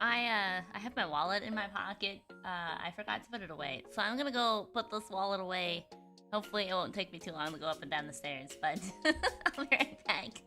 I have my wallet in my pocket. I forgot to put it away. So I'm gonna go put this wallet away. Hopefully it won't take me too long to go up and down the stairs, but I'll be right back.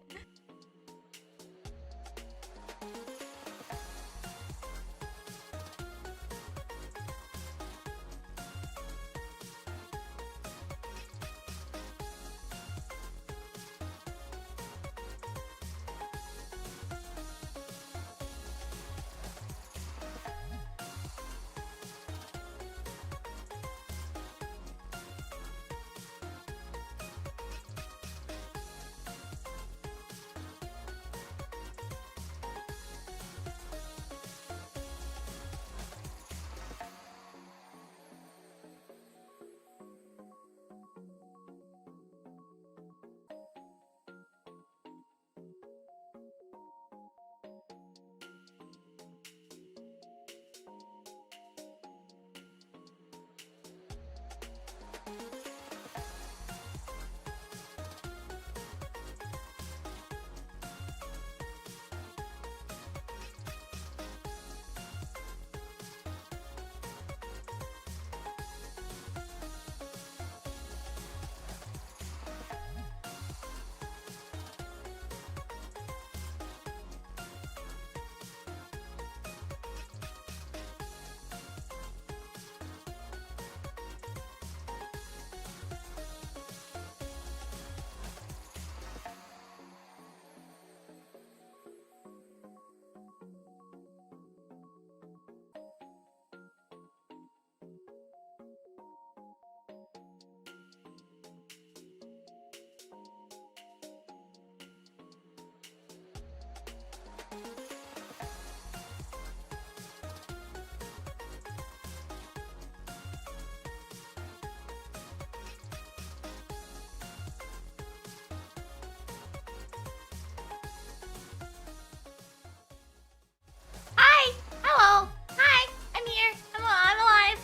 Hi! Hello! Hi! I'm here! I'm alive!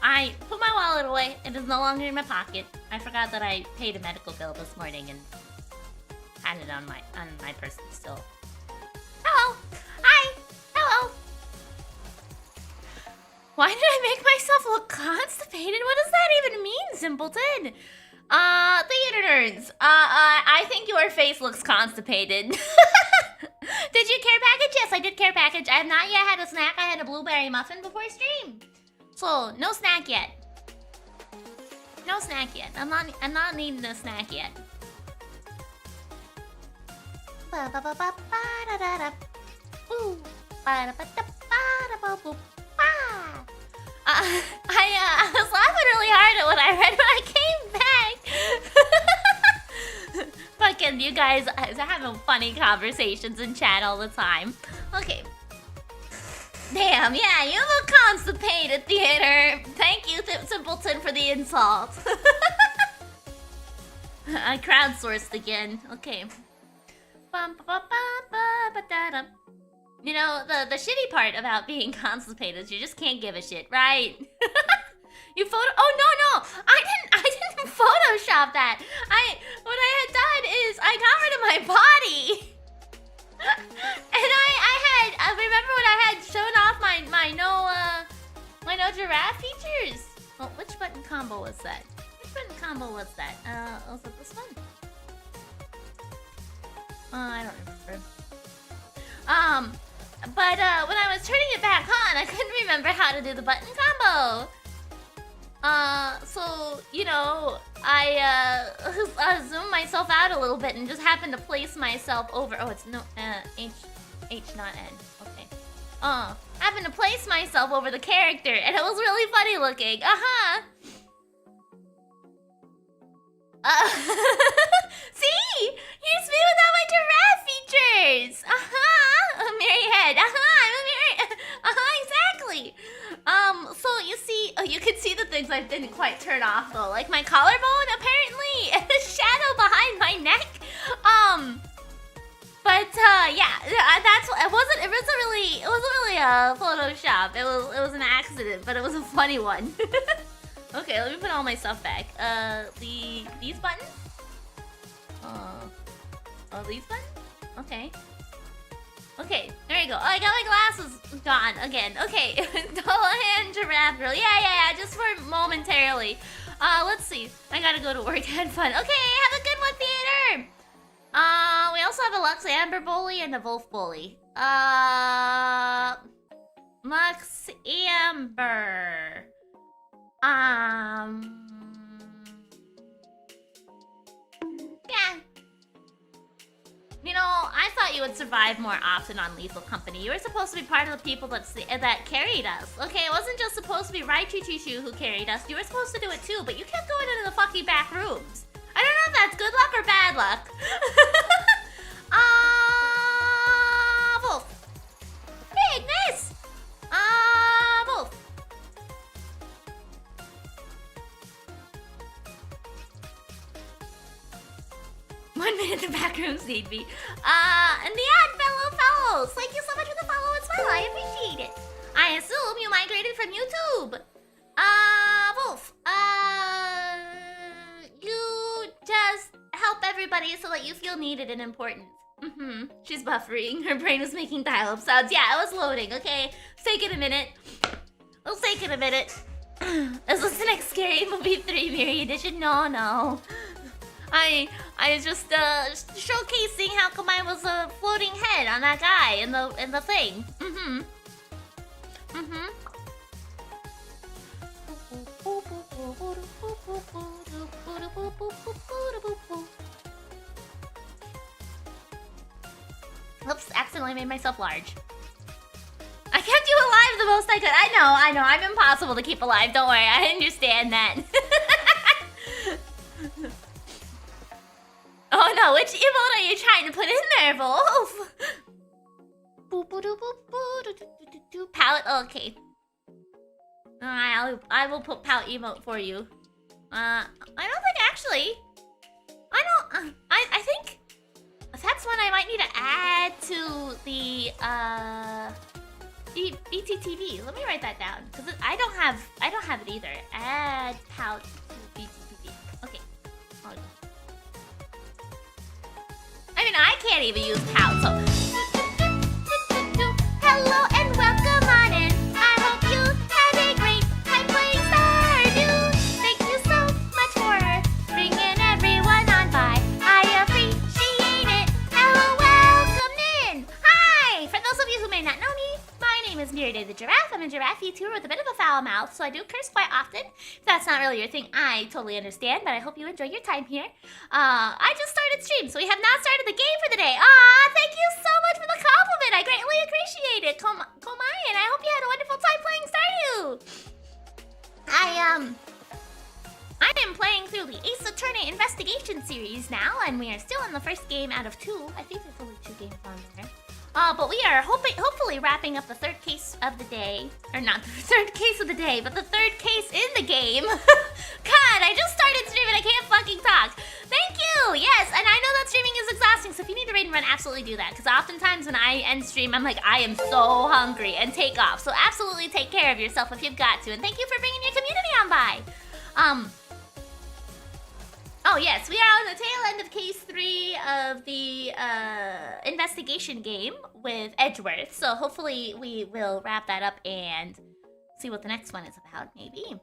I put my wallet away. It is no longer in my pocket. I forgot that I paid a medical bill this morning and had it on my person still. Hello! Hi! Hello! Why did I make myself look constipated? What does that even mean, simpleton? Theater nerds. I think your face looks constipated. Did you care package? Yes, I did care package. I have not yet had a snack. I had a blueberry muffin before stream. So, no snack yet. No snack yet. I'm not needing a snack yet. I was laughing really hard at what I read when I came back. Fucking you guys are having funny conversations in chat all the time. Okay. Damn, yeah, you look constipated, theater. Thank you, simpleton, for the insult. I crowdsourced again. Okay. You know, the shitty part about being constipated is you just can't give a shit, right? You photo? Oh no! I didn't Photoshop that. What I had done is I got rid of my body, and I remember when I had shown off my no giraffe features. Well, which button combo was that? Which button combo was that? Was it this one? I don't remember. But when I was turning it back on, I couldn't remember how to do the button combo. So, you know, I zoomed myself out a little bit and just happened to place myself over. Oh, it's no, H not N. Okay. Happened to place myself over the character, and it was really funny looking. See? Here's me without my giraffe features! Mary head. Exactly. So you see, you can see the things I didn't quite turn off though, like my collarbone apparently, and the shadow behind my neck. But yeah, that's it wasn't really a Photoshop. It was an accident, but it was a funny one. Okay, let me put all my stuff back. These buttons? Oh, these buttons? Okay. Okay, there you go. Oh, I got my glasses gone again. Okay, tall hand giraffe girl. Yeah, just for momentarily. Let's see. I gotta go to work. Had fun. Okay, have a good one, theater. We also have a Lux Amber bully and a Wolf bully. Lux Amber. Yeah. You know, I thought you would survive more often on Lethal Company. You were supposed to be part of the people that carried us. Okay, it wasn't just supposed to be Raichu Chishu who carried us. You were supposed to do it too, but you kept going into the fucking back rooms. I don't know if that's good luck or bad luck. Wolf. Big miss. Wolf. 1 minute in the back rooms need me. And the ad fellows. Thank you so much for the follow and smile. I appreciate it. I assume you migrated from YouTube. Wolf. You just help everybody so that you feel needed and important. She's buffering. Her brain was making dial-up sounds. Yeah, it was loading. Okay, let's take it a minute. Is this the next Scary Movie 3 Miri edition? No. I was just showcasing how come I was a floating head on that guy in the thing. Oops, accidentally made myself large. I kept you alive the most I could. I know. I'm impossible to keep alive. Don't worry, I understand that. Oh no, which emote are you trying to put in there, Wolf? Palette, okay. I will put pout emote for you. I don't think actually. I think that's one I might need to add to the BTTV. Let me write that down because I don't have it either. Add pout to BTTV. Okay. I mean, I can't even use pout, so. Hello and welcome on in. I hope you had a great time playing Stardew. Thank you so much for bringing everyone on by. I appreciate it. Hello, welcome in. Hi! For those of you who may not know me, my name is Miridae the Giraffe. I'm a giraffe YouTuber with a bit of a foul mouth, so I do curse quite often. If that's not really your thing, I totally understand, but I hope you enjoy your time here. I just started stream, so we have not started the game for the day. Thank you so much for the compliment. I greatly appreciate it. Komayan, I hope you had a wonderful time playing Stardew. I am playing through the Ace Attorney Investigation series now, and we are still in the first game out of 2. I think there's only 2 games on there. But we are hopefully wrapping up the third case of the day. Or not the third case of the day, but the third case in the game. God, I just started streaming. I can't fucking talk. Thank you. Yes, and I know that streaming is exhausting, so if you need to raid and run, absolutely do that. Because oftentimes when I end stream, I'm like, I am so hungry and take off. So absolutely take care of yourself if you've got to. And thank you for bringing your community on by. Oh yes, we are on the tail end of case 3 of the investigation game with Edgeworth. So hopefully we will wrap that up and see what the next one is about, maybe.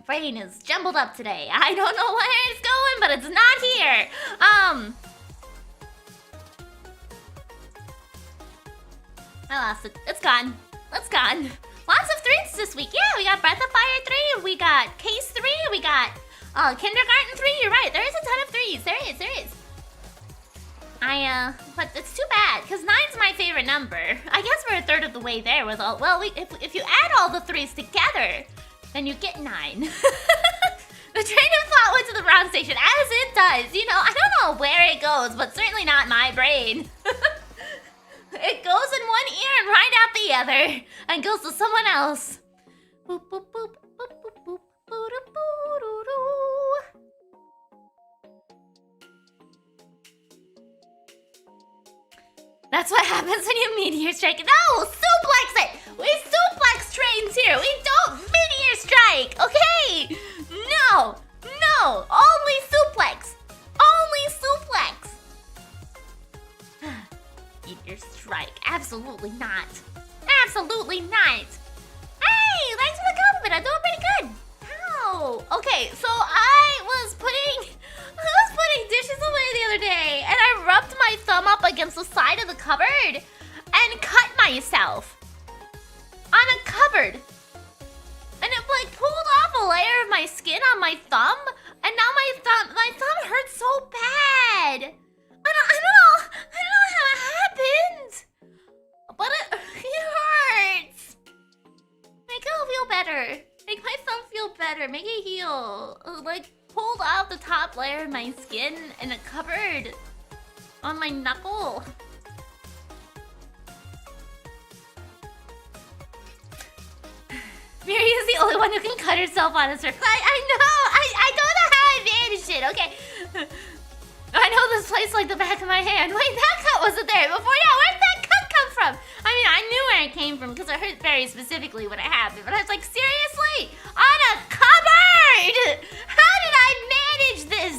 Brain is jumbled up today. I don't know where it's going, but it's not here. I lost it. It's gone. Lots of 3s this week. Yeah, we got Breath of Fire 3, we got Case 3, we got Kindergarten 3. You're right, there is a ton of 3s. There is. But it's too bad, because 9's my favorite number. I guess we're a third of the way there with all, well, if you add all the 3s together, then you get 9. The train of thought went to the wrong station, as it does. You know, I don't know where it goes, but certainly not my brain. It goes in one ear and right out the other, and goes to someone else. Boop, boop, boop, boop, boop, boop, boop, boop, boop, boop. That's what happens when you meteor strike. No, suplex it! We suplex trains here. We don't meteor strike, okay? No, only suplex. your strike. Absolutely not. Absolutely not. Hey, thanks for the compliment. I'm doing pretty good. How? Okay, so I was putting dishes away the other day, and I rubbed my thumb up against the side of the cupboard and cut myself on a cupboard. And it like pulled off a layer of my skin on my thumb, and now my thumb hurts so bad. I don't know how it happened, but it hurts. Make it feel better. Make my thumb feel better. Make it heal. Like pulled off the top layer of my skin in a cupboard on my knuckle. Miri is the only one who can cut herself on a surface. I know! I don't know how I managed it, okay? I know this place like the back of my hand. Wait, that cut wasn't there before. Yeah, where did that cut come from? I mean, I knew where it came from because it hurt very specifically when it happened. But I was like, seriously? On a cupboard? How did I manage this?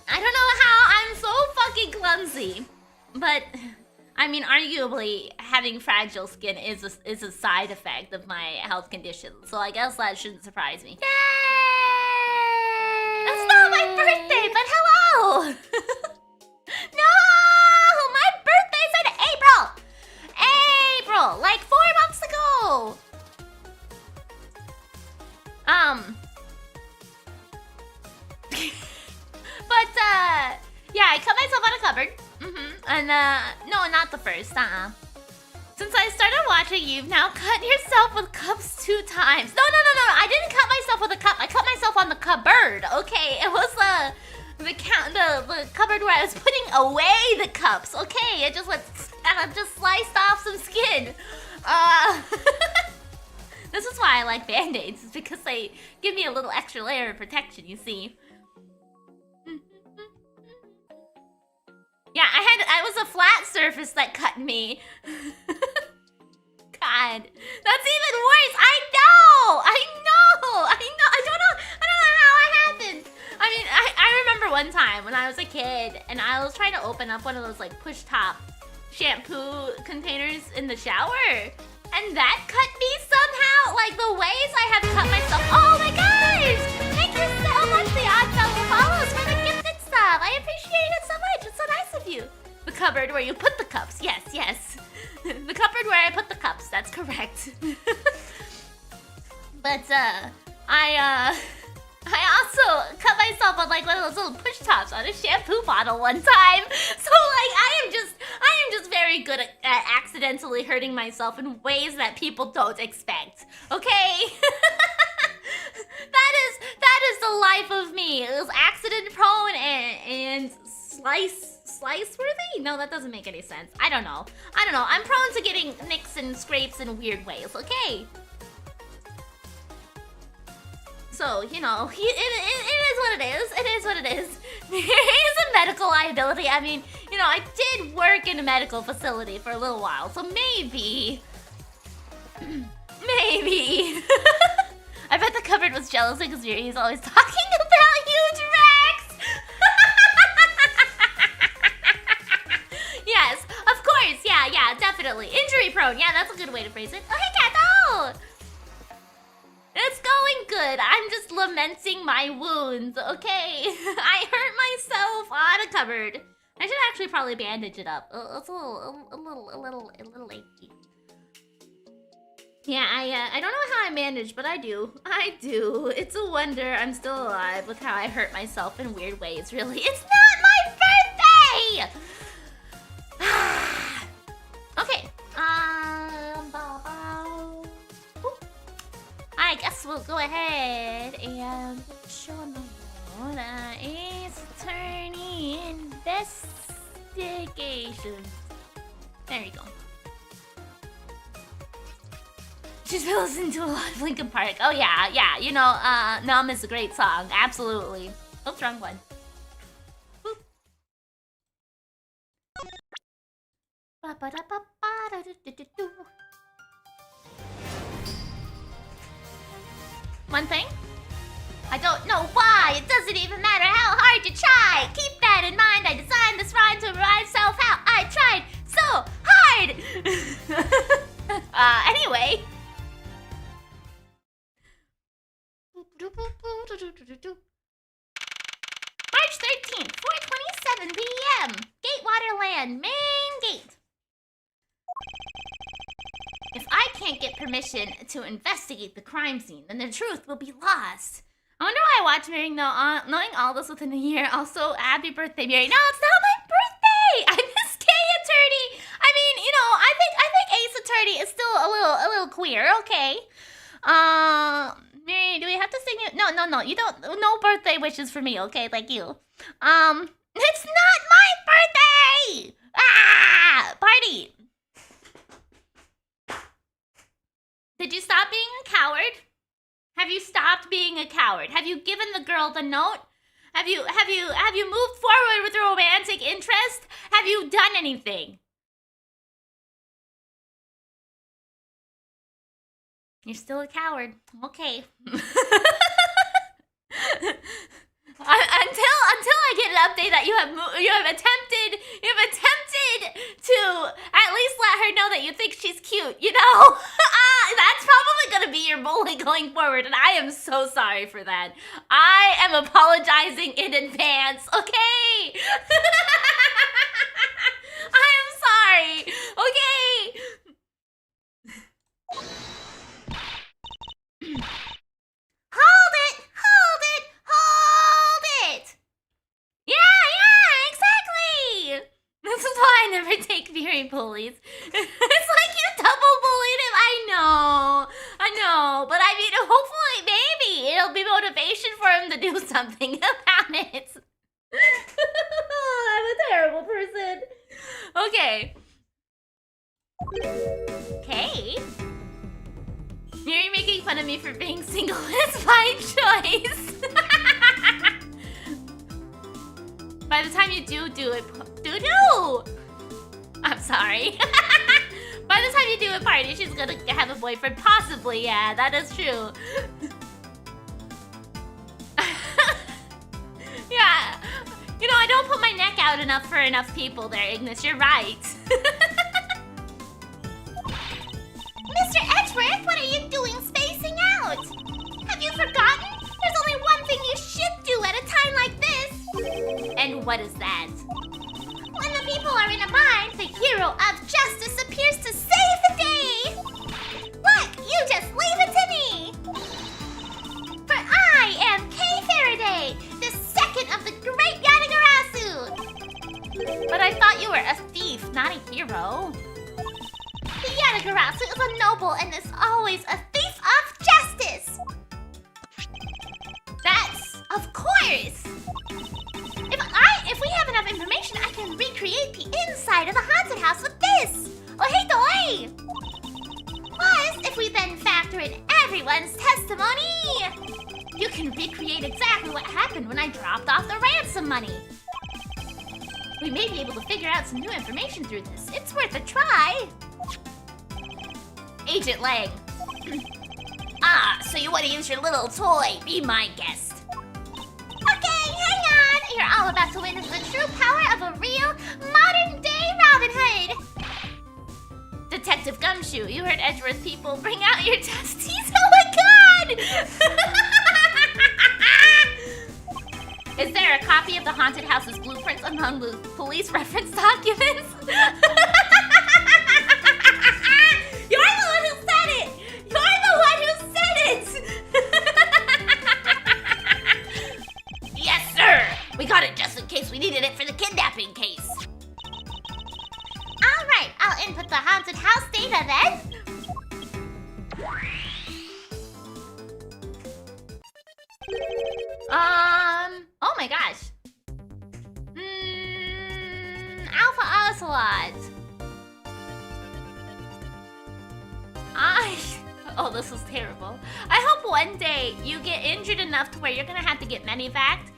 I don't know how. I'm so fucking clumsy. But... I mean, arguably, having fragile skin is a side effect of my health condition, so I guess that shouldn't surprise me. Yay! It's not my birthday, but hello! No! My birthday's in April! April! Like 4 months ago! But, yeah, I cut myself on a cupboard. And, no, not the first, Since I started watching, you've now cut yourself with cups 2 times. No, I didn't cut myself with a cup. I cut myself on the cupboard, okay? It was the cupboard where I was putting away the cups, okay? It just went, just sliced off some skin. This is why I like Band-Aids, is because they give me a little extra layer of protection, you see. Yeah, I was a flat surface that cut me. God, that's even worse. I know. I don't know how it happened. I mean, I remember one time when I was a kid and I was trying to open up one of those like push top shampoo containers in the shower, and that cut me somehow. Like the ways I have cut myself. Oh my gosh! Thank you so much, the Oddfellow follows for the gifted stuff. I appreciate it so much. It's so nice of you. The cupboard where you put the cups. Yes. The cupboard where I put the cups. That's correct. But I also cut myself on like one of those little push tops on a shampoo bottle one time. So like I am just very good at accidentally hurting myself in ways that people don't expect. Okay? That is the life of me. It was accident prone and slice worthy? No, that doesn't make any sense. I don't know. I'm prone to getting nicks and scrapes in weird ways, okay? So, you know, it is what it is. It is what it is. There is a medical liability. I mean, you know, I did work in a medical facility for a little while, so maybe. Maybe. I bet the cupboard was jealous because Yuri's always talking about huge racks. Yes, of course. Yeah, definitely. Injury prone. Yeah, that's a good way to phrase it. Oh, hey, Kato! It's going good. I'm just lamenting my wounds, okay? I hurt myself on a cupboard. I should actually probably bandage it up. It's a little achy. Yeah, I don't know how I manage, but I do. It's a wonder I'm still alive with how I hurt myself in weird ways, really. It's not my birthday! Okay. I guess we'll go ahead and show them the Ace Attorney investigation. There you go. She's been listening to a lot of Linkin Park. Oh yeah. You know, Numb is a great song. Absolutely. Oops, wrong one. Boop. One thing I don't know why. It doesn't even matter how hard you try. Keep that in mind. I designed this rhyme to myself out. I tried so hard. Anyway. March 13th, 4:27 p.m. Gatewater Land, main gate. If I can't get permission to investigate the crime scene, then the truth will be lost. I wonder why I watched Miridae knowing all this within a year. Also, happy birthday, Miridae. No, it's not my birthday. I miss Kay Attorney. I mean, you know, I think Ace Attorney is still a little queer. Okay. Miridae, do we have to sing it? No. You don't. No birthday wishes for me. Okay, like you. It's not my birthday. Party. Did you stop being a coward? Have you stopped being a coward? Have you given the girl the note? Have you moved forward with romantic interest? Have you done anything? You're still a coward. Okay. Until I get an update that you have attempted to at least let her know that you think she's cute, you know? That's probably gonna be your bully going forward, and I am so sorry for that. I am apologizing in advance, okay? I am sorry, okay? Hold it! Yeah, exactly! This is why I never take Fury bullies. It's like you double bullied him. I know. But I mean, hopefully, maybe it'll be motivation for him to do something about it. I'm a terrible person. Okay. Okay. You're making fun of me for being single. It's my choice. By the time you do it, I'm sorry. By the time you do a party, she's gonna have a boyfriend. Possibly, yeah, that is true. Yeah. You know, I don't put my neck out enough for enough people there, Ignis. You're right. Mr. Edgeworth, what are you doing spacing out? Have you forgotten? There's only one thing you should do at a time like this. And what is that? When the people are in a bind, the hero of justice appears to save the day. Look, you just leave it to me. For I am Kay Faraday, the second of the great Yatagarasu. But I thought you were a thief, not a hero. The Yatagarasu is a noble and is always a thief of justice. That's of course. If we have enough information, I can recreate the inside of the haunted house with this. Oh, hey, delay. Plus, if we then factor in everyone's testimony, you can recreate exactly what happened when I dropped off the ransom money. We may be able to figure out some new information through this. It's worth a try. Agent Lang. So you want to use your little toy? Be my guest. Okay, hang on. You're all about to witness the true power of a real, modern-day Robin Hood. Detective Gumshoe, you heard Edgeworth people. Bring out your testes. Oh my god! Is there a copy of the haunted house's blueprints among the police reference documents? You're the one who said it! You're the one who said it! Yes, sir! We got it just in case we needed it for the kidnapping case. Alright, I'll input the haunted house data then. Oh my gosh. Alpha Ocelot. Oh, this is terrible. I hope one day you get injured enough to where you're gonna have to get medevaced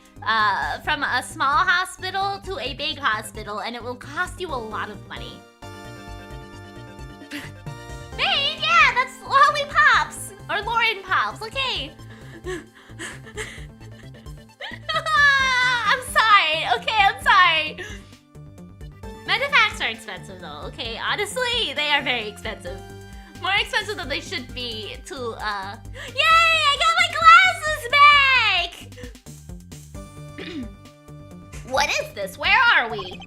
from a small hospital to a big hospital, and it will cost you a lot of money. Babe, yeah, that's Lollipops or Lauren Pops. Okay. I'm sorry. Okay, I'm sorry. Medivaccs are expensive though. Okay, honestly, they are very expensive. More expensive than they should be to, Yay! I got my glasses back! What is this? Where are we?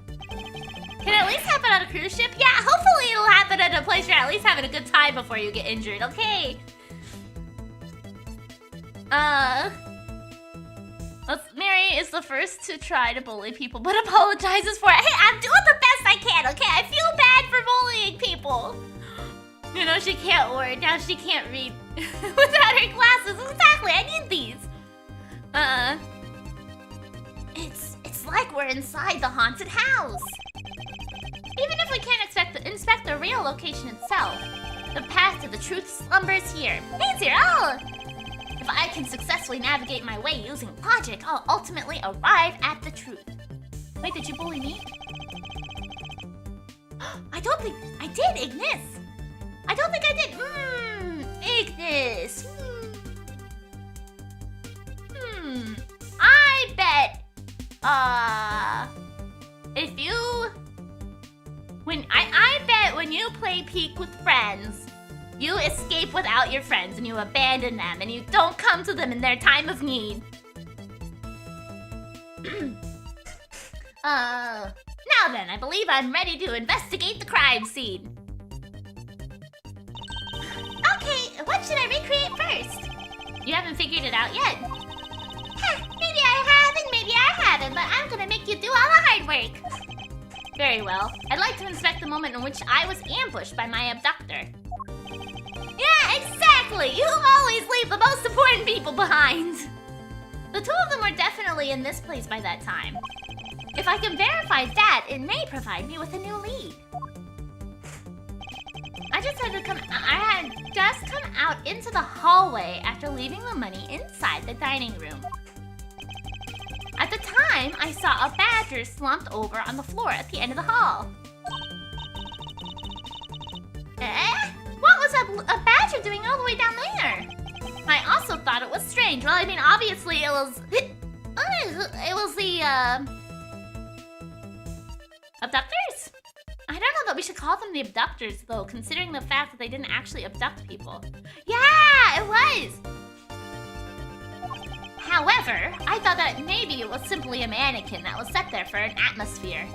Can it at least happen on a cruise ship? Yeah, hopefully it'll happen at a place you're at least having a good time before you get injured, okay? Mary is the first to try to bully people, but apologizes for it. Hey, I'm doing the best I can, okay? I feel bad for bullying people. You know, she can't word. Now she can't read without her glasses. Exactly, I need these. It's like we're inside the haunted house. Even if we can't inspect the real location itself, the path to the truth slumbers here. Hey, Zero! If I can successfully navigate my way using logic, I'll ultimately arrive at the truth. Wait, did you bully me? I don't think I did, Ignis. I don't think I did. Ignis. I bet. If you. I bet when you play Peek with friends, you escape without your friends and you abandon them and you don't come to them in their time of need. Now then, I believe I'm ready to investigate the crime scene. Okay, what should I recreate first? You haven't figured it out yet. Maybe I have and maybe I haven't, but I'm gonna make you do all the hard work. Very well. I'd like to inspect the moment in which I was ambushed by my abductor. Yeah, exactly! You always leave the most important people behind! The two of them were definitely in this place by that time. If I can verify that, it may provide me with a new lead. I had just come out into the hallway after leaving the money inside the dining room. At the time, I saw a badger slumped over on the floor at the end of the hall. What was a badger doing all the way down there? I also thought it was strange. Well, I mean, obviously it was the, abductors? I don't know that we should call them the abductors, though, considering the fact that they didn't actually abduct people. Yeah, it was! However, I thought that maybe it was simply a mannequin that was set there for an atmosphere.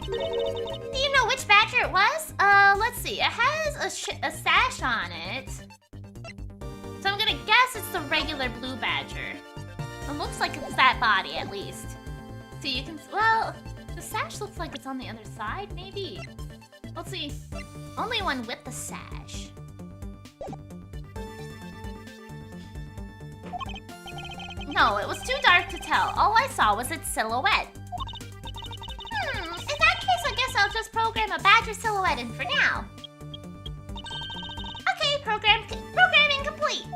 Do you know which badger it was? Let's see. It has a sash on it. So I'm gonna guess it's the regular blue badger. It looks like it's that body, at least. So you can... Well, the sash looks like it's on the other side, maybe. Let's see. Only one with the sash. No, it was too dark to tell. All I saw was its silhouette. In that case, I guess I'll just program a badger silhouette in for now. Okay, programming complete.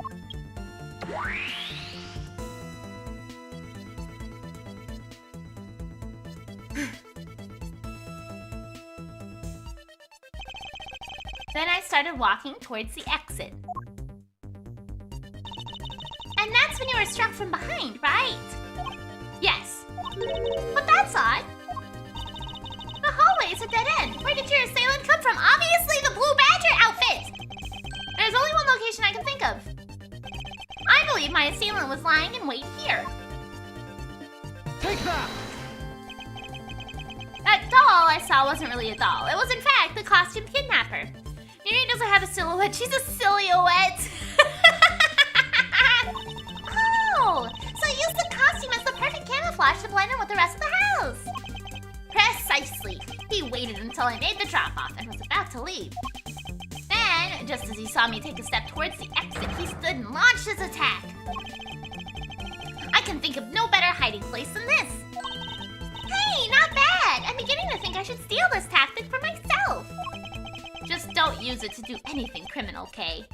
Then I started walking towards the exit. And that's when you were struck from behind, right? Yes. But that's odd. The hallway is a dead end. Where did your assailant come from? Obviously the blue badger outfit! There's only one location I can think of. I believe my assailant was lying in wait here. Take that! That doll I saw wasn't really a doll. It was in fact the costume kidnapper. Miri doesn't have a silhouette, she's a silhouette. Oh, so use the costume as the perfect camouflage to blend in with the rest of the house. Precisely. He waited until I made the drop-off and was about to leave. Then, just as he saw me take a step towards the exit, he stood and launched his attack. I can think of no better hiding place than this. Hey, not bad. I'm beginning to think I should steal this tactic for myself. Just don't use it to do anything criminal, Kay.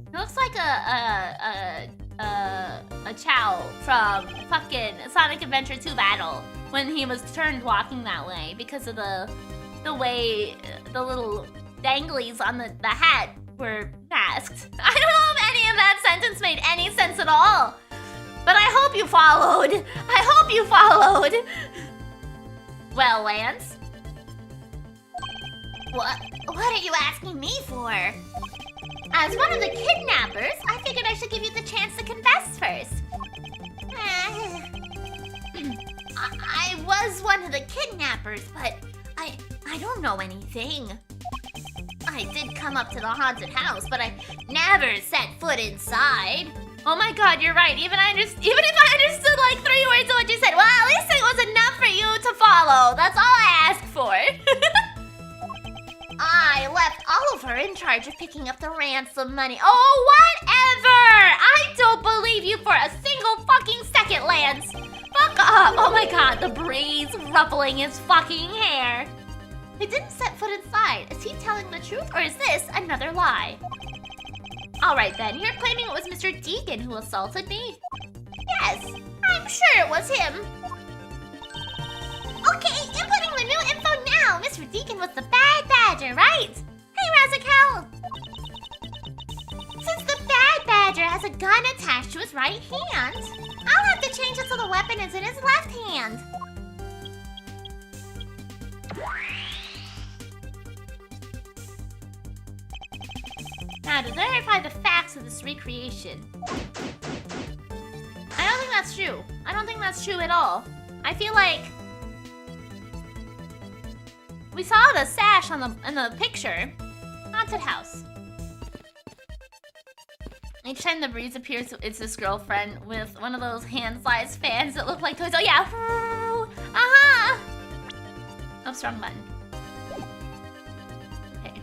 It looks like a Chow from fucking Sonic Adventure 2 Battle when he was turned walking that way because of the way the little danglies on the hat were asked. I don't know if any of that sentence made any sense at all. But I hope you followed. I hope you followed. Well, Lance? What are you asking me for? As one of the kidnappers, I figured I should give you the chance to confess first. I was one of the kidnappers, but I don't know anything. I did come up to the haunted house, but I never set foot inside. Oh my god, you're right. Even if I understood like 3 words of what you said, well, at least it was enough for you to follow. That's all I asked for. I left Oliver in charge of picking up the ransom money. Oh, whatever! I don't believe you for a single fucking second, Lance. Fuck up. Oh my god, the breeze ruffling his fucking hair. He didn't set foot inside. Is he telling the truth, or is this another lie? Alright then, you're claiming it was Mr. Deacon who assaulted me? Yes, I'm sure it was him. Okay, inputting the new info now. Mr. Deacon was the bad badger, right? Hey, Razakal. Since the bad badger has a gun attached to his right hand, I'll have to change it so the weapon is in his left hand. Now, to verify the facts of this recreation. I don't think that's true. I don't think that's true at all. I feel like we saw the sash in the picture. Haunted house. Each time the breeze appears, it's his girlfriend with one of those hand-sized fans that look like toys. Oh yeah! Aha! Oh, strong button. Okay.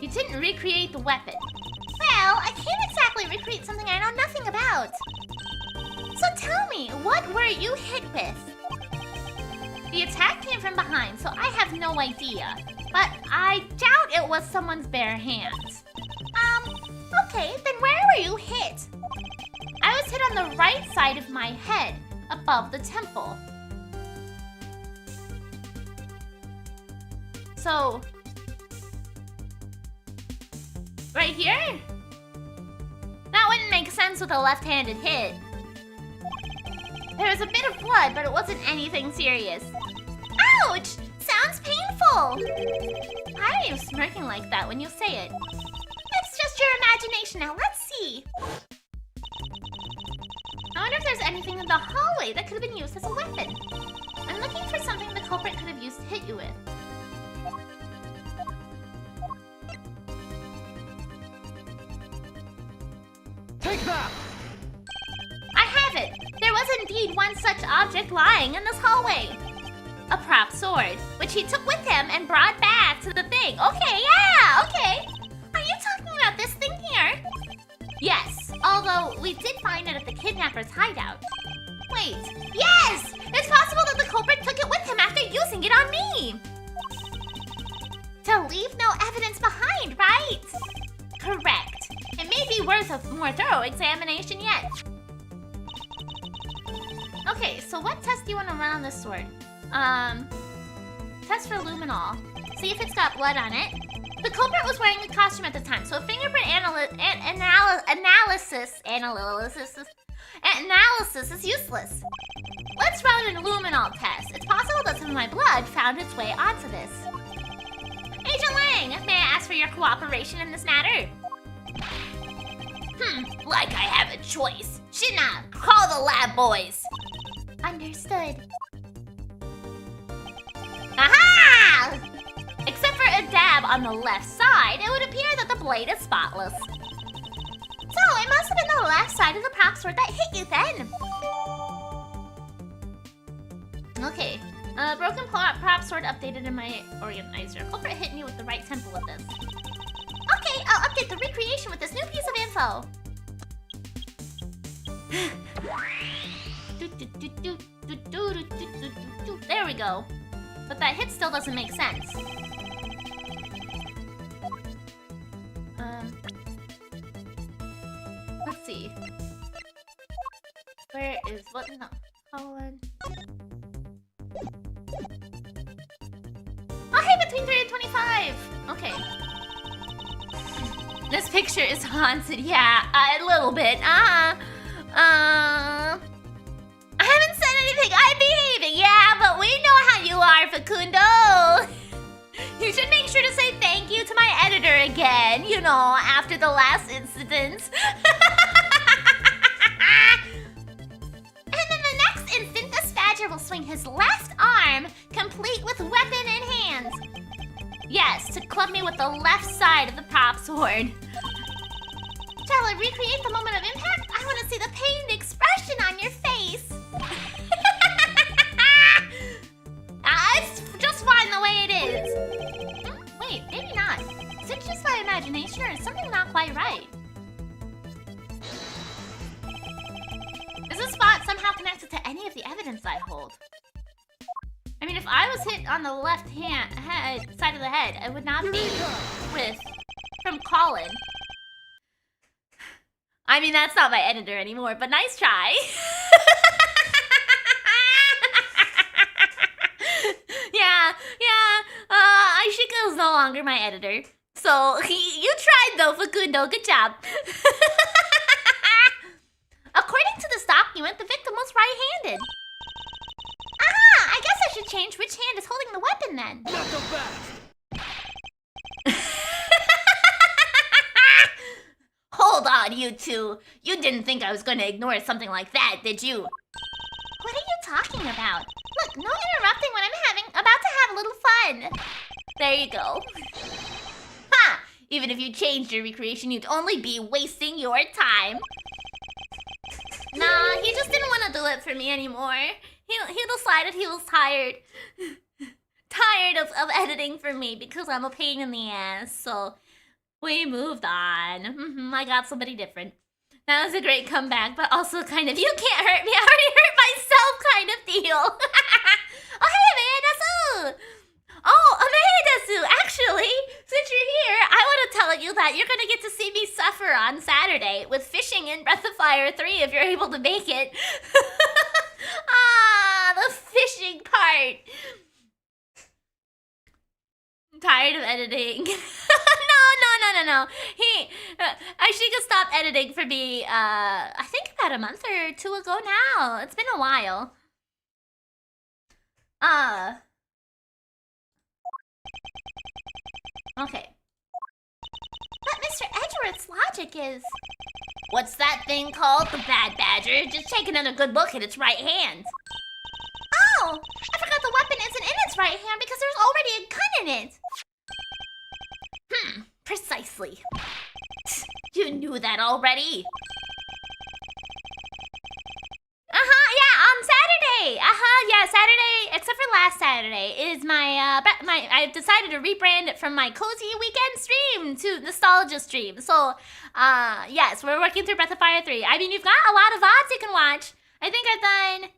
You didn't recreate the weapon. Well, I can't exactly recreate something I know nothing about. So tell me, what were you hit with? The attack came from behind, so I have no idea. But I doubt it was someone's bare hands. Okay, then where were you hit? I was hit on the right side of my head, above the temple. So, right here? That wouldn't make sense with a left-handed hit. There was a bit of blood, but it wasn't anything serious. Ouch! Sounds painful! Why are you smirking like that when you say it? It's just your imagination. Now let's see. I wonder if there's anything in the hallway that could have been used as a weapon. I'm looking for something the culprit could have used to hit you with. Take that! I have it! There was indeed one such object lying in this hallway. A prop sword, which he took with him and brought back to the thing. Okay, yeah, okay. Are you talking about this thing here? Yes, although we did find it at the kidnapper's hideout. Wait, yes! It's possible that the culprit took it with him after using it on me. To leave no evidence behind, right? Correct. It may be worth a more thorough examination yet. Okay, so what test do you want to run on this sword? Test for luminol. See if it's got blood on it. The culprit was wearing a costume at the time, so fingerprint analysis is useless. Let's run a luminol test. It's possible that some of my blood found its way onto this. Agent Lang, may I ask for your cooperation in this matter? Like I have a choice. Shina, call the lab boys. Understood. Aha! Except for a dab on the left side, it would appear that the blade is spotless. So, it must have been the left side of the prop sword that hit you then. Okay. Broken prop sword updated in my organizer. Culprit hit me with the right temple with this. Okay, I'll update the recreation with this new piece of info. There we go. But that hit still doesn't make sense. Let's see. Where is what? No. Colon. Oh, hey, between 3 and 25. Okay. This picture is haunted, yeah, a little bit. I haven't said anything. I'm behaving, yeah, but we know how you are, Facundo. You should make sure to say thank you to my editor again, you know, after the last incident. And in the next instant, this badger will swing his left arm, complete with weapon in hand. Yes, to club me with the left side of the prop sword. Shall I recreate the moment of impact? I want to see the pained expression on your face. It's just fine the way it is. Wait, maybe not. Is it just my imagination or is something not quite right? Is this spot somehow connected to any of the evidence I hold? I mean, if I was hit on the left side of the head, I would not be from Colin. I mean, that's not my editor anymore, but nice try. Yeah, Ashika is no longer my editor. So, you tried though, Facundo, good job. According to this document, the victim was right-handed. I guess I should change which hand is holding the weapon then. Not so fast. Hold on, you two. You didn't think I was going to ignore something like that, did you? What are you talking about? Look, no interrupting when I'm about to have a little fun. There you go. Ha! Even if you changed your recreation, you'd only be wasting your time. Nah, he just didn't want to do it for me anymore. He decided he was tired. Tired of editing for me because I'm a pain in the ass, so we moved on. I got somebody different. That was a great comeback, but also kind of, you can't hurt me, I already hurt myself kind of deal. Oh, hey, Amanda-su! Oh, Amanda-su, actually, since you're here, I want to tell you that you're going to get to see me suffer on Saturday with fishing in Breath of Fire 3 if you're able to make it. The fishing part. I'm tired of editing. No. Ashika stopped editing for me, I think about a month or two ago now. It's been a while. Okay. But Mr. Edgeworth's logic is... What's that thing called? The bad badger? Just take another good look at its right hand. Oh! I forgot the weapon isn't in its right hand because there's already a gun in it. Precisely. You knew that already. Saturday, except for last Saturday, is I've decided to rebrand it from my cozy weekend stream to nostalgia stream. So, yes, we're working through Breath of Fire 3. I mean, you've got a lot of VODs you can watch. I think I've done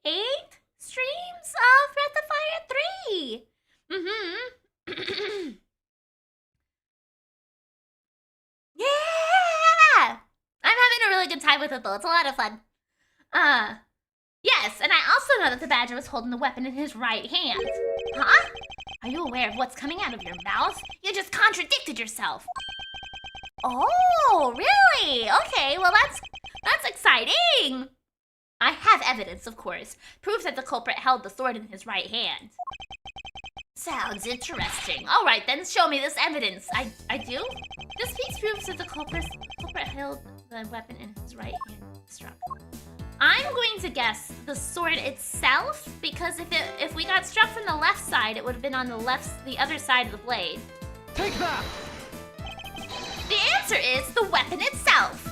8 streams of Breath of Fire 3. Yeah! I'm having a really good time with it, though. It's a lot of fun. Yes, and I also know that the badger was holding the weapon in his right hand. Huh? Are you aware of what's coming out of your mouth? You just contradicted yourself. Oh, really? Okay, well that's exciting. I have evidence, of course. Proof that the culprit held the sword in his right hand. Sounds interesting. All right, then show me this evidence. I do? This piece proves that the culprit held the weapon in his right hand. Struck. I'm going to guess the sword itself, because if we got struck from the left side, it would have been on the other side of the blade. Take that! The answer is the weapon itself.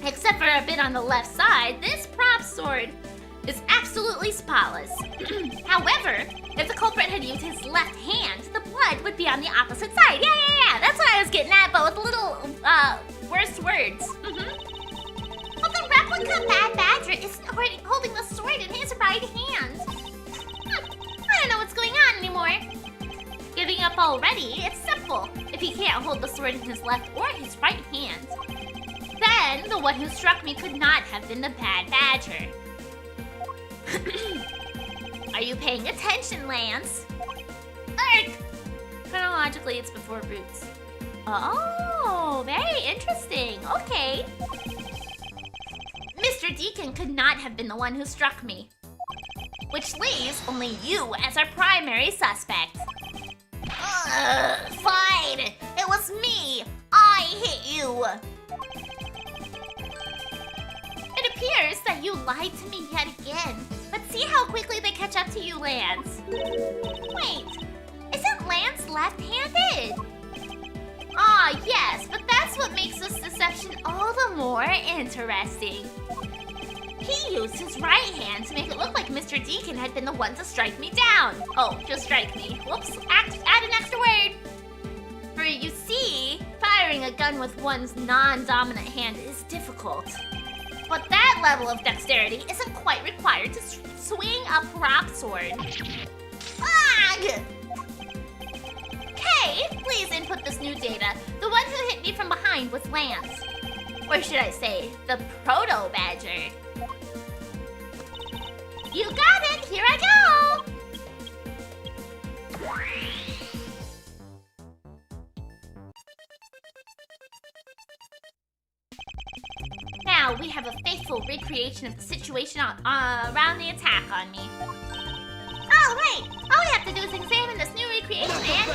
Except for a bit on the left side, this prop sword is absolutely spotless. However, if the culprit had used his left hand, the blood would be on the opposite side. Yeah. That's what I was getting at, but with little, worse words. Well, the replica Bad Badger is holding the sword in his right hand. I don't know what's going on anymore. Giving up already? It's simple. If he can't hold the sword in his left or his right hand, then the one who struck me could not have been the Bad Badger. Are you paying attention, Lance? Lurk! Chronologically, it's before roots. Oh, very interesting. Okay. Mr. Deacon could not have been the one who struck me. Which leaves only you as our primary suspect. Fine. It was me. I hit you. It appears that you lied to me yet again. But see how quickly they catch up to you, Lance. Wait, isn't Lance left-handed? Ah, yes, but that's what makes this deception all the more interesting. He used his right hand to make it look like Mr. Deacon had been the one to strike me down. Oh, just strike me. Whoops, add an extra word. For you see, firing a gun with one's non-dominant hand is difficult. But that level of dexterity isn't quite required to swing a prop sword. Ugh! Okay, please input this new data. The one who hit me from behind was Lance. Or should I say, the proto-badger. You got it! Here I go! Now we have a faithful recreation of the situation around the attack on me. Oh, right! All we have to do is examine this new recreation and...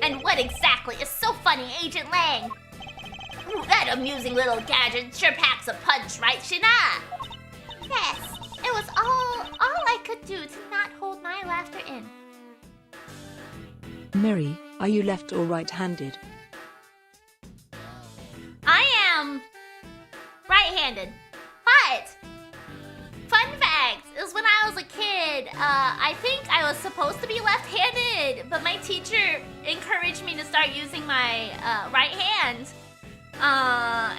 And what exactly is so funny, Agent Lang? Ooh, that amusing little gadget sure packs a punch, right, Shina? Yes, it was all I could do to not hold my laughter in. Miri, are you left or right-handed? I am right-handed, but fun fact is when I was a kid, I think I was supposed to be left-handed, but my teacher encouraged me to start using my right hand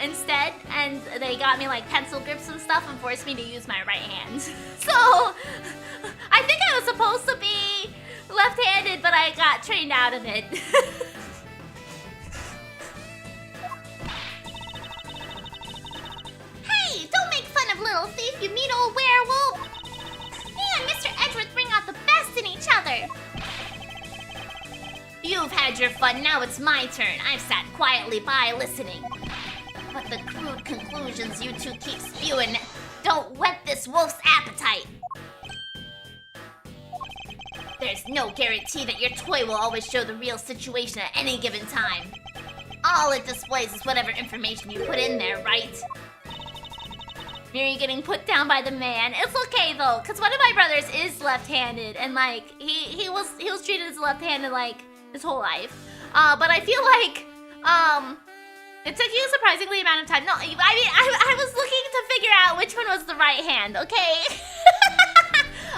instead, and they got me like pencil grips and stuff and forced me to use my right hand. So I think I was supposed to be left-handed, but I got trained out of it. Hey, don't make fun of little thief, you mean old werewolf. Me and Mr. Edgeworth bring out the best in each other. You've had your fun, now it's my turn. I've sat quietly by listening. But the crude conclusions you two keep spewing don't whet this wolf's appetite. There's no guarantee that your toy will always show the real situation at any given time. All it displays is whatever information you put in there, right? You're getting put down by the man. It's okay though, cause one of my brothers is left-handed, and like he was treated as left-handed like his whole life. But I feel like it took you a surprisingly amount of time. No, I mean I was looking to figure out which one was the right hand. Okay.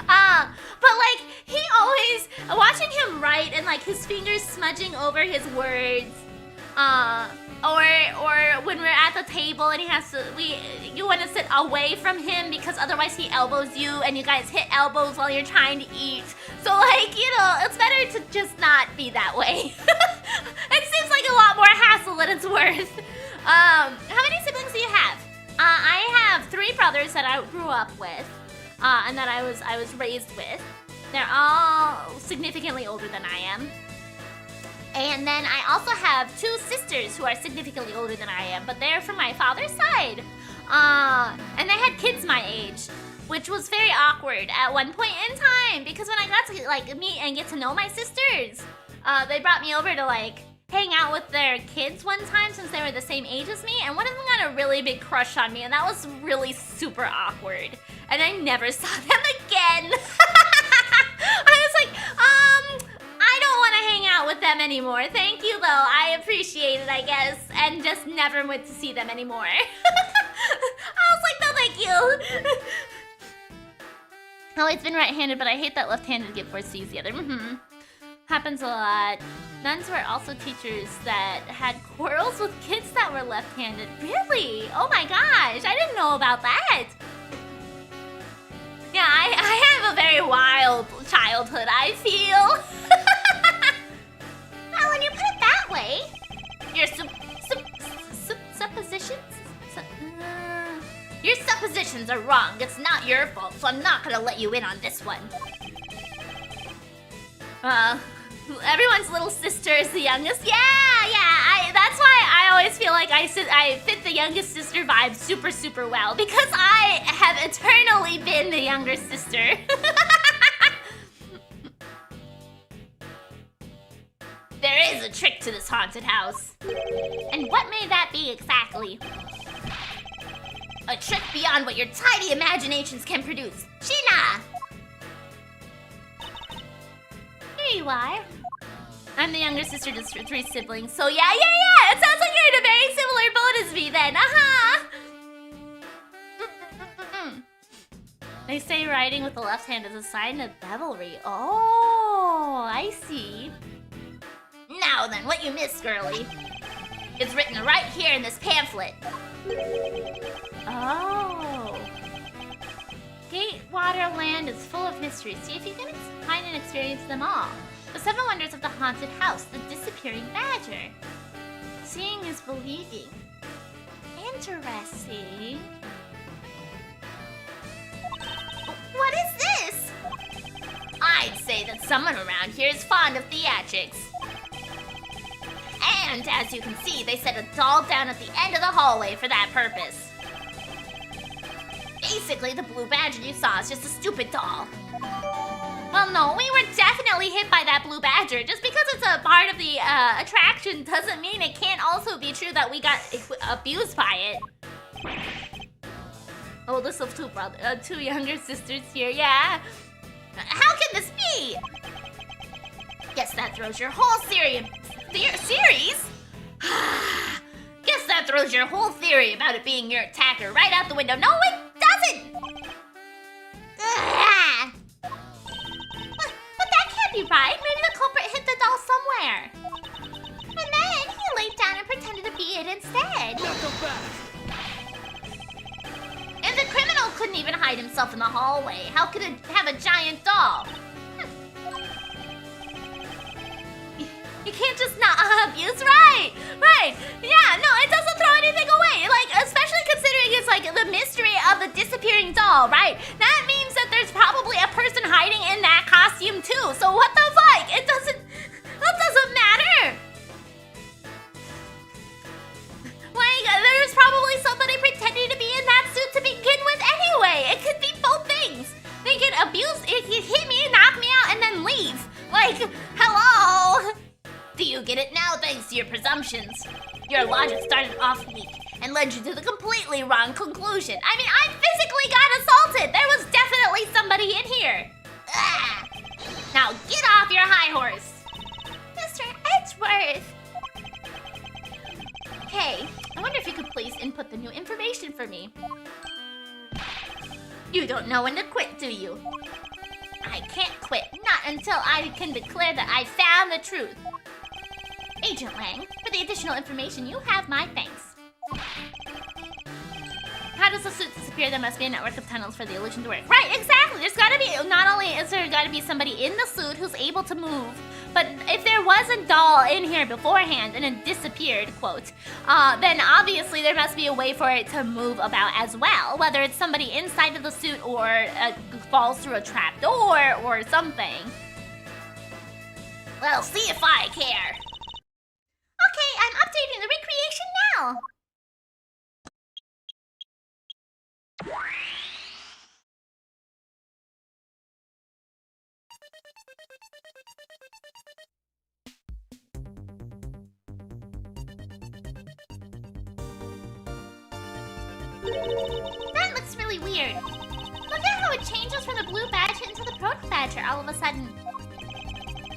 But like he always watching him write and like his fingers smudging over his words. Or when we're at the table and you want to sit away from him because otherwise he elbows you and you guys hit elbows while you're trying to eat. So like, you know, it's better to just not be that way. It seems like a lot more hassle than it's worth. How many siblings do you have? I have 3 brothers that I grew up with, and that I was raised with. They're all significantly older than I am. And then I also have 2 sisters who are significantly older than I am, but they're from my father's side. And they had kids my age, which was very awkward at one point in time, because when I got to like meet and get to know my sisters, they brought me over to like hang out with their kids one time since they were the same age as me, and one of them got a really big crush on me, and that was really super awkward. And I never saw them again. I was like, I don't want to hang out with them anymore. Thank you, though. I appreciate it, I guess. And just never went to see them anymore. I was like, no, thank you. I've always been right-handed, but I hate that left-handed get forced to use the other. Happens a lot. Nuns were also teachers that had quarrels with kids that were left-handed. Really? Oh my gosh, I didn't know about that. Yeah, I have a very wild childhood, I feel. Well, when you put it that way, your suppositions? Your suppositions are wrong. It's not your fault, so I'm not gonna let you in on this one. Everyone's little sister is the youngest. Yeah. That's why I always feel like I fit the youngest sister vibe super, super well, because I have eternally been the younger sister. There is a trick to this haunted house. And what may that be exactly? A trick beyond what your tiny imaginations can produce. Sheena! Here you are. I'm the younger sister to 3 siblings, so yeah. It sounds like you're in a very similar boat as me then. They say writing with the left hand is a sign of devilry. Oh, I see. Now then, what you missed, girlie? It's written right here in this pamphlet. Oh. Gatewater land is full of mysteries. See if you can find and experience them all. The 7 wonders of the haunted house, the disappearing badger. Seeing is believing. Interesting. What is this? I'd say that someone around here is fond of theatrics. And as you can see, they set a doll down at the end of the hallway for that purpose. Basically, the blue badger you saw is just a stupid doll. Well, no, we were definitely hit by that blue badger. Just because it's a part of the attraction doesn't mean it can't also be true that we got abused by it. Oldest of 2 2 younger sisters here, yeah. How can this be? Guess that throws your whole series? Guess that throws your whole theory about it being your attacker right out the window. No, it doesn't! But that can't be right. Maybe the culprit hit the doll somewhere. And then he laid down and pretended to be it instead. Not so fast. And the criminal couldn't even hide himself in the hallway. How could it have a giant doll? You can't just not abuse, right? Yeah, no, it doesn't throw anything away. Like, especially considering it's like the mystery of the disappearing doll, right? That means that there's probably a person hiding in that costume too. So what the fuck? That doesn't matter. Like, there's probably somebody pretending to be in that suit to begin with anyway. It could be both things. They could abuse, it could hit me, knock me out, and then leave. Like, hello? Do you get it now thanks to your presumptions? Your logic started off weak and led you to the completely wrong conclusion. I mean, I physically got assaulted. There was definitely somebody in here. Ugh. Now get off your high horse. Mr. Edgeworth. Hey, I wonder if you could please input the new information for me. You don't know when to quit, do you? I can't quit, not until I can declare that I found the truth. Agent Lang, for the additional information, you have my thanks. How does the suit disappear? There must be a network of tunnels for the illusion to work. Right, exactly. There's gotta be, not only is there gotta be somebody in the suit who's able to move, but if there was a doll in here beforehand and it disappeared, quote, then obviously there must be a way for it to move about as well, whether it's somebody inside of the suit or falls through a trap door or something. Well, see if I care. Okay, I'm updating the recreation now. That looks really weird. Look at how it changes from the blue badger into the proto badger all of a sudden.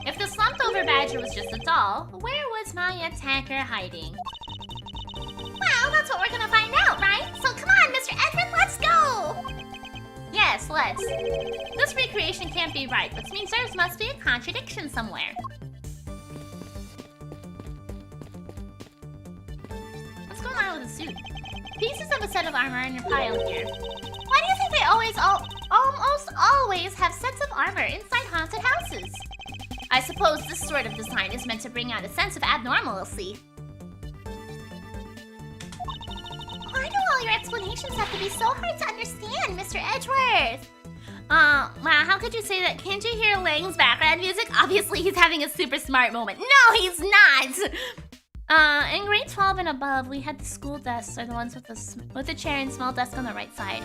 If the slumped over badger was just a doll, where was my attacker hiding? Well, that's what we're gonna find out, right? So come on, Mr. Edward, let's go! Yes, let's. This recreation can't be right, which means there must be a contradiction somewhere. What's going on with the suit? Pieces of a set of armor in your pile here. Why do you think they almost always have sets of armor inside haunted houses? I suppose this sort of design is meant to bring out a sense of abnormalcy. Why do Oh, your explanations have to be so hard to understand, Mr. Edgeworth. Wow, how could you say that? Can't you hear Lang's background music? Obviously, he's having a super smart moment. No, he's not! In grade 12 and above, we had the school desks, or the ones with a chair and small desk on the right side.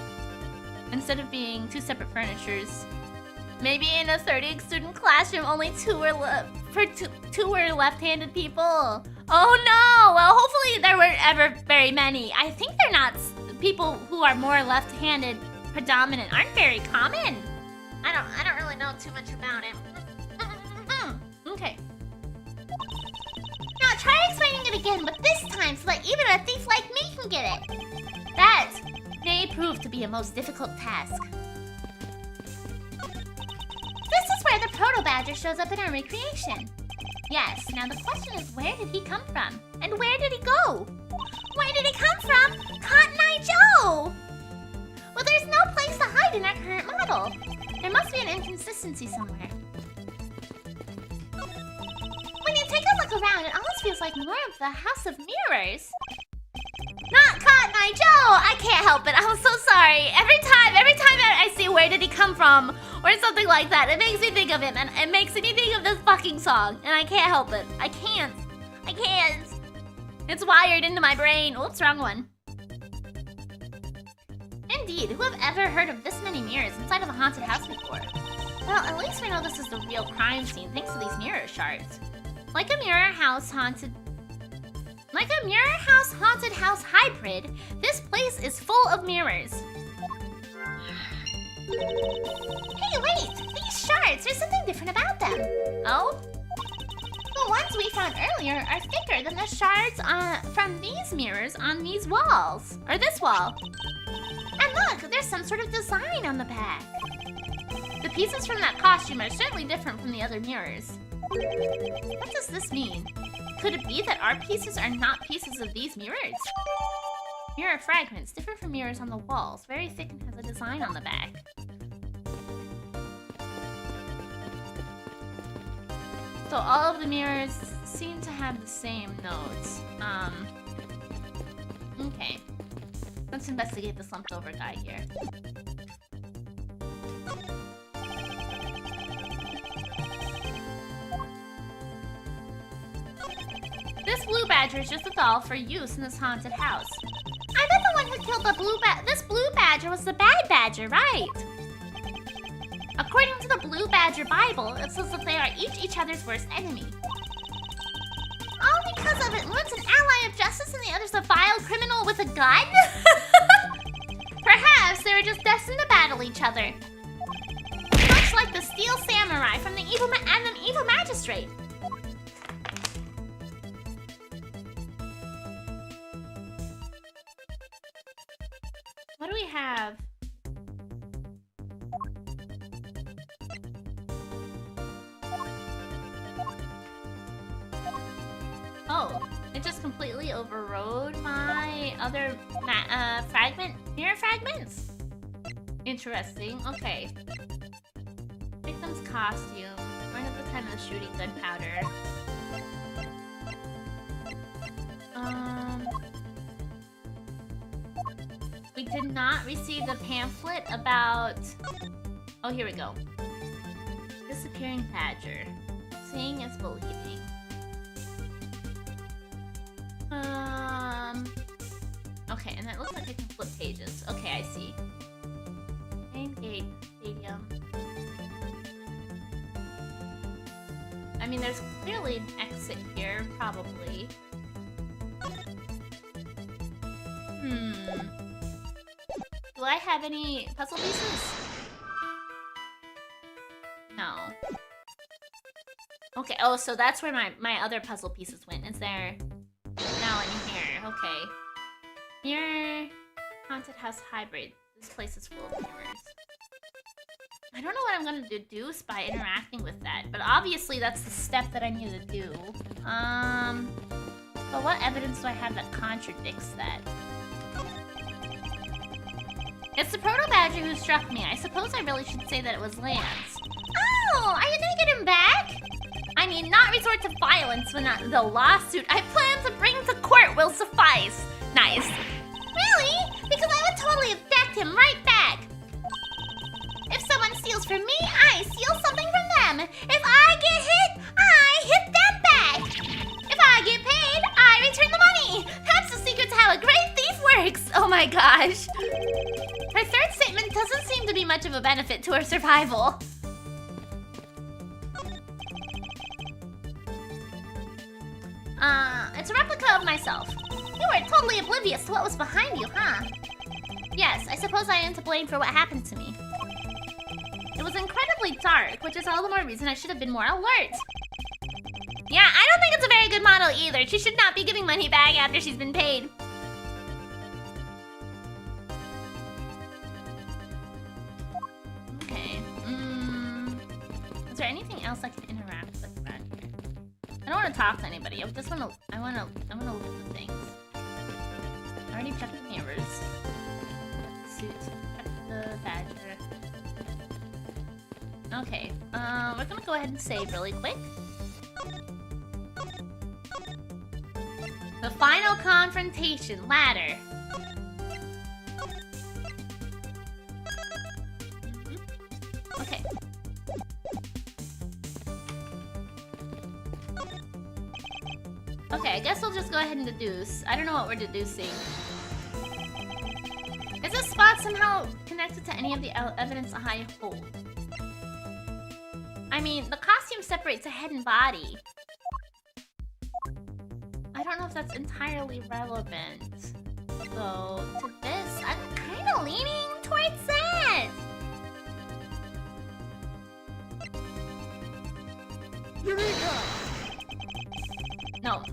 Instead of being two separate furnitures. Maybe in a 30-student classroom, only two were left-handed people. Oh no! Well, hopefully there weren't ever very many. I think they're not. People who are more left-handed predominant aren't very common. I don't really know too much about it. Okay. Now try explaining it again, but this time so that even a thief like me can get it. That may prove to be a most difficult task. This is where the proto-badger shows up in our recreation. Yes, now the question is, where did he come from? And where did he go? Where did he come from? Cotton Eye Joe! Well, there's no place to hide in our current model. There must be an inconsistency somewhere. When you take a look around, it almost feels like more of the House of Mirrors. Not Cotton Eye Joe! I can't help it. I'm so sorry. Every time I see where did he come from or something like that, it makes me think of him, and it makes me think of this fucking song, and I can't help it. I can't. It's wired into my brain. Oops, wrong one. Indeed, who have ever heard of this many mirrors inside of a haunted house before? Well, at least we know this is the real crime scene thanks to these mirror shards. Like a mirror house haunted house hybrid, this place is full of mirrors. Hey, wait! These shards, there's something different about them. Oh? The ones we found earlier are thicker than the shards from these mirrors on these walls. Or this wall. And look, there's some sort of design on the back. The pieces from that costume are certainly different from the other mirrors. What does this mean? Could it be that our pieces are not pieces of these mirrors? Mirror fragments, different from mirrors on the walls, very thick and has a design on the back. So all of the mirrors seem to have the same notes. Okay. Let's investigate the slumped over guy here. This blue badger is just a doll for use in this haunted house. I bet the one who killed the this blue badger was the bad badger, right? According to the Blue Badger Bible, it says that they are each other's worst enemy. All because of it, one's an ally of justice and the other's a vile criminal with a gun? Perhaps they were just destined to battle each other. Much like the Steel Samurai from the Evil Magistrate. What do we have? Oh, it just completely overrode my other mirror fragments? Interesting, okay. Victim's costume. Right at the time of shooting gunpowder. We did not receive the pamphlet about... Oh, here we go. Disappearing badger. Seeing is believing. Okay, and it looks like I can flip pages. Okay, I see. Main gate, stadium. I mean, there's clearly an exit here, probably. Do I have any puzzle pieces? No. Okay, oh, so that's where my other puzzle pieces went. Is there... Now in here, okay. Mirror... Haunted house hybrid. This place is full of mirrors. I don't know what I'm gonna deduce by interacting with that, but obviously that's the step that I need to do. But what evidence do I have that contradicts that? It's the proto-badger who struck me. I suppose I really should say that it was Lance. Oh, are you gonna get him back? I mean, not resort to violence when the lawsuit I plan to bring to court will suffice. Nice. Really? collect him right back. If someone steals from me, I steal something from them. If I get hit, I hit them back. If I get paid, I return the money. That's the secret to how a great thief works. Oh my gosh. Her third statement doesn't seem to be much of a benefit to her survival. It's a replica of myself. You were totally oblivious to what was behind you, huh? Yes, I suppose I am to blame for what happened to me. It was incredibly dark, which is all the more reason I should have been more alert. Yeah, I don't think it's a very good model either. She should not be giving money back after she's been paid. Okay. Is there anything else I can interact with around here? I don't want to talk to anybody. I just want to. I want to look at the things. I already checked the mirrors. Checked the suit. Checked the badger. Okay. We're gonna go ahead and save really quick. The final confrontation ladder. Okay. Okay, I guess we'll just go ahead and deduce. I don't know what we're deducing. Is this spot somehow connected to any of the evidence I hold? I mean, the costume separates a head and body. I don't know if that's entirely relevant. So, to this, I'm kind of leaning towards that. Eureka! No.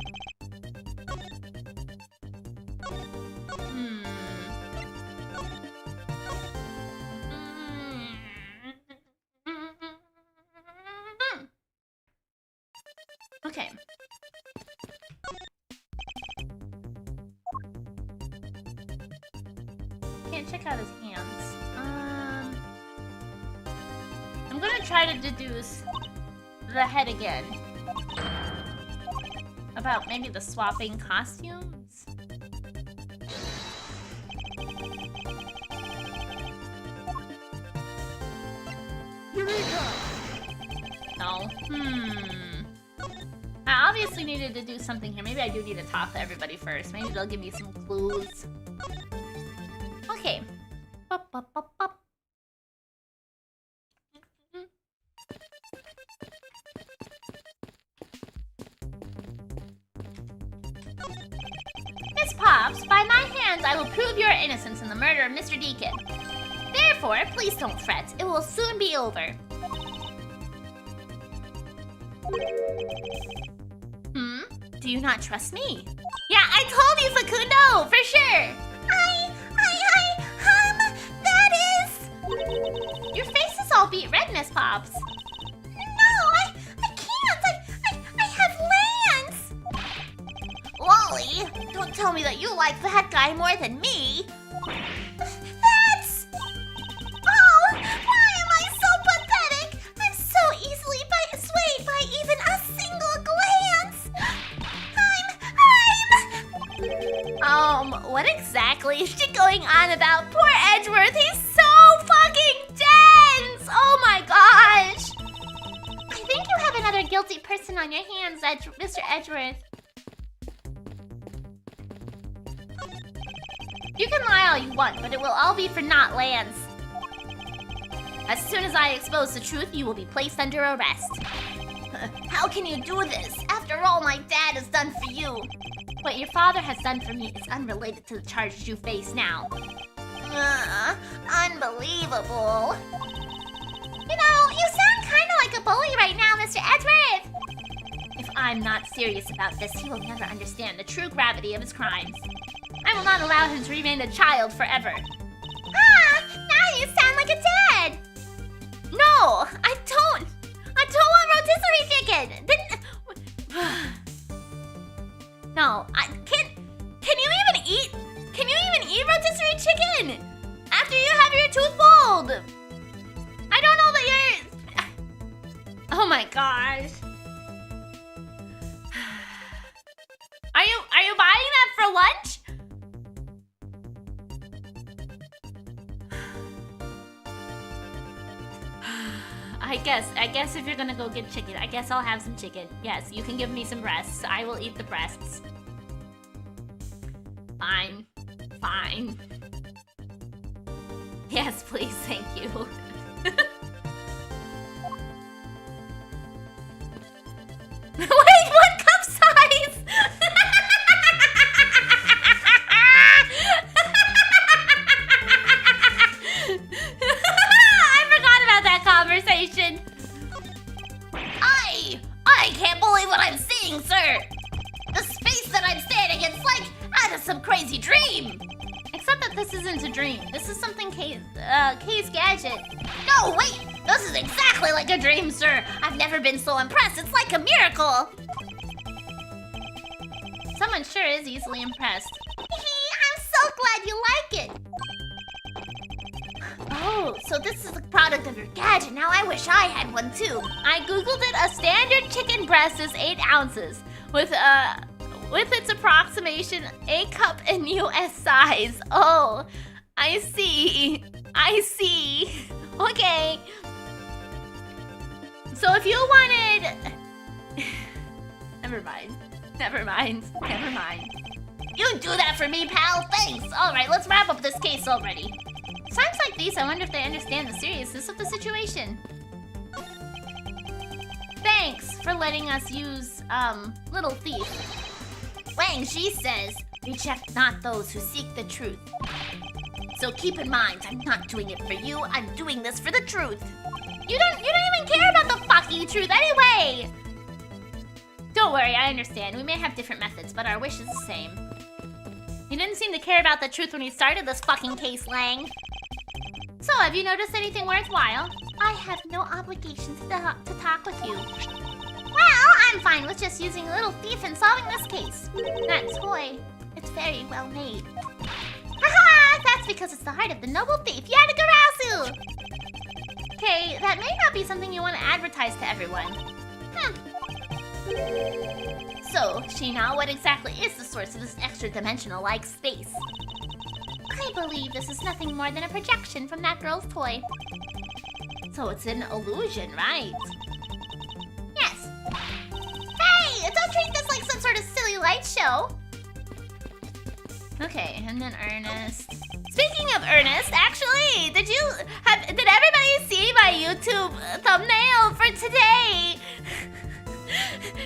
Okay. Can't check out his hands. I'm gonna try to deduce the head again. About maybe the swapping costumes? Eureka! No. I obviously needed to do something here. Maybe I do need to talk to everybody first. Maybe they'll give me some clues. Okay. Bop, bop, bop, bop. Miss Pops, by my hands I will prove your innocence in the murder of Mr. Deacon. Therefore, please don't fret. It will soon be over. Do you not trust me? Yeah, I told you, Facundo, for sure. That is... Your face is all beet red, Miss Pops. No, I can't. I have Lance. Lolly, don't tell me that you like that guy more than me. That's... Oh, why am I so pathetic? I'm so easily swayed by even a single glance. What exactly is she going on about? Poor Edgeworth, he's so fucking dense! Oh my gosh! I think you have another guilty person on your hands, Mr. Edgeworth. You can lie all you want, but it will all be for not Lance. As soon as I expose the truth, you will be placed under arrest. How can you do this? After all my dad has done for you. What your father has done for me is unrelated to the charges you face now. Unbelievable. You know, you sound kind of like a bully right now, Mr. Edgeworth. If I'm not serious about this, he will never understand the true gravity of his crimes. I will not allow him to remain a child forever. Now you sound like a dad. No, I don't want rotisserie chicken. No, can you even eat rotisserie chicken after you have your tooth pulled? I don't know that you're... Oh my gosh. Are you buying that for lunch? I guess if you're gonna go get chicken, I guess I'll have some chicken. Yes, you can give me some breasts. I will eat the breasts. Fine. Fine. Yes, please, thank you. Wait, what cup size? I forgot about that conversation. I can't believe what I'm seeing, sir. The space that I'm standing in, it's like out of some crazy dream. Except that this isn't a dream. This is something Kay's gadget. No, wait! This is exactly like a dream, sir. I've never been so impressed. It's like a miracle. Someone sure is easily impressed. I'm so glad you like it. Oh, so this is the product of your gadget. Now I wish I had one too. I googled it. A standard chicken breast is 8 ounces. With its approximation, a cup in US size. Oh, I see. I see. Okay. So if you wanted... Never mind. Never mind. Never mind. You do that for me, pal. Thanks. All right, let's wrap up this case already. Times like these, I wonder if they understand the seriousness of the situation. Thanks for letting us use, Little Thief. Wang Shi says, reject not those who seek the truth. So keep in mind, I'm not doing it for you, I'm doing this for the truth. You don't even care about the fucking truth anyway! Don't worry, I understand. We may have different methods, but our wish is the same. You didn't seem to care about the truth when you started this fucking case, Lang. So, have you noticed anything worthwhile? I have no obligation to talk with you. Well, I'm fine with just using a Little Thief and solving this case. That toy, it's very well made. Haha, that's because it's the heart of the noble thief, Yatagarasu! Okay, that may not be something you want to advertise to everyone. So, Sheena, what exactly is the source of this extra-dimensional-like space? I believe this is nothing more than a projection from that girl's toy. So it's an illusion, right? Yes. Hey, don't treat this like some sort of silly light show. Okay, and then Ernest. Speaking of Ernest, actually, did everybody see my YouTube thumbnail for today?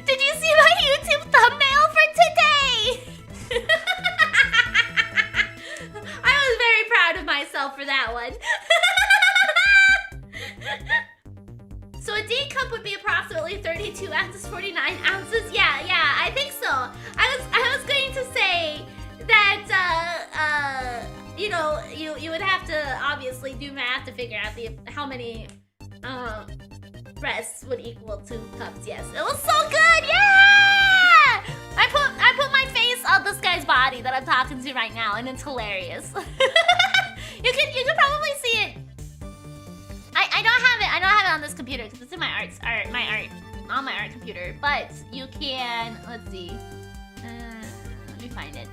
Did you see my YouTube thumbnail for today? I was very proud of myself for that one. So a D cup would be approximately 32 ounces, 49 ounces. Yeah, I think so. I was going to say that you know, you would have to obviously do math to figure out how many breasts would equal 2 cups. Yes, it was so good. Yeah, I put my face on this guy's body that I'm talking to right now, and it's hilarious. You can probably see it. I don't have it on this computer because it's in my art computer. But you can. Let's see. Let me find it.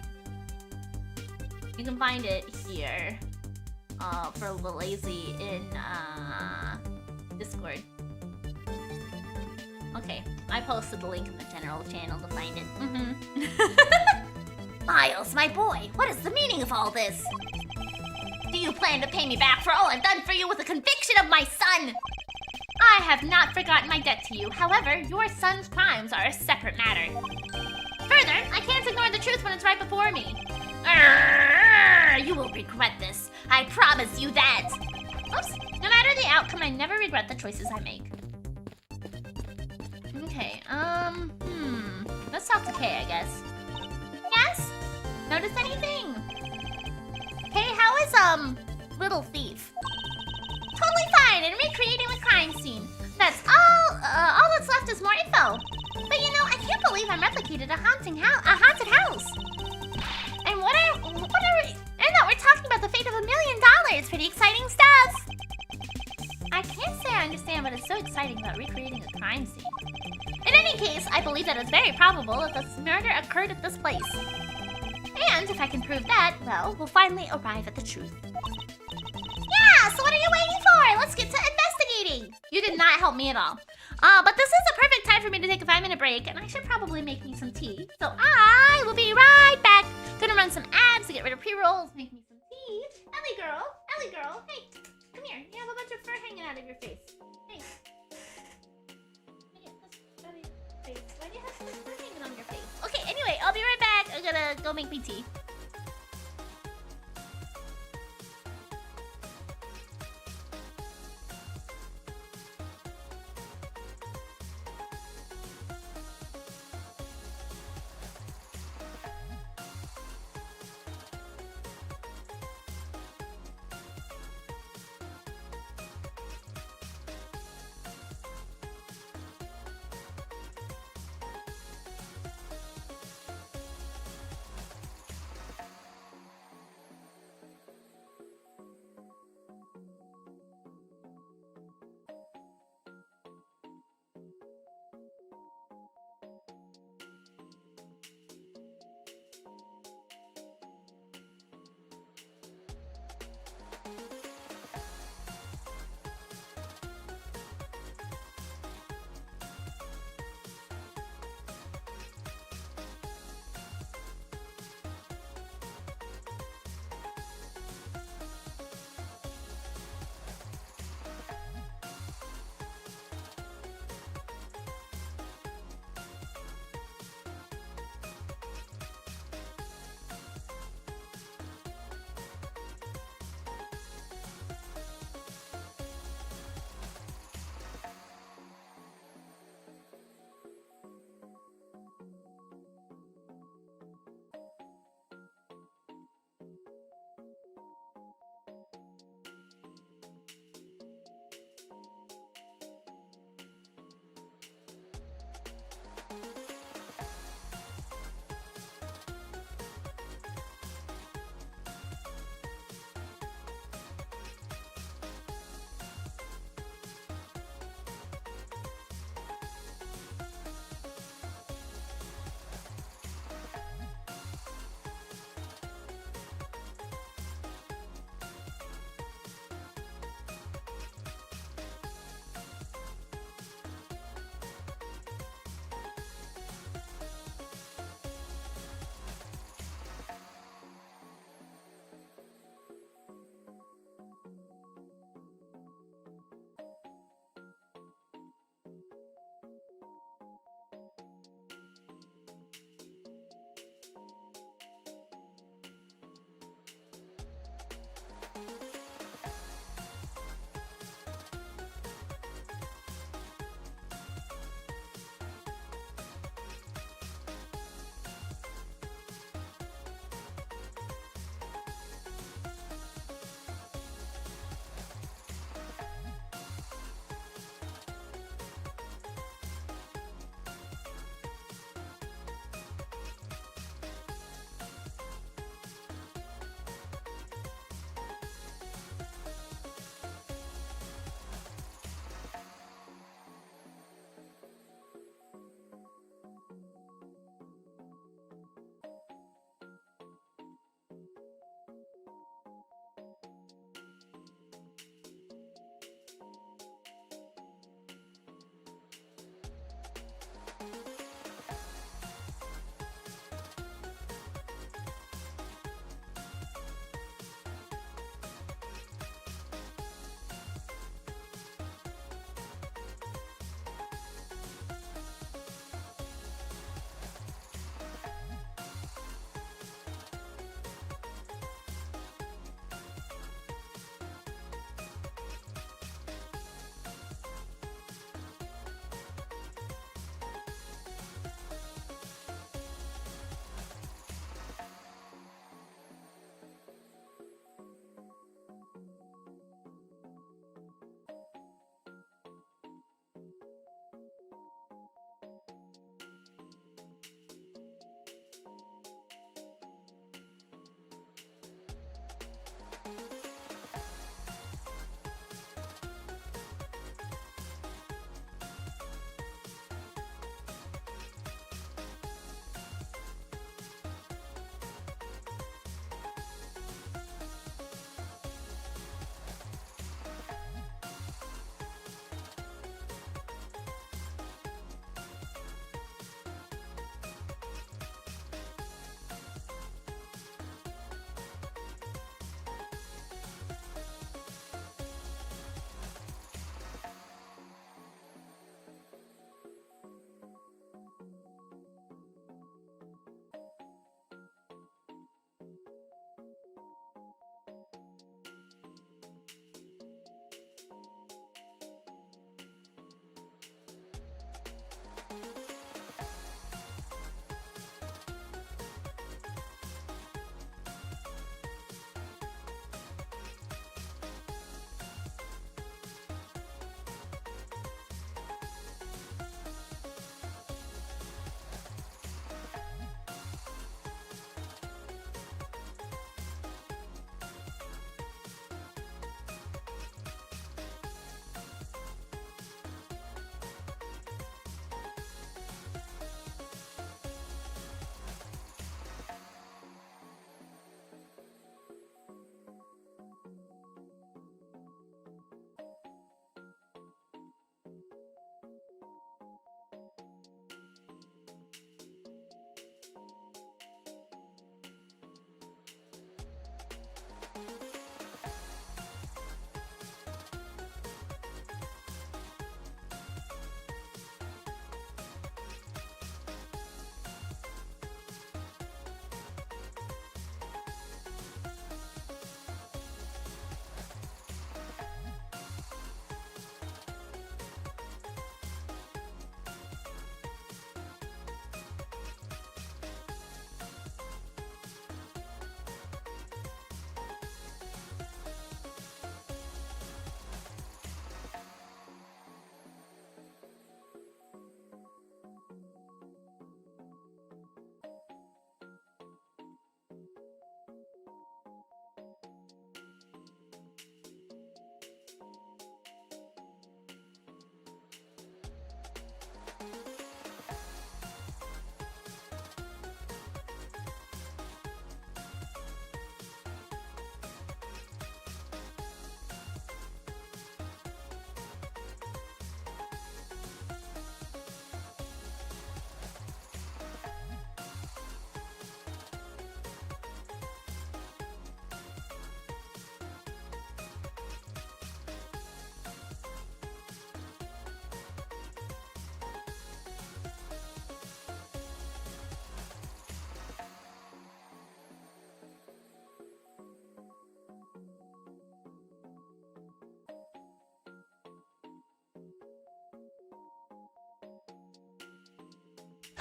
You can find it here. For a little lazy in Discord. Okay, I posted the link in the general channel to find it. Miles, my boy, what is the meaning of all this? Do you plan to pay me back for all I've done for you with the conviction of my son? I have not forgotten my debt to you. However, your son's crimes are a separate matter. Further, I can't ignore the truth when it's right before me. You will regret this. I promise you that. Oops. No matter the outcome, I never regret the choices I make. Okay, let's talk to Kay, I guess. Yes? Notice anything? Hey, how is, Little Thief? Totally fine, and recreating the crime scene. That's all that's left is more info. But you know, I can't believe I replicated a haunted house. And and that we're talking about the fate of $1 million. Pretty exciting stuff. I can't say I understand what is so exciting about recreating a crime scene. In any case, I believe that it's very probable that this murder occurred at this place. And if I can prove that, well, we'll finally arrive at the truth. Yeah, so what are you waiting for? Let's get to investigating. You did not help me at all. But this is a perfect time for me to take a 5-minute break, and I should probably make me some tea. So I will be right back. Gonna run some ads to get rid of pre-rolls, make me some tea. Ellie girl, hey, come here. You have a bunch of fur hanging out of your face. Hey. Why do you have so much fur hanging on your face? Okay, anyway, I'll be right back. I'm gonna go make me tea.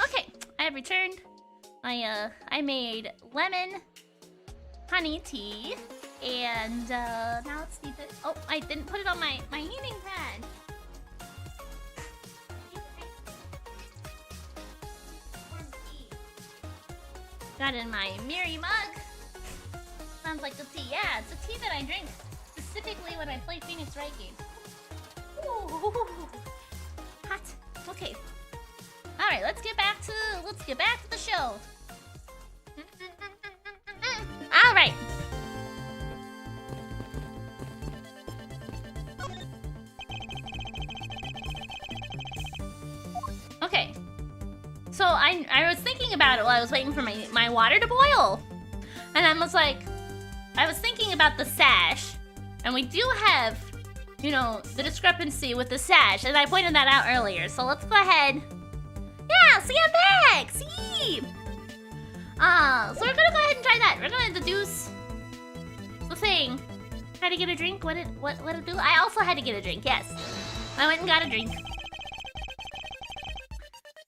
Okay, I have returned. I made lemon honey tea, and now let's see this. Oh, I didn't put it on my heating pad. Got it in my Miri mug. Sounds like the tea. Yeah, it's the tea that I drink specifically when I play Phoenix Wright games. Ooh, hot. Okay. All right, let's get back to the show. All right. Okay. So I was thinking about it while I was waiting for my water to boil. And I was thinking about the sash. And we do have, you know, the discrepancy with the sash. And I pointed that out earlier. So let's go ahead. Yeah, see, I'm back! See! So we're gonna go ahead and try that. We're gonna deduce the thing. Try to get a drink? What did it do? I also had to get a drink, yes. I went and got a drink.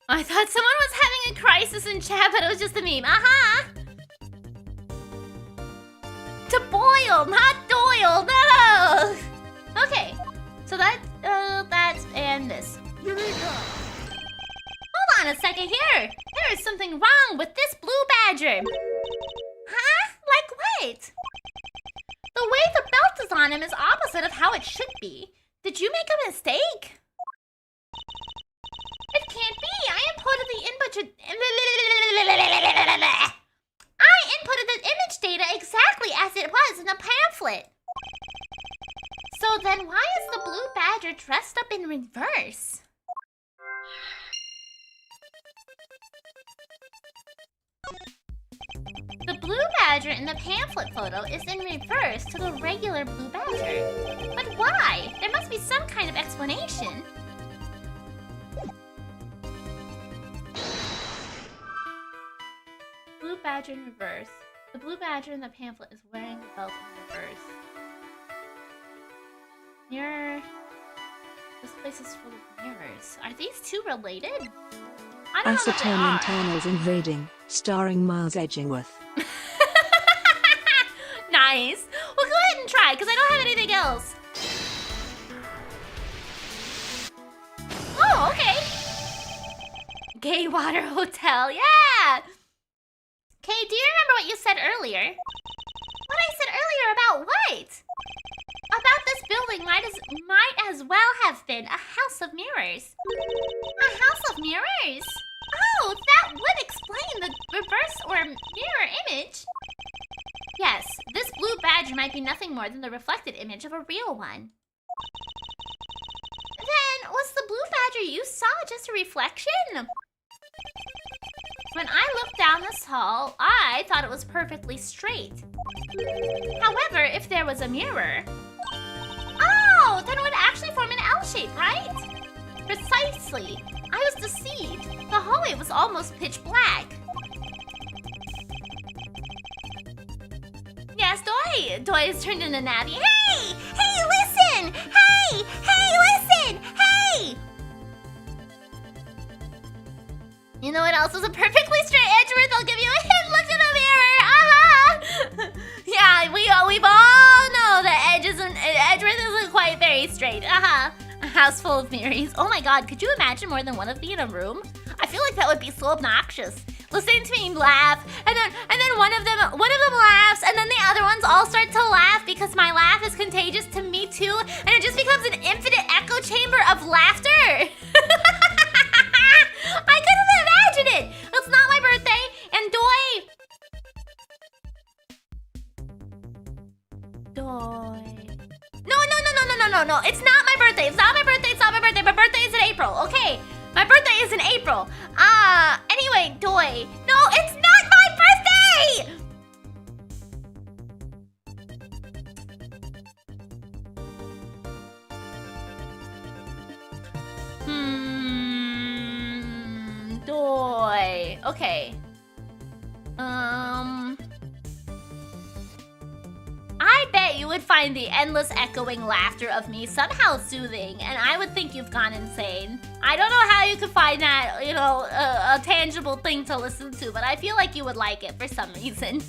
I thought someone was having a crisis in chat, but it was just a meme. Uh-huh! To boil, not doil, no! Okay, so that, and this. Eureka! Hold on a second here. There is something wrong with this blue badger. Huh? Like what? The way the belt is on him is opposite of how it should be. Did you make a mistake? It can't be. I inputted the image data exactly as it was in the pamphlet. So then why is the blue badger dressed up in reverse? The blue badger in the pamphlet photo is in reverse to the regular blue badger. But why? There must be some kind of explanation. Blue badger in reverse. The blue badger in the pamphlet is wearing the belt in reverse. Mirror. This place is full of mirrors. Are these two related? I don't know what they are. Acetone internals invading, starring Miles Edgingworth. Nice. Well, go ahead and try, because I don't have anything else. Oh, okay. Gatewater Hotel, yeah. Okay, do you remember what you said earlier? What I said earlier about what? About this building might as well have been a house of mirrors. A house of mirrors? Oh, that would explain the reverse or mirror image. Yes, this blue badger might be nothing more than the reflected image of a real one. Then, was the blue badger you saw just a reflection? When I looked down this hall, I thought it was perfectly straight. However, if there was a mirror... Oh, then it would actually form an L shape, right? Precisely. I was deceived. The hallway was almost pitch black. Yes, Doi! Doi has turned into Navi. Hey! Hey, listen! Hey! Hey, listen! Hey! You know what else is a perfectly straight edge where they'll give you a hint? Look in the mirror! Yeah, we've all know that Edgeworth isn't quite very straight. A house full of mirrors. Oh my god, could you imagine more than one of me in a room? I feel like that would be so obnoxious. Listening to me laugh, and then one of them laughs, and then the other ones all start to laugh because my laugh is contagious to me too, and it just becomes an infinite echo chamber of laughter. I couldn't imagine it. It's not my birthday, and Doi. No. It's not my birthday. It's not my birthday. My birthday is in April. Okay. My birthday is in April. Anyway, Doi. No, it's not my birthday! Doi. Okay. I bet you would find the endless echoing laughter of me somehow soothing, and I would think you've gone insane. I don't know how you could find that, a tangible thing to listen to, but I feel like you would like it for some reason.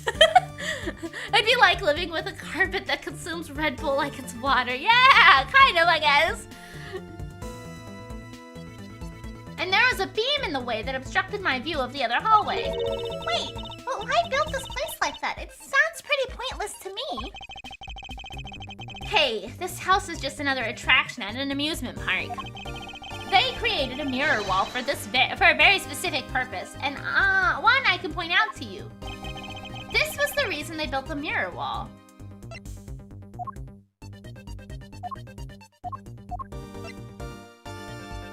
It'd be like living with a carpet that consumes Red Bull like it's water. Yeah, kind of, I guess. And there was a beam in the way that obstructed my view of the other hallway. Wait, but why build this place like that? It sounds pretty pointless to me. Hey, this house is just another attraction at an amusement park. They created a mirror wall for a very specific purpose, and one I can point out to you. This was the reason they built the mirror wall.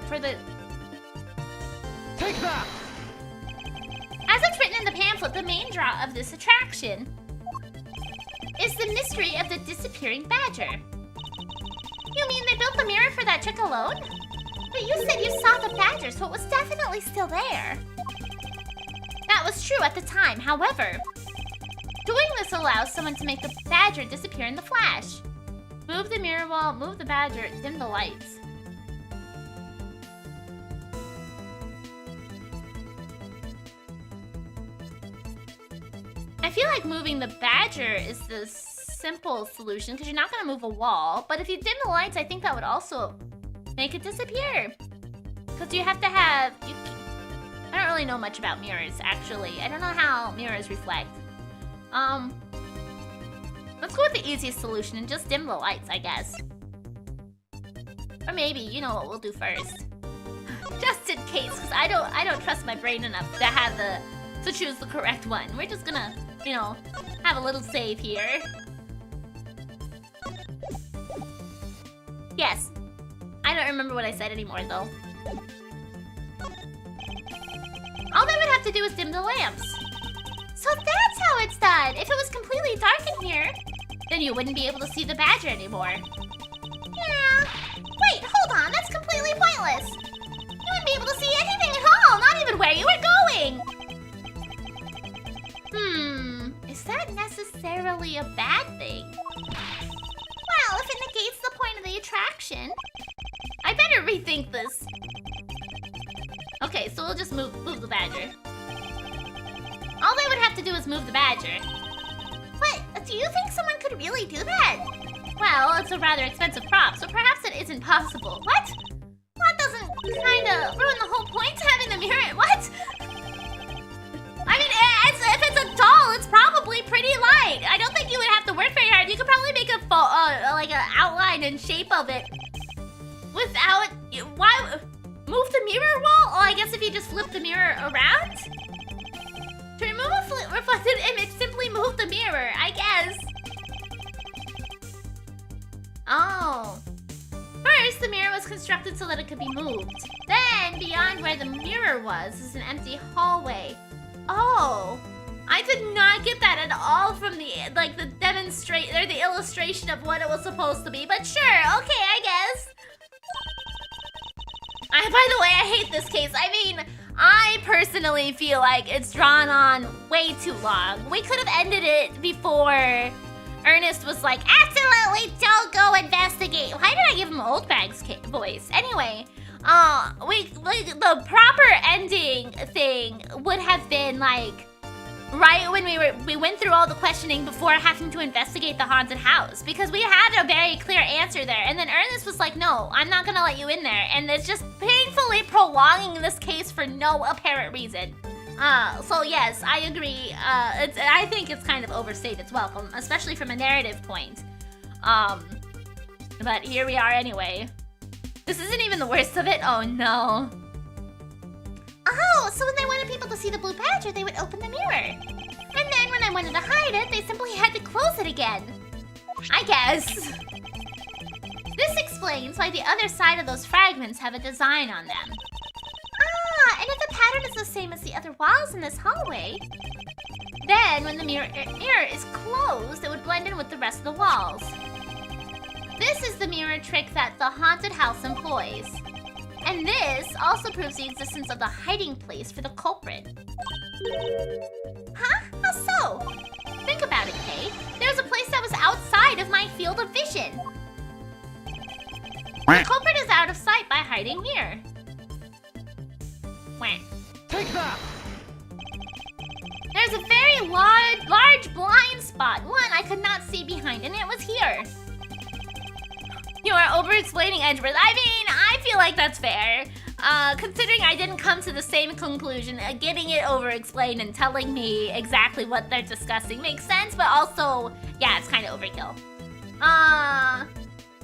For the... Take that! As it's written in the pamphlet, the main draw of this attraction is the mystery of the disappearing badger. You mean they built the mirror for that trick alone? But you said you saw the badger, so it was definitely still there. That was true at the time, however. Doing this allows someone to make the badger disappear in the flash. Move the mirror wall, move the badger, dim the lights. I feel like moving the badger is the simple solution because you're not going to move a wall. But if you dim the lights, I think that would also make it disappear. Because you have to have... I don't really know much about mirrors, actually. I don't know how mirrors reflect. Let's go with the easiest solution and just dim the lights, I guess. Or maybe, you know what we'll do first. Just in case, because I don't trust my brain enough to choose the correct one. We're just gonna, have a little save here. Yes. I don't remember what I said anymore, though. All they would have to do is dim the lamps. So that's how it's done. If it was completely dark in here, then you wouldn't be able to see the badger anymore. Yeah. Wait, hold on. That's completely pointless. You wouldn't be able to see anything at all, not even where you were going. Is that necessarily a bad thing? Well, if it negates the point of the attraction, I better rethink this. Okay, so we'll just move the badger. All they would have to do is move the badger. But do you think someone could really do that? Well, it's a rather expensive prop, so perhaps it isn't possible. What? That doesn't kinda ruin the whole point to having the mirror. What? I mean, if it's a doll, it's probably pretty light. I don't think you would have to work very hard. You could probably make like an outline and shape of it without. Why move the mirror wall? Oh, I guess if you just flip the mirror around. To remove a reflected image, simply move the mirror, I guess. Oh. First, the mirror was constructed so that it could be moved. Then, beyond where the mirror was is an empty hallway. Oh. I did not get that at all from the the illustration of what it was supposed to be, but sure, okay, I guess. By the way, I hate this case. I mean, I personally feel like it's drawn on way too long. We could have ended it before Ernest was like, absolutely don't go investigate. Why did I give him Old Bag's voice? Anyway, the proper ending thing would have been like, right when we went through all the questioning before having to investigate the haunted house, because we had a very clear answer there, and then Ernest was like, no, I'm not gonna let you in there, and it's just painfully prolonging this case for no apparent reason. So yes, I agree. I think it's kind of overstayed its welcome, especially from a narrative point. But here we are anyway. This isn't even the worst of it. Oh no. Oh, so when they wanted people to see the blue badger, they would open the mirror. And then when I wanted to hide it, they simply had to close it again. I guess. This explains why the other side of those fragments have a design on them. Ah, and if the pattern is the same as the other walls in this hallway, then when the mirror is closed, it would blend in with the rest of the walls. This is the mirror trick that the haunted house employs. And this also proves the existence of the hiding place for the culprit. Huh? How so? Think about it, Kay. There's a place that was outside of my field of vision. The culprit is out of sight by hiding here. Wah. Take that! There's a very large blind spot, one I could not see behind, and it was here. You are over-explaining, Edgeworth. I mean, I feel like that's fair. Considering I didn't come to the same conclusion, getting it over-explained and telling me exactly what they're discussing makes sense, but also, yeah, it's kind of overkill.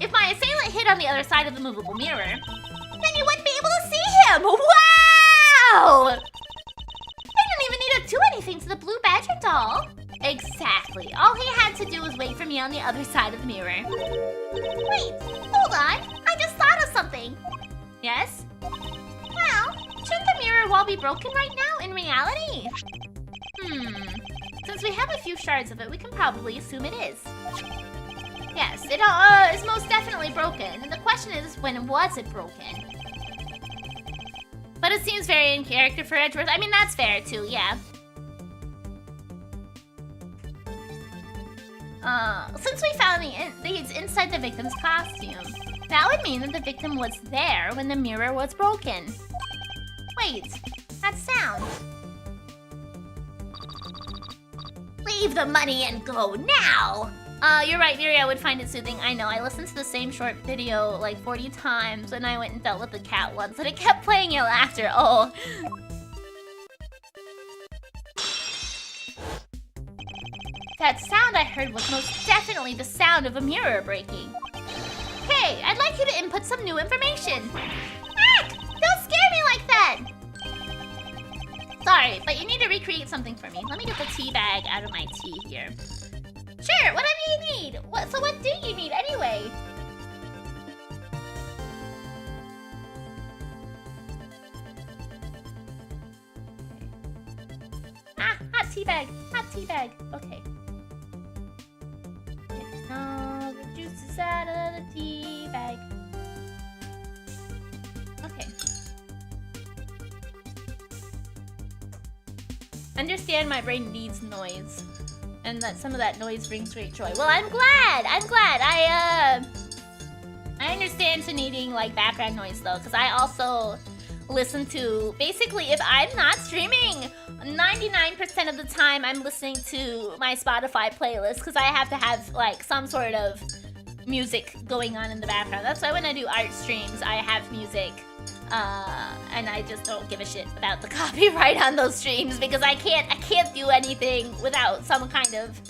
If my assailant hid on the other side of the movable mirror, then you wouldn't be able to see him! Wow! I didn't even need to do anything to the blue badger doll. Exactly. All he had to do was wait for me on the other side of the mirror. Wait, hold on. I just thought of something. Yes? Well, shouldn't the mirror wall be broken right now in reality? Since we have a few shards of it, we can probably assume it is. Yes, it is most definitely broken. And the question is, when was it broken? But it seems very in character for Edgeworth. I mean, that's fair too, yeah. Since we found these inside the victim's costume, that would mean that the victim was there when the mirror was broken. Wait, that sound. Leave the money and go now! You're right, Miri, I would find it soothing. I know, I listened to the same short video like 40 times, and I went and dealt with the cat once, and it kept playing it after. Oh. That sound I heard was most definitely the sound of a mirror breaking. Hey, I'd like you to input some new information. Heck! Don't scare me like that! Sorry, but you need to recreate something for me. Let me get the tea bag out of my tea here. Sure, whatever you need. So what do you need anyway? Ah, hot tea bag. Hot tea bag. Okay. Get all the juices out of the tea bag. Okay. Understand my brain needs noise. And that some of that noise brings great joy. Well, I'm glad. I understand to needing like background noise though, because I also listen to, basically if I'm not streaming, 99% of the time I'm listening to my Spotify playlist because I have to have like some sort of music going on in the background. That's why when I do art streams, I have music. And I just don't give a shit about the copyright on those streams because I can't do anything without some kind of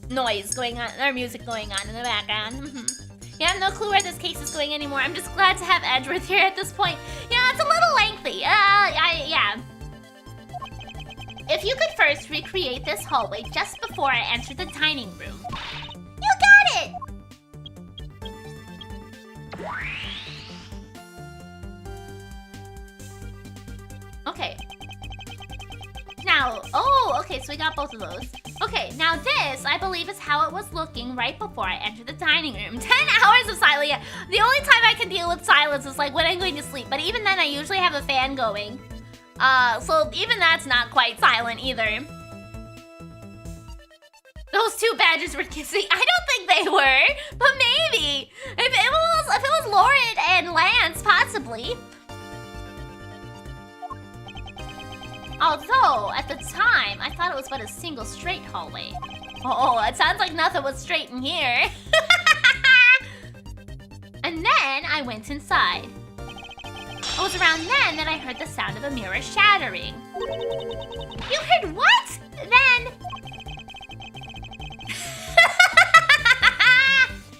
noise going on or music going on in the background. Yeah, I have no clue where this case is going anymore. I'm just glad to have Edgeworth here at this point. Yeah, it's a little lengthy. Yeah. If you could first recreate this hallway just before I enter the dining room. You got it! Okay. Now, Okay, so we got both of those. Okay, now this, I believe, is how it was looking right before I entered the dining room. 10 hours of silence. Yeah, the only time I can deal with silence is like when I'm going to sleep. But even then, I usually have a fan going. So even that's not quite silent either. Those two badgers were kissing. I don't think they were, but maybe. If it was Lauren and Lance, possibly. Although, at the time, I thought it was but a single straight hallway. Oh, it sounds like nothing was straight in here. And then I went inside. It was around then that I heard the sound of a mirror shattering. You heard what? Then...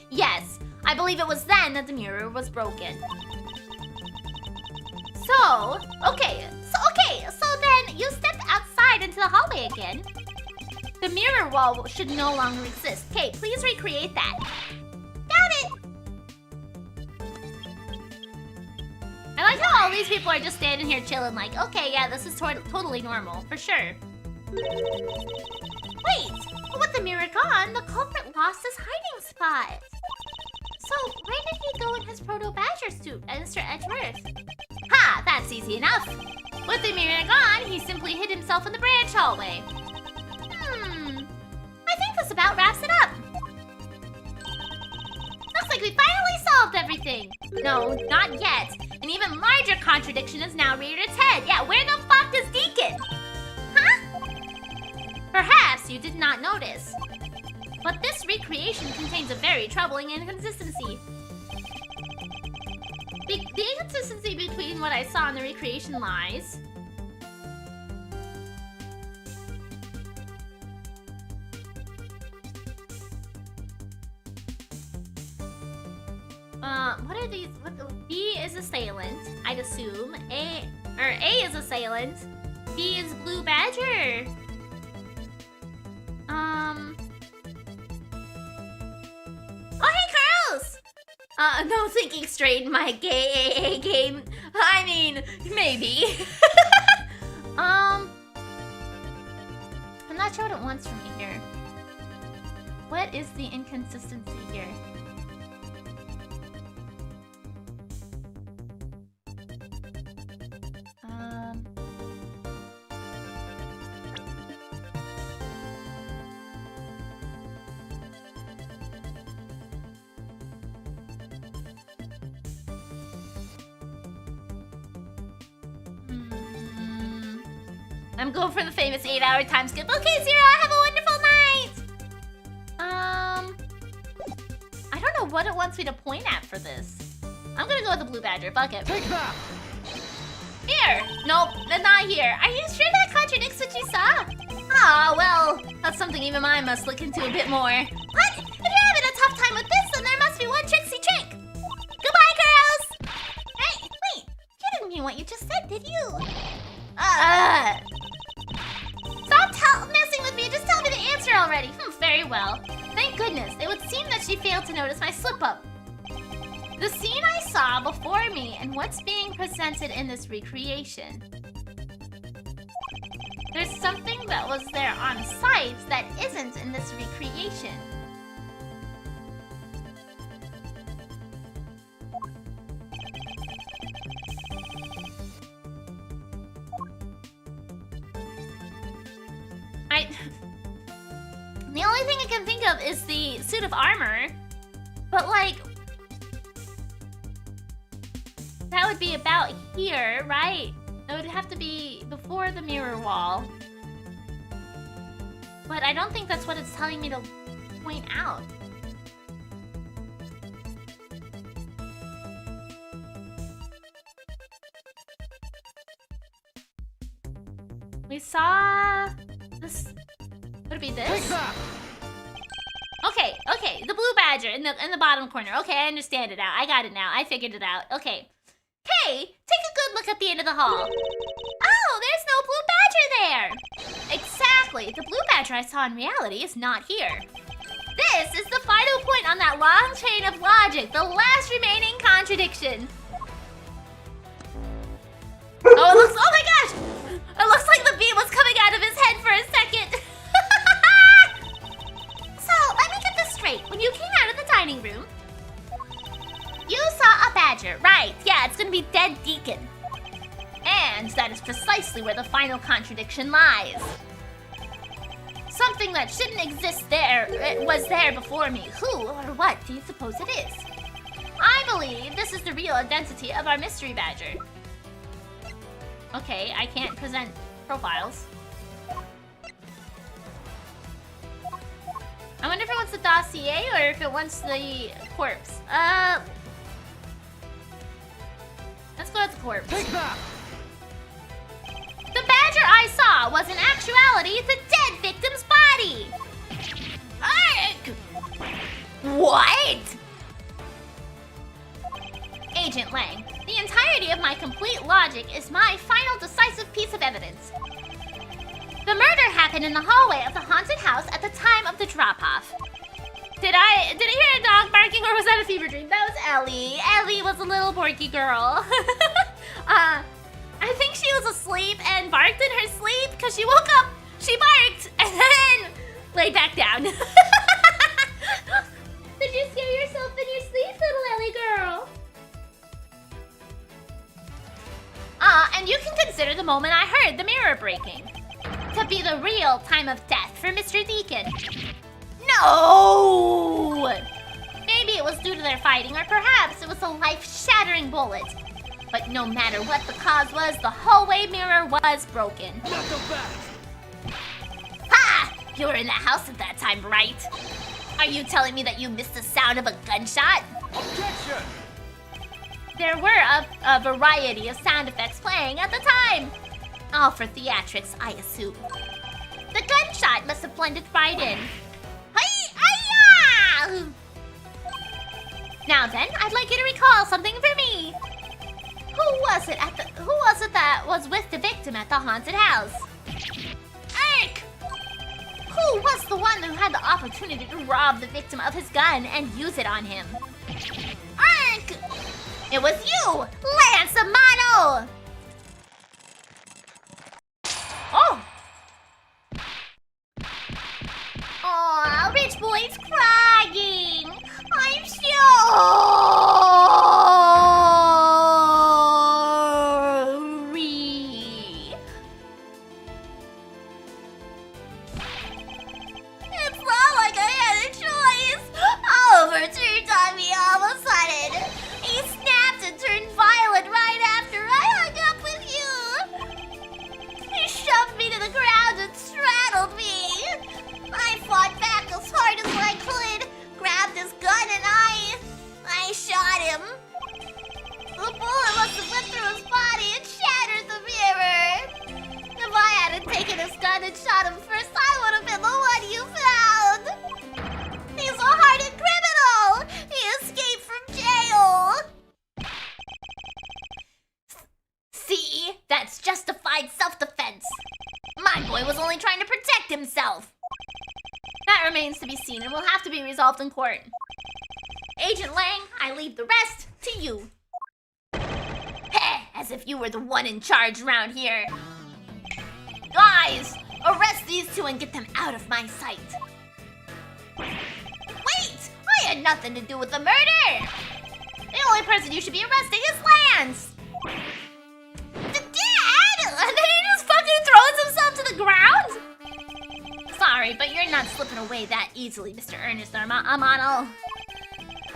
Yes, I believe it was then that the mirror was broken. So then you stepped outside into the hallway again. The mirror wall should no longer exist. Okay, please recreate that. Got it! I like how all these people are just standing here chilling like, okay, yeah, this is totally normal, for sure. Wait, but with the mirror gone, the culprit lost his hiding spot. So, where did he go in his proto-badger suit, Mr. Edgeworth? Ha! That's easy enough. With the mirror gone, he simply hid himself in the branch hallway. I think this about wraps it up. Looks like we finally solved everything. No, not yet. An even larger contradiction has now reared its head. Yeah, where the fuck is Deacon? Huh? Perhaps you did not notice. But this recreation contains a very troubling inconsistency. The inconsistency between what I saw in the recreation lies. What are these? B is assailant, I'd assume. A is assailant. B is blue badger. Oh, hey, Carlos! No thinking straight in my gay game. I mean, maybe. I'm not sure what it wants from me here. What is the inconsistency here? I'm going for the famous 8-hour time skip. Okay, Zero, have a wonderful night! I don't know what it wants me to point at for this. I'm gonna go with the blue badger. Fuck it. Take that! Here! Nope, not here. Are you sure that contradicts what you saw? Ah, well, that's something even I must look into a bit more. What? If you're having a tough time with this, then there must be one tricksy trick. Goodbye, girls! Hey, wait. You didn't mean what you just said, did you? Stop messing with me. Just tell me the answer already. Very well. Thank goodness. It would seem that she failed to notice my slip-up. The scene I saw before me and what's being presented in this recreation. There's something that was there on site that isn't in this recreation. The only thing I can think of is the suit of armor, but like, that would be about here, right? It would have to be before the mirror wall. But I don't think that's what it's telling me to point out. We saw this. Would it be this? Okay, the blue badger in the bottom corner. Okay, I understand it now. I got it now. I figured it out. Okay. Hey, take a good look at the end of the hall. Oh, there's no blue badger there. Exactly. The blue badger I saw in reality is not here. This is the final point on that long chain of logic, the last remaining contradiction. Oh, oh my gosh! It looks like the beam was coming out of his head for a second. dead deacon. And that is precisely where the final contradiction lies. Something that shouldn't exist there, it was there before me. Who or what do you suppose it is? I believe this is the real identity of our mystery badger. Okay, I can't present profiles. I wonder if it wants the dossier or if it wants the corpse. Let's go with the corpse. Take that! The badger I saw was in actuality the dead victim's body! What? Agent Lang, the entirety of my complete logic is my final decisive piece of evidence. The murder happened in the hallway of the haunted house at the time of the drop-off. Did I hear a dog barking or was that a fever dream? That was Ellie. Ellie was a little porky girl. I think she was asleep and barked in her sleep because she woke up, she barked, and then laid back down. Did you scare yourself in your sleep, little Ellie girl? And you can consider the moment I heard the mirror breaking to be the real time of death for Mr. Deacon. No! Maybe it was due to their fighting, or perhaps it was a life-shattering bullet. But no matter what the cause was, the hallway mirror was broken. Not go back! Ha! You were in the house at that time, right? Are you telling me that you missed the sound of a gunshot? Objection! There were a variety of sound effects playing at the time. All for theatrics, I assume. The gunshot must have blended right in. Hi-ya! Now then, I'd like you to recall something for me. Who was it that was with the victim at the haunted house? Erk! Who was the one who had the opportunity to rob the victim of his gun and use it on him? Erk! It was you, Lance Amano! Oh! Aw, Rich Boy's crying! I'm sorry! It's not like I had a choice! Oliver turned on me all of a sudden! He snapped and turned violent right after I hung up with you! He shoved me to the ground and straddled me! I fought back as hard as I could, grabbed his gun and I shot him. The bullet must have went through his body and shattered the mirror. If I hadn't taken his gun and shot him first, I would have been the one you found. He's a hardened criminal. He escaped from jail. See? That's justified self-defense. My boy was only trying to protect himself. That remains to be seen and will have to be resolved in court. Agent Lang, I leave the rest to you. Heh, as if you were the one in charge around here. Guys, arrest these two and get them out of my sight. Wait, I had nothing to do with the murder. The only person you should be arresting is Lance. The dad? And then he just fucking throws himself to the ground? Sorry, but you're not slipping away that easily, Mr. Ernest Amano.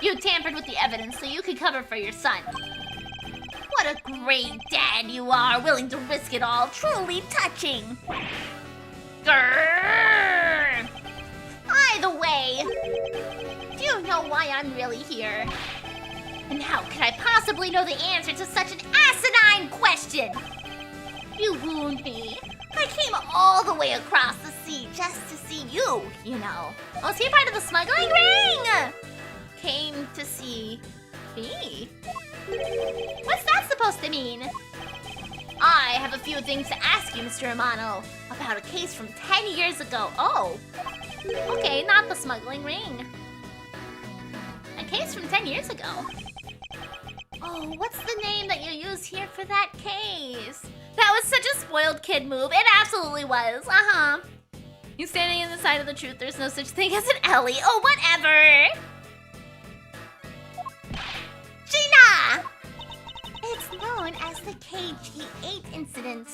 You tampered with the evidence so you could cover for your son. What a great dad you are, willing to risk it all. Truly touching. Grrr. Either way, do you know why I'm really here? And how could I possibly know the answer to such an asinine question? You wound me. I came all the way across the sea just to see you, you know. Was he part of the smuggling ring? Came to see me? What's that supposed to mean? I have a few things to ask you, Mr. Amano, about a case from 10 years ago. Oh, okay, not the smuggling ring. A case from 10 years ago. Oh, what's the name that you use here for that case? That was such a spoiled kid move. It absolutely was. Uh-huh. You're standing in the side of the truth. There's no such thing as an Ellie. Oh, whatever. Gina! It's not known as the KG8 incident.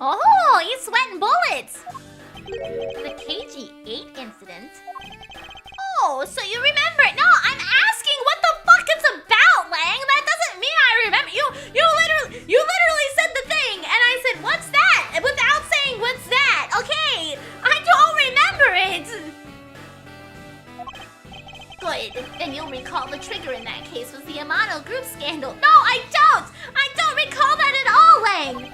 Oh, he's sweating bullets! The KG8 incident? Oh, so you remember it? No, I'm asking what the fuck it's about, Lang! That doesn't mean I remember. You literally said the thing, and I said, what's that? Without saying, what's that? Okay, I don't remember it! Good, then you'll recall the trigger in that case was the Amano group scandal. No, I don't! I don't recall that at all, Lang!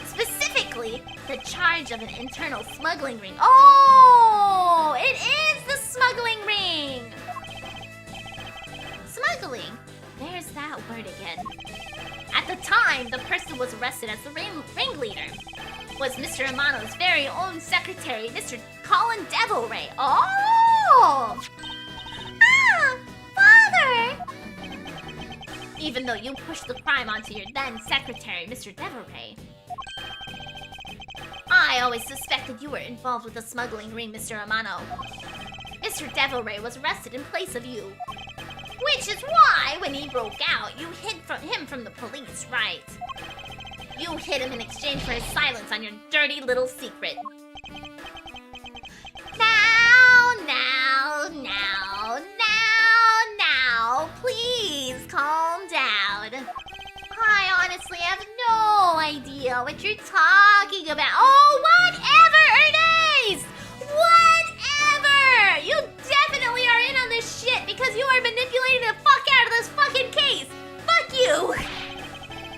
Specifically, the charge of an internal smuggling ring. Oh, it is the smuggling ring! Smuggling? There's that word again. At the time, the person was arrested as the ringleader. Was Mr. Amano's very own secretary, Mr. Colin Devilray. Oh! Ah! Father! Even though you pushed the crime onto your then secretary, Mr. Devilray. I always suspected you were involved with the smuggling ring, Mr. Amano. Mr. Devilray was arrested in place of you. Which is why, when he broke out, you hid him from the police, right? You hid him in exchange for his silence on your dirty little secret. Now, please calm down. I honestly have no idea what you're talking about. Oh, whatever, Ernest! Whatever! You definitely are in on this shit because you are manipulating the fuck out of this fucking case. Fuck you!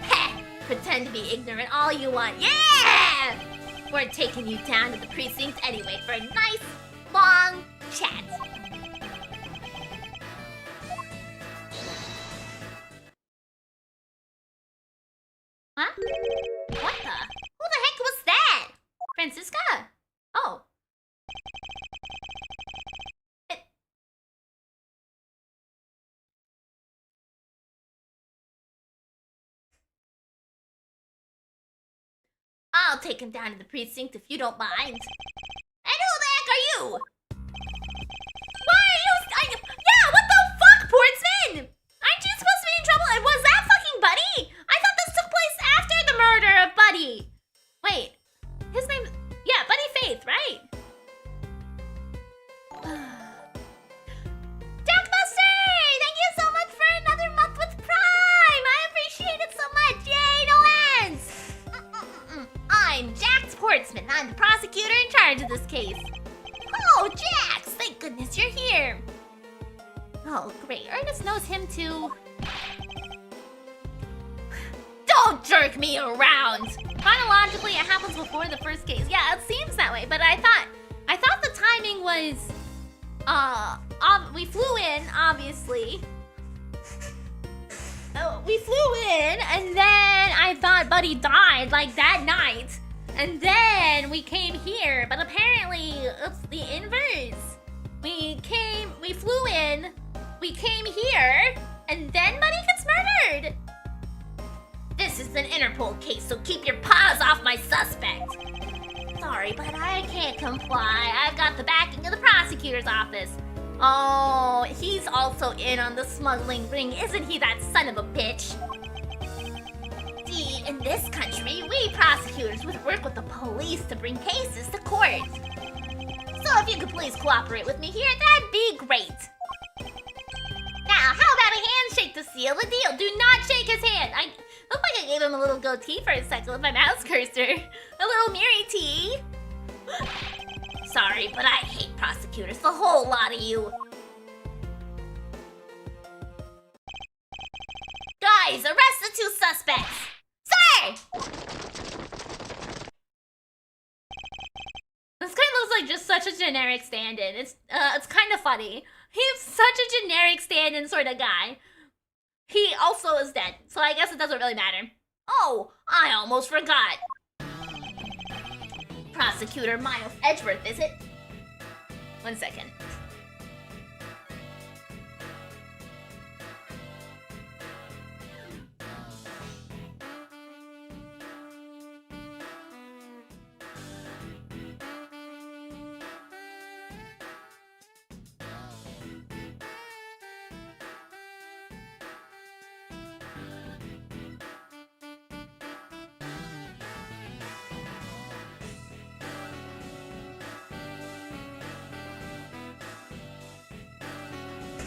Heh, pretend to be ignorant all you want. Yeah! We're taking you down to the precinct anyway for a nice, long chat. Huh? What the? Who the heck was that? Francisca? Oh. I'll take him down to the precinct if you don't mind. And who the heck are you? Why are you... yeah, what the fuck, Portsman? Aren't you supposed to be in trouble? And was that fucking Buddy? I thought this took place after the murder of Buddy. Wait, his name... yeah, Buddy Faith, right? Jackbuster! Thank you so much for another month with Prime! I appreciate it so much! Yay, no ends! I'm Jax Portsman. I'm the prosecutor in charge of this case. Oh, Jax! Thank goodness you're here. Oh, great. Ernest knows him too. Don't jerk me around! Chronologically, it happens before the first case. Yeah, it seems that way, but I thought the timing was... we flew in, obviously. Oh, we flew in, and then I thought Buddy died, like, that night. And then we came here, but apparently it's the inverse. We flew in, we came here, and then Buddy gets murdered. This is an Interpol case, so keep your paws off my suspect. Sorry, but I can't comply. I've got the backing of the prosecutor's office. Oh, he's also in on the smuggling ring, isn't he, that son of a bitch? See, in this country, we prosecutors would work with the police to bring cases to court. So if you could please cooperate with me here, that'd be great. Now, how about a handshake to seal the deal? Do not shake his hand. I look like I gave him a little goatee for a second with my mouse cursor. A little Miridae. Sorry, but I hate prosecutors, the whole lot of you. Guys, arrest the two suspects! Sir! This guy looks like just such a generic stand-in. It's kind of funny. He's such a generic stand-in sort of guy. He also is dead, so I guess it doesn't really matter. Oh, I almost forgot. Prosecutor Miles Edgeworth, is it? 1 second.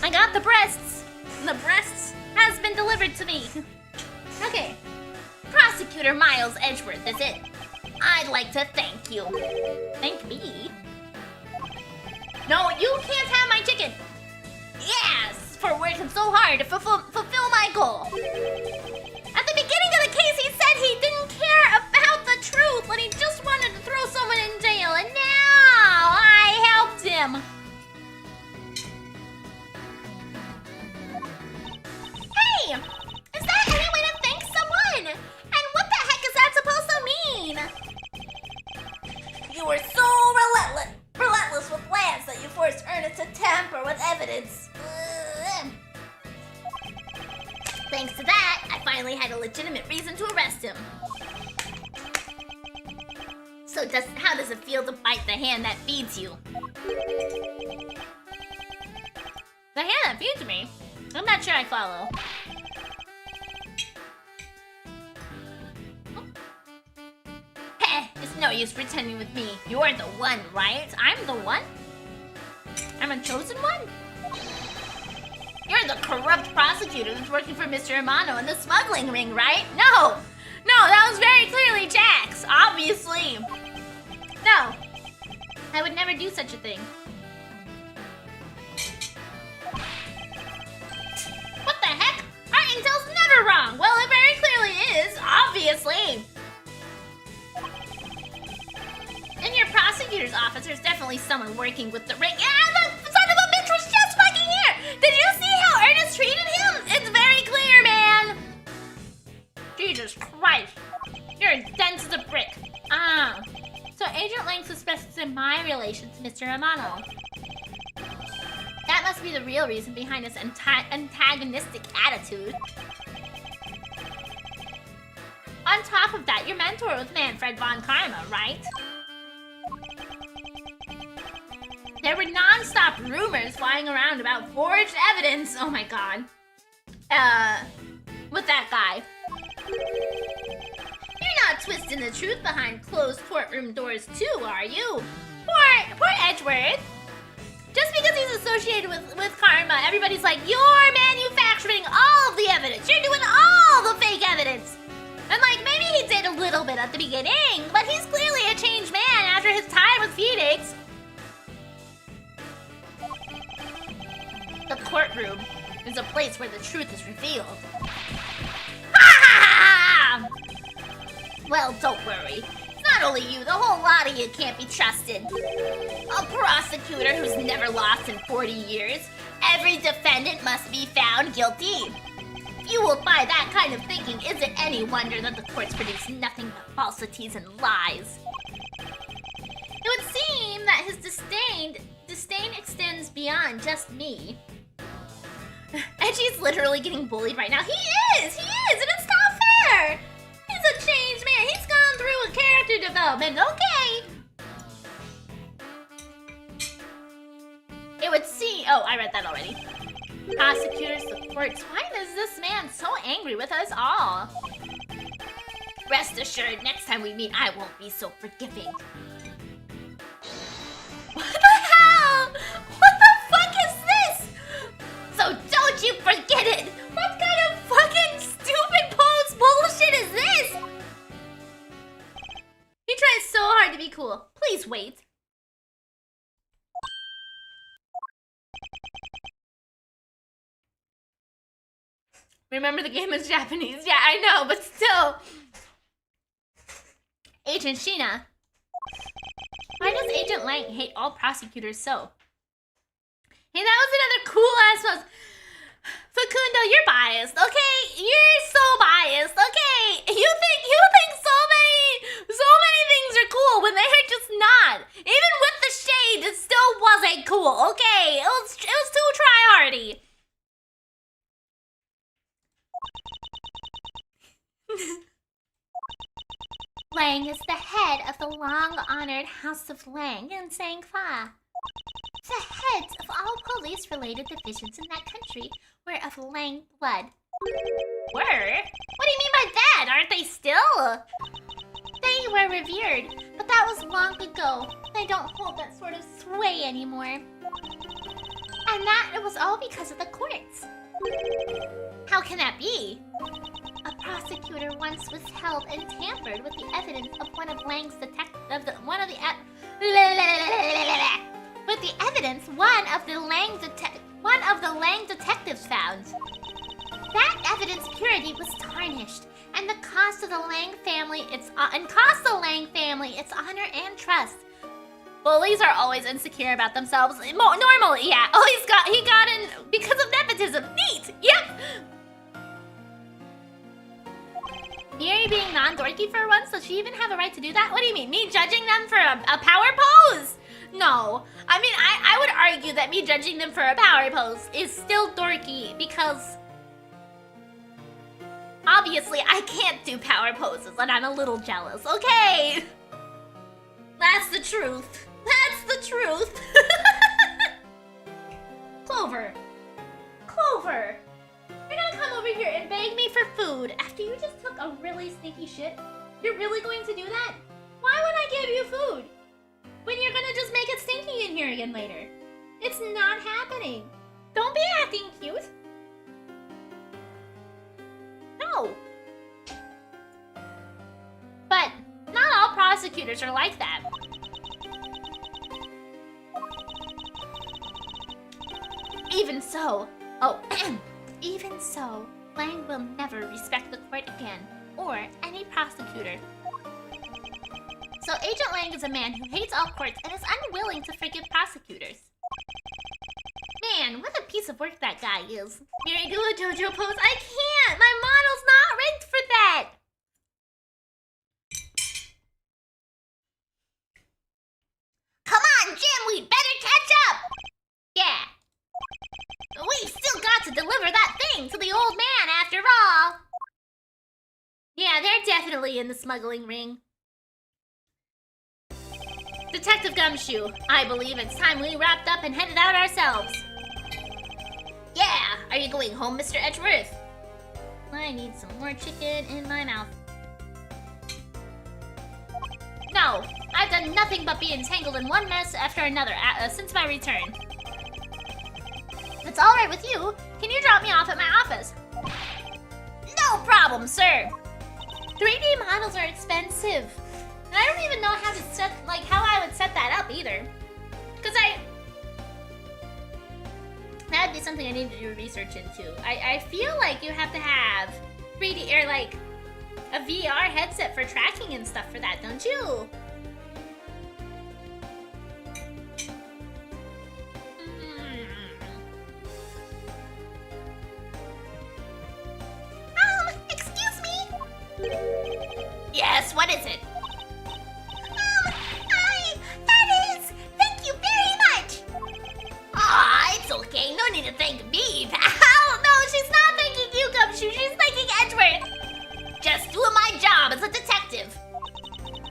I got the breasts. The breasts has been delivered to me. Okay. Prosecutor Miles Edgeworth is it. I'd like to thank you. Thank me? No, you can't have my chicken. Yes, for working so hard to fulfill my goal. At the beginning of the case, he said he didn't care about the truth, and he just wanted to throw someone in jail, and now I helped him. Hey, is that any way to thank someone? And what the heck is that supposed to mean? You were so relentless with Lance that you forced Ernest to tamper with evidence. Thanks to that, I finally had a legitimate reason to arrest him. So how does it feel to bite the hand that feeds you? The hand that feeds me? I'm not sure I follow. Heh, it's no use pretending with me. You're the one, right? I'm the one? I'm a chosen one? You're the corrupt prosecutor that's working for Mr. Amano in the smuggling ring, right? No! No, that was very clearly Jack's, obviously. No. I would never do such a thing. What the heck? Our intel's never wrong. Well, it very clearly is, obviously. In your prosecutor's office, there's definitely someone working with the ring. Yeah, the son of a bitch was just fucking here! Did you see how Ernest treated him? It's very clear, man! Jesus Christ. You're dense as a brick. Ah. So Agent Lang suspects in my relation to Mr. Amano. That must be the real reason behind his antagonistic attitude. On top of that, your mentor was Manfred von Karma, right? There were non-stop rumors flying around about forged evidence. Oh my god. With that guy. You're not twisting the truth behind closed courtroom doors too, are you? Poor Edgeworth. Just because he's associated with Karma, everybody's like, you're manufacturing all of the evidence. You're doing all the fake evidence. And like, maybe he did a little bit at the beginning, but he's clearly a changed man after his time with Phoenix. The courtroom is a place where the truth is revealed. Ha! Well, don't worry. It's not only you, the whole lot of you can't be trusted. A prosecutor who's never lost in 40 years. Every defendant must be found guilty. Fueled by that kind of thinking, is it any wonder that the courts produce nothing but falsities and lies? It would seem that his disdain extends beyond just me. Edgy's literally getting bullied right now. He is, and it's not fair! He's a changed man. He's gone through a character development, okay? It would seem... Oh, I read that already. Prosecutors, the courts. Why is this man so angry with us all? Rest assured, next time we meet, I won't be so forgiving. What the hell? What the fuck is this? So don't you forget it! What kind of fucking stupid pose bullshit is this? He tries so hard to be cool. Please wait. Remember the game is Japanese. Yeah, I know, but still. Agent Sheena. Why does Agent Lang hate all prosecutors so? Hey, that was another cool-ass pose. Facundo, you're biased, okay? You're so biased, okay? You think so many things are cool when they're just not. Even with the shade, it still wasn't cool, okay? It was too try-hardy. Lang is the head of the long-honored House of Lang in Sangfa. The heads of all police-related divisions in that country were of Lang blood. Were? What do you mean by that? Aren't they still? They were revered, but that was long ago. They don't hold that sort of sway anymore. And that it was all because of the courts. How can that be? A prosecutor once withheld and tampered with the evidence of one of Lang's with the evidence one of the Lang detectives found. That evidence purity was tarnished, and cost the Lang family its honor and trust. Bullies are always insecure about themselves. Normally, yeah. Oh, he got in because of nepotism. Neat. Yep. Miri being non-dorky for once, does she even have a right to do that? What do you mean? Me judging them for a power pose? No. I mean, I would argue that me judging them for a power pose is still dorky because obviously I can't do power poses and I'm a little jealous. Okay. That's the truth. That's the truth. Clover. Clover. You're gonna come over here and beg me for food after you just took a really stinky shit? You're really going to do that? Why would I give you food when you're gonna just make it stinky in here again later? It's not happening. Don't be acting cute. No. But not all prosecutors are like that. Even so, even so, Lang will never respect the court again, or any prosecutor. So Agent Lang is a man who hates all courts and is unwilling to forgive prosecutors. Man, what a piece of work that guy is. Miri, do a JoJo pose? I can't! My model's not rigged for that! Come on, Jim! We'd better catch up! Yeah. We've still got to deliver that thing to the old man after all! Yeah, they're definitely in the smuggling ring. Detective Gumshoe, I believe it's time we wrapped up and headed out ourselves. Yeah! Are you going home, Mr. Edgeworth? I need some more chicken in my mouth. No, I've done nothing but be entangled in one mess after another since my return. If it's alright with you, can you drop me off at my office? No problem, sir! 3D models are expensive. And I don't even know how to set, how I would set that up either. Because that'd be something I need to do research into. I feel like you have to have 3D, or a VR headset for tracking and stuff for that, don't you? Excuse me? Yes, what is it? Thank you very much! Aw, it's okay, no need to thank me, pal! No, she's not thanking you, Gumshoe, she's thanking Edgeworth! Just doing my job as a detective!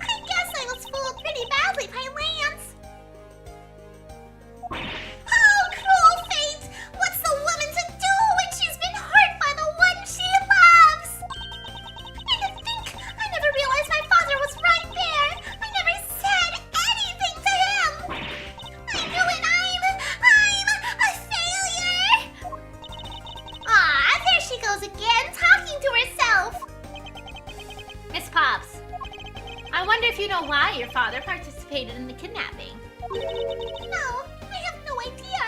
I guess I was fooled pretty badly by Lance! Oh, cruel fate! What's the woman to do when she's been hurt by the one she loves? And to think, I never realized my father was right there! I never said anything to him! I knew it! I'm a failure! Ah, there she goes again, talking to herself! Miss Pops, I wonder if you know why your father participated in the kidnapping. No, I have no idea.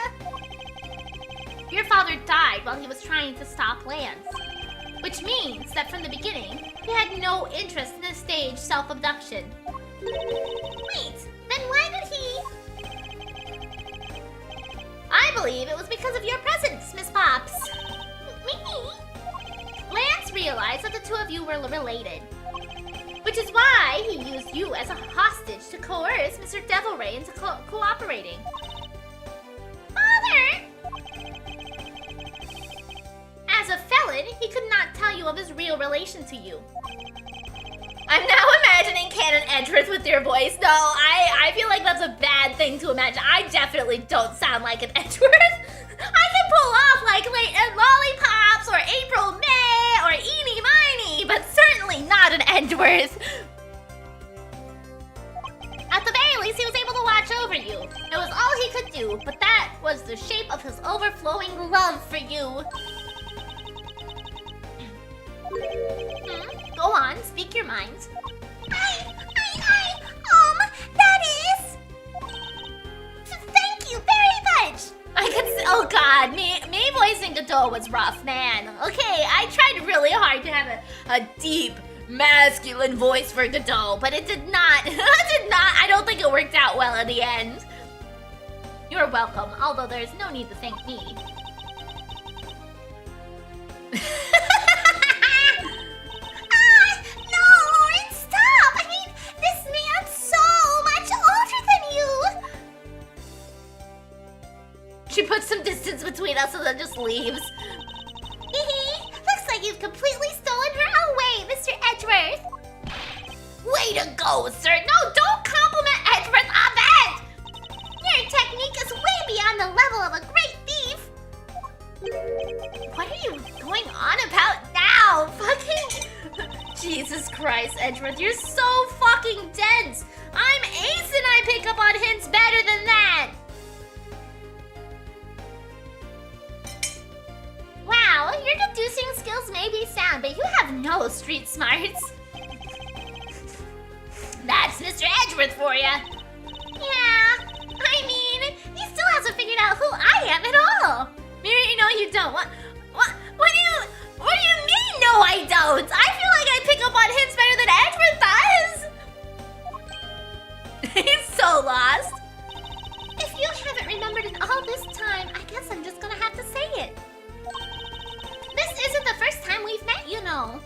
Your father died while he was trying to stop Lance. Which means that from the beginning, he had no interest in a staged self-abduction. Wait, then why did he... I believe it was because of your presence, Miss Pops. Me? Lance realized that the two of you were related. Which is why he used you as a hostage to coerce Mr. Devilray into cooperating. Father! As a felon, he could not tell you of his real relation to you. I'm now imagining Canon Edgeworth with your voice. No, I feel like that's a bad thing to imagine. I definitely don't sound like an Edgeworth. I can pull off Lollipops or April May or Eenie Miney, but certainly not an Edgeworth. At the very least, he was able to watch over you. It was all he could do, but that was the shape of his overflowing love for you. Go on, speak your mind. That is... Thank you very much! I could say, oh god, me voicing Godot was rough, man. Okay, I tried really hard to have a deep, masculine voice for Godot, but it did not, I don't think it worked out well in the end. You're welcome, although there's no need to thank me. No, Lauren, stop! I mean, this man's so much older than you! She puts some distance between us and then just leaves. Looks like you've completely stolen her away, Mr. Edgeworth. Way to go, sir! No, don't compliment Edgeworth on that! Your technique is way beyond the level of a great thief! What are you going on about now? Fucking... Jesus Christ, Edgeworth, you're so fucking dense! I'm ace and I pick up on hints better than that! Wow, your deducing skills may be sound, but you have no street smarts. That's Mr. Edgeworth for ya. Yeah, I mean, he still hasn't figured out who I am at all. Miri, no, you don't. What do you mean, no, I don't? I feel like I pick up on hints better than Edgeworth does. He's so lost. If you haven't remembered in all this time, I guess I'm just gonna have to say it. This isn't the first time we've met, you know.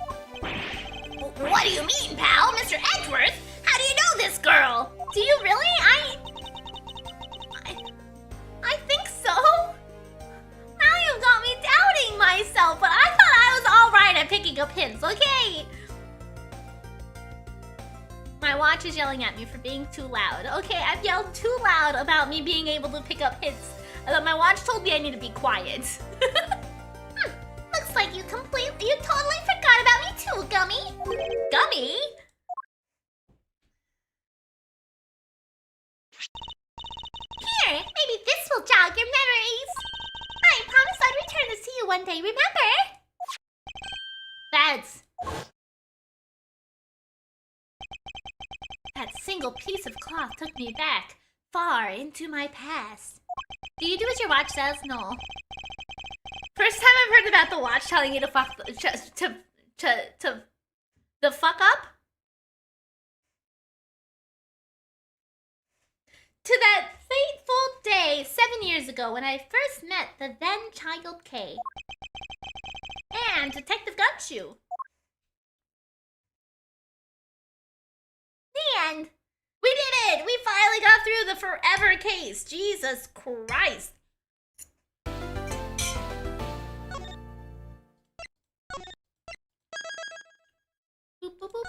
What do you mean, pal? Mr. Edgeworth? How do you know this girl? Do you really? I think so. Now you've got me doubting myself, but I thought I was alright at picking up hints, okay? My watch is yelling at me for being too loud. Okay, I've yelled too loud about me being able to pick up hints. My watch told me I need to be quiet. Looks like you totally forgot about me too, Gummy. Gummy? Here, maybe this will jog your memories. I promised I'd return to see you one day, remember? That single piece of cloth took me back, far into my past. Do you do what your watch says? No. First time I've heard about the watch telling you to fuck the fuck up. To that fateful day 7 years ago when I first met the then child K. And Detective Gumshoe. The end. We did it! We finally got through the forever case. Jesus Christ. Boop, boop, boop.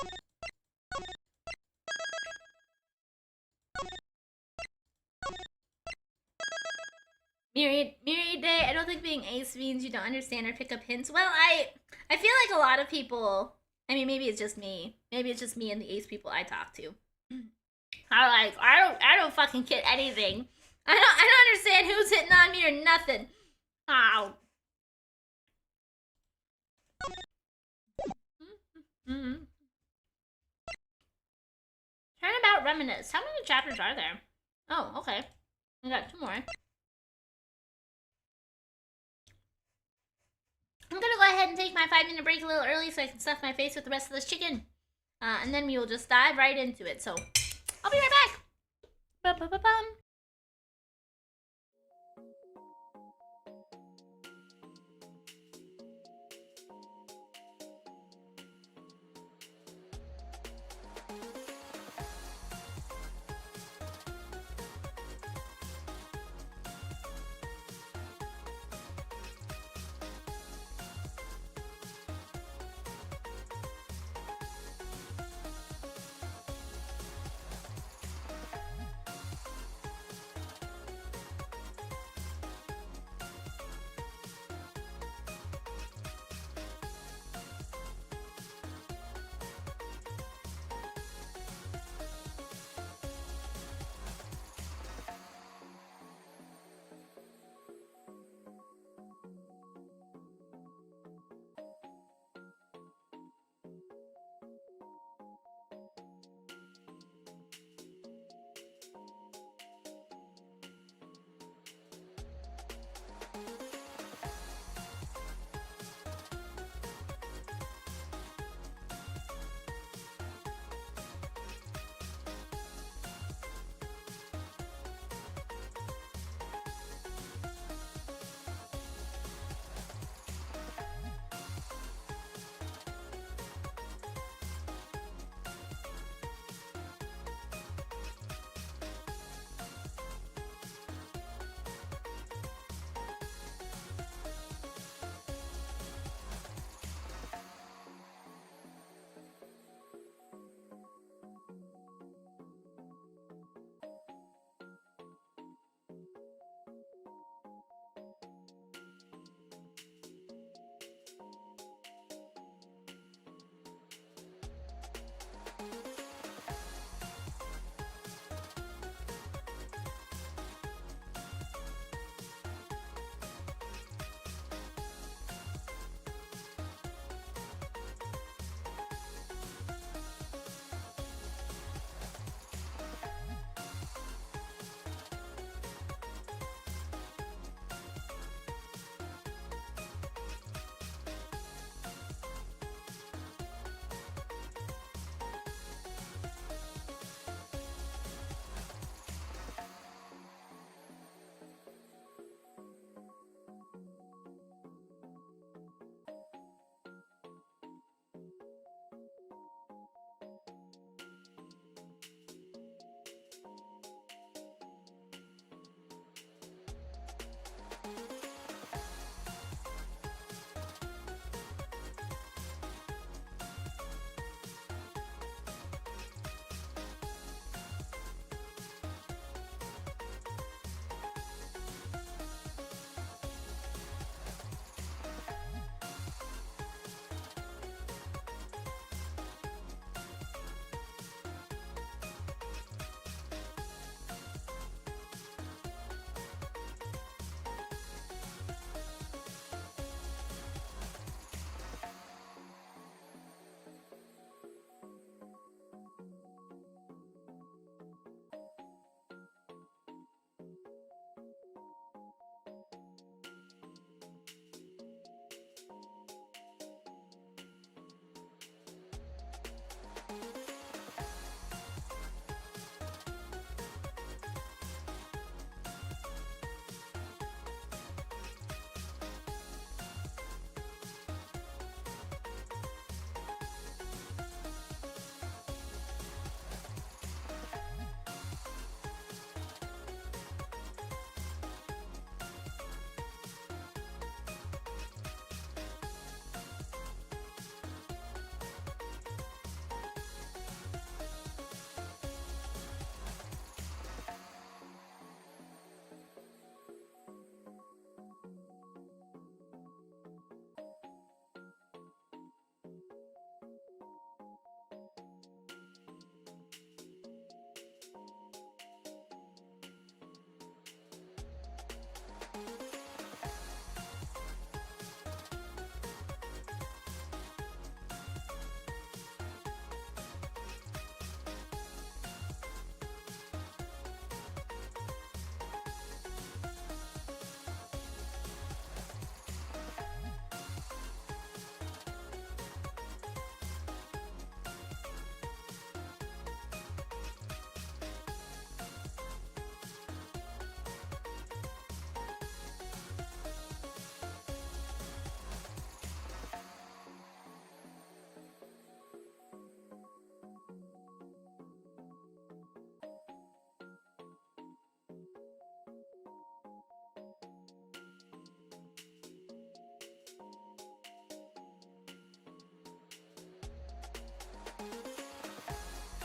Miridae, I don't think being ace means you don't understand or pick up hints. Well, I feel like a lot of people, I mean, maybe it's just me. Maybe it's just me and the ace people I talk to. I don't fucking get anything. I don't understand who's hitting on me or nothing. Ow. Turnabout Reminisce. How many chapters are there? Oh, okay. I got 2 more. I'm gonna go ahead and take my 5-minute break a little early so I can stuff my face with the rest of this chicken. And then we will just dive right into it. So, I'll be right back. Ba-ba-ba-bum.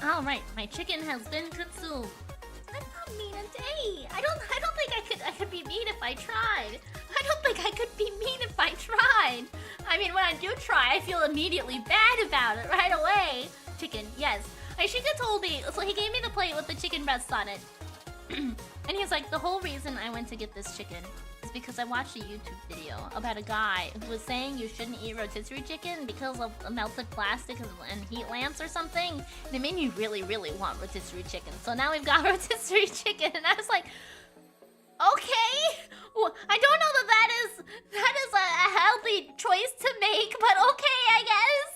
All right, my chicken has been consumed. I'm not mean a day. I don't think I could be mean if I tried. I don't think I could be mean if I tried. I mean, when I do try, I feel immediately bad about it right away. Chicken, yes. Ashika told me, so he gave me the plate with the chicken breasts on it. And he's like, the whole reason I went to get this chicken is because I watched a YouTube video about a guy who was saying you shouldn't eat rotisserie chicken because of melted plastic and heat lamps or something. And it made me really, really want rotisserie chicken. So now we've got rotisserie chicken, and I was like, okay. Well, I don't know that that That is a healthy choice to make, but okay, I guess.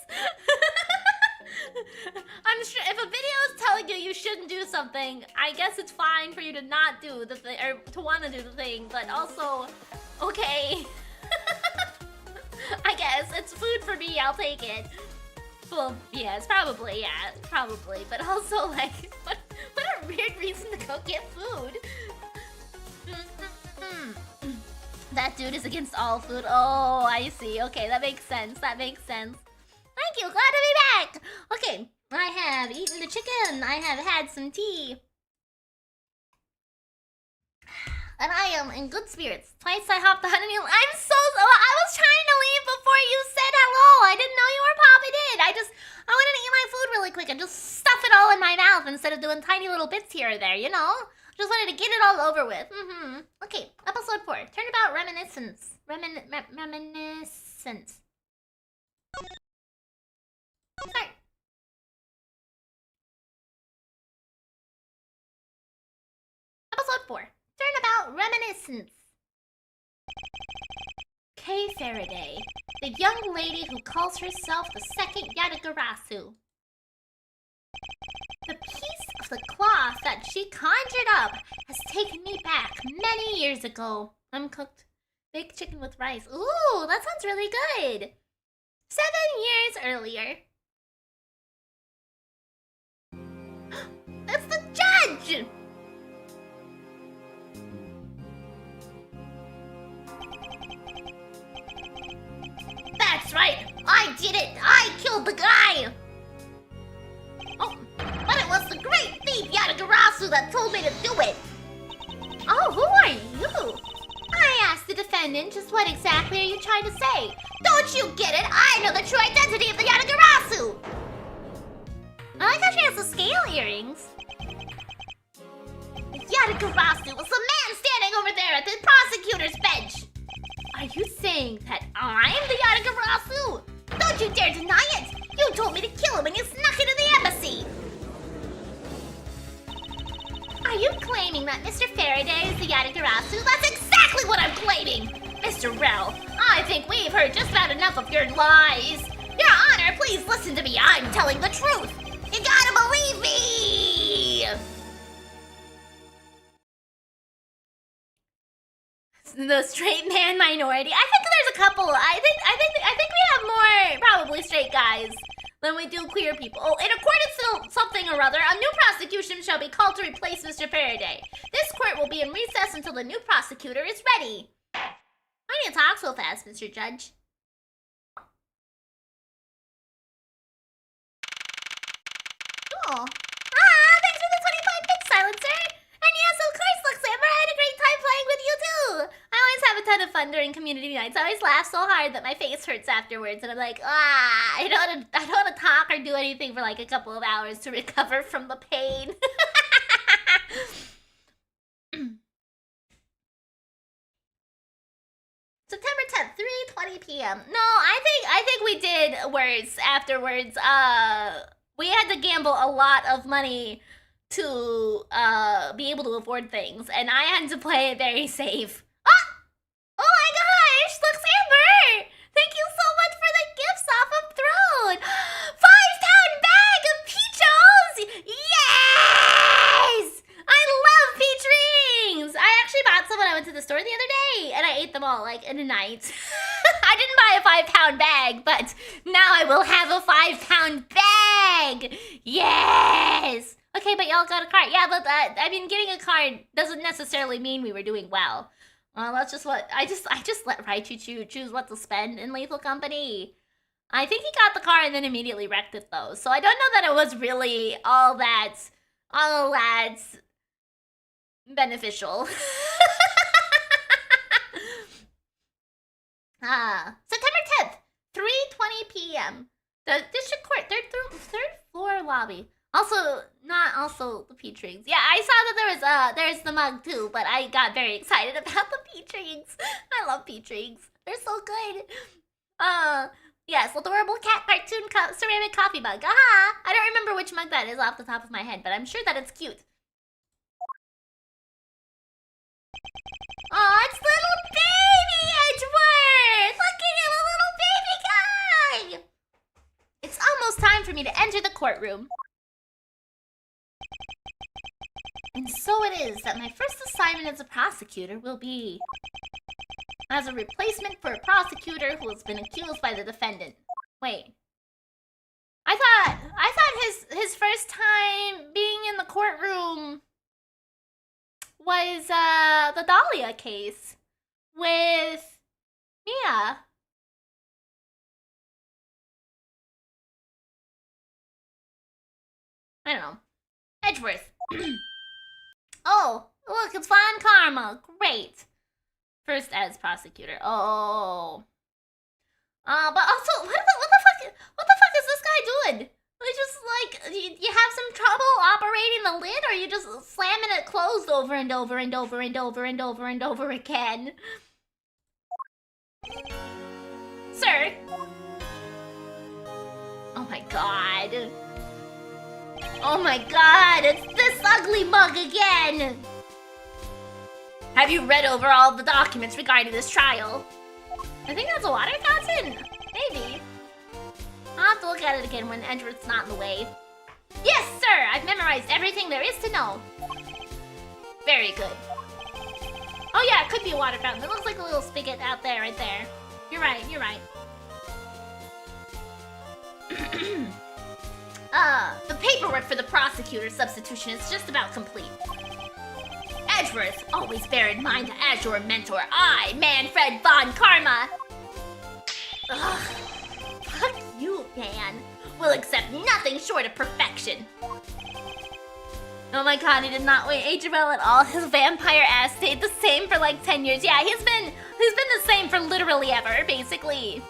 I'm sure if a video is telling you you shouldn't do something, I guess it's fine for you to not do the thing, or to want to do the thing, but also, okay. I guess it's food for me, I'll take it. Well, yeah, it's probably, but also, like, what a weird reason to go get food. That dude is against all food. Oh, I see. Okay, that makes sense. Thank you. Glad to be back. Okay, I have eaten the chicken. I have had some tea. And I am in good spirits. Twice I hopped on and I was trying to leave before you said hello. I didn't know you were popping in. I wanted to eat my food really quick and just stuff it all in my mouth instead of doing tiny little bits here or there, you know? Just wanted to get it all over with. Okay, episode 4. Turnabout reminiscence. Reminiscence. Start. Episode 4. Turnabout reminiscence. Kay Faraday, the young lady who calls herself the second Yatagarasu. The piece of the cloth that she conjured up has taken me back many years ago. Uncooked baked chicken with rice. Ooh, that sounds really good. 7 years earlier. It's the judge! That's right! I did it! I killed the guy! Oh, but it was the great thief Yatagarasu that told me to do it! Oh, who are you? I asked the defendant, just what exactly are you trying to say? Don't you get it? I know the true identity of the Yatagarasu! I like how she has the scale earrings. Yatagarasu was the man standing over there at the prosecutor's bench! Are you saying that I'm the Yatagarasu? Don't you dare deny it! You told me to kill him when you snuck into the embassy! Are you claiming that Mr. Faraday is the Yatagarasu? That's exactly what I'm claiming! Mr. Rel, I think we've heard just about enough of your lies! Your Honor, please listen to me, I'm telling the truth! You gotta believe me! The straight man minority. I think there's a couple. I think we have more probably straight guys than we do queer people. Oh, in accordance to something or other, a new prosecution shall be called to replace Mr. Faraday. This court will be in recess until the new prosecutor is ready. Why do you talk so fast, Mr. Judge? Oh. Thanks for the 25 bit silencer. And yes, of course, Luxamber, I had a great time playing with you too. I always have a ton of fun during community nights. I always laugh so hard that my face hurts afterwards, and I'm like, I don't want to talk or do anything for like a couple of hours to recover from the pain. September 10th, 3:20 p.m. No, I think we did worse afterwards. We had to gamble a lot of money to be able to afford things, and I had to play it very safe. Oh my gosh, Luxamber! Thank you so much for the gifts off of Throne! 5-pound bag of peachos! Yes! I love peach rings! I actually bought some when I went to the store the other day, and I ate them all, like, in a night. I didn't buy a 5-pound bag, but now I will have a 5-pound bag! Yes! Okay, but y'all got a card. Yeah, but I mean, getting a card doesn't necessarily mean we were doing well. That's just what I just let Raichu choose what to spend in Lethal Company. I think he got the car and then immediately wrecked it though, so I don't know that it was really all that beneficial. September 10th, 3:20 p.m. The District Court, third floor lobby. Also the peach rings. Yeah, I saw that there's the mug too, but I got very excited about the peach rings. I love peach rings. They're so good. Yes, adorable cat cartoon ceramic coffee mug. Aha! I don't remember which mug that is off the top of my head, but I'm sure that it's cute. Oh, it's little baby time for me to enter the courtroom. And so it is that my first assignment as a prosecutor will be as a replacement for a prosecutor who has been accused by the defendant. Wait. I thought his first time being in the courtroom was the Dahlia case with Mia. I don't know. Edgeworth. Oh, look, it's Von Karma. Great. First as prosecutor. Oh. But also, what the fuck is this guy doing? Like, just like, you have some trouble operating the lid, or you just slamming it closed over and over and over and over and over and over again? Sir. Oh my god. Oh my god, it's this ugly mug again! Have you read over all the documents regarding this trial? I think that's a water fountain. Maybe. I'll have to look at it again when Edgeworth's not in the way. Yes, sir! I've memorized everything there is to know. Very good. Oh yeah, it could be a water fountain. It looks like a little spigot out there, right there. You're right, you're right. The paperwork for the prosecutor's substitution is just about complete. Edgeworth, always bear in mind that as your mentor, I, Manfred von Karma... Ugh. Fuck you, man. Will accept nothing short of perfection. Oh my god, he did not wait HML at all. His vampire ass stayed the same for like 10 years. Yeah, he's been the same for literally ever, basically.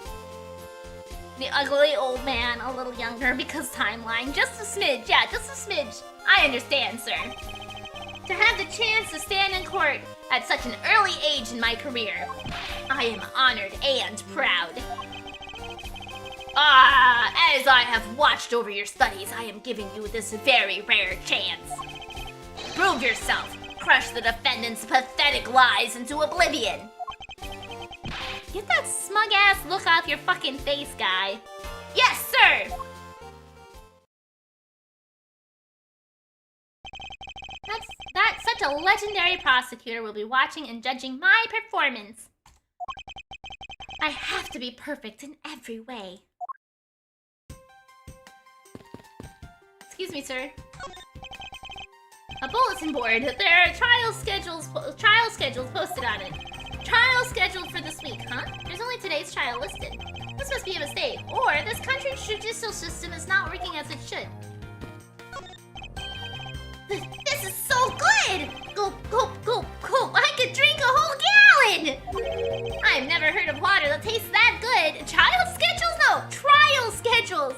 The ugly old man, a little younger because timeline. Just a smidge, yeah, just a smidge. I understand, sir. To have the chance to stand in court at such an early age in my career, I am honored and proud. As I have watched over your studies, I am giving you this very rare chance. Prove yourself. Crush the defendant's pathetic lies into oblivion. Get that smug-ass look off your fucking face, guy. Yes, sir! Such a legendary prosecutor will be watching and judging my performance. I have to be perfect in every way. Excuse me, sir. A bulletin board. There are trial schedules posted on it. Trial scheduled for this week, huh? There's only today's trial listed. This must be a mistake. Or this country's judicial system is not working as it should. This is so good! Gulp, gulp, gulp, gulp. I could drink a whole gallon! I've never heard of water that tastes that good. Trial schedules? No, trial schedules.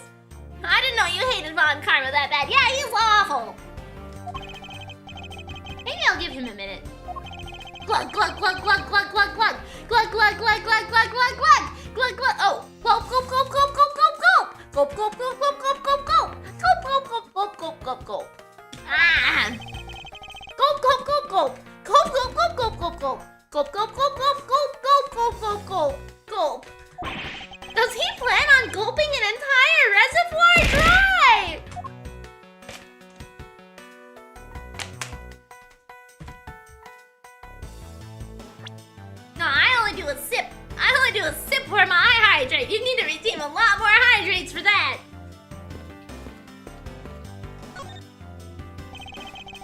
I didn't know you hated Von Karma that bad. Yeah, he's awful. Maybe I'll give him a minute. Glug, glug, glug, glug, glug, glug, glug. Glug, glug, glug, glug, glug, glug, glug. Glug, glug. Oh, gulp, gulp, gulp, gulp, gulp, gulp, gulp. Gulp, gulp, gulp, gulp, gulp, gulp, gulp. Gulp, gulp, gulp, gulp, gulp, gulp, gulp. Ah! Gulp, gulp, gulp, gulp. Gulp, gulp, gulp, gulp, gulp, gulp. Gulp, gulp, gulp, gulp, gulp, gulp, gulp, gulp, gulp. Does he plan on gulping an entire reservoir dry? No, I only do a sip. I only do a sip for my hydrate. You need to redeem a lot more hydrates for that.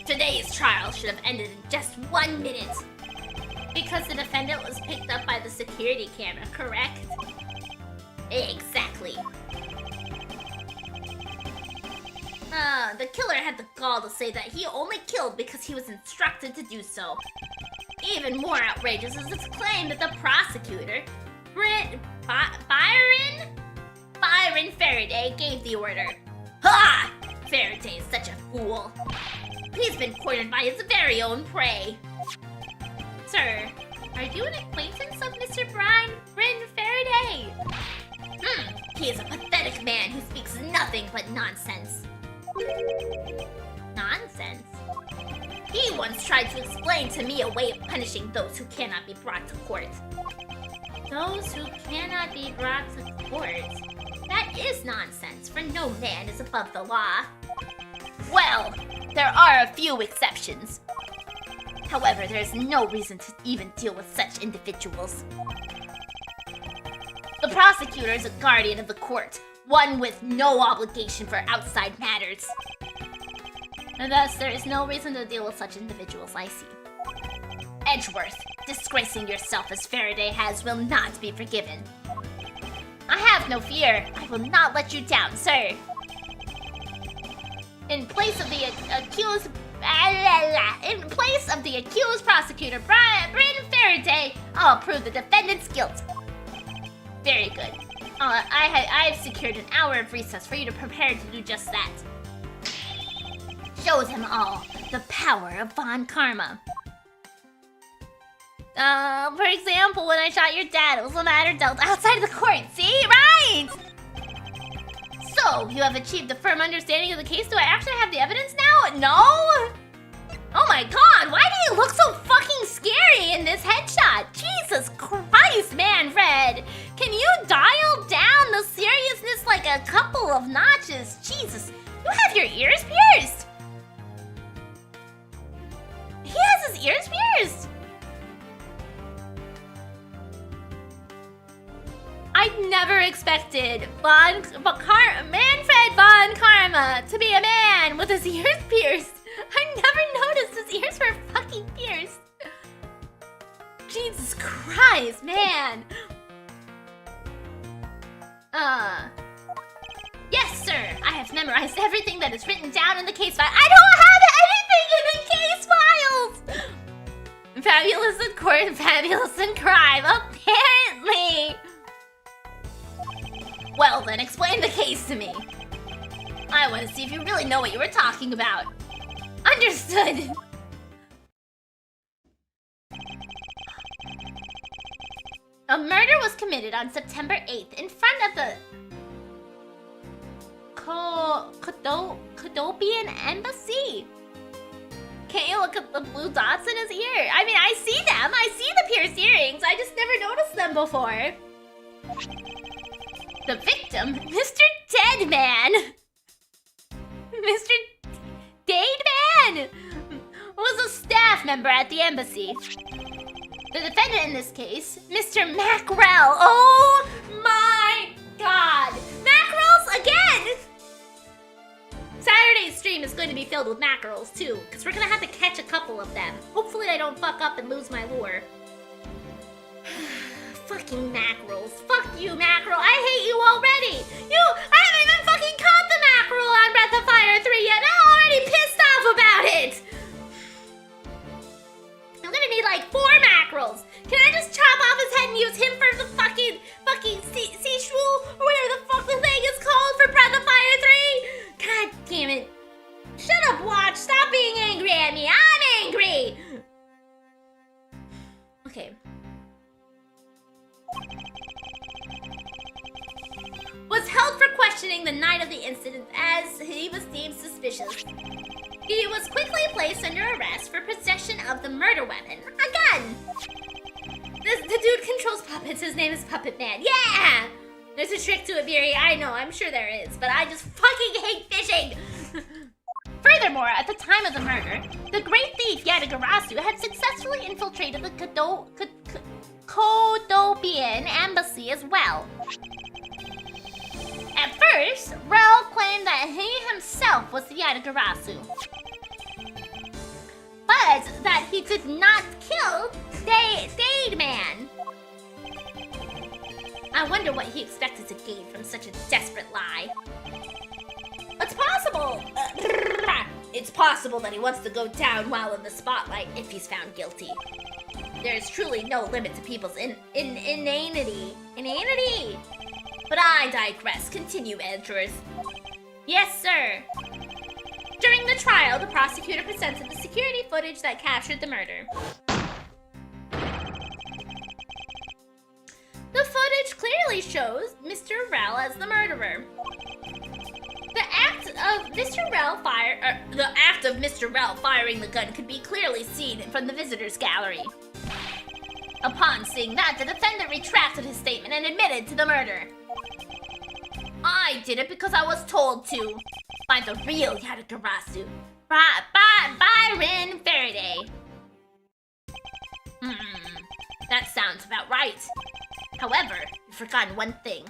Today's trial should have ended in just 1 minute. Because the defendant was picked up by the security camera, correct? Exactly. The killer had the gall to say that he only killed because he was instructed to do so. Even more outrageous is his claim that the prosecutor, Byron Faraday, gave the order. Ha! Faraday is such a fool. He's been cornered by his very own prey. Sir, are you an acquaintance of Mr. Bryn Faraday? He is a pathetic man who speaks nothing but nonsense. Nonsense? He once tried to explain to me a way of punishing those who cannot be brought to court. Those who cannot be brought to court? That That is nonsense, for no man is above the law. Well, there are a few exceptions. However, there is no reason to even deal with such individuals. The prosecutor is a guardian of the court, one with no obligation for outside matters. And thus, there is no reason to deal with such individuals, I see. Edgeworth, disgracing yourself as Faraday has will not be forgiven. I have no fear. I will not let you down, sir. In place of the accused prosecutor, Brandon Faraday, I'll prove the defendant's guilt. Very good. I've secured an hour of recess for you to prepare to do just that. Show them all the power of Von Karma. For example, when I shot your dad, it was a matter dealt outside of the court. See? Right! So, you have achieved a firm understanding of the case. Do I actually have the evidence now? No? Oh my god, why do you look so fucking scary in this headshot? Jesus Christ, Manfred! Can you dial down the seriousness like a couple of notches? Jesus, you have your ears pierced! He has his ears pierced! I never expected Manfred Von Karma to be a man with his ears pierced. I never noticed his ears were fucking pierced. Jesus Christ, man. Yes, sir. I have memorized everything that is written down in the case file. I don't have anything in the case files! Fabulous in court and fabulous in crime, apparently. Well then, explain the case to me. I want to see if you really know what you were talking about. Understood! A murder was committed on September 8th in front of the Kodopian Embassy. Can't you look at the blue dots in his ear? I mean, I see them! I see the pierced earrings! I just never noticed them before. The victim, Mr. Deadman! Mr. Deadman! Was a staff member at the embassy. The defendant in this case, Mr. Mackerel. Oh my god! Mackerels again! Saturday's stream is going to be filled with mackerels too, because we're gonna have to catch a couple of them. Hopefully I don't fuck up and lose my lure. Fucking mackerels. Fuck you, mackerel. I hate you already. I haven't even fucking caught the mackerel on Breath of Fire 3 yet. I'm already pissed off about it. I'm gonna need like 4 mackerels. Can I just chop off his head and use him for the fucking sea shrew or whatever the fuck the thing is called for Breath of Fire 3? God damn it. Shut up, Watch. Stop being angry at me. I'm angry. Okay. Was held for questioning the night of the incident as he was deemed suspicious. He was quickly placed under arrest for possession of the murder weapon, a gun. The dude controls puppets. His name is Puppet Man. Yeah! There's a trick to it, Beery. I know, I'm sure there is, but I just fucking hate fishing. Furthermore, at the time of the murder, the great thief Yadagarasu had successfully infiltrated the Kodopian embassy as well. At first, Rel claimed that he himself was the Yadagarasu, but that he did not kill Deadman. I wonder what he expected to gain from such a desperate lie. It's possible! It's possible that he wants to go down while in the spotlight if he's found guilty. There is truly no limit to people's inanity. But I digress. Continue, Edgeworth. Yes, sir. During the trial, the prosecutor presented the security footage that captured the murder. The footage clearly shows Mr. Rel as the murderer. The act of Mr. Rel firing the gun could be clearly seen from the visitors' gallery. Upon seeing that, the defendant retracted his statement and admitted to the murder. I did it because I was told to. By the real Yatagarasu. Byron Faraday. That sounds about right. However, you've forgotten one thing.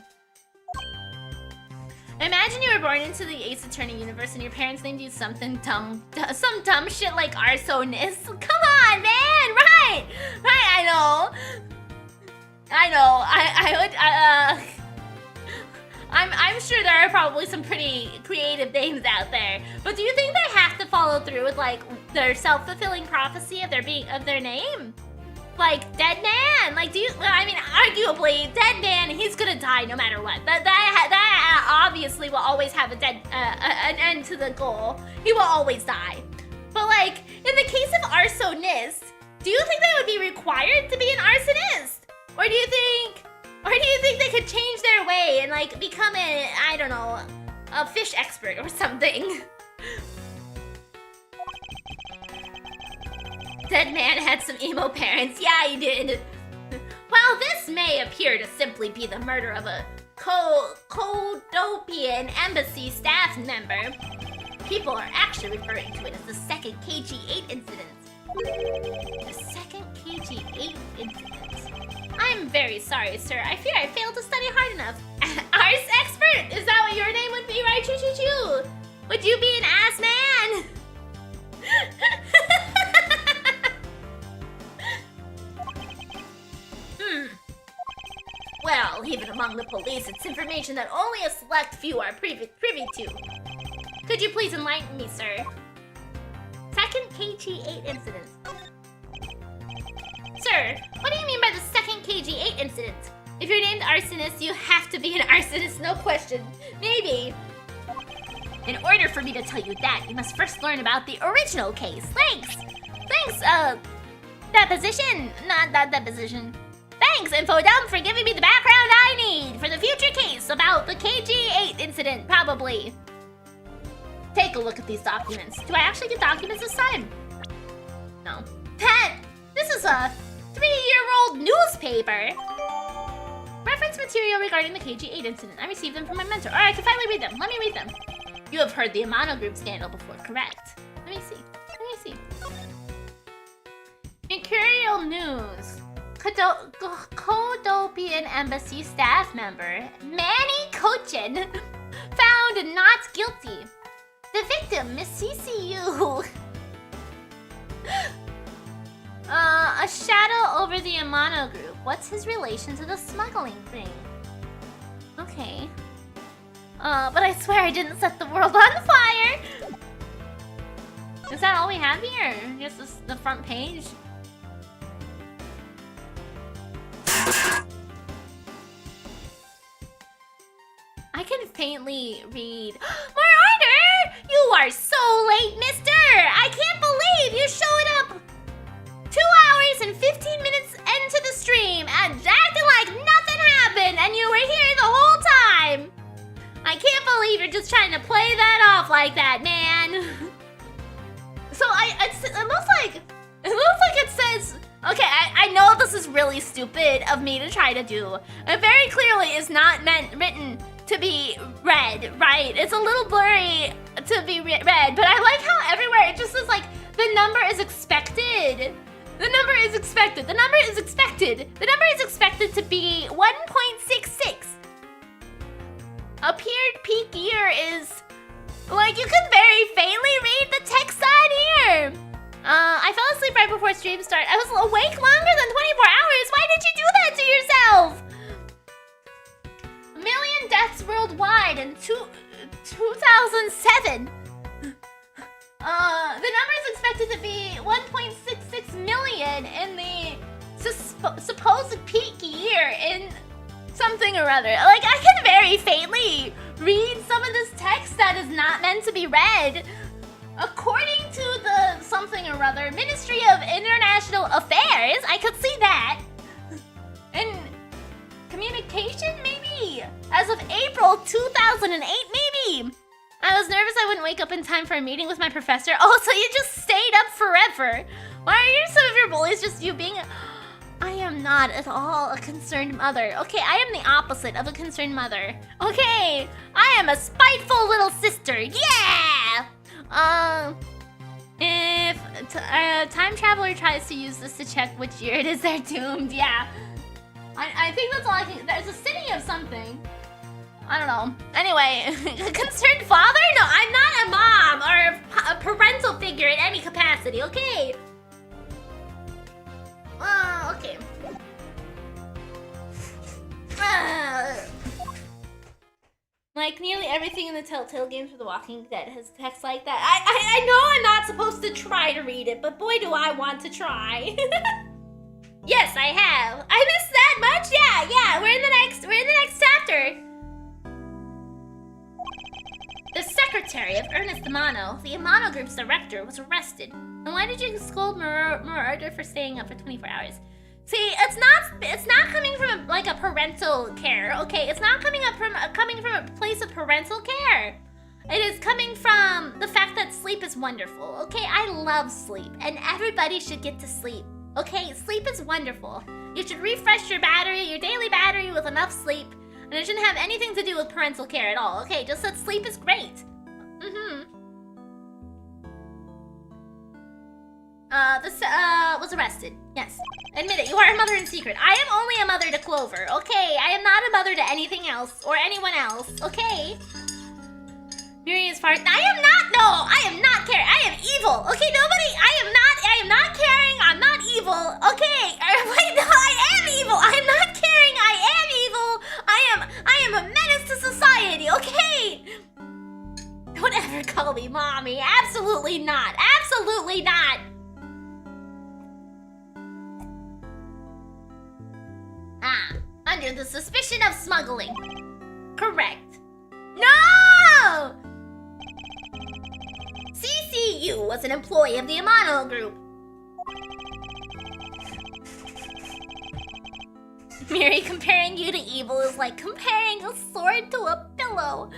Imagine you were born into the Ace Attorney universe and your parents named you something dumb, some dumb shit like Arsonist. Come on, man! Right! Right, I know. I'm sure there are probably some pretty creative names out there. But do you think they have to follow through with like their self-fulfilling prophecy of their name? Like Dead Man. Like I mean arguably Dead Man, he's gonna die no matter what. That obviously will always have an end to the goal. He will always die. But like in the case of Arsonist, do you think they would be required to be an arsonist? Or do you think they could change their way and like become I don't know, a fish expert or something? Dead Man had some emo parents. Yeah, he did. While this may appear to simply be the murder of a Kodopian embassy staff member, people are actually referring to it as the second KG-8 incident. The second KG-8 incident. I'm very sorry, sir. I fear I failed to study hard enough. Arse expert? Is that what your name would be, right? Choo-choo-choo. Would you be an ass man? Well, even among the police, it's information that only a select few are privy to. Could you please enlighten me, sir? Second KG-8 incident. Sir, what do you mean by the second KG-8 incident? If you're named arsonist, you have to be an arsonist, no question. Maybe. In order for me to tell you that, you must first learn about the original case. Thanks, deposition. Not that deposition. Thanks, Infodump, for giving me the background I need for the future case about the KG-8 incident, probably. Take a look at these documents. Do I actually get documents this time? No. Pet! This is a 3-year-old newspaper! Reference material regarding the KG-8 incident. I received them from my mentor. Alright, I can finally read them. Let me read them. You have heard the Amano Group scandal before, correct? Let me see. Mercurial News. Kodopian embassy staff member Manny Kochin found not guilty. The victim, Miss CCU. A shadow over the Amano Group. What's his relation to the smuggling thing? Okay. But I swear I didn't set the world on fire. Is that all we have here? Just the front page? I can faintly read. Marauder! You are so late, mister! I can't believe you showed up 2 hours and 15 minutes into the stream and acting like nothing happened and you were here the whole time! I can't believe you're just trying to play that off like that, man! So it looks like it says... Okay, I know this is really stupid of me to try to do. It very clearly is not written to be read, right? It's a little blurry to be read, but I like how everywhere it just says like, the number is expected. The number is expected. The number is expected. The number is expected to be 1.66. Appeared peak year is... Like, you can very faintly read the text on here. I fell asleep right before stream start. I was awake longer than 24 hours. Why did you do that to yourself? 1 million deaths worldwide in 2007. The number is expected to be 1.66 million in the supposed peak year in something or other. Like, I can very faintly read some of this text that is not meant to be read. According to the something or other Ministry of International Affairs, I could see that. And communication, maybe? As of April 2008, maybe? I was nervous I wouldn't wake up in time for a meeting with my professor. Oh, so you just stayed up forever. Why are some of your bullies just you being... I I am not at all a concerned mother. Okay, I am the opposite of a concerned mother. Okay, I am a spiteful little sister. Yeah! If a time traveler tries to use this to check which year it is, they're doomed. Yeah. I think that's all I can. There's a city of something. I don't know. Anyway, a concerned father? No, I'm not a mom or a parental figure in any capacity, okay? Okay. Like nearly everything in the Telltale games for The Walking Dead has text like that. I know I'm not supposed to try to read it, but boy do I want to try. Yes, I have. I missed that much? Yeah. We're in the next chapter. The secretary of Ernest Amano, the Amano Group's director, was arrested. And why did you scold Marauder for staying up for 24 hours? See, it's not coming from like a parental care, okay? It's not coming from a place of parental care. It is coming from the fact that sleep is wonderful, okay? I love sleep, and everybody should get to sleep, okay? Sleep is wonderful. You should refresh your daily battery with enough sleep, and it shouldn't have anything to do with parental care at all, okay? Just that sleep is great. This was arrested. Yes. Admit it, you are a mother in secret. I am only a mother to Clover, okay? I am not a mother to anything else or anyone else, okay? Miridae is far. I am not caring. I am evil, okay? I am not caring. I'm not evil, okay? Wait, no, I am evil. I am not caring. I am evil. I am a menace to society, okay? Don't ever call me mommy. Absolutely not. Absolutely not. Under the suspicion of smuggling. Correct. No! CCU was an employee of the Amano Group. Miri, comparing you to evil is like comparing a sword to a pillow.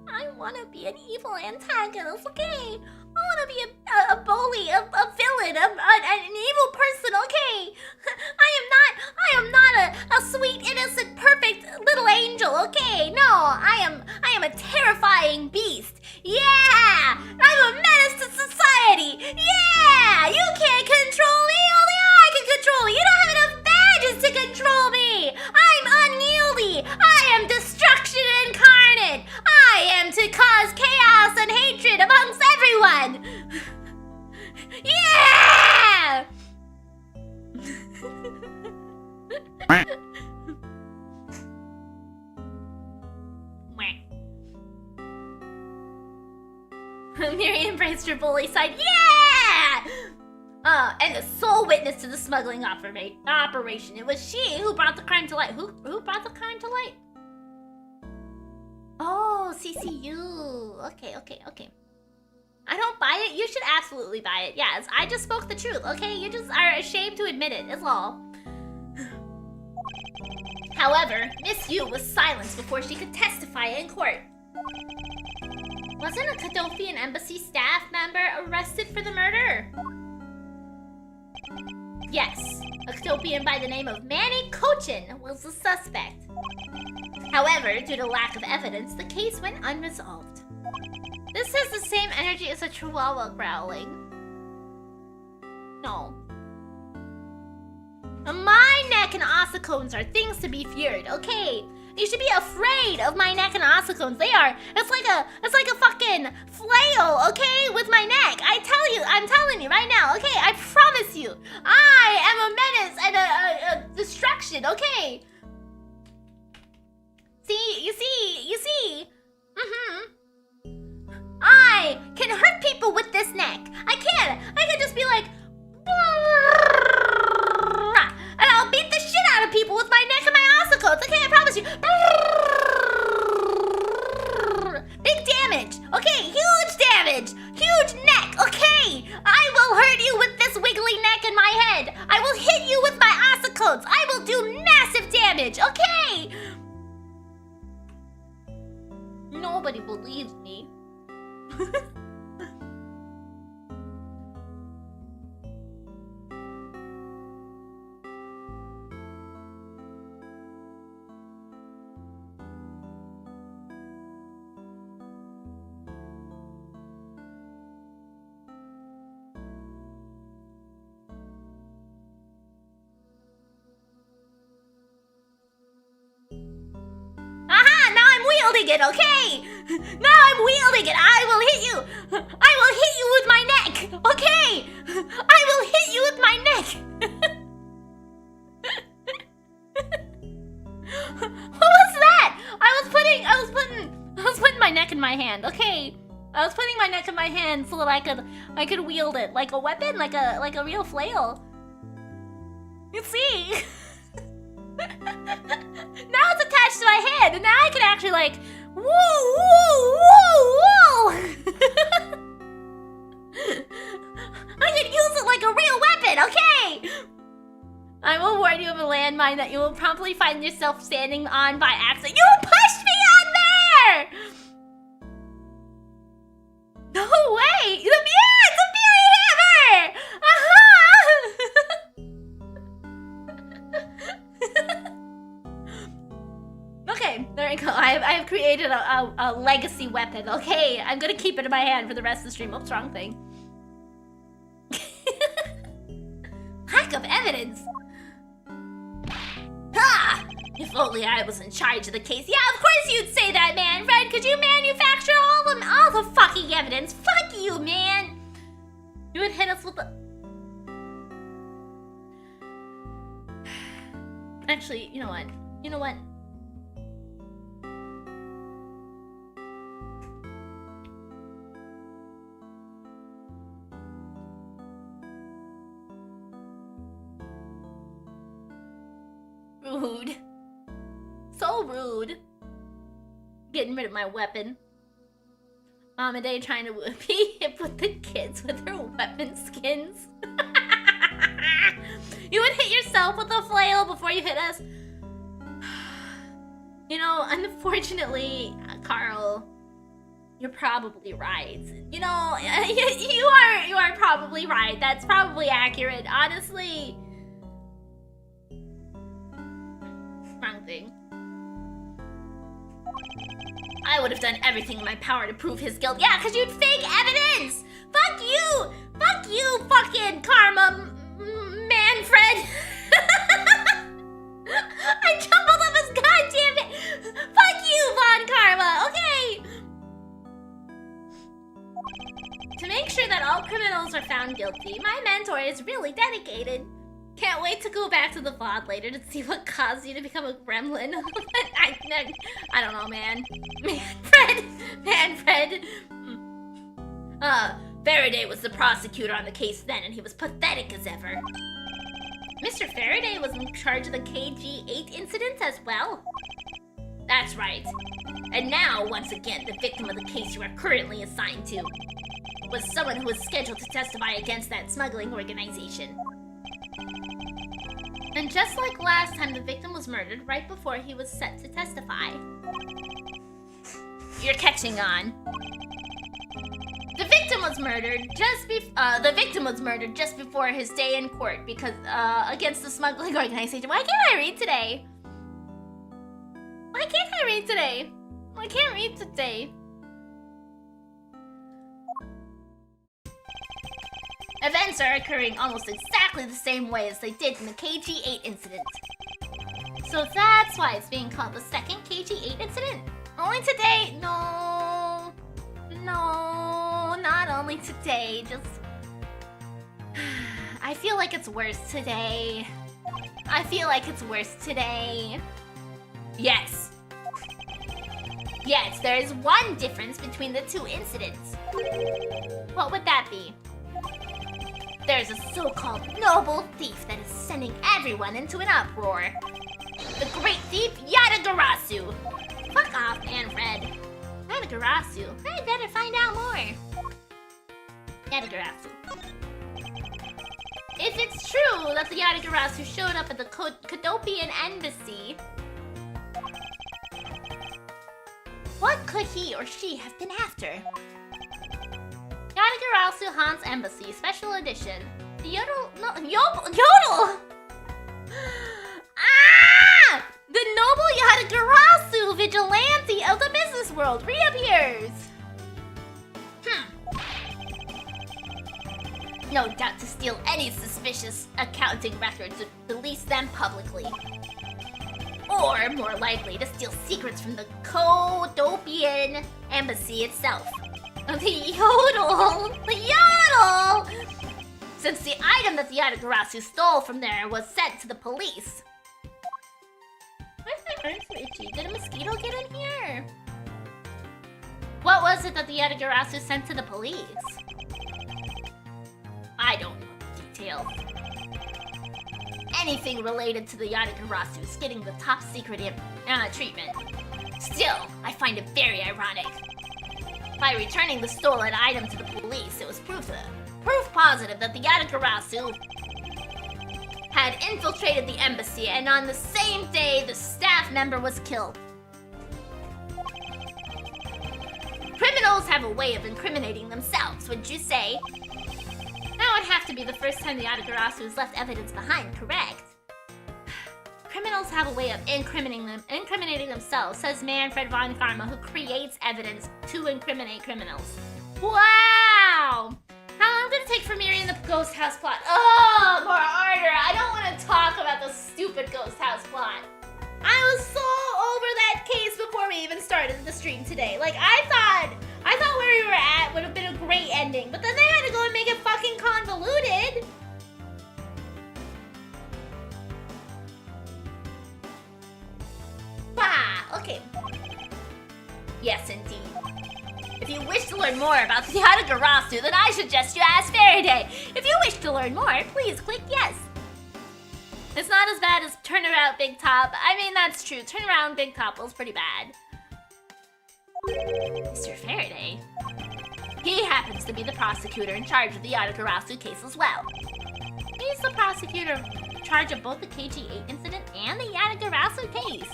I want to be an evil antagonist, okay? I want to be a bully, a villain, an evil person, okay? I am not a sweet, innocent, perfect little angel, okay? No, I am a terrifying beast. Yeah! I'm a menace to society. Yeah! You can't control me, only I can control you. You don't have enough badges to control me. I'm unwieldy. I am destruction incarnate. I am to cause chaos and hatred amongst everyone. Yeah! Miri embraced her bully side. Yeah! And the sole witness to the smuggling operation. It was she who brought the crime to light. Who brought the crime to light? Oh, CCU. Okay. I don't buy it. You should absolutely buy it. Yes, I just spoke the truth, okay? You just are ashamed to admit it, is all. However, Miss Yu was silenced before she could testify in court. Wasn't a Cadofian embassy staff member arrested for the murder? Yes, a Cadofian by the name of Manny Cochin was the suspect. However, due to lack of evidence, the case went unresolved. This has the same energy as a chihuahua growling. No. My neck and ossicones are things to be feared, okay? You should be afraid of my neck and ossicones. It's like a fucking flail, okay? With my neck. I'm telling you right now, okay? I promise you. I am a menace and a destruction, okay? You see? I can hurt people with this neck. I can just be like, and I'll beat the shit out of people with my neck and my ossicones. Okay, I promise you. Big damage. Okay, huge damage. Huge neck. Okay, I will hurt you with this wiggly neck in my head. I will hit you with my ossicones. I will do massive damage. Okay. Nobody believes me. wielding it, okay? Now I'm wielding it. I will hit you. I will hit you with my neck, okay? I will hit you with my neck. What was that? I was putting my neck in my hand, okay? I was putting my neck in my hand so that I could wield it like a weapon, like a real flail. You see? Now it's attached to my hand, and now I can actually like, whoa, whoa, whoa, whoa! I can use it like a real weapon, okay? I will warn you of a landmine that you will promptly find yourself standing on by accident. You pushed me on there! No way! It's a Beauty Hammer! Aha! Okay, there you go. I have created a legacy weapon, okay? I'm gonna keep it in my hand for the rest of the stream. Oops, wrong thing. Lack of evidence. Ha! If only I was in charge of the case. Yeah, of course you'd say that, man. Fred, could you manufacture all the fucking evidence? Fuck you, man. You would hit us with the... Actually, you know what? You know what? Rude. So rude. Getting rid of my weapon. Miridae trying to be hip with the kids with her weapon skins. You would hit yourself with a flail before you hit us. You know, unfortunately, Carl, you're probably right. You know, you are probably right. That's probably accurate, honestly. Wrong thing. I would have done everything in my power to prove his guilt. Yeah, because you'd fake evidence! Fuck you! Fuck you, fucking Karma Manfred! I jumbled up his goddamn it! Fuck you, Von Karma, okay? To make sure that all criminals are found guilty, my mentor is really dedicated. Can't wait to go back to the VOD later to see what caused you to become a gremlin. I don't know, man. Manfred. Faraday was the prosecutor on the case then, and he was pathetic as ever. Mr. Faraday was in charge of the KG-8 incident as well? That's right. And now, once again, the victim of the case you are currently assigned to was someone who was scheduled to testify against that smuggling organization. And just like last time, the victim was murdered right before he was set to testify. You're catching on. The victim was murdered just before his day in court because against the smuggling organization. Why can't I read today? Why can't I read today? I can't read today. Events are occurring almost exactly the same way as they did in the KG-8 incident. So that's why it's being called the second KG-8 incident. Only today? No, not only today, just... I feel like it's worse today. Yes. Yes, there is one difference between the two incidents. What would that be? There's a so-called noble thief that is sending everyone into an uproar. The great thief, Yatagarasu. Fuck off, Manfred. Yatagarasu. I better find out more. Yatagarasu. If it's true that the Yatagarasu showed up at the Cadopian embassy, what could he or she have been after? Yatagarasu haunts embassy, special edition. The Yodel! Ah! The noble Yatagarasu, vigilante of the business world, reappears. No doubt to steal any suspicious accounting records and release them publicly. or more likely to steal secrets from the Kodopian embassy itself. The yodel! The yodel! Since the item that the Yatagarasu stole from there was sent to the police. Why is my arm so itchy? Did a mosquito get in here? What was it that the Yatagarasu sent to the police? I don't know the details. Anything related to the Yatagarasu's getting the top secret treatment. Still, I find it very ironic. By returning the stolen item to the police, it was proof positive that the Yatagarasu had infiltrated the embassy, and on the same day, the staff member was killed. Criminals have a way of incriminating themselves, would you say? That would have to be the first time the Yatagarasu has left evidence behind, correct? Criminals have a way of incriminating themselves, says Manfred von Karma, who creates evidence to incriminate criminals. Wow! How long did it take for Miridae the ghost house plot? Oh, more ardor! I don't want to talk about the stupid ghost house plot. I was so over that case before we even started the stream today. Like, I thought where we were at would have been a great ending, but then they had to go and make it fucking convoluted. Bah, okay. Yes, indeed. If you wish to learn more about the Yatagarasu, then I suggest you ask Miridae. If you wish to learn more, please click yes. It's not as bad as Turnaround Big Top. I mean, that's true. Turnaround Big Top was pretty bad. Mr. Faraday. He happens to be the prosecutor in charge of the Yatagarasu case as well. He's the prosecutor in charge of both the KG-8 incident and the Yatagarasu case.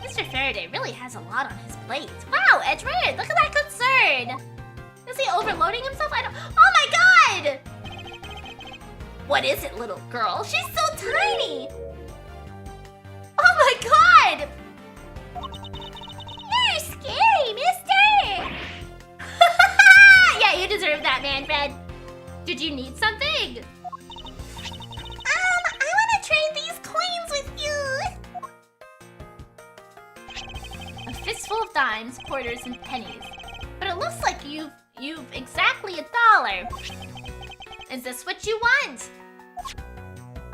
Mr. Faraday really has a lot on his plate. Wow, Edward, look at that concern! Is he overloading himself? Oh my god! What is it, little girl? She's so tiny! Oh my god! You're scary, mister! Yeah, you deserve that, Manfred. Did you need something? I want to trade these coins with you. A fistful of dimes, quarters, and pennies. But it looks like you've exactly $1. Is this what you want?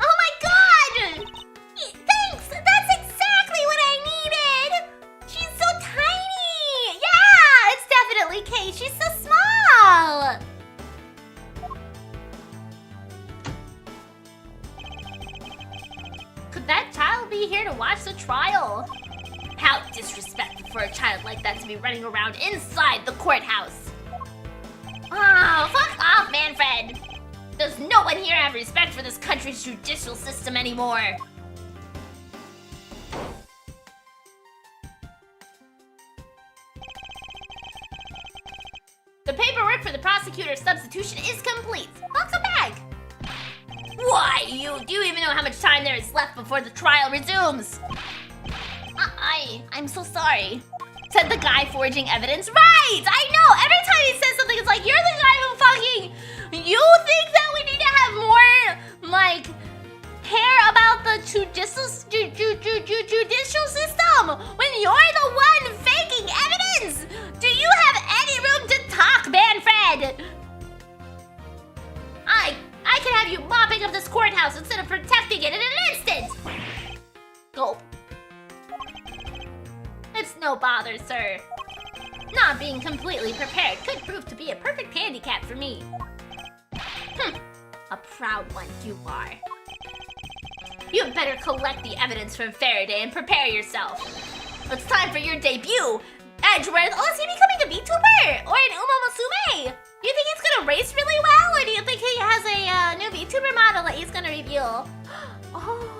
Oh my god! Thanks! That's exactly what I needed! She's so tiny! Yeah! It's definitely Kate. She's so small! Could that child be here to watch the trial? How disrespectful for a child like that to be running around inside the courthouse. Oh, fuck off, Manfred! Does no one here have respect for this country's judicial system anymore? The paperwork for the prosecutor's substitution is complete. Welcome back! Why, do you even know how much time there is left before the trial resumes? I'm so sorry. Said the guy forging evidence. Right! I know! Every time he says something, it's like, you're the guy who fucking... You think that we need to have more, like, care about the judicial system when you're the one faking evidence? Do you have any room to talk, Manfred? I can have you mopping up this courthouse instead of protecting it in an instant. Gulp. It's no bother, sir. Not being completely prepared could prove to be a perfect handicap for me. A proud one you are. You'd better collect the evidence from Faraday and prepare yourself. It's time for your debut, Edgeworth. Oh, is he becoming a VTuber? Or an Umomusume? Do you think he's gonna race really well? Or do you think he has a new VTuber model that he's gonna reveal? Oh.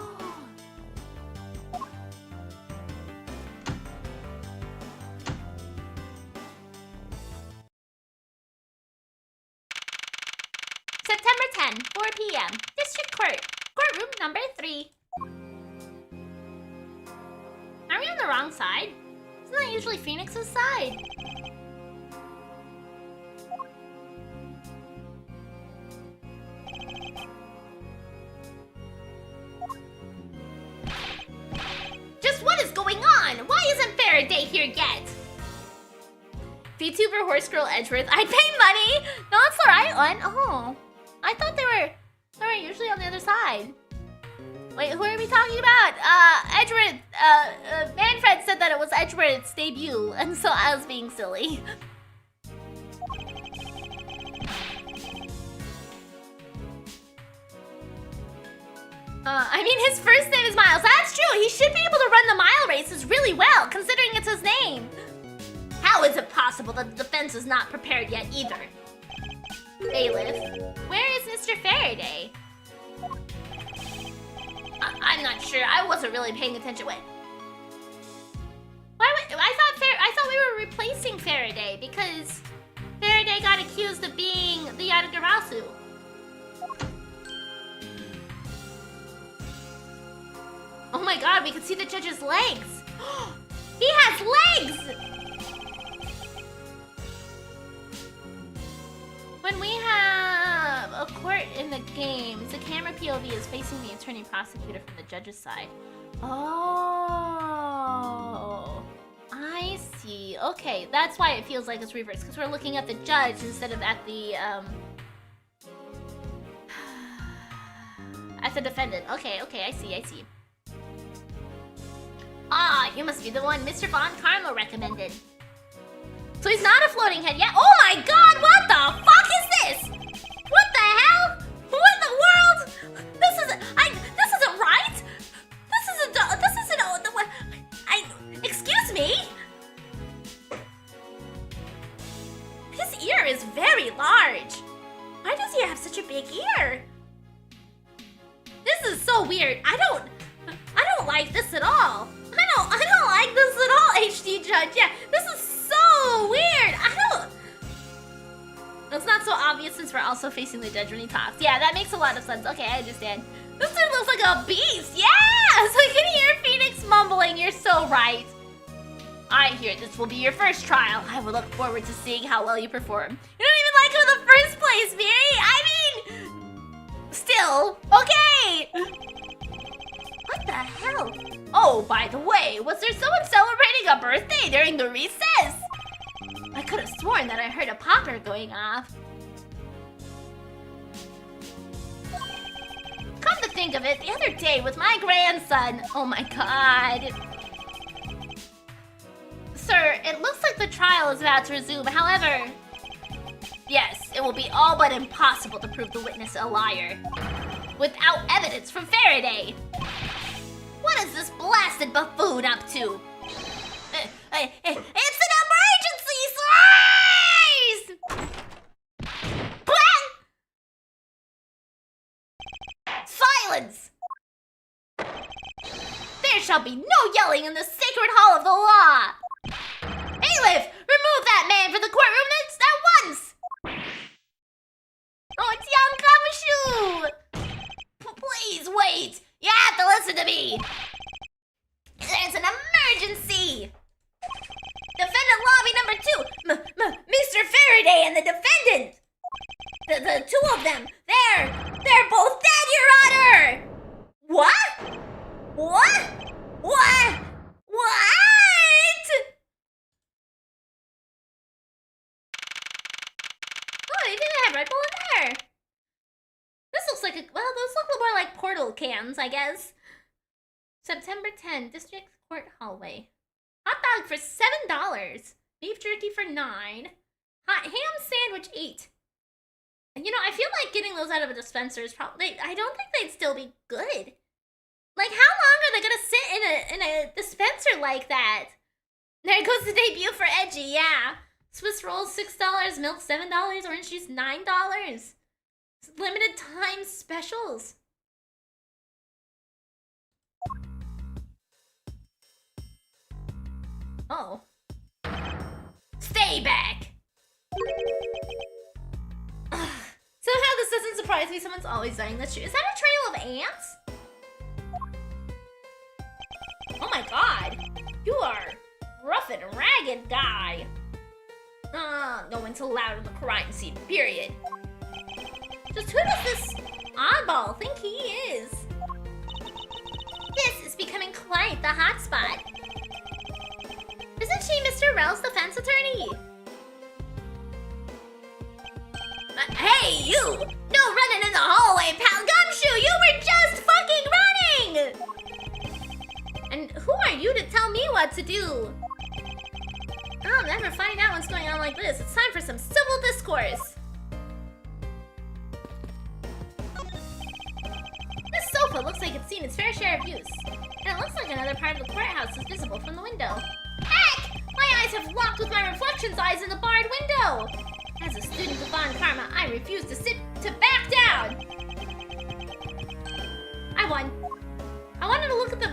September 10, 4 p.m. District Court. Courtroom number 3. Are we on the wrong side? Isn't that usually Phoenix's side? Just here yet. VTuber Horse Girl Edgeworth. I paid money! No, it's the right one. Oh. I thought they were usually on the other side. Wait, who are we talking about? Edgeworth. Manfred said that it was Edgeworth's debut, and so I was being silly. I mean, his first name is Miles. That's true. He should be able to run the mile races really well, considering it's his name. How is it possible that the defense is not prepared yet either? Bailiff, where is Mr. Faraday? I'm not sure. I wasn't really paying attention. Wait. I thought we were replacing Faraday because Faraday got accused of being the Yatagarasu. Oh my god, we can see the judge's legs. He has legs! When we have a court in the games, the camera POV is facing the attorney prosecutor from the judge's side. Oh, I see. Okay, that's why it feels like it's reversed, because we're looking at the judge instead of at the defendant. Okay, I see. Ah, you must be the one Mr. Von Carlo recommended. So he's not a floating head yet. Oh my god, what the fuck is this? What the hell? What in the world? This isn't right? Excuse me? His ear is very large. Why does he have such a big ear? This is so weird. I don't like this at all. I don't like this at all, HD Judge. Yeah, this is so weird. It's not so obvious since we're also facing the judge when he talks. Yeah, that makes a lot of sense. Okay, I understand. This dude looks like a beast. Yeah, so I can hear Phoenix mumbling. You're so right. I hear this will be your first trial. I will look forward to seeing how well you perform. You don't even like him in the first place, Miri. I mean, still, okay. What the hell? Oh, by the way, was there someone celebrating a birthday during the recess? I could have sworn that I heard a popper going off. Come to think of it, the other day with my grandson. Oh my god. Sir, it looks like the trial is about to resume. However, yes, it will be all but impossible to prove the witness a liar without evidence from Faraday. What is this blasted buffoon up to? It's an emergency, sirs! Silence! There shall be no yelling in the sacred hall of the law! Bailiff, remove that man from the courtroom at once! Oh, it's young Kamashu! Please wait! You have to listen to me! There's an emergency! Defendant lobby number 2! Mr. Faraday and the defendant! The two of them, they're both dead, Your Honor! What? What? What? Oh, they didn't have Red Bull in there. This looks like those look more like portal cans, I guess. September 10, District Court Hallway. Hot dog for $7. Beef jerky for $9. Hot ham sandwich 8. And you know, I feel like getting those out of a dispenser is probably, I don't think they'd still be good. Like, how long are they gonna sit in a dispenser like that? There goes the debut for Edgy, yeah. Swiss rolls $6, milk $7, orange juice $9. Limited time specials. Oh. Stay back! Somehow this doesn't surprise me. Someone's always dying. That's true. Is that a trail of ants? Oh my god. You are rough and ragged guy. No one's allowed in the crime scene, period. Just who does this oddball think he is? This is becoming quite the hotspot. Isn't she Mr. Rel's defense attorney? Hey, you! No running in the hallway, pal Gumshoe! You were just fucking running! And who are you to tell me what to do? I'll never find out what's going on like this. It's time for some civil discourse. This sofa looks like it's seen its fair share of use. And it looks like another part of the courthouse is visible from the window. Heck! My eyes have locked with my reflection's eyes in the barred window! As a student of Von Karma, I refuse to back down! I won. I wanted to look at the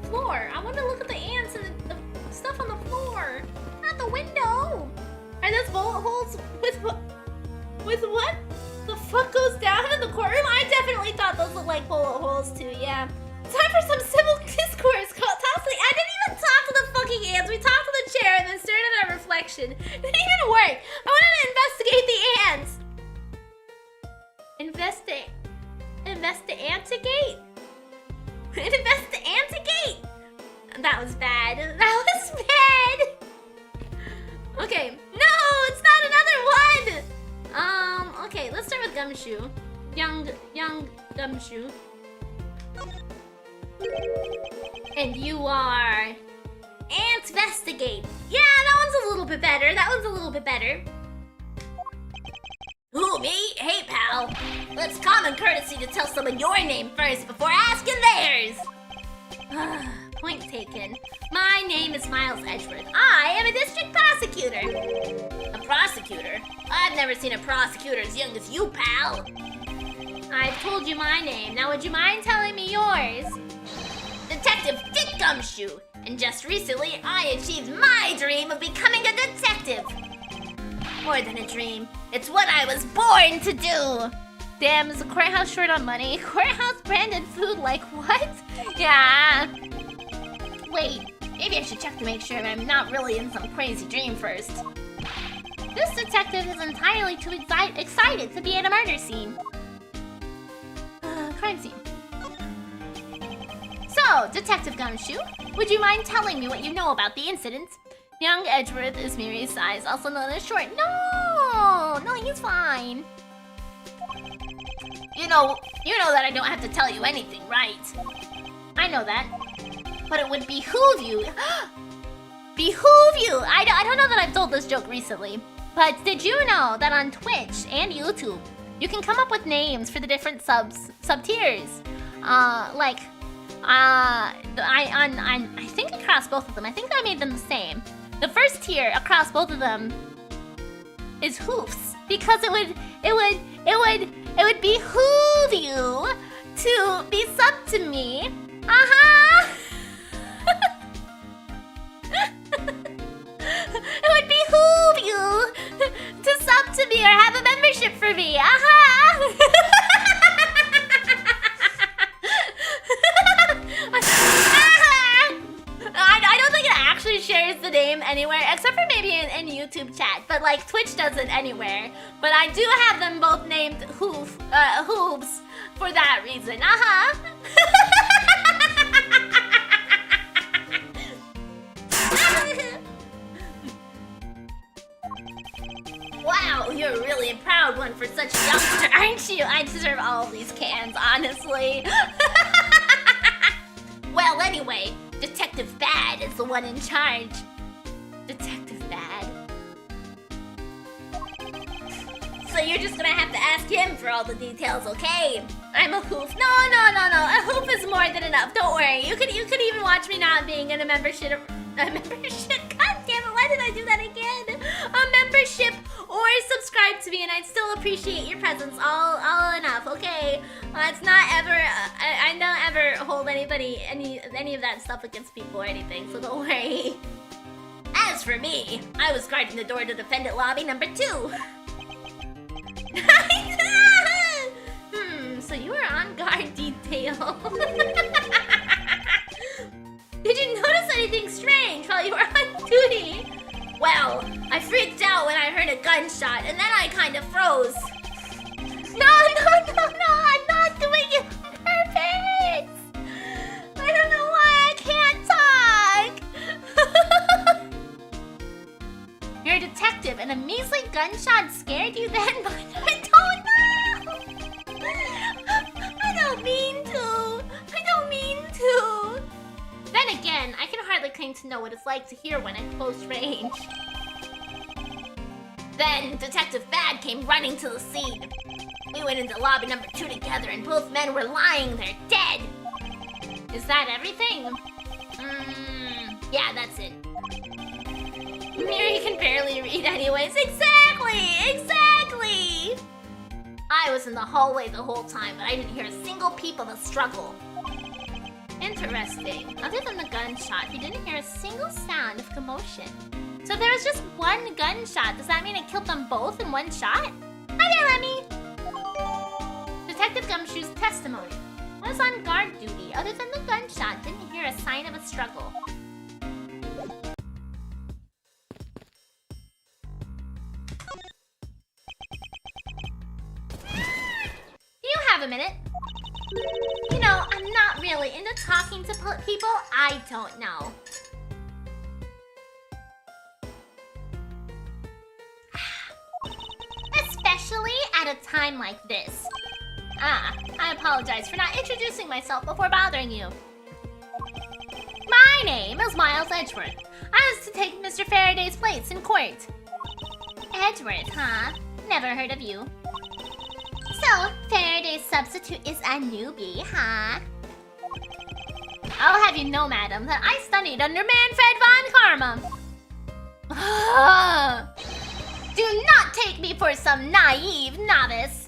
floor. I wanted to look at the ants and the stuff on the floor. Not the window! Are those bullet holes with what the fuck goes down in the courtroom? I definitely thought those looked like bullet holes too, yeah. Time for some civil discourse. I didn't even talk to the fucking ants. We talked to the chair and then stared at our reflection. It didn't even work. I wanted to investigate the ants. Investigate? That was bad. That was bad. Okay. No, it's not another one. Okay, let's start with Gumshoe. Young Gumshoe. And you are Antvestigate. Yeah, that one's a little bit better. Who, me? Hey, pal. It's common courtesy to tell someone your name first before asking theirs. Point taken. My name is Miles Edgeworth. I am a district prosecutor. A prosecutor? I've never seen a prosecutor as young as you, pal. I've told you my name. Now would you mind telling me yours? Detective Dick Gumshoe. And just recently, I achieved my dream of becoming a detective. More than a dream. It's what I was born to do. Damn, is the courthouse short on money? Courthouse branded food, like what? Yeah. Wait, maybe I should check to make sure I'm not really in some crazy dream first. This detective is entirely too excited to be at a murder scene. Crime scene. So, Detective Gumshoe, would you mind telling me what you know about the incident? Young Edgeworth is Miri's size, also known as short. No, he's fine. You know that I don't have to tell you anything, right? I know that. But it would behoove you. I don't know that I've told this joke recently. But did you know that on Twitch and YouTube, you can come up with names for the different sub-tiers? I think across both of them. I think I made them the same. The first tier across both of them is hoofs, because it would behoove you to be sub to me. It would behoove you to sub to me or have a membership for me. I don't think it actually shares the name anywhere, except for maybe in YouTube chat. But like Twitch doesn't anywhere. But I do have them both named Hoobs for that reason. Wow, you're really a proud one for such a youngster, aren't you? I deserve all of these cans, honestly. Well, anyway, Detective Bad is the one in charge. Detective Bad. So you're just gonna have to ask him for all the details, okay? I'm a hoof. No. A hoof is more than enough. Don't worry. You could even watch me not being in a membership. God damn it! Why did I do that again? A membership or subscribe to me, and I'd still appreciate your presence all enough. Okay? It's not ever. I don't ever hold any of that stuff against people or anything. So don't worry. As for me, I was guarding the door to defendant lobby number 2. So you were on guard detail. Did you notice anything strange while you were on duty? Well, I freaked out when I heard a gunshot, and then I kind of froze. No, I'm not doing it on purpose. I don't know why I can't talk. gunshot scared you then, but I don't know. I don't mean to. I don't mean to. Then again, I can hardly claim to know what it's like to hear one at close range. Then Detective Thad came running to the scene. We went into lobby number 2 together and both men were lying there dead. Is that everything? Yeah, that's it. Miri can barely read anyways. Exactly! I was in the hallway the whole time, but I didn't hear a single peep of a struggle. Interesting. Other than the gunshot, he didn't hear a single sound of commotion. So there was just one gunshot. Does that mean it killed them both in one shot? Hi there, Lemmy! Detective Gumshoe's testimony. I was on guard duty. Other than the gunshot, didn't hear a sign of a struggle. Do you have a minute? You know, I'm not really into talking to people I don't know. Especially at a time like this. I apologize for not introducing myself before bothering you. My name is Miles Edgeworth. I was to take Mr. Faraday's place in court. Edgeworth, huh? Never heard of you. So, Faraday's substitute is a newbie, huh? I'll have you know, madam, that I studied under Man-Fed Von Karma. Do not take me for some naive novice.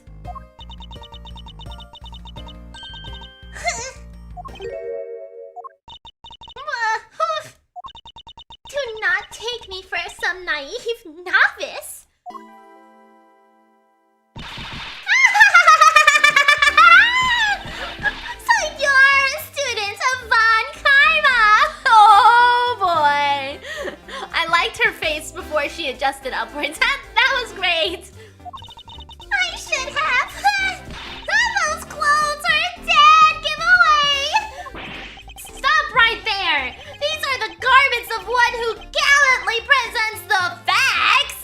Do not take me for some naive novice. So you're a student of Von Karma. Oh boy. I liked her face before she adjusted upwards. That was great. I should have. Those clothes are dead giveaway. Stop right there. These are the garments of one who gallantly presents the facts.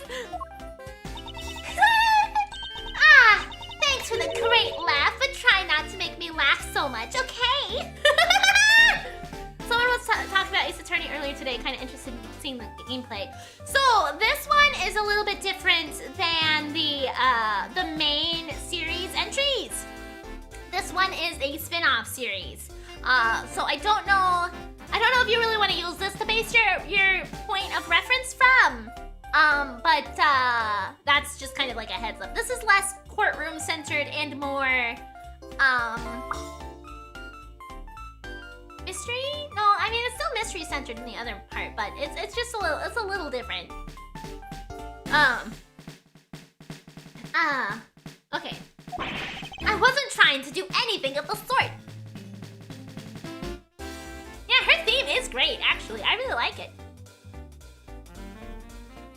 Thanks for the great laugh, but try not to make me laugh so much, okay? Someone was talking about Ace Attorney earlier today, kind of interested in seeing the gameplay. So this one is a little bit different than the main series entries. This one is a spin-off series. So I don't know if you really want to use this to base your point of reference from. But that's just kind of like a heads up. This is less courtroom centered and more mystery? No, I mean it's still mystery centered in the other part, but it's just a little different. Okay. I wasn't trying to do anything of the sort. Yeah, her theme is great, actually. I really like it.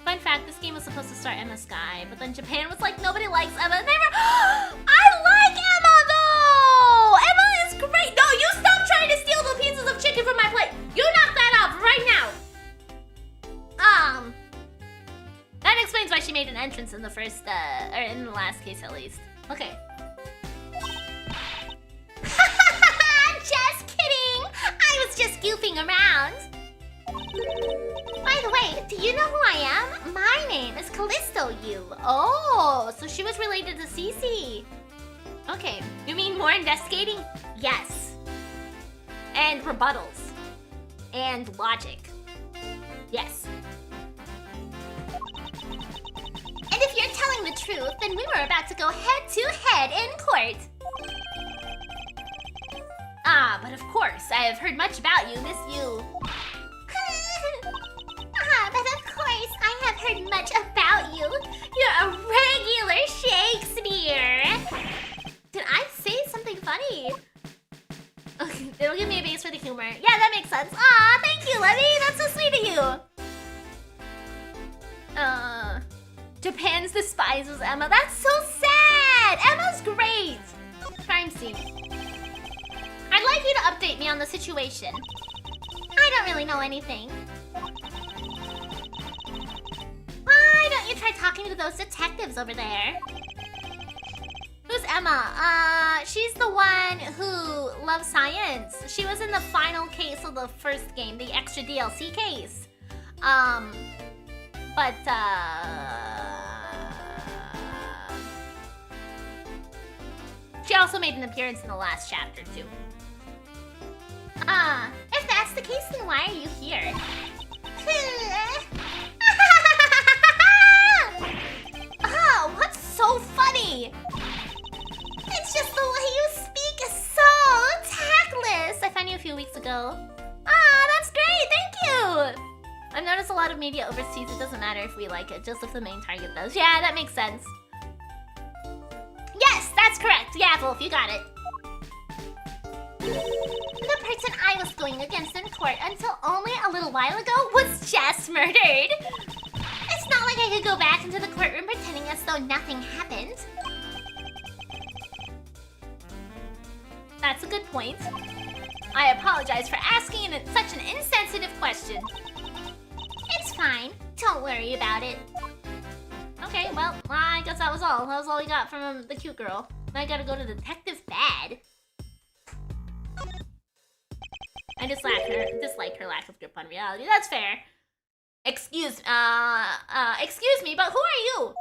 Fun fact, this game was supposed to star Emma Sky, but then Japan was like, nobody likes Emma. And they were, I like Emma though! Emma is great! No, you stop trying to steal the pieces of chicken from my plate! You knock that off right now! That explains why she made an entrance in the first, or in the last case at least. Okay. Just kidding! I was just goofing around. By the way, do you know who I am? My name is Callisto Yu. Oh, so she was related to Cece. Okay, you mean more investigating? Yes. And rebuttals. And logic. Yes. And if you're telling the truth, then we were about to go head-to-head in court. But of course, I have heard much about you, Miss Yu. But of course, I have heard much about you. You're a regular Shakespeare. Did I say something funny? Okay, it'll give me a base for the humor. Yeah, that makes sense. Aw, thank you, Levy. That's so sweet of you. Japan's despises Emma. That's so sad. Emma's great. Crime scene. I'd like you to update me on the situation. I don't really know anything. Why don't don't you try talking to those detectives over there? Who's Emma? She's the one who loves science. She was in the final case of the first game, the extra DLC case. She also made an appearance in the last chapter, too. If that's the case, then why are you here? Oh, what's so funny? It's just the way you speak is so tactless. I found you a few weeks ago. That's great, thank you! I've noticed a lot of media overseas, it doesn't matter if we like it, just if the main target does. Yeah, that makes sense. Yes, that's correct. Yeah, Wolf, you got it. The person I was going against in court until only a little while ago was just murdered. It's not like I could go back into the courtroom pretending as though nothing happened. That's a good point. I apologize for asking such an insensitive question. It's fine. Don't worry about it. Okay, well, I guess that was all. That was all we got from the cute girl. Now I gotta go to Detective Bad. I dislike her lack of grip on reality. That's fair. Excuse me, but who are you?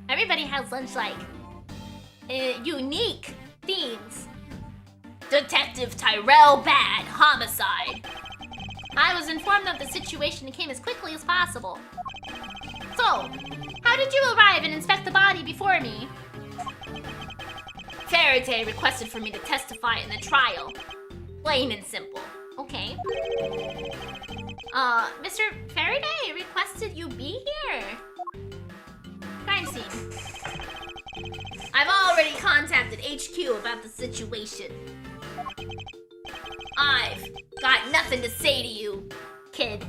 Everybody has such like unique themes. Detective Tyrell Bad, homicide. I was informed of the situation and came as quickly as possible. So, how did you arrive and inspect the body before me? Faraday requested for me to testify in the trial. Plain and simple. Okay. Mr. Faraday requested you be here. Crime scene. I've already contacted HQ about the situation. I've got nothing to say to you, kid.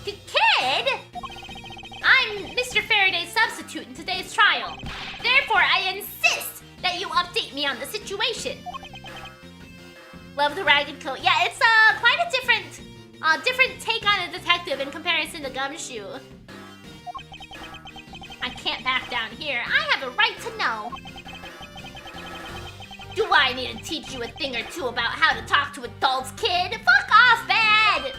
Kid? I'm Mr. Faraday's substitute in today's trial. Therefore, I insist that you update me on the situation. Love the ragged coat. Yeah, it's quite a different take on a detective in comparison to Gumshoe. I can't back down here. I have a right to know. Do I need to teach you a thing or two about how to talk to adults, kid? Fuck off, Bad!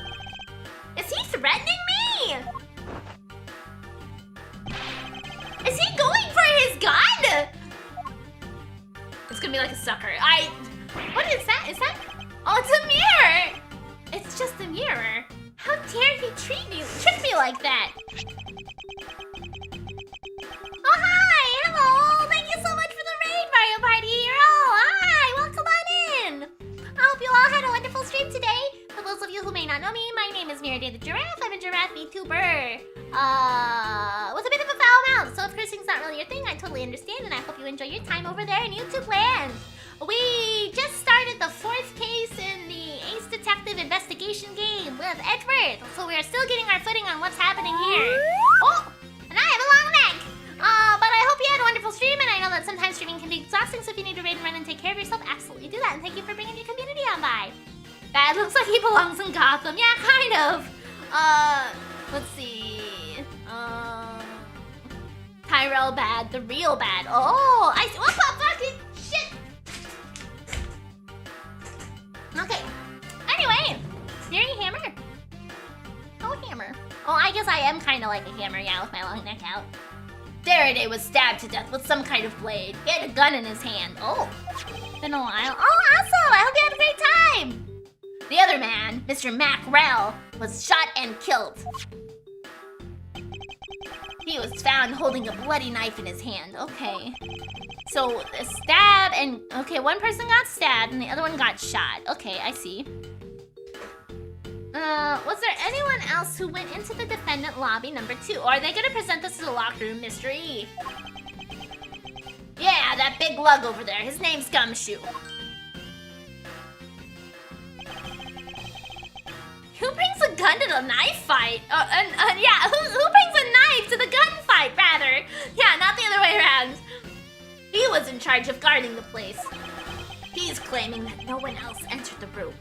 Is he threatening me? Is he going for his gun? It's gonna be like a sucker. What is that? Is that? Oh, it's a mirror! It's just a mirror. How dare he trick me like that? Oh, hi! Hello! Thank you so much for the raid, Mario Party Hero! Hi! Welcome on in! I hope you all had a wonderful stream today. For those of you who may not know me, my name is Miridae the Giraffe. I'm a giraffe VTuber. With a bit of a foul mouth, so if cursing's not really your thing, I totally understand, and I hope you enjoy your time over there in YouTube land. We just started the 4th case in the Ace Detective investigation game with Edward, so we are still getting our footing on what's happening here. Oh! And I have a long neck! But I hope you had a wonderful stream, and I know that sometimes streaming can be exhausting, so if you need to raid and run and take care of yourself, absolutely do that, and thank you for bringing your community on by. That looks like he belongs in Gotham. Yeah, kind of. Let's see. Tyrell Bad, the real Bad. Oh, I see. What the fucking shit? Okay. Anyway, Mary Hammer. Oh, Hammer. Oh, I guess I am kind of like a hammer, yeah, with my long neck out. Faraday was stabbed to death with some kind of blade. He had a gun in his hand. Oh, been a while. Oh, awesome! I hope you had a great time. The other man, Mr. Macrell, was shot and killed. He was found holding a bloody knife in his hand. Okay. So, a stab and... Okay, one person got stabbed and the other one got shot. Okay, I see. Was there anyone else who went into the defendant lobby number 2? Or are they gonna present this as a locker room mystery? Yeah, that big lug over there. His name's Gumshoe. Who brings a gun to the knife fight? Yeah, who brings a knife to the gunfight, rather? Yeah, not the other way around. He was in charge of guarding the place. He's claiming that no one else entered the room.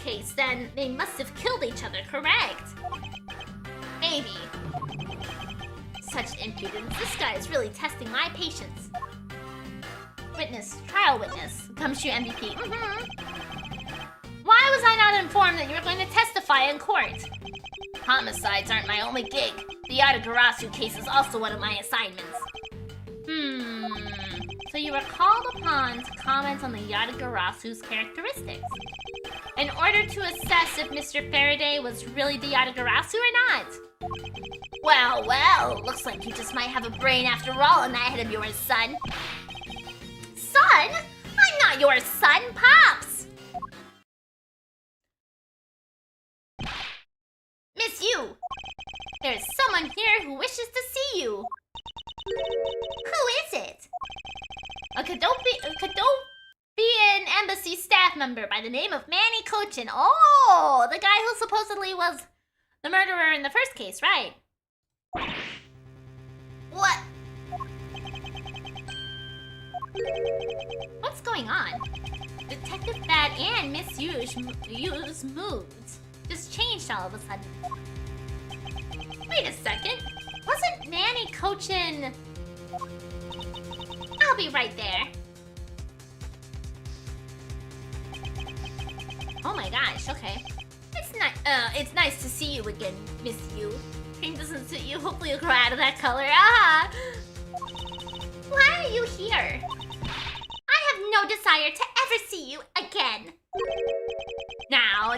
case, then they must have killed each other, correct? Maybe. Such impudence. This guy is really testing my patience. Witness, trial witness. Gumshoe MVP. Why was I not informed that you were going to testify in court? Homicides aren't my only gig. The Yatagarasu case is also one of my assignments. So you were called upon to comment on the Yatagarasu's characteristics in order to assess if Mr. Faraday was really the Yatagarasu or not. Well, looks like you just might have a brain after all in that head of yours, son. Son? I'm not your son, Pops! Miss you! There's someone here who wishes to see you. Who is it? Could be an embassy staff member by the name of Manny Cochin. Oh, the guy who supposedly was the murderer in the first case, right? What? What's going on? Detective Bad and Miss Yu's moods just changed all of a sudden. Wait a second. Wasn't Manny Cochin... I'll be right there. Oh my gosh, okay. It's nice to see you again, Miss Yu. Cream doesn't suit you. Hopefully you'll grow out of that color. Ah! Why are you here? I have no desire to ever see you again. Now,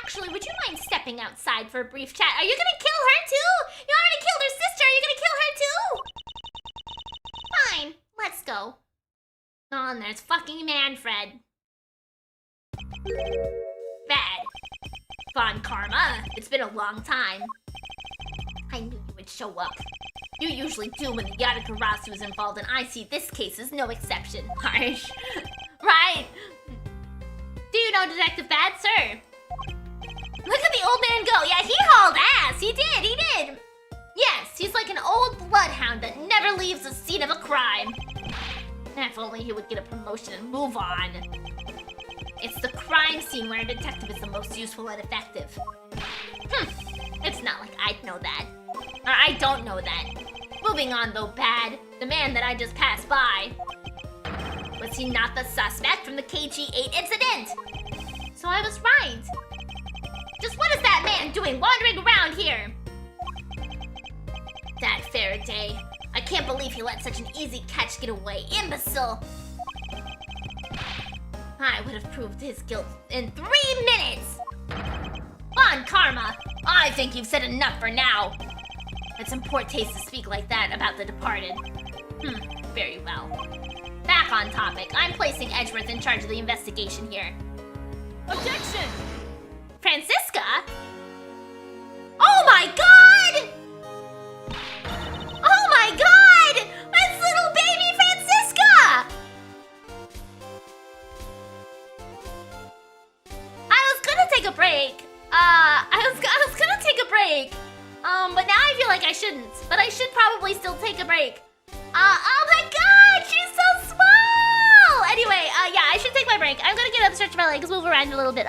actually, would you mind stepping outside for a brief chat? Are you gonna kill her too? You already killed her sister. Are you gonna kill her too? Fine, let's go. Oh, and there's fucking Manfred. Bad. Von Karma, it's been a long time. I knew you would show up. You usually do when the Yatagarasu is involved, and I see this case is no exception. Harsh. Right? Do you know Detective Bad, sir? Look at the old man go. Yeah, he hauled ass. He did. Yes, he's like an old bloodhound that never leaves the scene of a crime. If only he would get a promotion and move on. It's the crime scene where a detective is the most useful and effective. It's not like I'd know that. Or I don't know that. Moving on though, Bad. The man that I just passed by. Was he not the suspect from the KG8 incident? So I was right. Just what is that man doing wandering around here? That Faraday. I can't believe he let such an easy catch get away. Imbecile! I would have proved his guilt in 3 minutes! Von Karma! I think you've said enough for now. It's in poor taste to speak like that about the departed. Very well. Back on topic. I'm placing Edgeworth in charge of the investigation here. Objection! Francisca? Oh my god! Oh my god! It's little baby Francisca! I was gonna take a break. I was gonna take a break. But now I feel like I shouldn't. But I should probably still take a break. Oh my god, she's so small! Anyway, yeah, I should take my break. I'm gonna get up, stretch my legs, move around a little bit.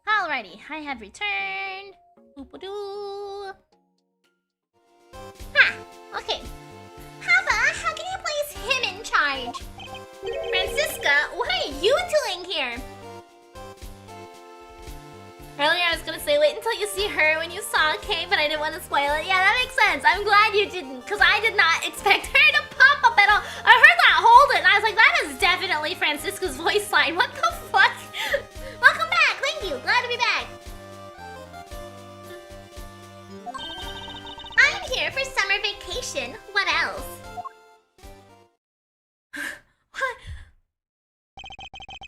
Alrighty, I have returned. Boop-a-doo. Ha! Okay. Papa, how can you place him in charge? Francisca, what are you doing here? Earlier I was gonna say wait until you see her when you saw Kay, but I didn't want to spoil it. Yeah, that makes sense. I'm glad you didn't, because I did not expect her to pop up at all. I heard that hold it, and I was like, that is definitely Francisca's voice line. What the fuck? Welcome back, thank you. Glad to be back. I'm here for summer vacation. What else? What?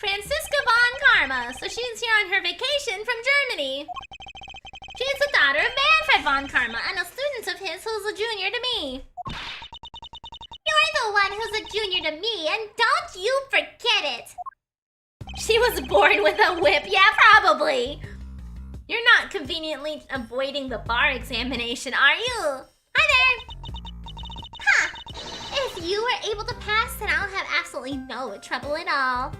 Francisca von Karma. So she's here on her vacation from Germany. She's the daughter of Manfred von Karma and a student of his who's a junior to me. You're the one who's a junior to me, and don't you forget it. She was born with a whip. Yeah, probably. You're not conveniently avoiding the bar examination, are you? Hi there. Huh. If you were able to pass, then I'll have absolutely no trouble at all.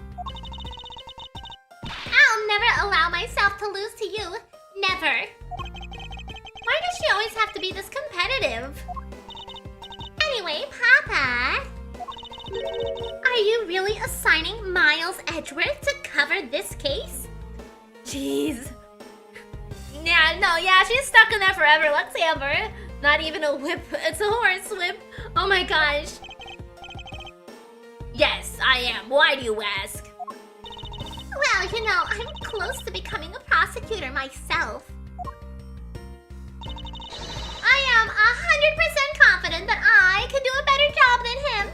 I'll never allow myself to lose to you. Never. Why does she always have to be this competitive? Anyway, Papa. Are you really assigning Miles Edgeworth to cover this case? Jeez. Yeah, no, yeah, she's stuck in there forever. Let's see ever. Not even a whip. It's a horse whip. Oh my gosh. Yes, I am. Why do you ask? Well, you know, I'm close to becoming a prosecutor myself. I am 100% confident that I can do a better job than him.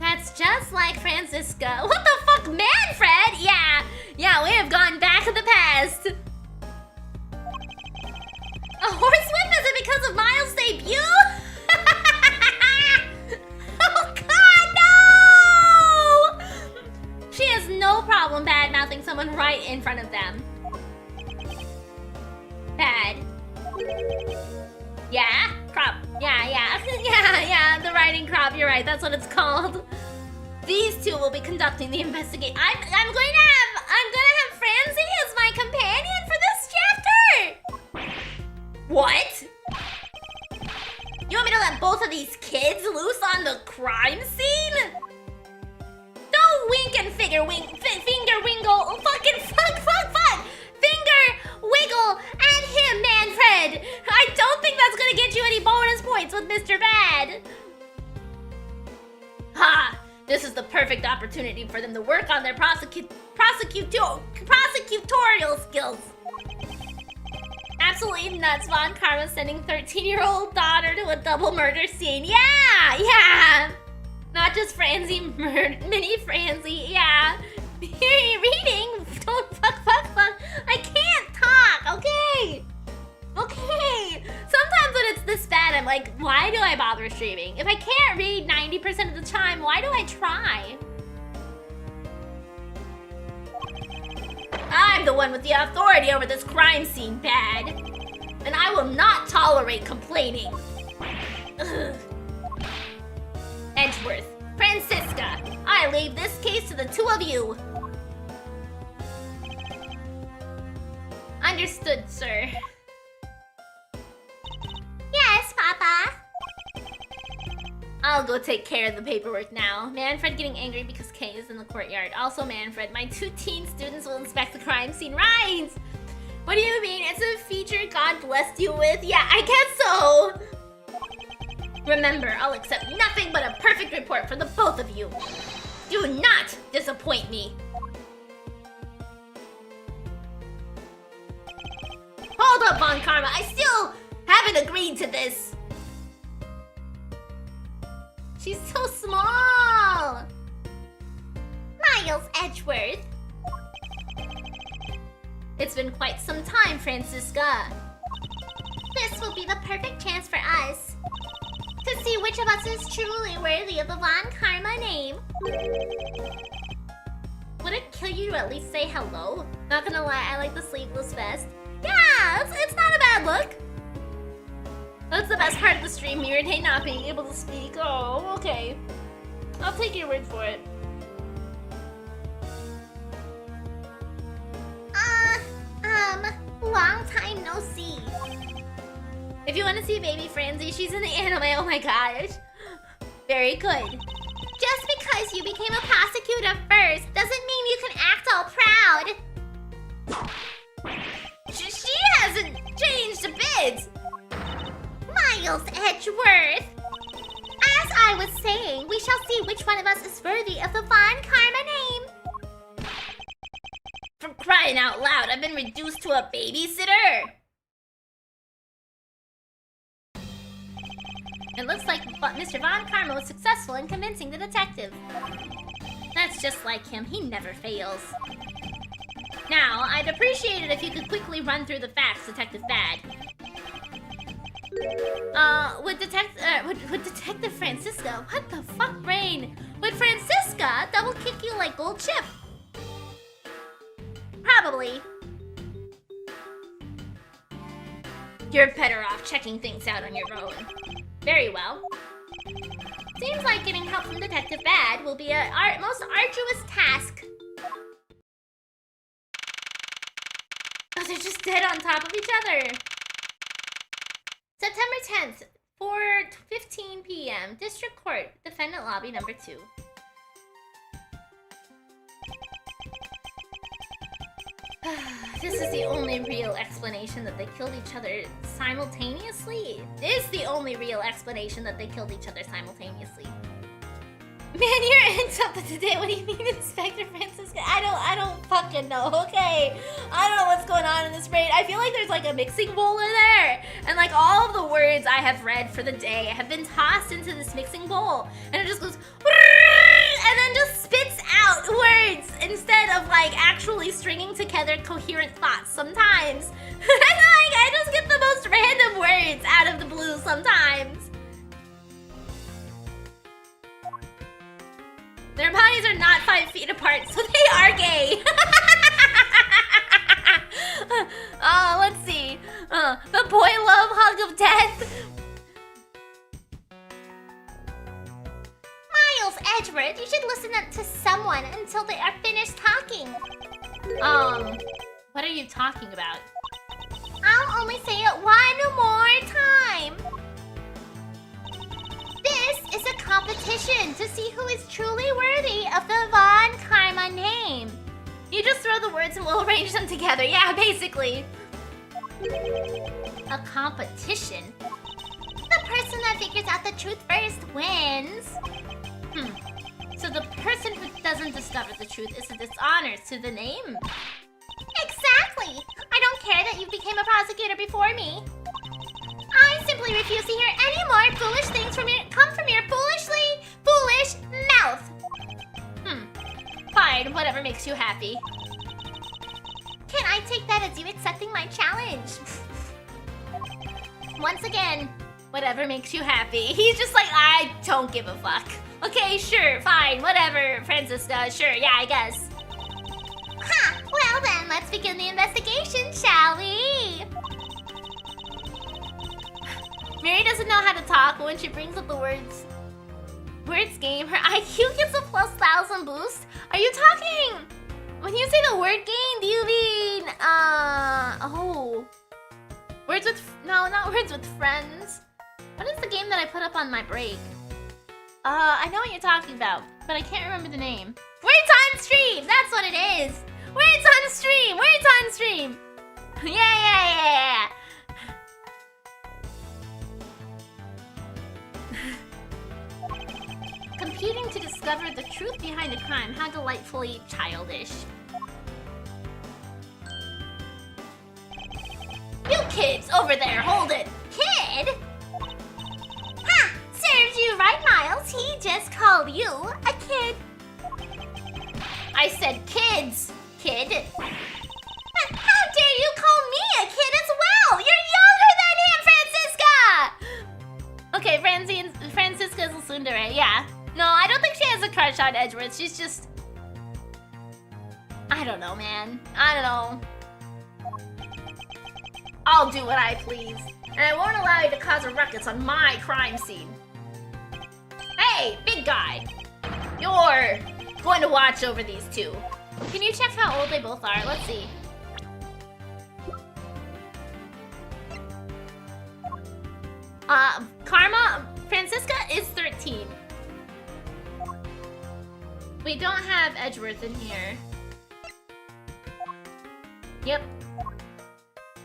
That's just like Francisca. What the fuck, Manfred? Yeah, we have gone back in the past. A horsewhip? Is it because of Miles' debut? Oh god, no! She has no problem bad-mouthing someone right in front of them. Bad. Yeah? Crop. Yeah, the riding crop, you're right, that's what it's called. These two will be conducting the investigation. I'm gonna have Francie as my companion for this chapter! What? You want me to let both of these kids loose on the crime scene? Don't wink and finger wingle, fucking fuck! Finger wiggle at him, Manfred! I don't think that's gonna get you any bonus points with Mr. Bad. Ha! This is the perfect opportunity for them to work on their prosecutorial skills. Absolutely nuts, Von Karma sending 13-year-old daughter to a double murder scene. Yeah! Not just Francie, mini Francie, yeah. Reading? Don't fuck. I can't talk, okay? Sometimes when it's this bad, I'm like, why do I bother streaming? If I can't read 90% of the time, why do I try? the one with the authority over this crime scene, Bad. And I will not tolerate complaining. Ugh. Edgeworth, Francisca, I leave this case to the two of you. Understood, sir. Yes, Papa. I'll go take care of the paperwork now. Manfred getting angry because Kay is in the courtyard. Also, Manfred, my 2 teen students will inspect the crime scene. Right! What do you mean? It's a feature God blessed you with? Yeah, I guess so. Remember, I'll accept nothing but a perfect report for the both of you. Do not disappoint me. Hold up, Von Karma. I still haven't agreed to this. She's so small. Miles Edgeworth. It's been quite some time, Francisca. This will be the perfect chance for us to see which of us is truly worthy of the Von Karma name. Would it kill you to at least say hello? Not gonna lie, I like the sleeveless vest. Yeah, it's not a bad look. That's the best part of the stream, Miridae not being able to speak. Oh, okay. I'll take your word for it. Long time no see. If you want to see baby Franzi, she's in the anime. Oh my gosh. Very good. Just because you became a prosecutor first doesn't mean you can act all proud. She hasn't changed a bit. Miles Edgeworth. As I was saying, we shall see which one of us is worthy of the Von Karma name. For crying out loud, I've been reduced to a babysitter. It looks like Mr. Von Karma was successful in convincing the detective. That's just like him, he never fails. Now, I'd appreciate it if you could quickly run through the facts, Detective Bad. Would Detective Francisca, what the fuck, brain? Would Francisca double kick you like gold chip? Probably. You're better off checking things out on your own. Very well. Seems like getting help from Detective Bad will be our most arduous task. Oh, they're just dead on top of each other. September 10th, 4:15 p.m. District Court, Defendant Lobby number 2. This is the only real explanation that they killed each other simultaneously. It is the only real explanation that they killed each other simultaneously. Man, you're into something today. What do you mean, Inspector Francisca? I don't fucking know, okay? I don't know what's going on in this raid. I feel like there's like a mixing bowl in there. And like all of the words I have read for the day have been tossed into this mixing bowl. And it just goes, and then just spits out words instead of like actually stringing together coherent thoughts sometimes. And like, I just get the most random words out of the blue sometimes. Their bodies are not 5 feet apart, so they are gay. Let's see. The boy love hug of death. Miles Edgeworth, you should listen to someone until they are finished talking. What are you talking about? I'll only say it one more time. This is a competition to see who is truly worthy of the Von Karma name. You just throw the words and we'll arrange them together. Yeah, basically. A competition? The person that figures out the truth first wins. So the person who doesn't discover the truth is a dishonor to the name. Exactly. I don't care that you became a prosecutor before me. I simply refuse to hear any more foolish things come from your foolish mouth. Fine, whatever makes you happy. Can I take that as you accepting my challenge? Once again, whatever makes you happy. He's just like, I don't give a fuck. Okay, sure, fine, whatever, Francisca, sure, yeah, I guess. Ha! Well then, let's begin the Mary doesn't know how to talk, but when she brings up the words game, her IQ gets a +1000 boost. Are you talking? When you say the word game, do you mean oh, words with not words with friends? What is the game that I put up on my break? I know what you're talking about, but I can't remember the name. Words on stream. That's what it is. Words on stream. Words on stream. Yeah. Competing to discover the truth behind a crime. How delightfully childish. You kids over there, hold it. Kid? Ha! Serves you right, Miles. He just called you a kid. I said kids, kid. How dare you call me a kid as well? You're younger than him, Francisca! Okay, Francisca's a tsundere, yeah. No, I don't think she has a crush on Edgeworth. She's just... I don't know, man. I don't know. I'll do what I please. And I won't allow you to cause a ruckus on my crime scene. Hey, big guy. You're going to watch over these two. Can you check how old they both are? Let's see. Karma, Francisca is 13. We don't have Edgeworth in here. Yep.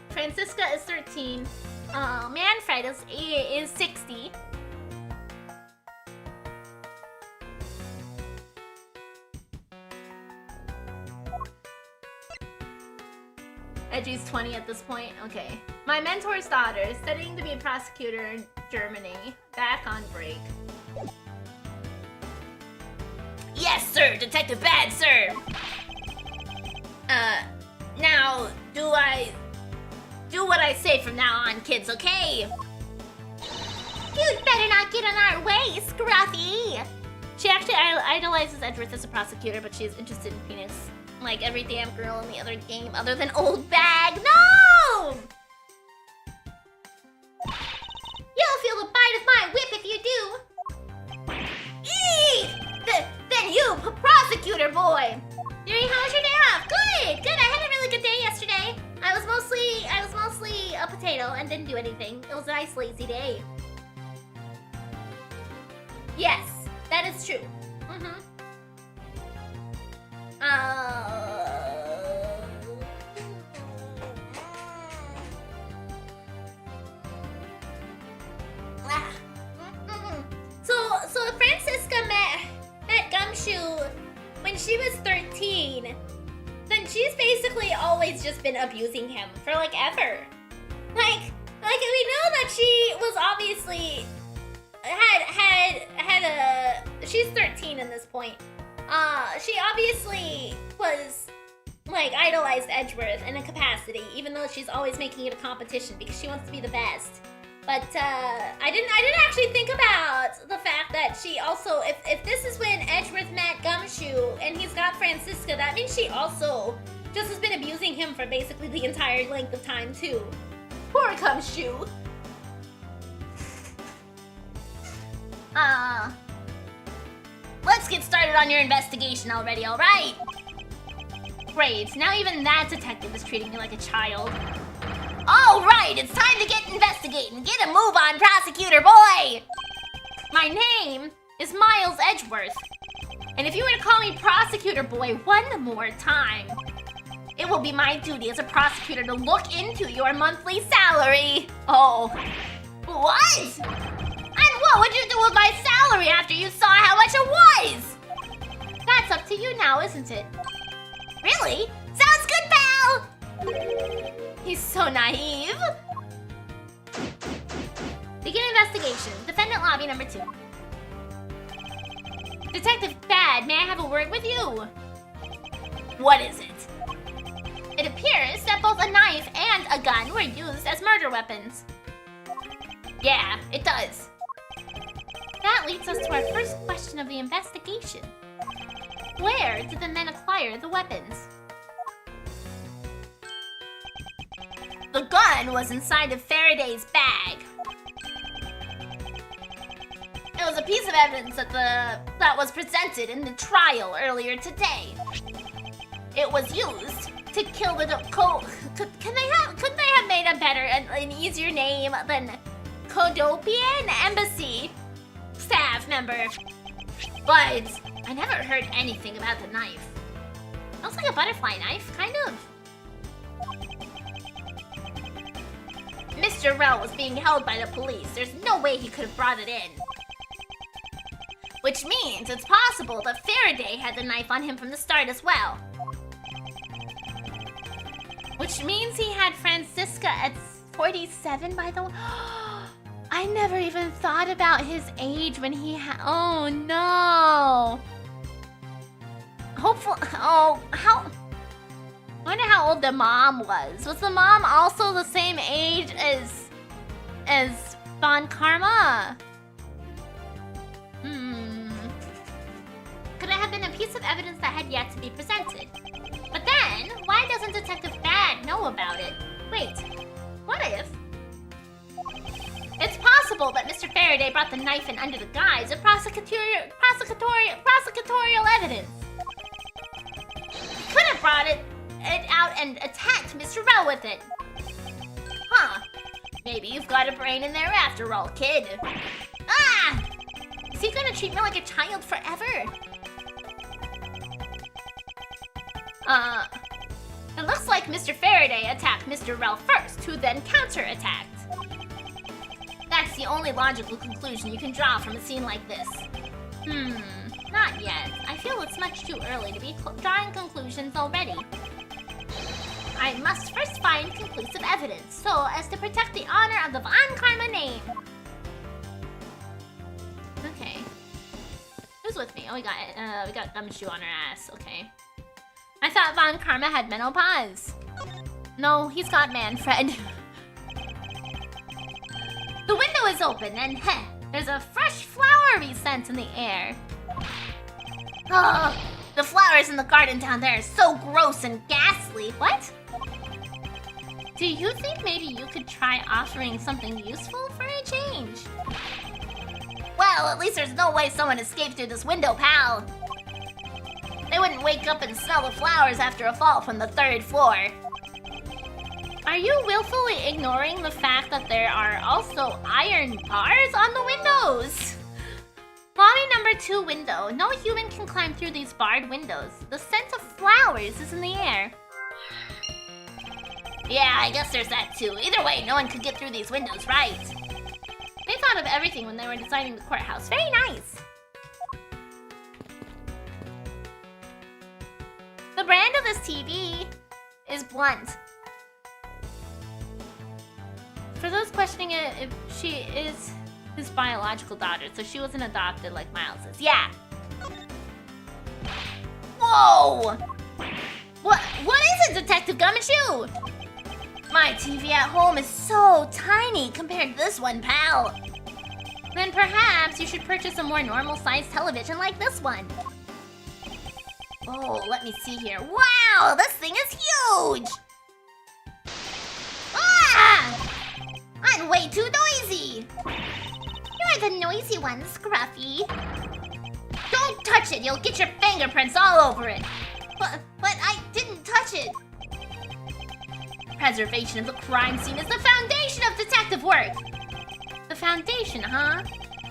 Francisca is 13. Manfred is 60. Edgy's 20 at this point. Okay. My mentor's daughter, studying to be a prosecutor in Germany. Back on break. Yes, sir! Detective Bad, sir! Now, do what I say from now on, kids, okay? You'd better not get in our way, Scruffy! She actually idolizes Edgeworth as a prosecutor, but she's interested in Phoenix. Like every damn girl in the other game other than Old Bag. No! You'll feel the bite of my whip if you do. Eee! Then you, prosecutor boy. Yuri, how was your day off? Good. I had a really good day yesterday. I was mostly a potato and didn't do anything. It was a nice lazy day. Yes, that is true. So Francisca met Gumshoe when she was 13. Then she's basically always just been abusing him for like ever. Like we know that she was obviously had a she's 13 in this point. She obviously was like idolized Edgeworth in a capacity, even though she's always making it a competition because she wants to be the best. But I didn't actually think about the fact that she also, if this is when Edgeworth met Gumshoe and he's got Francisca, that means she also just has been abusing him for basically the entire length of time too. Poor Gumshoe. Let's get started on your investigation already, alright? Great, now even that detective is treating me like a child. Alright, it's time to get investigating. Get a move on, prosecutor boy! My name is Miles Edgeworth. And if you were to call me prosecutor boy one more time, it will be my duty as a prosecutor to look into your monthly salary. Oh. What? And what would you do with my salary after you saw how much it was? That's up to you now, isn't it? Really? Sounds good, pal! He's so naive. Begin investigation. Defendant lobby number 2. Detective Bad, may I have a word with you? What is it? It appears that both a knife and a gun were used as murder weapons. Yeah, it does. That leads us to our first question of the investigation. Where did the men acquire the weapons? The gun was inside of Faraday's bag. was a piece of evidence that was presented in the trial earlier today. It was used to kill the could they have made a better an easier name than Codopian Embassy staff member? But I never heard anything about the knife. Looks like a butterfly knife, kind of. Mr. Rell was being held by the police. There's no way he could have brought it in. Which means it's possible that Faraday had the knife on him from the start as well. Which means he had Francisca at 47, by the way. I never even thought about his age when he had... Oh, no. Hopefully... Oh, how... I wonder how old the mom was. Was the mom also the same age as Von Karma? Could it have been a piece of evidence that had yet to be presented? But then, why doesn't Detective Bad know about it? Wait, what if? It's possible that Mr. Faraday brought the knife in under the guise of prosecutorial evidence. He could have brought it out and attacked Mr. Rell with it. Huh. Maybe you've got a brain in there after all, kid. Ah! Is he gonna treat me like a child forever? It looks like Mr. Faraday attacked Mr. Rell first, who then counterattacked. That's the only logical conclusion you can draw from a scene like this. Not yet. I feel it's much too early to be drawing conclusions already. I must first find conclusive evidence, so as to protect the honor of the Von Karma name. Okay. Who's with me? Oh, we got Gumshoe on her ass. Okay. I thought Von Karma had menopause. No, he's got Manfred. The window is open, and there's a fresh flowery scent in the air. Oh, the flowers in the garden down there are so gross and ghastly. What? Do you think maybe you could try offering something useful for a change? Well, at least there's no way someone escaped through this window, pal. They wouldn't wake up and smell the flowers after a fall from the 3rd floor. Are you willfully ignoring the fact that there are also iron bars on the windows? Lobby number 2 window. No human can climb through these barred windows. The scent of flowers is in the air. Yeah, I guess there's that too. Either way, no one could get through these windows, right? They thought of everything when they were designing the courthouse. Very nice. The brand of this TV is blunt. For those questioning it, if she is his biological daughter, so she wasn't adopted like Miles is. Yeah. Whoa! What is it, Detective Gumshoe? My TV at home is so tiny compared to this one, pal. Then perhaps you should purchase a more normal-sized television like this one. Oh, let me see here. Wow, this thing is huge! Ah! I'm way too noisy! You're the noisy one, Scruffy. Don't touch it, you'll get your fingerprints all over it. But I didn't touch it. Preservation of the crime scene is the foundation of detective work. The foundation, huh?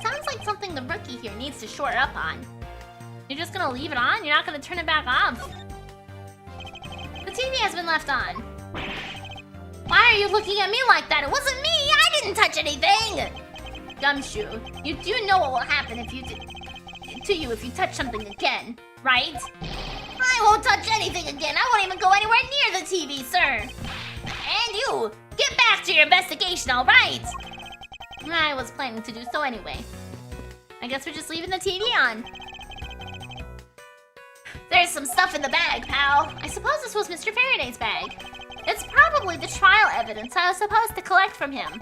Sounds like something the rookie here needs to shore up on. You're just gonna leave it on? You're not gonna turn it back off? The TV has been left on. Why are you looking at me like that? It wasn't me! I didn't touch anything! Gumshoe, you do know what will happen if you if you touch something again, right? I won't touch anything again. I won't even go anywhere near the TV, sir. And you, get back to your investigation, all right? I was planning to do so anyway. I guess we're just leaving the TV on. There's some stuff in the bag, pal. I suppose this was Mr. Faraday's bag. It's probably the trial evidence I was supposed to collect from him.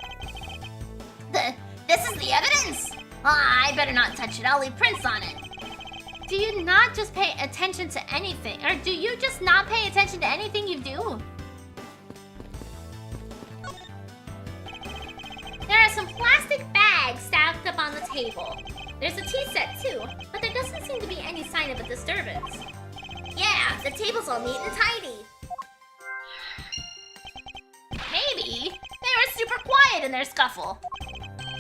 This is the evidence? I better not touch it. I'll leave prints on it. Do you not just pay attention to anything? Or do you just not pay attention to anything you do? There are some plastic bags stacked up on the table. There's a tea set too, but there doesn't seem to be any sign of a disturbance. Yeah, the table's all neat and tidy. Maybe they were super quiet in their scuffle.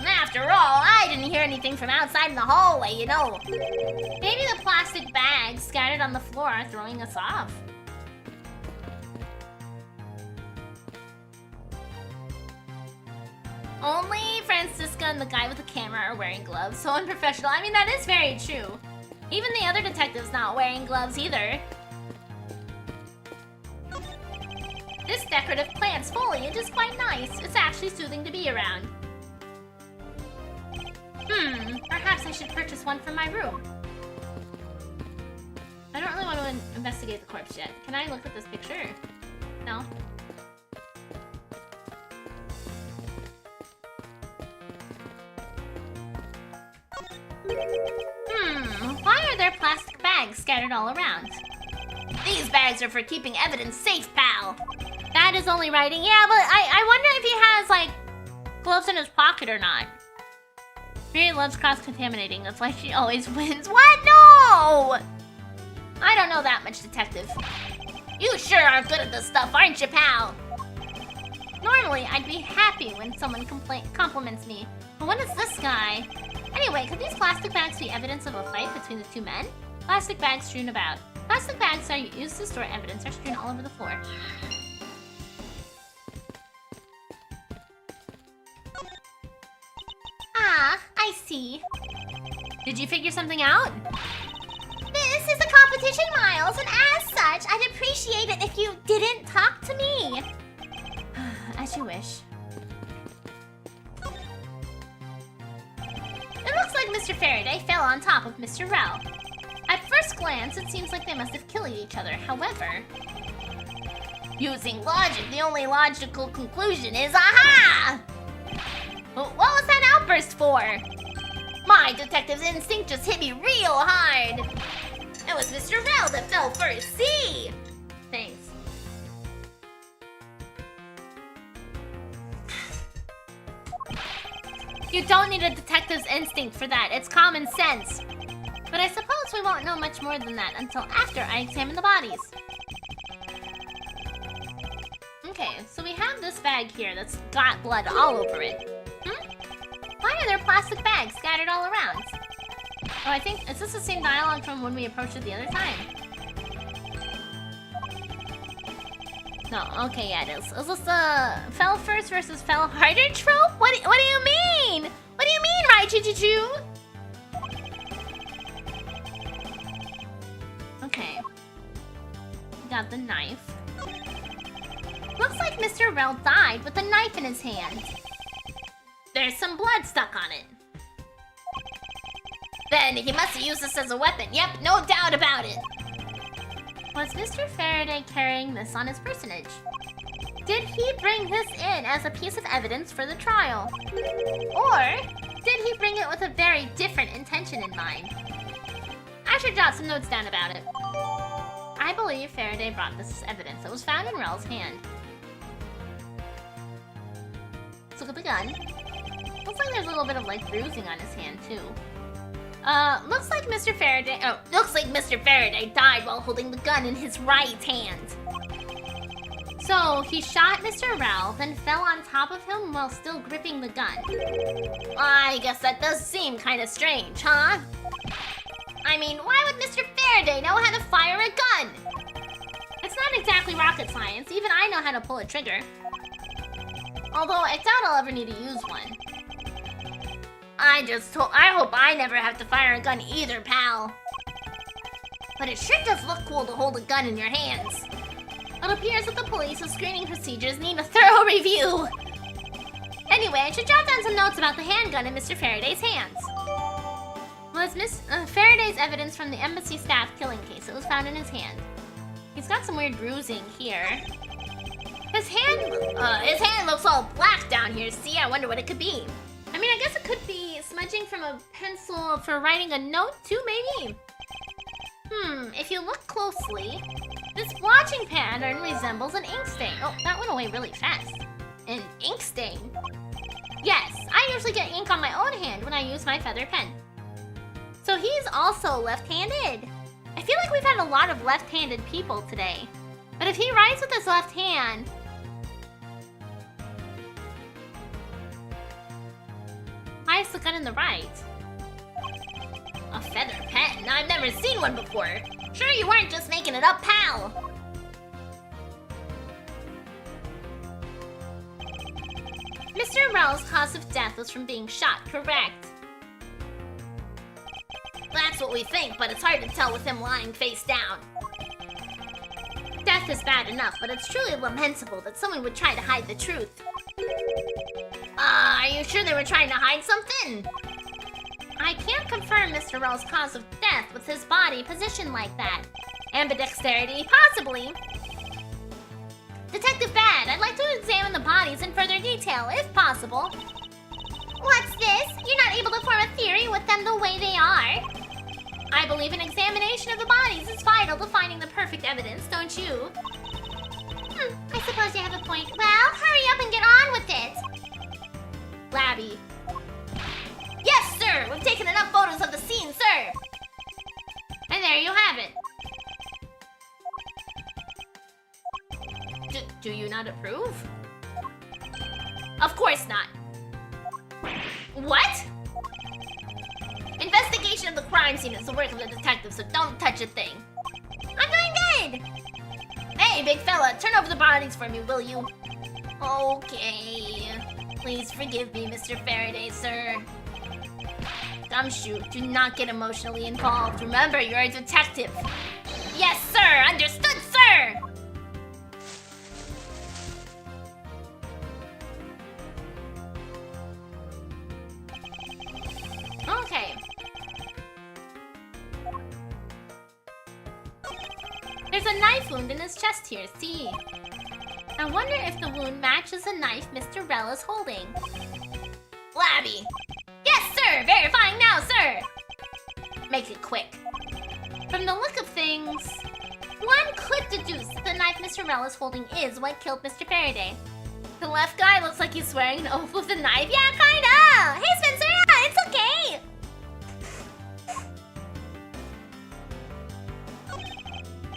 After all, I didn't hear anything from outside in the hallway, you know. Maybe the plastic bags scattered on the floor are throwing us off. Only Francisca and the guy with the camera are wearing gloves, so unprofessional. I mean, that is very true. Even the other detective's not wearing gloves either. This decorative plant's foliage is quite nice. It's actually soothing to be around. Perhaps I should purchase one for my room. I don't really want to investigate the corpse yet. Can I look at this picture? No? Why are there plastic bags scattered all around? These bags are for keeping evidence safe, pal. That is only writing. Yeah, but I wonder if he has, like, gloves in his pocket or not. Miri loves cross-contaminating. That's why she always wins. What? No! I don't know that much, detective. You sure are good at this stuff, aren't you, pal? Normally, I'd be happy when someone compliments me. But what is this guy? Anyway, could these plastic bags be evidence of a fight between the two men? Plastic bags strewn about. Plastic bags are used to store evidence are strewn all over the floor. Ah, I see. Did you figure something out? This is a competition, Miles, and as such, I'd appreciate it if you didn't talk to me. As you wish. It looks like Mr. Faraday fell on top of Mr. Rao. At first glance, it seems like they must have killed each other. However, using logic, the only logical conclusion is aha! What was that outburst for? My detective's instinct just hit me real hard. It was Mr. Rao that fell first. See? Thanks. You don't need a detective's instinct for that. It's common sense. But I suppose we won't know much more than that until after I examine the bodies. Okay, so we have this bag here that's got blood all over it. Why are there plastic bags scattered all around? Oh, I think, is this the same dialogue from when we approached it the other time? No, okay, yeah, it is. Is this the fell first versus fell harder trope? What do you mean? What do you mean, Raichu? Okay. Got the knife. Looks like Mr. Rel died with a knife in his hand. There's some blood stuck on it. Then he must have used this as a weapon. Yep, no doubt about it. Was Mr. Faraday carrying this on his personage? Did he bring this in as a piece of evidence for the trial? Or did he bring it with a very different intention in mind? I should jot some notes down about it. I believe Faraday brought this as evidence. It was found in Rel's hand. Let's look at the gun. Looks like there's a little bit of like bruising on his hand too. Looks like Mr. Faraday died while holding the gun in his right hand. So he shot Mr. Rel, then fell on top of him while still gripping the gun. I guess that does seem kind of strange, huh? I mean, why would Mr. Faraday know how to fire a gun? It's not exactly rocket science. Even I know how to pull a trigger. Although I doubt I'll ever need to use one. I hope I never have to fire a gun either, pal. But it sure does look cool to hold a gun in your hands. It appears that the police's screening procedures need a thorough review. Anyway, I should jot down some notes about the handgun in Mr. Faraday's hands. Was Miss Faraday's evidence from the embassy staff killing case. It was found in his hand. He's got some weird bruising here. His hand looks all black down here. See, I wonder what it could be. I mean, I guess it could be smudging from a pencil for writing a note too, maybe? If you look closely, this blotching pattern resembles an ink stain. Oh, that went away really fast. An ink stain? Yes, I usually get ink on my own hand when I use my feather pen. So he's also left-handed. I feel like we've had a lot of left-handed people today. But if he writes with his left hand... Why is the gun in the right? A feather pen? I've never seen one before. Sure you weren't just making it up, pal. Mr. Rel's cause of death was from being shot, correct? That's what we think, but it's hard to tell with him lying face down. Death is bad enough, but it's truly lamentable that someone would try to hide the truth. Are you sure they were trying to hide something? I can't confirm Mr. Rel's cause of death with his body positioned like that. Ambidexterity, possibly. Detective Bad, I'd like to examine the bodies in further detail, if possible. What's this? You're not able to form a theory with them the way they are? I believe an examination of the bodies is vital to finding the perfect evidence, don't you? I suppose you have a point. Well, hurry up and get on with it! Labby. Yes, sir! We've taken enough photos of the scene, sir! And there you have it. Do you not approve? Of course not. What? Investigation of the crime scene is the work of the detective, so don't touch a thing. I'm doing good! Hey, big fella, turn over the bodies for me, will you? Okay. Please forgive me, Mr. Faraday, sir. Gumshoe, do not get emotionally involved. Remember, you're a detective. Yes, sir! Understood, sir! Okay. There's a knife wound in his chest here, see? I wonder if the wound matches the knife Mr. Rel is holding. Labby! Yes, sir! Verifying now, sir! Make it quick. From the look of things, one could deduce that the knife Mr. Rel is holding is what killed Mr. Faraday. The left guy looks like he's swearing an oath with a knife. Yeah, kinda! Hey, Spencer! Yeah, it's okay!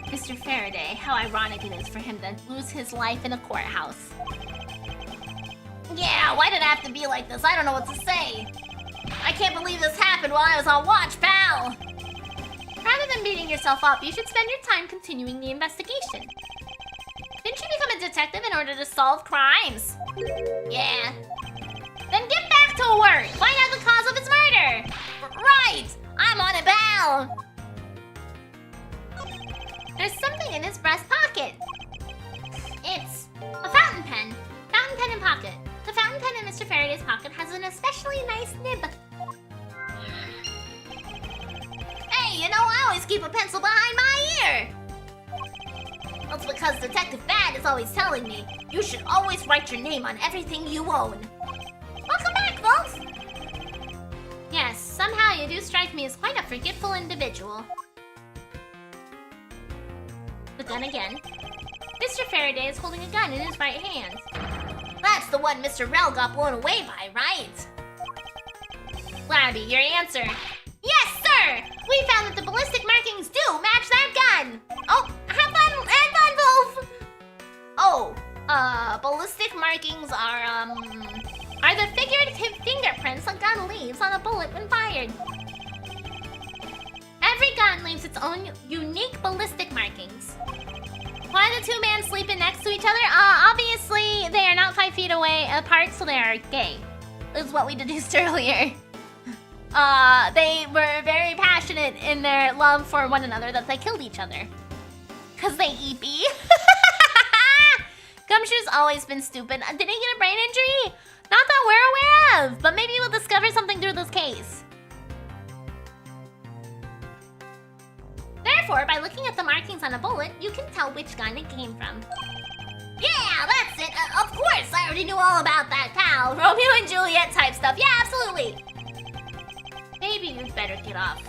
Mr. Faraday, how ironic it is for him to lose his life in a courthouse. Yeah, why did it have to be like this? I don't know what to say. I can't believe this happened while I was on watch, pal! Rather than beating yourself up, you should spend your time continuing the investigation. Didn't you become a detective in order to solve crimes? Yeah. Then get back to work! Find out the cause of his murder! Right! I'm on it, pal! There's something in his breast pocket. It's a fountain pen. Fountain pen in pocket. The fountain pen in Mr. Faraday's pocket has an especially nice nib. Hey, you know, I always keep a pencil behind my ear. That's because Detective Bad is always telling me you should always write your name on everything you own. Welcome back, folks. Yes, somehow you do strike me as quite a forgetful individual. The gun again. Mr. Faraday is holding a gun in his right hand. That's the one Mr. Rel got blown away by, right? Labby, your answer. Yes, sir! We found that the ballistic markings do match that gun! Oh, have fun, Wolf! Oh, ballistic markings are the figurative fingerprints a gun leaves on a bullet when fired. Every gun leaves its own unique ballistic markings. Why are the two men sleeping next to each other? Obviously, they are not 5 feet away apart, so they are gay. Is what we deduced earlier. They were very passionate in their love for one another that they killed each other. Cause they EP. Gumshoe's always been stupid. Did he get a brain injury? Not that we're aware of, but maybe we'll discover something through this case. Therefore, by looking at the markings on a bullet, you can tell which gun it came from. Yeah, that's it. Of course, I already knew all about that, pal. Romeo and Juliet type stuff. Yeah, absolutely. Maybe you'd better get off.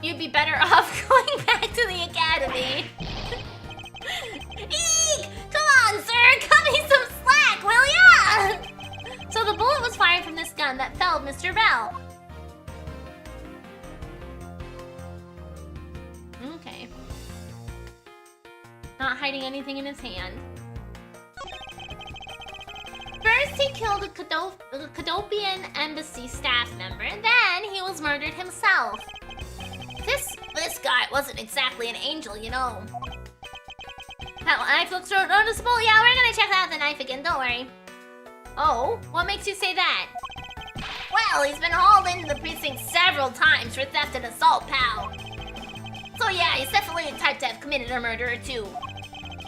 You'd be better off going back to the academy. Eek! Come on, sir. Cut me some slack, will ya? So the bullet was fired from this gun that felled Mr. Bell. hiding anything in his hand. First, he killed a Cadopian embassy staff member, and then he was murdered himself. This guy wasn't exactly an angel, you know. That knife looks so noticeable. Yeah, we're gonna check out the knife again, don't worry. Oh, what makes you say that? Well, he's been hauled into the precinct several times for theft and assault, pal. So yeah, he's definitely the type to have committed a murder or two.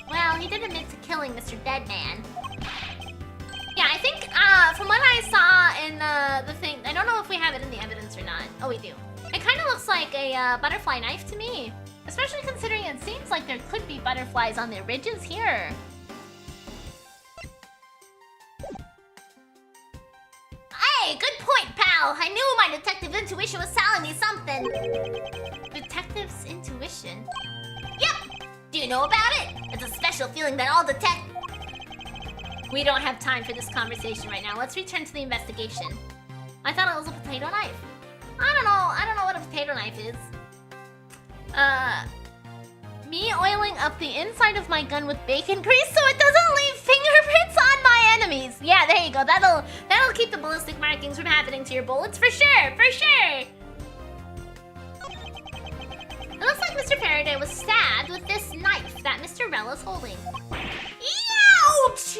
Well, he did admit to killing Mr. Deadman. Yeah, I think, from what I saw in the thing, I don't know if we have it in the evidence or not. Oh, we do. It kind of looks like a butterfly knife to me. Especially considering it seems like there could be butterflies on the ridges here. Hey, good point, pal. I knew my detective intuition was telling me something. Detective's intuition? Yep! Do you know about it? It's a special feeling that all We don't have time for this conversation right now. Let's return to the investigation. I thought it was a potato knife. I don't know what a potato knife is. Me oiling up the inside of my gun with bacon grease so it doesn't leave fingerprints on my enemies. Yeah, there you go. That'll keep the ballistic markings from happening to your bullets for sure, for sure. It looks like Mr. Faraday was stabbed with this knife that Mr. Rell is holding. Ouch!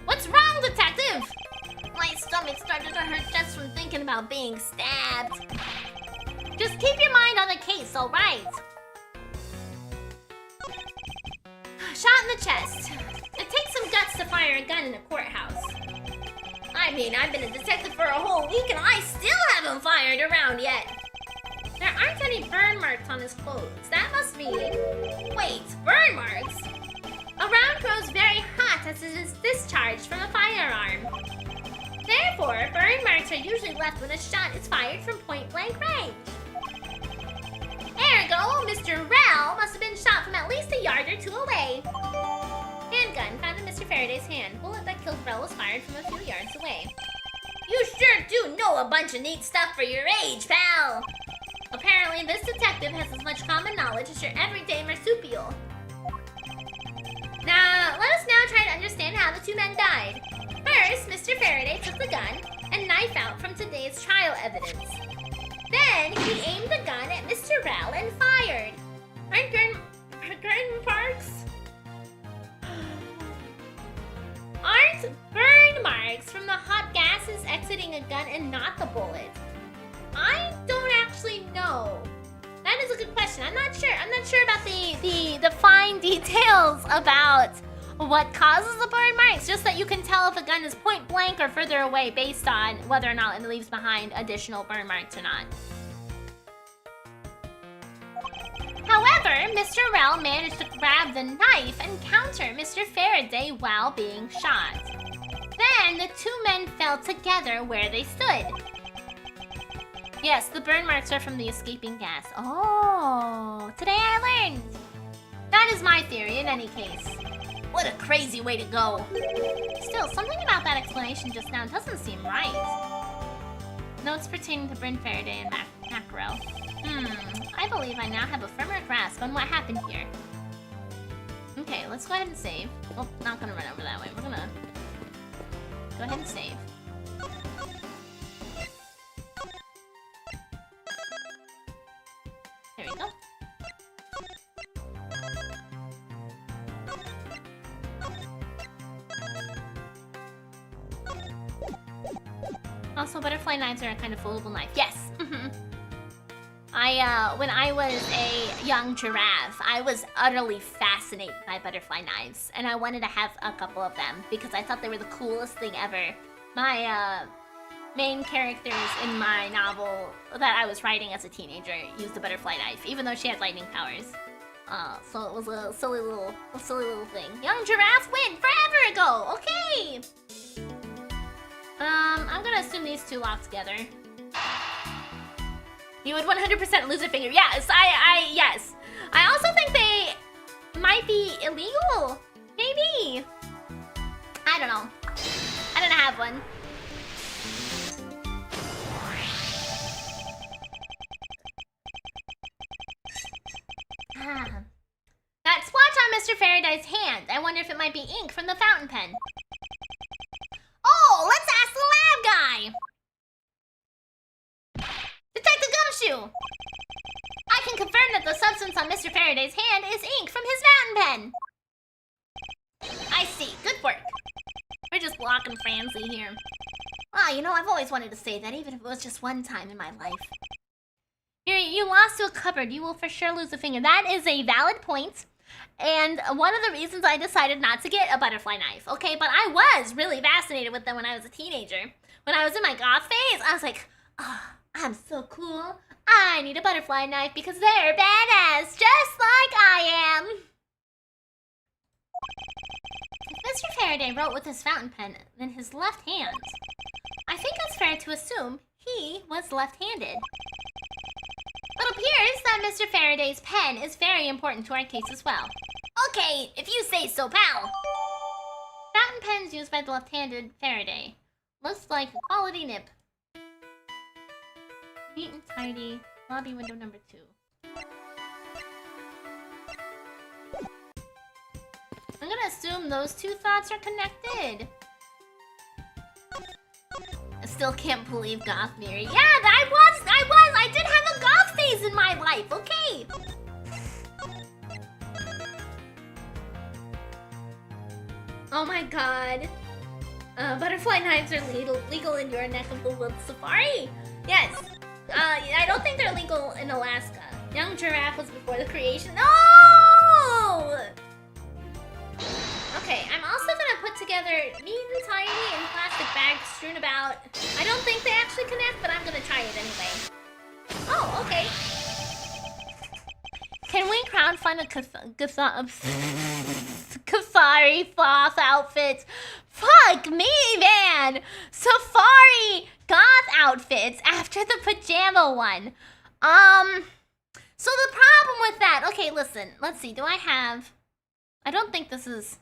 What's wrong, detective? My stomach started to hurt just from thinking about being stabbed. Just keep your mind on the case, alright? Shot in the chest. It takes some guts to fire a gun in a courthouse. I mean, I've been a detective for a whole week and I still haven't fired a round yet. There aren't any burn marks on his clothes. That must mean... Wait, burn marks? A round grows very hot as it is discharged from a firearm. Therefore, burn marks are usually left when a shot is fired from point-blank range. Ergo, Mr. Rell must have been shot from at least a yard or two away. Handgun found in Mr. Faraday's hand. Bullet that killed Rell was fired from a few yards away. You sure do know a bunch of neat stuff for your age, pal! Apparently, this detective has as much common knowledge as your everyday marsupial. Now, let us now try to understand how the two men died. First, Mr. Faraday took the gun and knife out from today's trial evidence. Then, he aimed the gun at Mr. Rell and fired. Aren't burn marks from the hot gases exiting a gun and not the bullet? I don't actually know. That is a good question. I'm not sure. I'm not sure about the fine details about what causes the burn marks. Just that you can tell if a gun is point blank or further away based on whether or not it leaves behind additional burn marks or not. However, Mr. Rell managed to grab the knife and counter Mr. Faraday while being shot. Then the two men fell together where they stood. Yes, the burn marks are from the escaping gas. Oh, today I learned. That is my theory in any case. What a crazy way to go. Still, something about that explanation just now doesn't seem right. Notes pertaining to Bryn Faraday and Mackerel. I believe I now have a firmer grasp on what happened here. Okay, let's go ahead and save. Well, not gonna run over that way. We're gonna go ahead and save. There we go. Also, butterfly knives are a kind of foldable knife. Yes! When I was a young giraffe, I was utterly fascinated by butterfly knives. And I wanted to have a couple of them because I thought they were the coolest thing ever. My, main characters in my novel that I was writing as a teenager used a butterfly knife, even though she had lightning powers. So it was a silly little thing. Young giraffe win forever ago. Okay. I'm gonna assume these two lock together. You would 100% lose a finger. Yes, yes. I also think they might be illegal. Maybe. I don't know. I don't have one. That splotch on Mr. Faraday's wonder if it might be ink from the fountain pen. Oh, let's ask the lab guy! Detective Gumshoe! I can confirm that the substance on Mr. Faraday's hand is ink from his fountain pen. I see. Good work. We're just blocking Francie here. Ah, you know, I've always wanted to say that, even if it was just one time in my life. You lost to a cupboard. You will for sure lose a finger. That is a valid point. And one of the reasons I decided not to get a butterfly knife, okay? But I was really fascinated with them when I was a teenager. When I was in my goth phase, I was like, oh, I'm so cool. I need a butterfly knife because they're badass, just like I am. If Mr. Faraday wrote with his fountain pen in his left hand, I think it's fair to assume he was left-handed. It appears that Mr. Faraday's pen is very important to our case as well. Okay, if you say so, pal. Fountain pens used by the left-handed Faraday. Looks like a quality nib. Neat and tidy. Lobby window number 2. I'm gonna assume those two thoughts are connected. I still can't believe Goth Miri. Yeah, I did have a goth phase in my life, okay? Oh my god. Butterfly knives are legal in your neck of the woods safari? Yes. I don't think they're legal in Alaska. Young giraffe was before the creation. No! Okay, I'm also gonna put together neat and tidy and plastic bags strewn about. I don't think they actually connect, but I'm gonna try it anyway. Oh, okay. Can we crowdfund a Safari Foth outfits? Fuck me, man! Safari goth outfits after the pajama one. So the problem with that... Okay, listen. Let's see. Do I have... I don't think this is...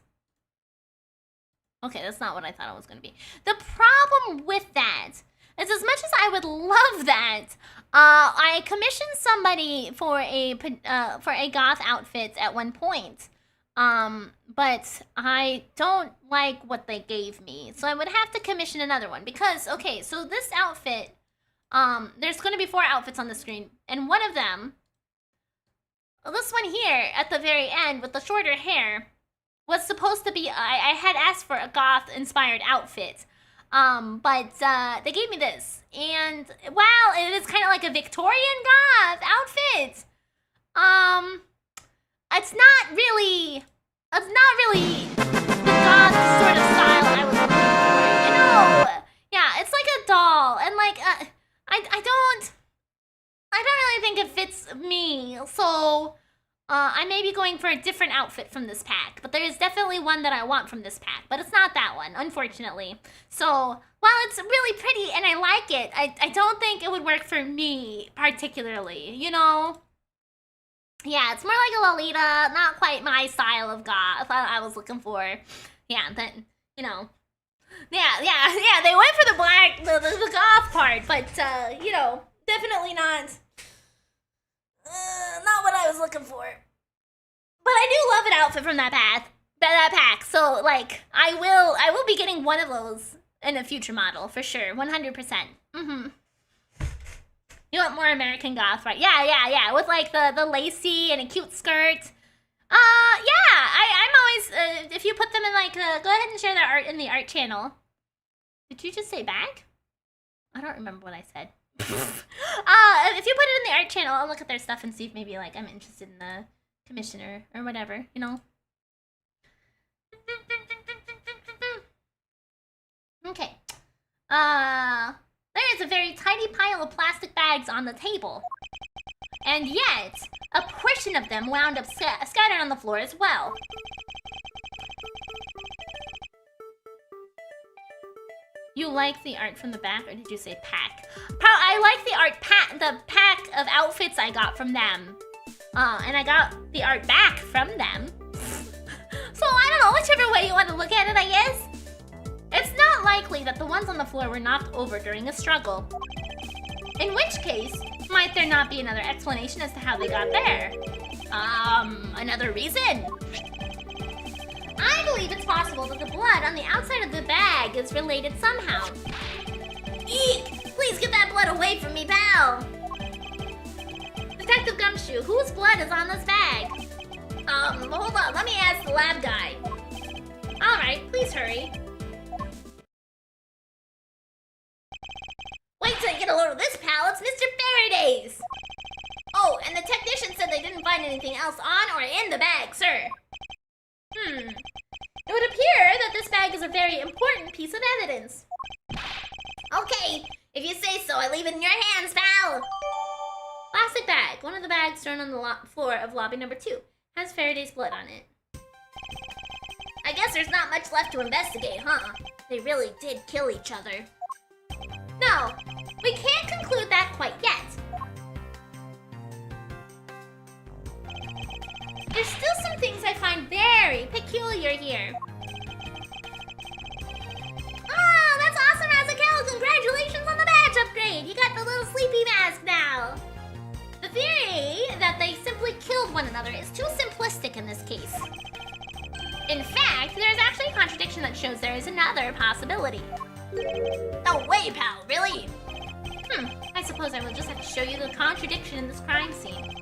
Okay, that's not what I thought it was going to be. The problem with that is, as much as I would love that, I commissioned somebody for a goth outfit at one point. But I don't like what they gave me. So I would have to commission another one. Because, okay, so this outfit, there's going to be 4 outfits on the screen. And one of them, this one here at the very end with the shorter hair, was supposed to be, I had asked for a goth-inspired outfit. But they gave me this. And while it is kind of like a Victorian goth outfit, it's not really the goth sort of style I was looking for, you know? Yeah, it's like a doll, and like, I don't really think it fits me, so, I may be going for a different outfit from this pack, but there is definitely one that I want from this pack, but it's not that one, unfortunately. So, while it's really pretty and I like it, I don't think it would work for me particularly, you know? Yeah, it's more like a Lolita, not quite my style of goth I was looking for. Yeah, then, you know. Yeah, they went for the black, the goth part, but, you know, definitely not what I was looking for. But I do love an outfit from that pack, so, like, I will be getting one of those in a future model, for sure, 100%. You want more American goth, right? Yeah, with, like, the lacy and a cute skirt. Yeah, I'm always, if you put them in, like, go ahead and share their art in the art channel. Did you just say back? I don't remember what I said. If you put it in the art channel, I'll look at their stuff and see if maybe, like, I'm interested in the commissioner or whatever, you know? Okay. There is a very tiny pile of plastic bags on the table. And yet, a portion of them wound up scattered on the floor as well. You like the art from the back, or did you say pack? I like the the pack of outfits I got from them. And I got the art back from them. So I don't know, whichever way you want to look at it, I guess. It's not likely that the ones on the floor were knocked over during a struggle. In which case, might there not be another explanation as to how they got there? Another reason? I believe it's possible that the blood on the outside of the bag is related somehow. Eek! Please get that blood away from me, pal! Detective Gumshoe, whose blood is on this bag? Hold on, let me ask the lab guy. Alright, please hurry. Wait till you get a load of this, pal, it's Mr. Faraday's! Oh, and the technician said they didn't find anything else on or in the bag, sir. It would appear that this bag is a very important piece of evidence. Okay, if you say so, I leave it in your hands, pal. Plastic bag. One of the bags thrown on the floor of lobby number 2 has Faraday's blood on it. I guess there's not much left to investigate, huh? They really did kill each other. No, we can't conclude that quite yet. There's still some things I find very peculiar here. Oh, that's awesome, Azakel! Congratulations on the badge upgrade! You got the little sleepy mask now! The theory that they simply killed one another is too simplistic in this case. In fact, there's actually a contradiction that shows there is another possibility. No way, pal, really? I suppose I will just have to show you the contradiction in this crime scene.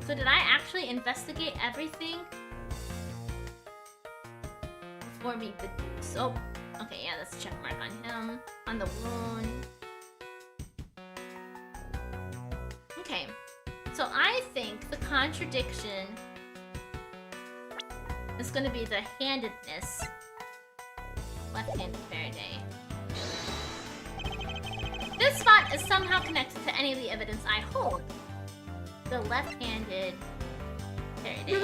So did I actually investigate everything before we did so? Okay, yeah, that's a check mark on him, on the wound. Okay, so I think the contradiction is going to be the handedness. Left-handed Faraday. This spot is somehow connected to any of the evidence I hold. The left-handed Faraday.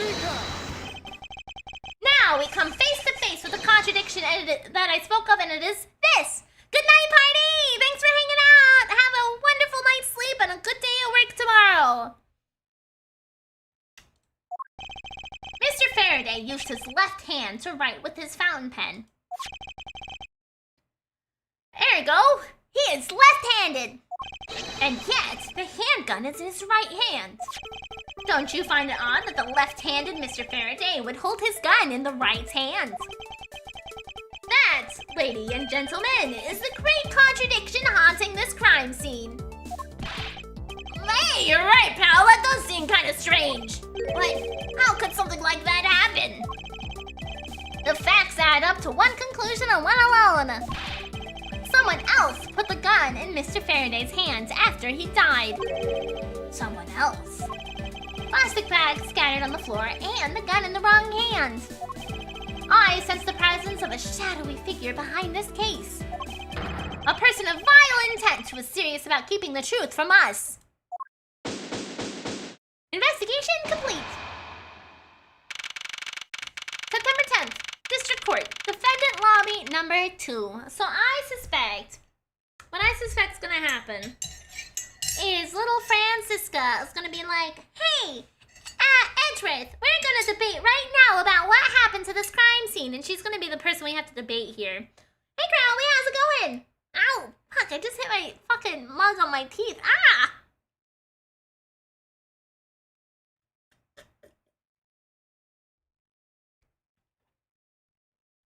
Now we come face to face with the contradiction that I spoke of, and it is this. Good night, party! Thanks for hanging out! Have a wonderful night's sleep and a good day at work tomorrow! Mr. Faraday used his left hand to write with his fountain pen. There you go! He is left-handed! And yet, the handgun is in his right hand. Don't you find it odd that the left-handed Mr. Faraday would hold his gun in the right hand? That, ladies and gentlemen, is the great contradiction haunting this crime scene. Hey, you're right, pal. That does seem kind of strange. Like, how could something like that happen? The facts add up to one conclusion and one alone. Someone else put the gun in Mr. Faraday's hands after he died. Someone else. Plastic bags scattered on the floor and the gun in the wrong hand. I sense the presence of a shadowy figure behind this case. A person of vile intent who is serious about keeping the truth from us. Investigation complete. September 10th, District Court, Defendant Lobby number 2. So I suspect, what I suspect's gonna happen is little Francisca is gonna be like, hey, Edgeworth, we're gonna debate right now about what happened to this crime scene, and she's gonna be the person we have to debate here. Hey Crowley, how's it going? Ow, fuck, I just hit my fucking mug on my teeth. Ah!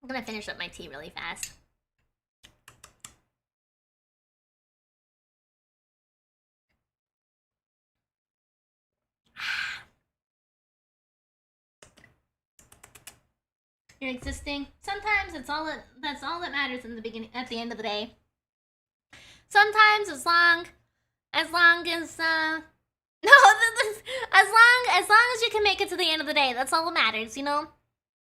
I'm gonna finish up my tea really fast. You're existing. Sometimes that's all that matters in the beginning, at the end of the day. Sometimes as long as no, as long as you can make it to the end of the day, that's all that matters, you know?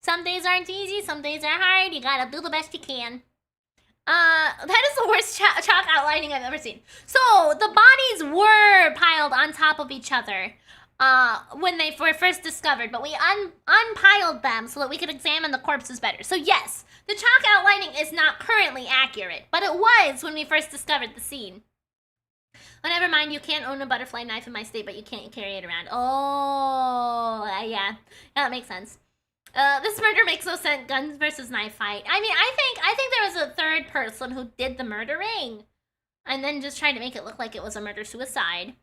Some days aren't easy, some days are hard, you gotta do the best you can. That is the worst chalk outlining I've ever seen. So, the bodies were piled on top of each other when they were first discovered, but we unpiled them so that we could examine the corpses better. So yes, the chalk outlining is not currently accurate, but it was when we first discovered the scene. Oh, never mind, you can't own a butterfly knife in my state, but you can't carry it around. Oh, yeah, that makes sense. This murder makes no sense. Guns versus knife fight. I mean, I think there was a third person who did the murdering, and then just tried to make it look like it was a murder-suicide.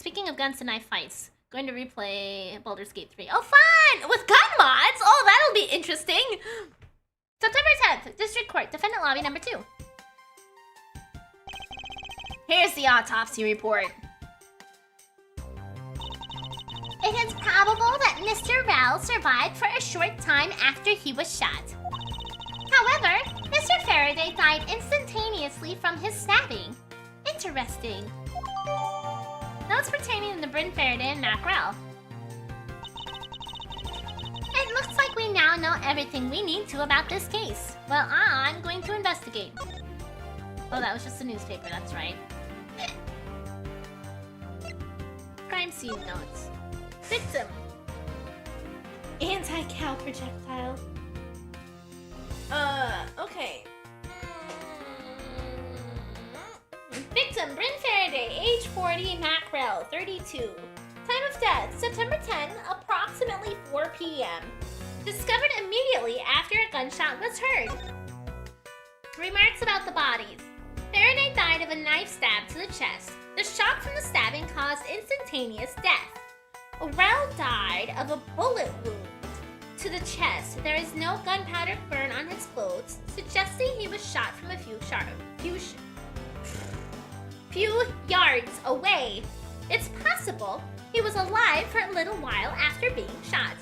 Speaking of guns and knife fights, Going to replay Baldur's Gate 3. Oh, fun! With gun mods? Oh, that'll be interesting. September 10th, District Court, Defendant Lobby number 2. Here's the autopsy report. It is probable that Mr. Rell survived for a short time after he was shot. However, Mr. Faraday died instantaneously from his stabbing. Interesting. Notes pertaining to Bryn Faraday and Mac Rell. It looks like we now know everything we need to about this case. Well, I'm going to investigate. Oh, that was just a newspaper, that's right. Crime scene notes. Victim. Anti-cow projectile. Okay. Victim, Bryn Faraday, age 40, Mac Rell, 32. Time of death, September 10, approximately 4 p.m. Discovered immediately after a gunshot was heard. Remarks about the bodies. Faraday died of a knife stab to the chest. The shock from the stabbing caused instantaneous death. Rell died of a bullet wound to the chest. There is no gunpowder burn on his clothes, suggesting he was shot from a few yards away. It's possible he was alive for a little while after being shot.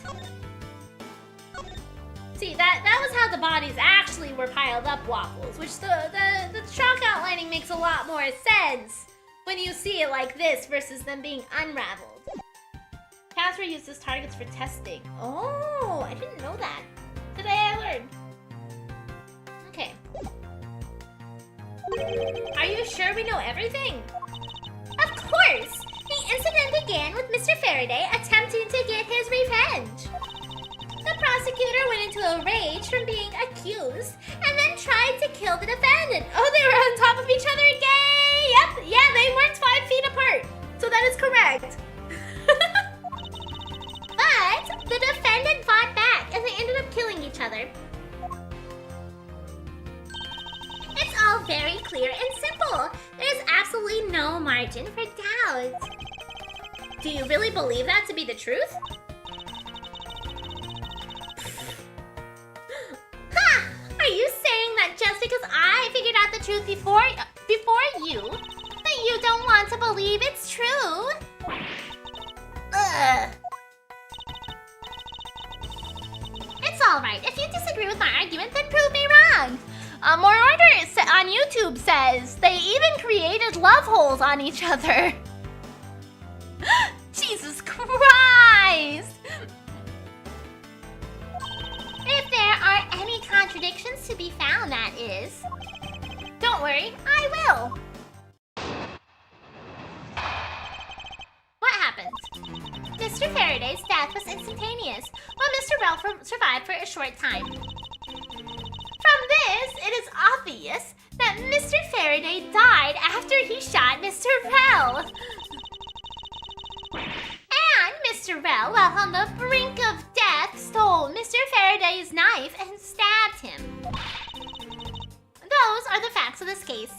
See, that was how the bodies actually were piled up, Waffles, which the shock outlining makes a lot more sense when you see it like this versus them being unraveled. Cows were used as targets for testing. Oh, I didn't know that. Today I learned. Okay. Are you sure we know everything? Of course! The incident began with Mr. Faraday attempting to get his revenge. The prosecutor went into a rage from being accused and then tried to kill the defendant. Oh, they were on top of each other again! Yep, yeah, they weren't 5 feet apart. So that is correct. But the defendant fought back and they ended up killing each other. It's all very clear and simple. There's absolutely no margin for doubt. Do you really believe that to be the truth? Ha! Are you saying that just because I figured out the truth before you, that you don't want to believe it's true? Ugh. It's alright. If you disagree with my argument, then prove me wrong. More Order on YouTube says they even created love holes on each other. Jesus Christ! If there are any contradictions to be found, that is. Don't worry, I will. What happened? Mr. Faraday's death was instantaneous, while Mr. Rell survived for a short time. From this, it is obvious that Mr. Faraday died after he shot Mr. Rell. And Mr. Rell, while on the brink of death, stole Mr. Faraday's knife and stabbed him. Those are the facts of this case.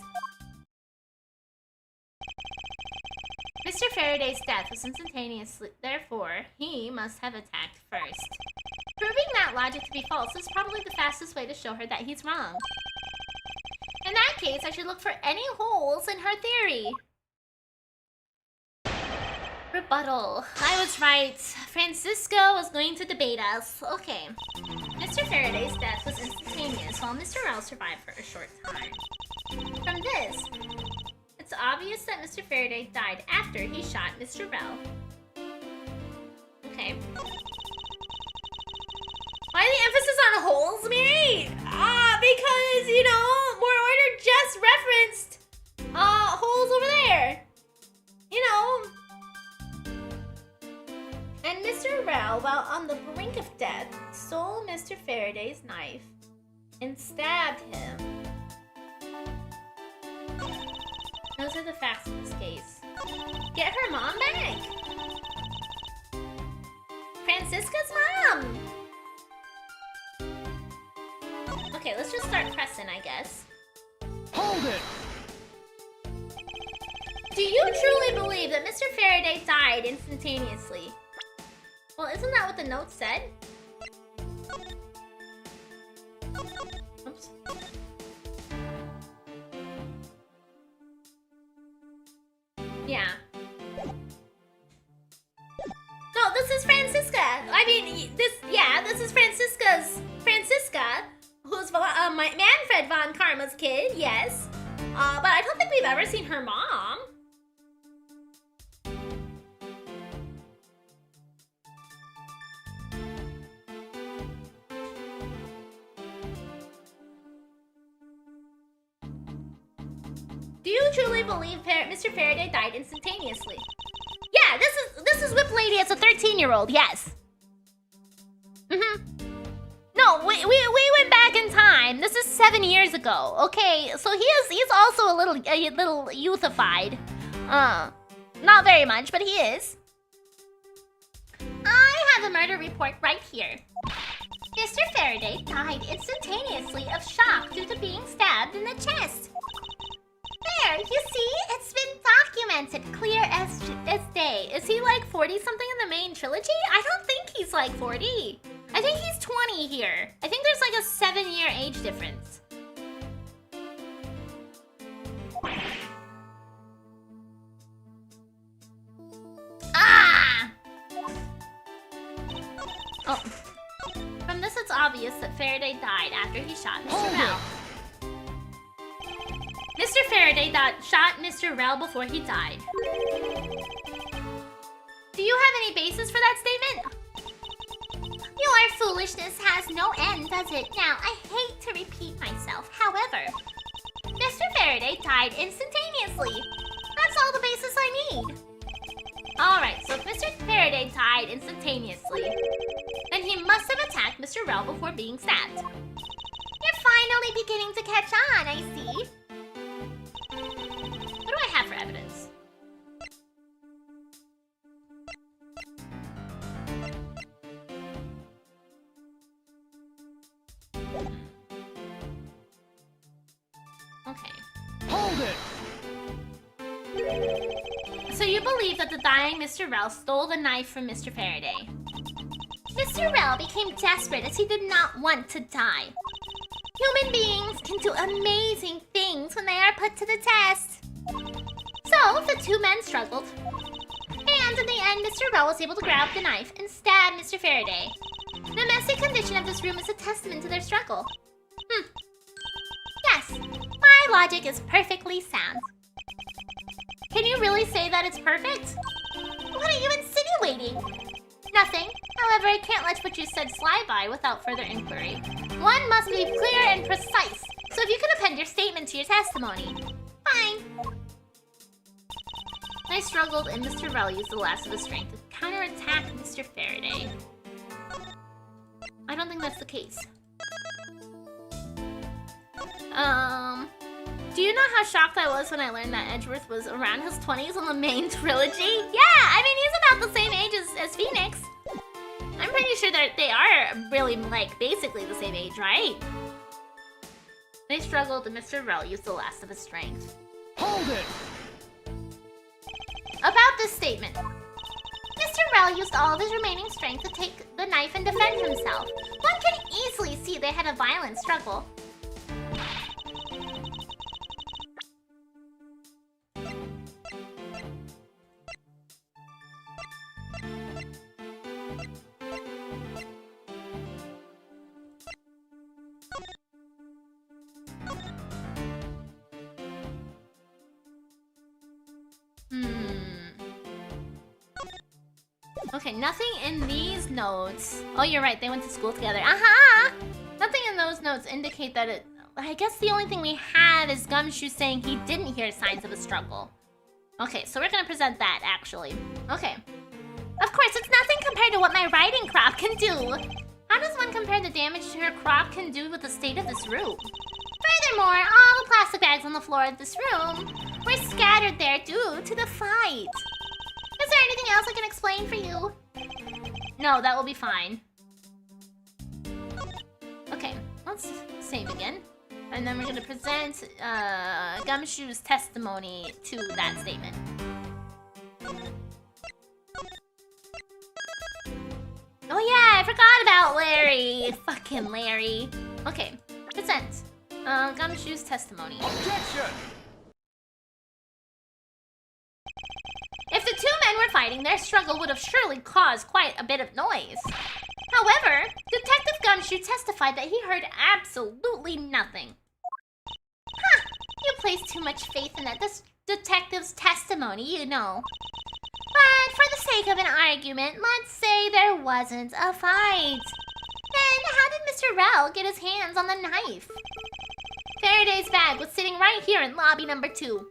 Mr. Faraday's death was instantaneous, therefore, he must have attacked first. Proving that logic to be false is probably the fastest way to show her that he's wrong. In that case, I should look for any holes in her theory. Rebuttal. I was right. Francisco was going to debate us. Okay. Mr. Faraday's death was instantaneous, while Mr. Rell survived for a short time. From this, it's obvious that Mr. Faraday died after he shot Mr. Rell. Okay. Why the emphasis on holes, Mary? Because, you know, More Order just referenced holes over there. You know. And Mr. Rell, while on the brink of death, stole Mr. Faraday's knife and stabbed him. Those are the facts of this case. Get her mom back! Francisca's mom! Okay, let's just start pressing, I guess. Hold it! Do you truly believe that Mr. Faraday died instantaneously? Well, isn't that what the note said? Oops. Yeah. No, this is Francisca. I mean, this is Francisca, who's Manfred von Karma's kid, yes. But I don't think we've ever seen her mom. Do you truly believe Mr. Faraday died instantaneously? Yeah, this is Whip Lady as a 13-year-old, yes. No, we went back in time. This is 7 years ago. Okay, so he's also a little youthified. Not very much, but he is. I have a murder report right here. Mr. Faraday died instantaneously of shock due to being stabbed in the chest. There, you see? It's been documented, clear as day. Is he like 40-something in the main trilogy? I don't think he's like 40. I think he's 20 here. I think there's like a 7-year age difference. Ah! Oh. From this, it's obvious that Faraday died after he shot Mr. Rel. Mr. Faraday shot Mr. Rel before he died. Do you have any basis for that statement? Your foolishness has no end, does it? Now, I hate to repeat myself. However, Mr. Faraday died instantaneously. That's all the basis I need. Alright, so if Mr. Faraday died instantaneously, then he must have attacked Mr. Rel before being stabbed. You're finally beginning to catch on, I see. What do I have for evidence? Okay. Hold it! So you believe that the dying Mr. Rel stole the knife from Mr. Faraday? Mr. Rel became desperate as he did not want to die. Human beings can do amazing things when they are put to the test. So, the two men struggled. And in the end, Mr. Rel was able to grab the knife and stab Mr. Faraday. The messy condition of this room is a testament to their struggle. Yes, my logic is perfectly sound. Can you really say that it's perfect? What are you insinuating? Nothing. However, I can't let what you said slide by without further inquiry. One must be clear and precise. So if you could append your statement to your testimony. Fine. I struggled and Mr. Rel used the last of his strength to counterattack Mr. Faraday. I don't think that's the case. Do you know how shocked I was when I learned that Edgeworth was around his 20s in the main trilogy? Yeah, I mean, he's about the same age as Phoenix. I'm pretty sure that they are really, like, basically the same age, right? They struggled and Mr. Rel used the last of his strength. Hold it! About this statement. Mr. Rel used all of his remaining strength to take the knife and defend himself. One can easily see they had a violent struggle. Okay, nothing in these notes. Oh, you're right, they went to school together. Aha! Nothing in those notes indicate that it... I guess the only thing we have is Gumshoe saying he didn't hear signs of a struggle. Okay, so we're gonna present that, actually. Okay. Of course, it's nothing compared to what my riding crop can do. How does one compare the damage her crop can do with the state of this room? Furthermore, all the plastic bags on the floor of this room were scattered there due to the fight. Is there anything else I can explain for you? No, that will be fine. Okay, let's save again. And then we're gonna present Gumshoe's testimony to that statement. Oh yeah, I forgot about Larry. Fucking Larry. Okay, present Gumshoe's testimony. Objection! If the two men were fighting, their struggle would have surely caused quite a bit of noise. However, Detective Gumshoe testified that he heard absolutely nothing. Huh, you place too much faith in that detective's testimony, you know. But for the sake of an argument, let's say there wasn't a fight. Then how did Mr. Rell get his hands on the knife? Faraday's bag was sitting right here in lobby number 2.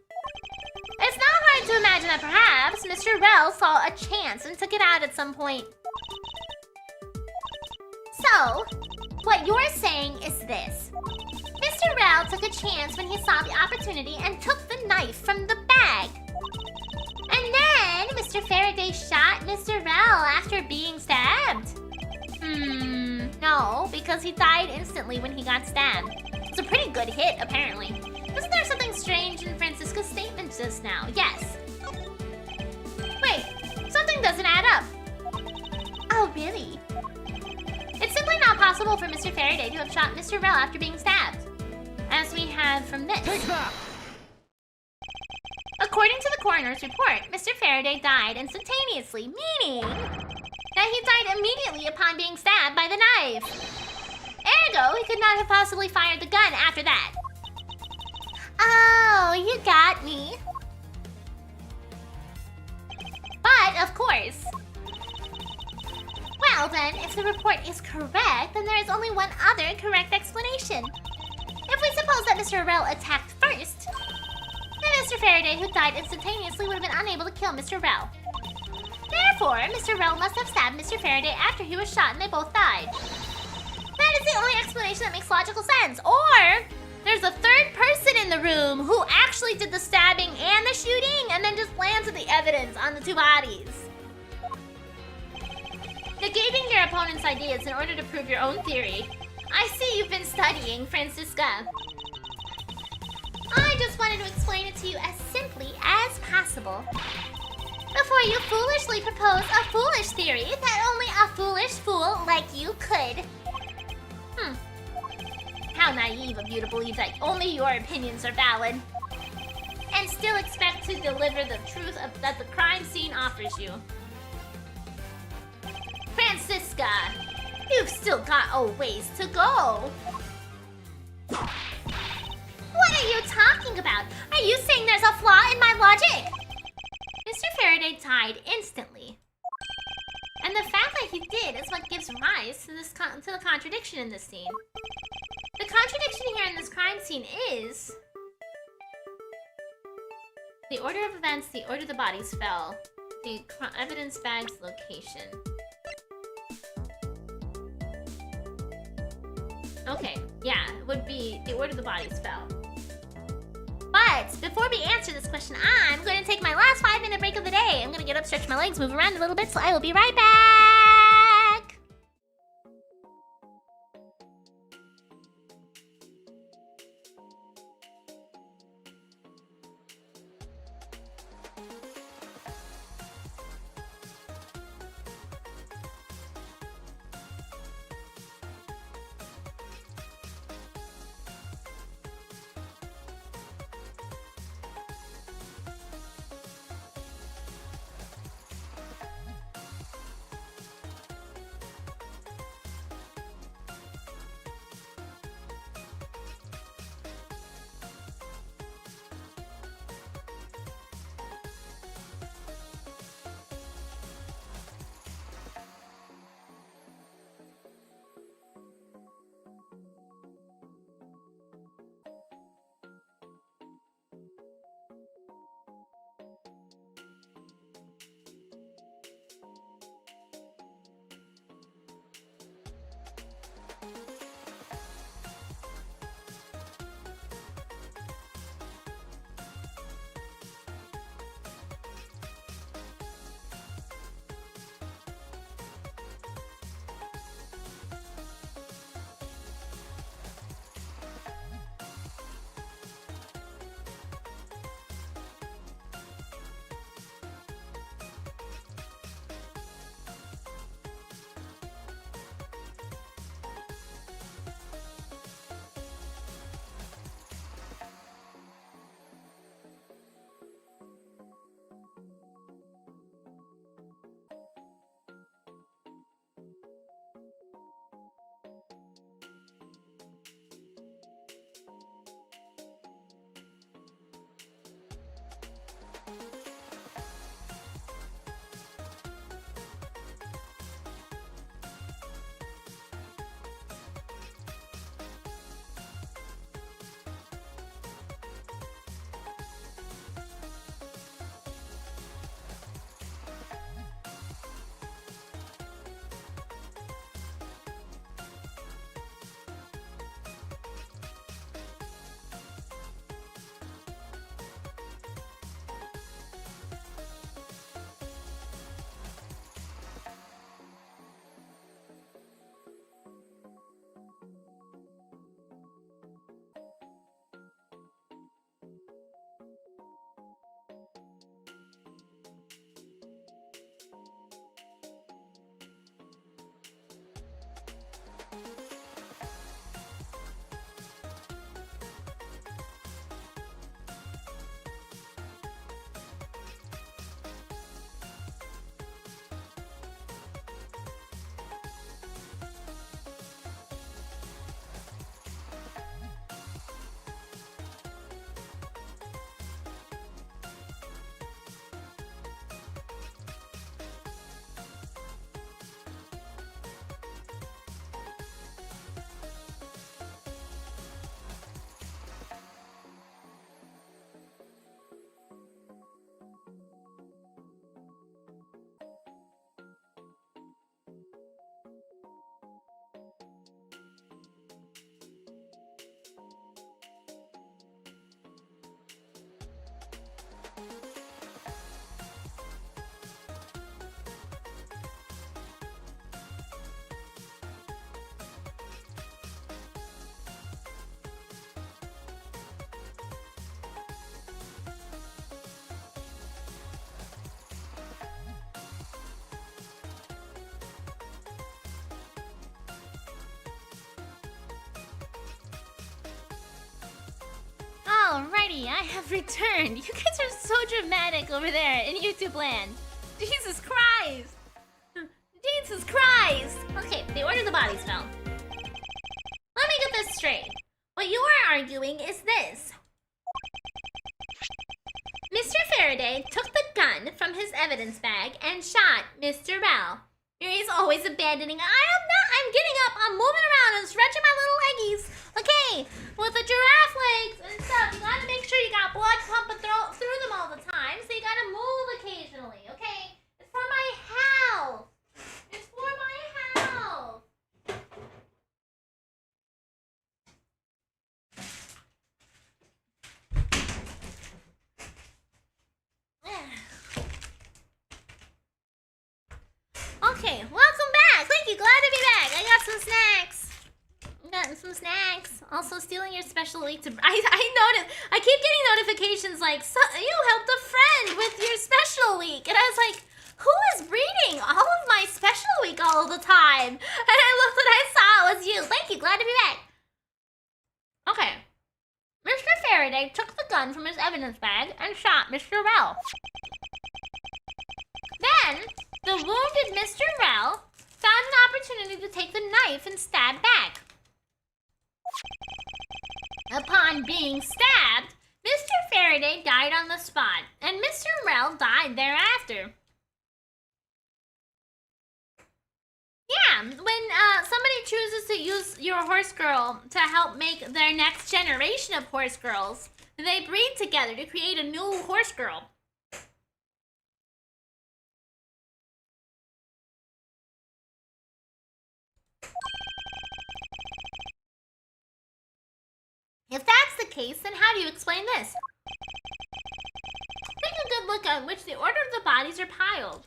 It's not hard to imagine that perhaps Mr. Rell saw a chance and took it out at some point. So, what you're saying is this. Mr. Rell took a chance when he saw the opportunity and took the knife from the bag. And then Mr. Faraday shot Mr. Rell after being stabbed. No, because he died instantly when he got stabbed. It's a pretty good hit, apparently. Isn't there something strange in Francisca's statement just now? Yes. Wait, something doesn't add up. Oh, really? It's simply not possible for Mr. Faraday to have shot Mr. Rell after being stabbed. As we have from this. Take that! According to the coroner's report, Mr. Faraday died instantaneously, meaning that he died immediately upon being stabbed by the knife. Ergo, he could not have possibly fired the gun after that. Oh, you got me. But, of course. Well then, if the report is correct, then there is only one other correct explanation. If we suppose that Mr. Rell attacked first, then Mr. Faraday, who died instantaneously, would have been unable to kill Mr. Rell. Therefore, Mr. Rell must have stabbed Mr. Faraday after he was shot and they both died. That is the only explanation that makes logical sense. Or, there's a third person in the room who actually did the stabbing and the shooting and then just planted the evidence on the two bodies. Negating your opponent's ideas in order to prove your own theory. I see you've been studying, Francisca. I just wanted to explain it to you as simply as possible. Before you foolishly propose a foolish theory that only a foolish fool like you could. How naive of you to believe that only your opinions are valid. And still expect to deliver the truth that the crime scene offers you. Francisca, you've still got a ways to go. What are you talking about? Are you saying there's a flaw in my logic? Mr. Faraday died instantly. And the fact that he did is what gives rise to the contradiction in this scene. The contradiction here in this crime scene is the order of events, the order the bodies fell, the evidence bag's location. Okay, yeah, it would be the order the bodies fell. But before we answer this question, I'm going to take my last 5-minute break of the day. I'm going to get up, stretch my legs, move around a little bit, so I will be right back. Alrighty, I have returned. You guys are so dramatic over there in YouTube land. Jesus Christ! Jesus Christ! Okay, they ordered the bodies found. Let me get this straight. What you are arguing is this. Mr. Faraday took the gun from his evidence bag and shot Mr. Bell. He's always abandoning. I'm getting up, I'm moving around and stretching my little leggies. Okay, with the giraffe legs and stuff, you gotta make sure you got blood pumping through them all the time, so you gotta move occasionally, okay? It's for my health. It's for my health. Okay, welcome back. Thank you. Glad to be back. I got some snacks. Also stealing your special week to... I noticed. I keep getting notifications like, so, you helped a friend with your special week. And I was like, who is reading all of my special week all the time? And I looked and I saw it was you. Thank you. Glad to be back. Okay. Mr. Faraday took the gun from his evidence bag and shot Mr. Rell. Then, the wounded Mr. Rell found an opportunity to take the knife and stab back. Upon being stabbed, Mr. Faraday died on the spot, and Mr. Rell died thereafter. Yeah, when somebody chooses to use your horse girl to help make their next generation of horse girls, they breed together to create a new horse girl. If that's the case, then how do you explain this? Take a good look at which the order of the bodies are piled.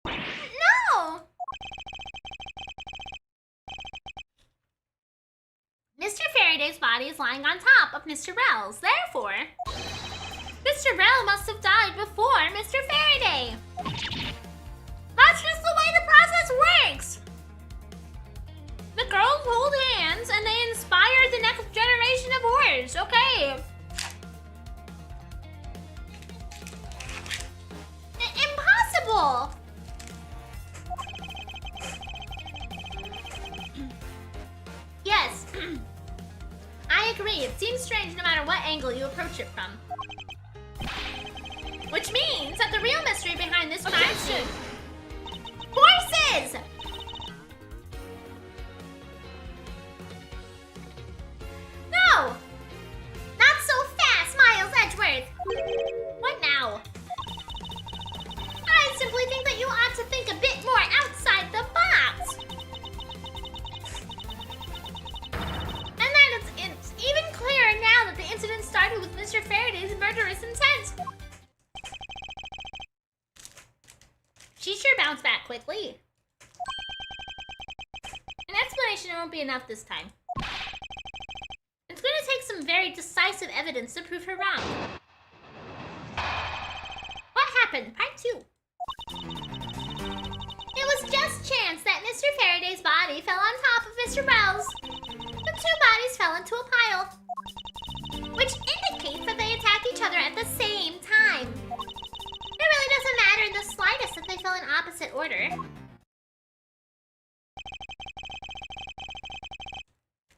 No! Mr. Faraday's body is lying on top of Mr. Rell's. Therefore, Mr. Rell must have died before Mr. Faraday. That's just the way the process works. The girls hold hands and they inspire the next generation of horse, okay? Impossible! Yes. I agree. It seems strange no matter what angle you approach it from. Which means that the real mystery behind this crime scene... Horses! No! Not so fast, Miles Edgeworth! What now? I simply think that you ought to think a bit more outside the box! And then it's even clearer now that the incident started with Mr. Faraday's murderous intent. She sure bounced back quickly. An explanation won't be enough this time. It's going to take some very decisive evidence to prove her wrong. What happened? Part 2. It was just chance that Mr. Faraday's body fell on top of Mr. Bell's. The two bodies fell into a pile, which indicates that they attacked each other at the same time. It really doesn't matter in the slightest if they fell in opposite order.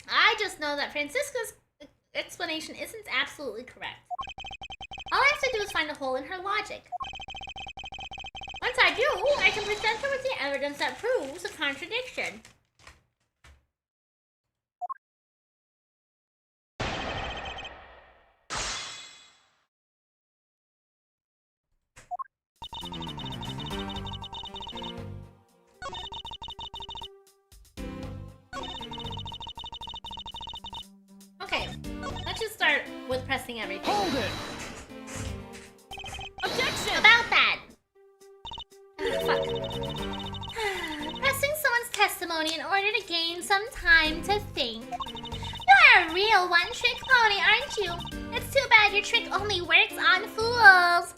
I just know that Francisca's explanation isn't absolutely correct. All I have to do is find a hole in her logic. Once I do, I can present her with the evidence that proves a contradiction. Okay, let's just start with pressing everything. Hold it! Objection! About that! Fuck. Pressing someone's testimony in order to gain some time to think. You're a real one-trick pony, aren't you? It's too bad your trick only works on fools.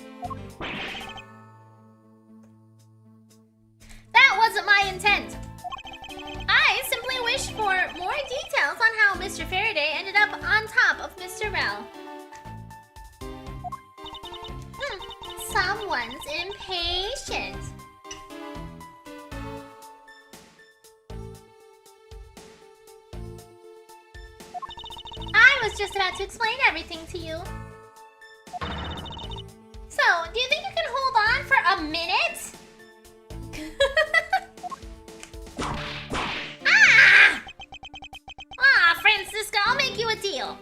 That wasn't my intent. I simply wished for more details on how Mr. Faraday ended up on top of Mr. Rell. Someone's impatient. I was just about to explain everything to you. So, do you think you can hold on for a minute? Francisca, I'll make you a deal.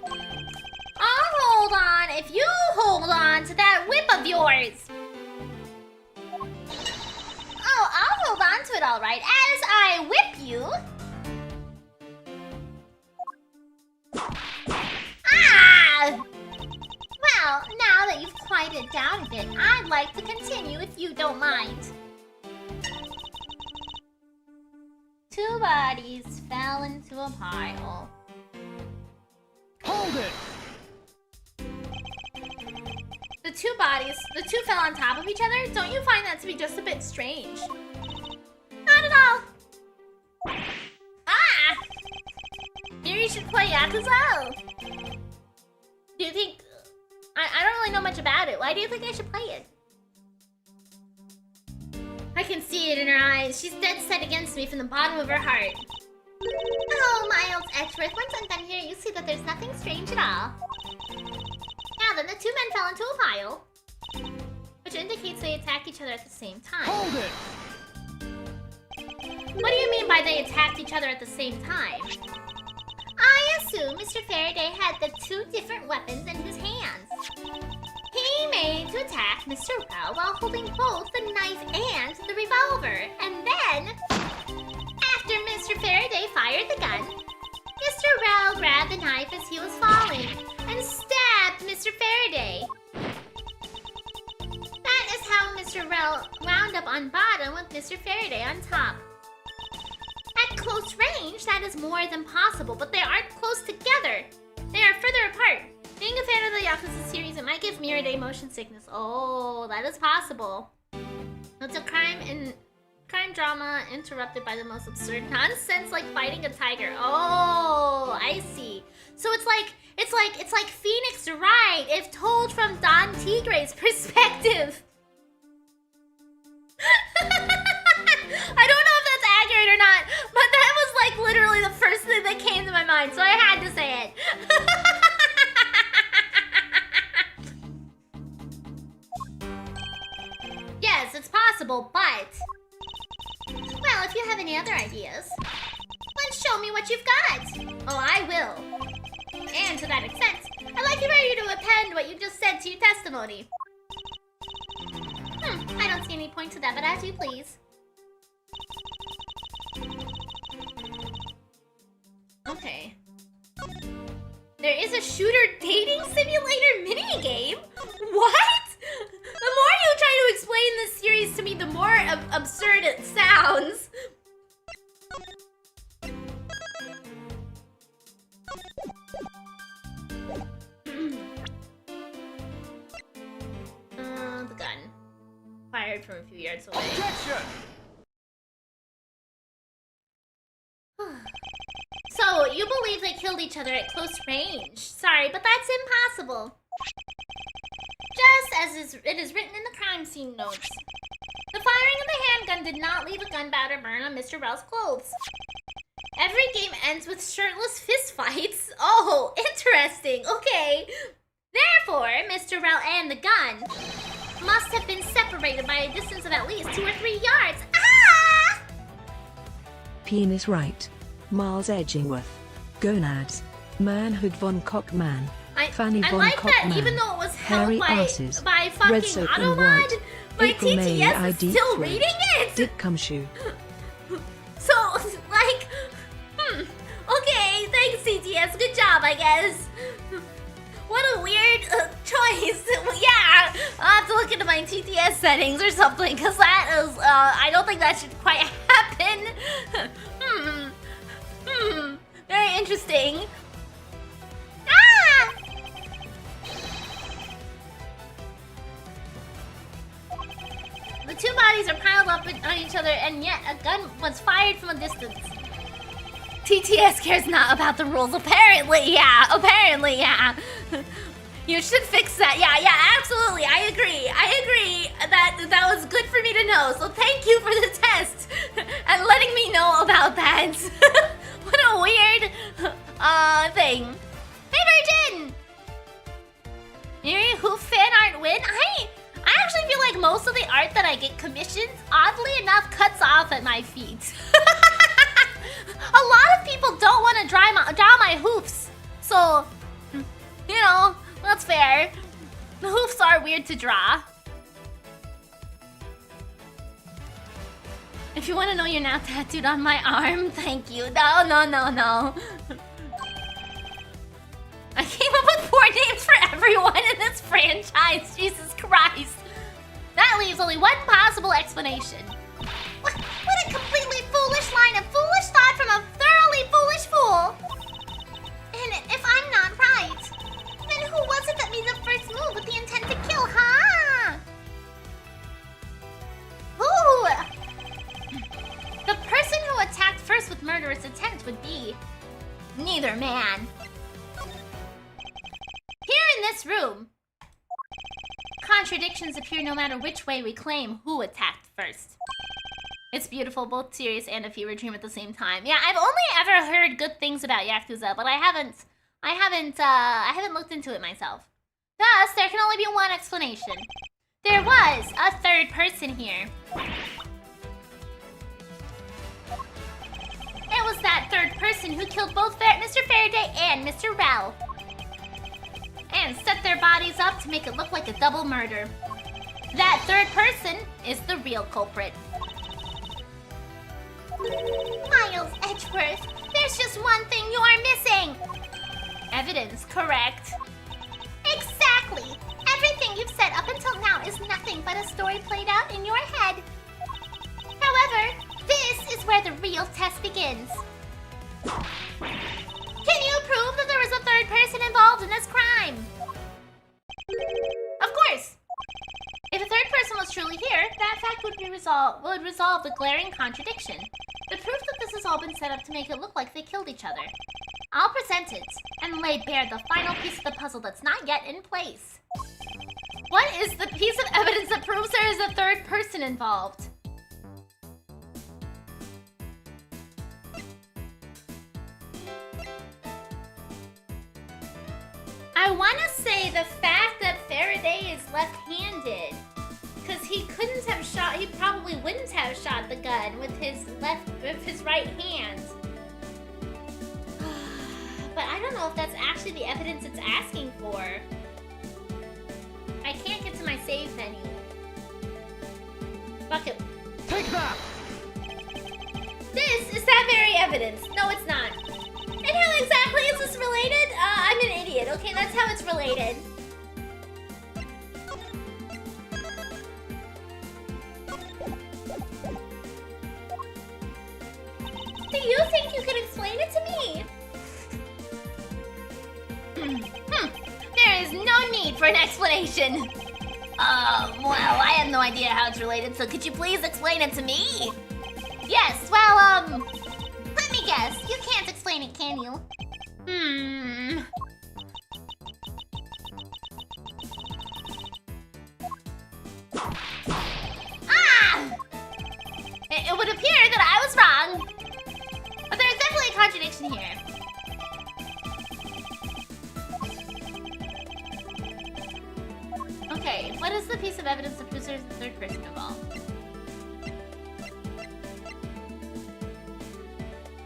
I'll hold on if you hold on to that whip of yours. Oh, I'll hold on to it all right as I whip you. Ah! Well, now that you've quieted down a bit, I'd like to continue if you don't mind. Two bodies fell into a pile. Hold it! The two fell on top of each other? Don't you find that to be just a bit strange? Not at all. Ah! Maybe you should play Yakuza. Do you think... I don't really know much about it. Why do you think I should play it? I can see it in her eyes. She's dead set against me from the bottom of her heart. Oh, Miles Edgeworth, once I'm done here, you see that there's nothing strange at all. Now then, the two men fell into a pile, which indicates they attacked each other at the same time. Hold it! What do you mean by they attacked each other at the same time? I assume Mr. Faraday had the two different weapons in his hands. He made to attack Mr. Rell while holding both the knife and the revolver, and then... after Mr. Faraday fired the gun, Mr. Rell grabbed the knife as he was falling and stabbed Mr. Faraday. That is how Mr. Rell wound up on bottom with Mr. Faraday on top. At close range, that is more than possible, but they aren't close together. They are further apart. Being a fan of the Yakuza series, it might give Miridae motion sickness. Oh, that is possible. It's a crime drama interrupted by the most absurd nonsense like fighting a tiger. Oh, I see. So it's like Phoenix Wright if told from Don Tigre's perspective. I don't know if that's accurate or not, but that was like literally the first thing that came to my mind, so I had to say it. Yes, it's possible, but... well, if you have any other ideas, then show me what you've got. Oh, I will. And to that extent, I'd like you ready to append what you just said to your testimony. I don't see any point to that, but as you please. Okay. There is a shooter dating simulator minigame? What? The more you try to explain this series to me, the more absurd it sounds. The gun. Fired from a few yards away. Objection! do believe they killed each other at close range. Sorry, but that's impossible. Just as it is written in the crime scene notes. The firing of the handgun did not leave a gunpowder burn on Mr. Rell's clothes. Every game ends with shirtless fistfights. Oh, interesting. Okay. Therefore, Mr. Rell and the gun must have been separated by a distance of at least 2 or 3 yards. Ah! Penis right. Miles Edgingworth. Gonads. Manhood von Cockman. Fanny I von like Cockman. that even though it was Hairy held asses. by Red fucking soap and Automod, white. my April, May, TTS is ID still throat. reading it! Dick cum shoe. So, like, okay, thanks TTS, good job, I guess. What a weird choice. Yeah, I'll have to look into my TTS settings or something, because that is, I don't think that should quite happen. Very interesting. Ah! The two bodies are piled up on each other, and yet a gun was fired from a distance. TTS cares not about the rules, apparently, yeah. You should fix that. Yeah, absolutely. I agree. That was good for me to know. So thank you for the test and letting me know about that. What a weird thing. Hey, Virgin! Miri, who fan art win? I actually feel like most of the art that I get commissioned, oddly enough, cuts off at my feet. A lot of people don't want to draw my hoofs. So, you know, that's fair. The hoofs are weird to draw. If you want to know, you're now tattooed on my arm. Thank you. No. I came up with 4 names for everyone in this franchise. Jesus Christ. That leaves only one possible explanation. What a completely foolish line of foolish thought from a thoroughly foolish fool. And if I'm not right, then who was it that made the first move with the intent to kill, huh? Who? The person who attacked first with murderous intent would be neither man. Here in this room, contradictions appear no matter which way we claim who attacked first. It's beautiful, both serious and a fever dream at the same time. Yeah, I've only ever heard good things about Yakuza, but I haven't looked into it myself. Thus, there can only be one explanation. There was a third person here. It was that third person who killed both Mr. Faraday and Mr. Rell, and set their bodies up to make it look like a double murder. That third person is the real culprit. Miles Edgeworth, there's just one thing you are missing. Evidence, correct? Exactly. Everything you've said up until now is nothing but a story played out in your head. However, this is where the real test begins. Can you prove that there was a third person involved in this crime? Of course. If a third person was truly here, that fact would resolve the glaring contradiction. The proof that this has all been set up to make it look like they killed each other. I'll present it and lay bare the final piece of the puzzle that's not yet in place. What is the piece of evidence that proves there is a third person involved? I want to say the fact that Faraday is left-handed. Because he couldn't have shot, he probably wouldn't have shot the gun with his right hand. But I don't know if that's actually the evidence it's asking for. I can't get to my save menu. Fuck it. Take that! This is that very evidence. No, it's not. And how exactly is this related? I'm an idiot. Okay, that's how it's related. Do you think you could explain it to me? There is no need for an explanation. Well, I have no idea how it's related, so could you please explain it to me? Yes, well, let me guess. You can't explain it, can you? prediction here. Okay, what is the piece of evidence that proves there's a third person involved?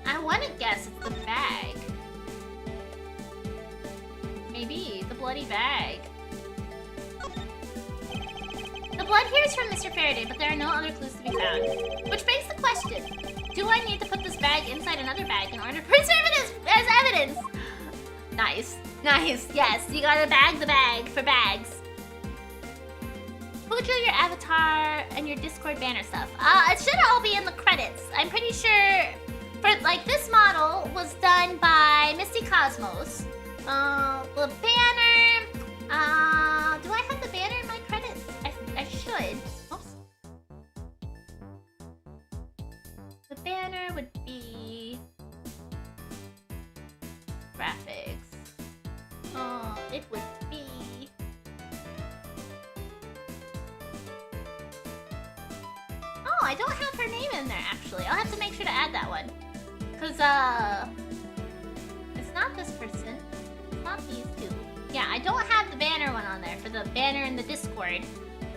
I want to guess it's the bag. Maybe the bloody bag. The blood here is from Mr. Faraday, but there are no other clues to be found. Which begs the question, do I need to put this bag inside another bag in order to preserve it as evidence? Nice. Nice. Yes, you gotta bag the bag for bags. Who drew your avatar and your Discord banner stuff? It should all be in the credits. I'm pretty sure, for like this model was done by Misty Cosmos. The banner, do I have the banner in my credits? I should. Oops. The banner would be graphics. It would be I don't have her name in there actually. I'll have to make sure to add that one. Cause it's not this person. It's not these two. Yeah, I don't have the banner one on there for the banner in the Discord.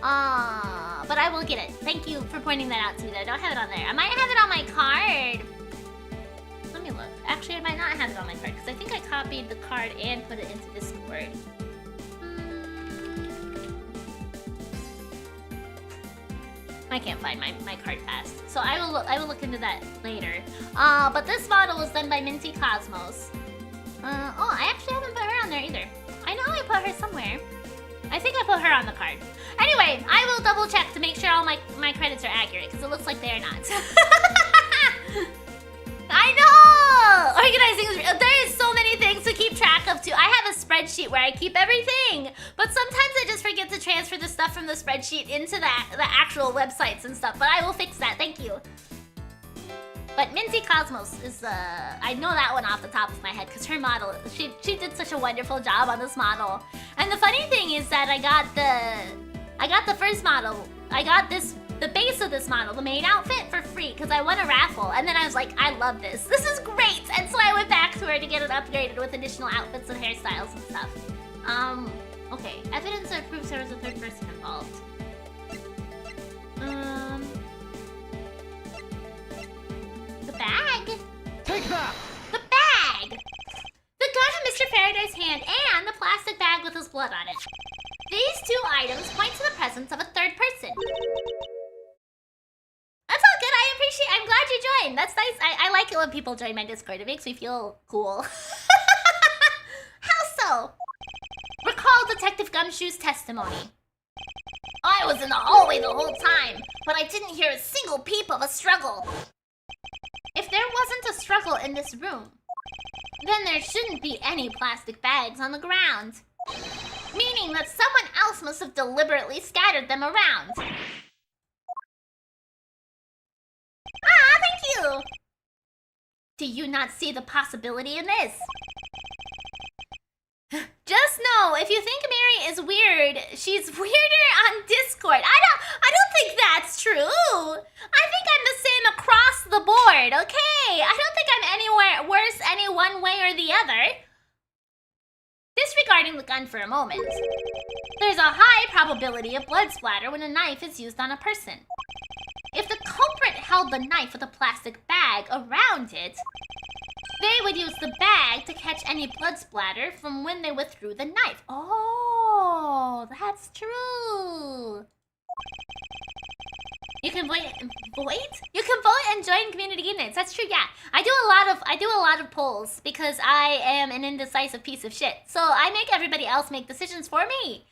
But I will get it. Thank you for pointing that out to me that I don't have it on there. I might have it on my card. Let me look. Actually, I might not have it on my card because I think I copied the card and put it into Discord. I can't find my card fast. So I will look into that later. But this model was done by Minty Cosmos. I actually haven't put her on there either. I know I put her somewhere. I think I put her on the card. Anyway, I will double check to make sure all my credits are accurate, because it looks like they are not. I know! Organizing, there is so many things to keep track of too. I have a spreadsheet where I keep everything, but sometimes I just forget to transfer the stuff from the spreadsheet into the actual websites and stuff, but I will fix that, thank you. But Minty Cosmos is, I know that one off the top of my head, because her model, she did such a wonderful job on this model. And the funny thing is that I got the first model, I got the base of this model, the main outfit, for free, because I won a raffle, and then I was like, I love this. This is great! And so I went back to her to get it upgraded with additional outfits and hairstyles and stuff. Okay, evidence that proves there was a third person involved. The bag? Take that! The bag! The gun in Mr. Faraday's hand and the plastic bag with his blood on it. These two items point to the presence of a third person. That's all good, I'm glad you joined. That's nice, I like it when people join my Discord. It makes me feel cool. How so? Recall Detective Gumshoe's testimony. I was in the hallway the whole time, but I didn't hear a single peep of a struggle. If there wasn't a struggle in this room, then there shouldn't be any plastic bags on the ground. Meaning that someone else must have deliberately scattered them around. Ah, thank you! Do you not see the possibility in this? Just know, if you think Miri is weird, she's weirder on Discord. I don't think that's true. I think I'm the same across the board, okay? I don't think I'm anywhere worse any one way or the other. Disregarding the gun for a moment, there's a high probability of blood splatter when a knife is used on a person. If the culprit held the knife with a plastic bag around it, they would use the bag to catch any blood splatter from when they withdrew the knife. Oh, that's true. You can vote. You can vote and join community game nights. That's true. Yeah, I do a lot of polls because I am an indecisive piece of shit. So I make everybody else make decisions for me.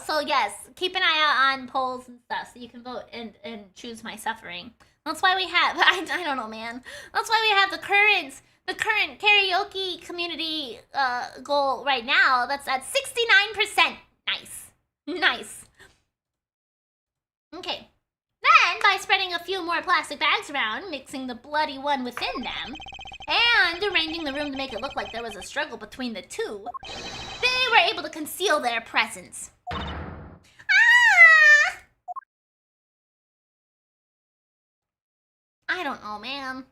So yes, keep an eye out on polls and stuff so you can vote and choose my suffering. That's why we have. I don't know, man. That's why we have the current karaoke community goal right now. That's at 69%. Nice. Okay. Then, by spreading a few more plastic bags around, mixing the bloody one within them, and arranging the room to make it look like there was a struggle between the two, they were able to conceal their presence. Ah! I don't know, man.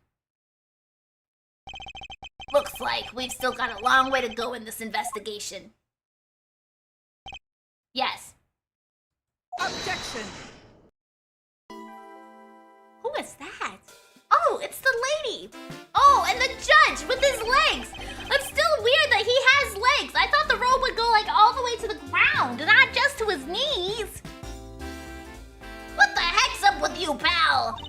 Looks like we've still got a long way to go in this investigation. Yes. Objection! Who is that? Oh, it's the lady! Oh, and the judge with his legs! It's still weird that he has legs! I thought the rope would go like all the way to the ground, not just to his knees! What the heck's up with you, pal?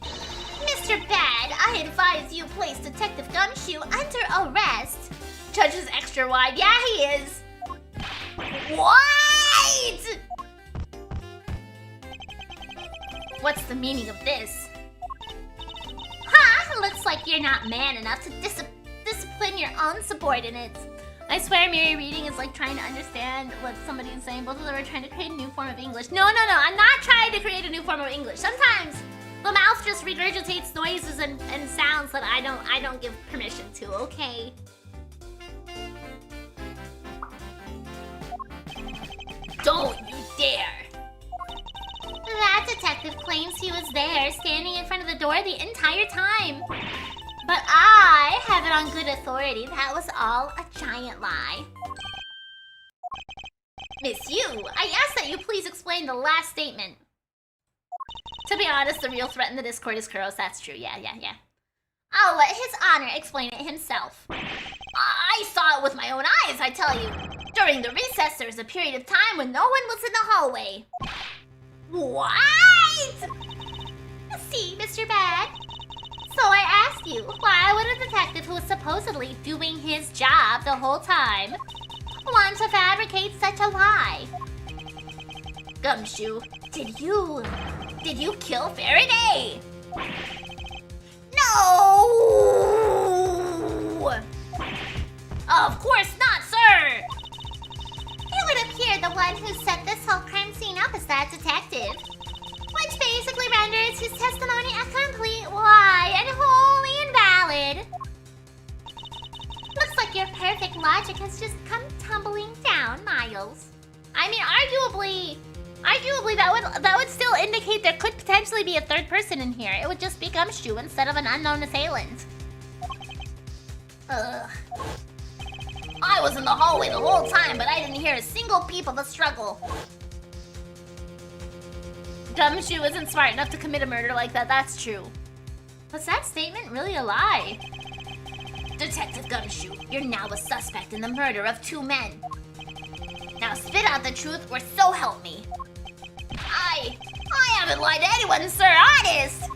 Mr. Bad, I advise you place Detective Gumshoe under arrest. Judge is extra wide. Yeah, he is. What? What's the meaning of this? Huh? Looks like you're not man enough to discipline your own subordinates. I swear Miri reading is like trying to understand what somebody is saying. Both of them are trying to create a new form of English. No, I'm not trying to create a new form of English. Sometimes the mouth just regurgitates noises and sounds that I don't give permission to, okay? Don't you dare! That detective claims he was there, standing in front of the door the entire time. But I have it on good authority that was all a giant lie. Miss Yu, I ask that you please explain the last statement. To be honest, the real threat in the Discord is Kuros. That's true. Yeah. I'll let his honor explain it himself. I saw it with my own eyes, I tell you. During the recess, there was a period of time when no one was in the hallway. What? See, Mr. Bad? So I ask you, why would a detective who was supposedly doing his job the whole time want to fabricate such a lie? Gumshoe, did you kill Faraday? No! Of course not, sir! It would appear the one who set this whole crime scene up is that detective. Which basically renders his testimony a complete lie and wholly invalid. Looks like your perfect logic has just come tumbling down, Miles. I mean, arguably that would still indicate there could potentially be a third person in here. It would just be Gumshoe instead of an unknown assailant. Ugh. I was in the hallway the whole time, but I didn't hear a single peep of a struggle. Gumshoe isn't smart enough to commit a murder like that, that's true. Was that statement really a lie? Detective Gumshoe, you're now a suspect in the murder of 2 men. Now spit out the truth or so help me. I haven't lied to anyone, sir, honest!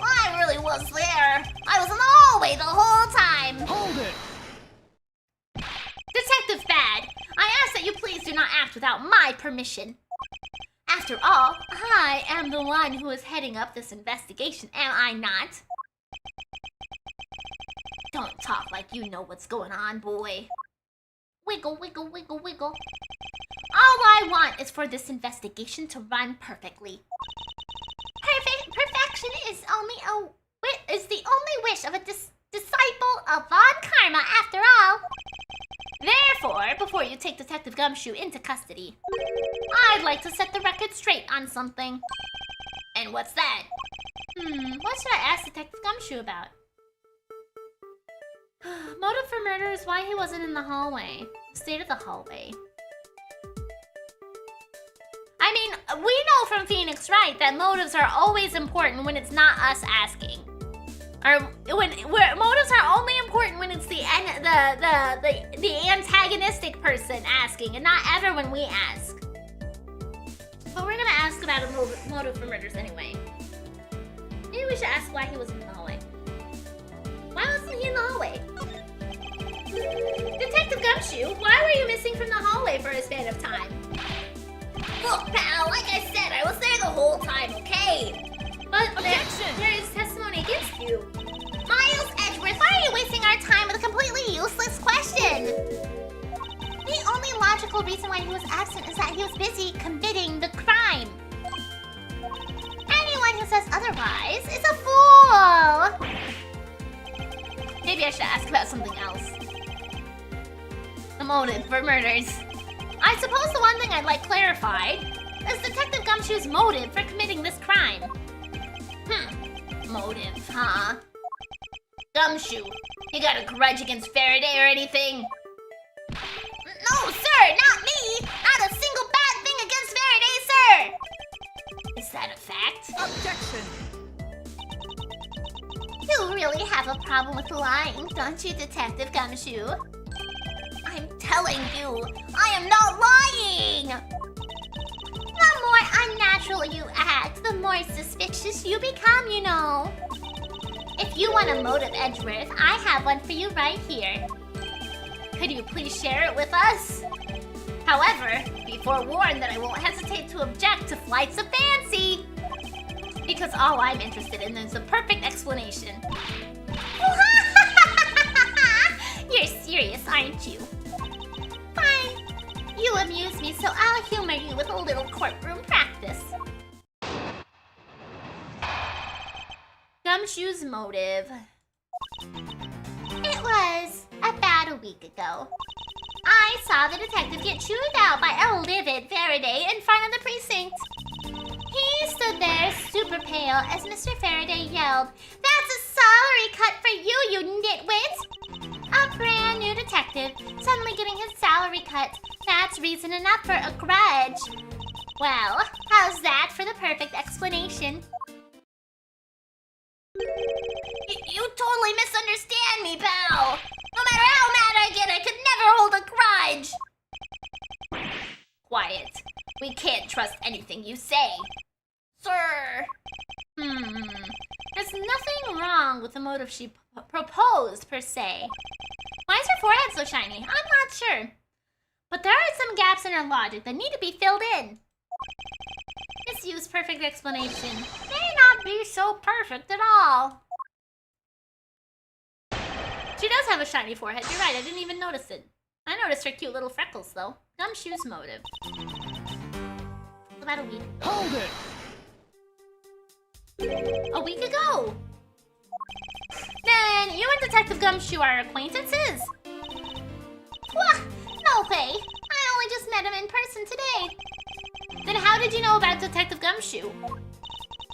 I really was there. I was in the hallway the whole time. Hold it! Detective Bad, I ask that you please do not act without my permission. After all, I am the one who is heading up this investigation, am I not? Don't talk like you know what's going on, boy. Wiggle, wiggle, wiggle, wiggle. All I want is for this investigation to run perfectly. Perfection is the only wish of a disciple of Von Karma, after all. Therefore, before you take Detective Gumshoe into custody, I'd like to set the record straight on something. And what's that? What should I ask Detective Gumshoe about? Motive for murder is why he wasn't in the hallway. State of the hallway. I mean, we know from Phoenix Wright that motives are always important when it's not us asking. Or where motives are only important when it's the antagonistic person asking, and not ever when we ask. But we're gonna ask about a motive for murders anyway. Maybe we should ask why he was in the hallway. Why wasn't he in the hallway? Detective Gumshoe, why were you missing from the hallway for a span of time? Look, pal, like I said, I was there the whole time, okay? But there is testimony against you. Miles Edgeworth, why are you wasting our time with a completely useless question? The only logical reason why he was absent is that he was busy committing the crime. Anyone who says otherwise is a fool. Maybe I should ask about something else. The motive for murders. I suppose the one thing I'd like clarified is Detective Gumshoe's motive for committing this crime. Motive, huh? Gumshoe, You got a grudge against Faraday or anything? No, sir, not me! Not a single bad thing against Faraday, sir! Is that a fact? Objection. You really have a problem with lying, don't you, Detective Gumshoe? I'm telling you, I am not lying! The more unnatural you act, the more suspicious you become, you know. If you want a motive, Edgeworth, I have one for you right here. Could you please share it with us? However, be forewarned that I won't hesitate to object to flights of fancy. Because all I'm interested in is a perfect explanation. You're serious, aren't you? Fine. You amuse me, so I'll humor you with a little courtroom practice. Gumshoe's motive. It was about a week ago. I saw the detective get chewed out by a livid Faraday in front of the precinct. He stood there, super pale, as Mr. Faraday yelled, "That's a salary cut for you, you nitwit!" A brand new detective, suddenly getting his salary cut. That's reason enough for a grudge. Well, how's that for the perfect explanation? You totally misunderstand me, pal! No matter how mad I get, I could never hold a grudge! Quiet. We can't trust anything you say. Sir. There's nothing wrong with the motive she proposed, per se. Why is her forehead so shiny? I'm not sure. But there are some gaps in her logic that need to be filled in. Misuse perfect explanation may not be so perfect at all. She does have a shiny forehead. You're right, I didn't even notice it. I noticed her cute little freckles, though. Gumshoe's motive. About a week. Hold it! A week ago! Then you and Detective Gumshoe are acquaintances? Wah! No way! I only just met him in person today. Then how did you know about Detective Gumshoe?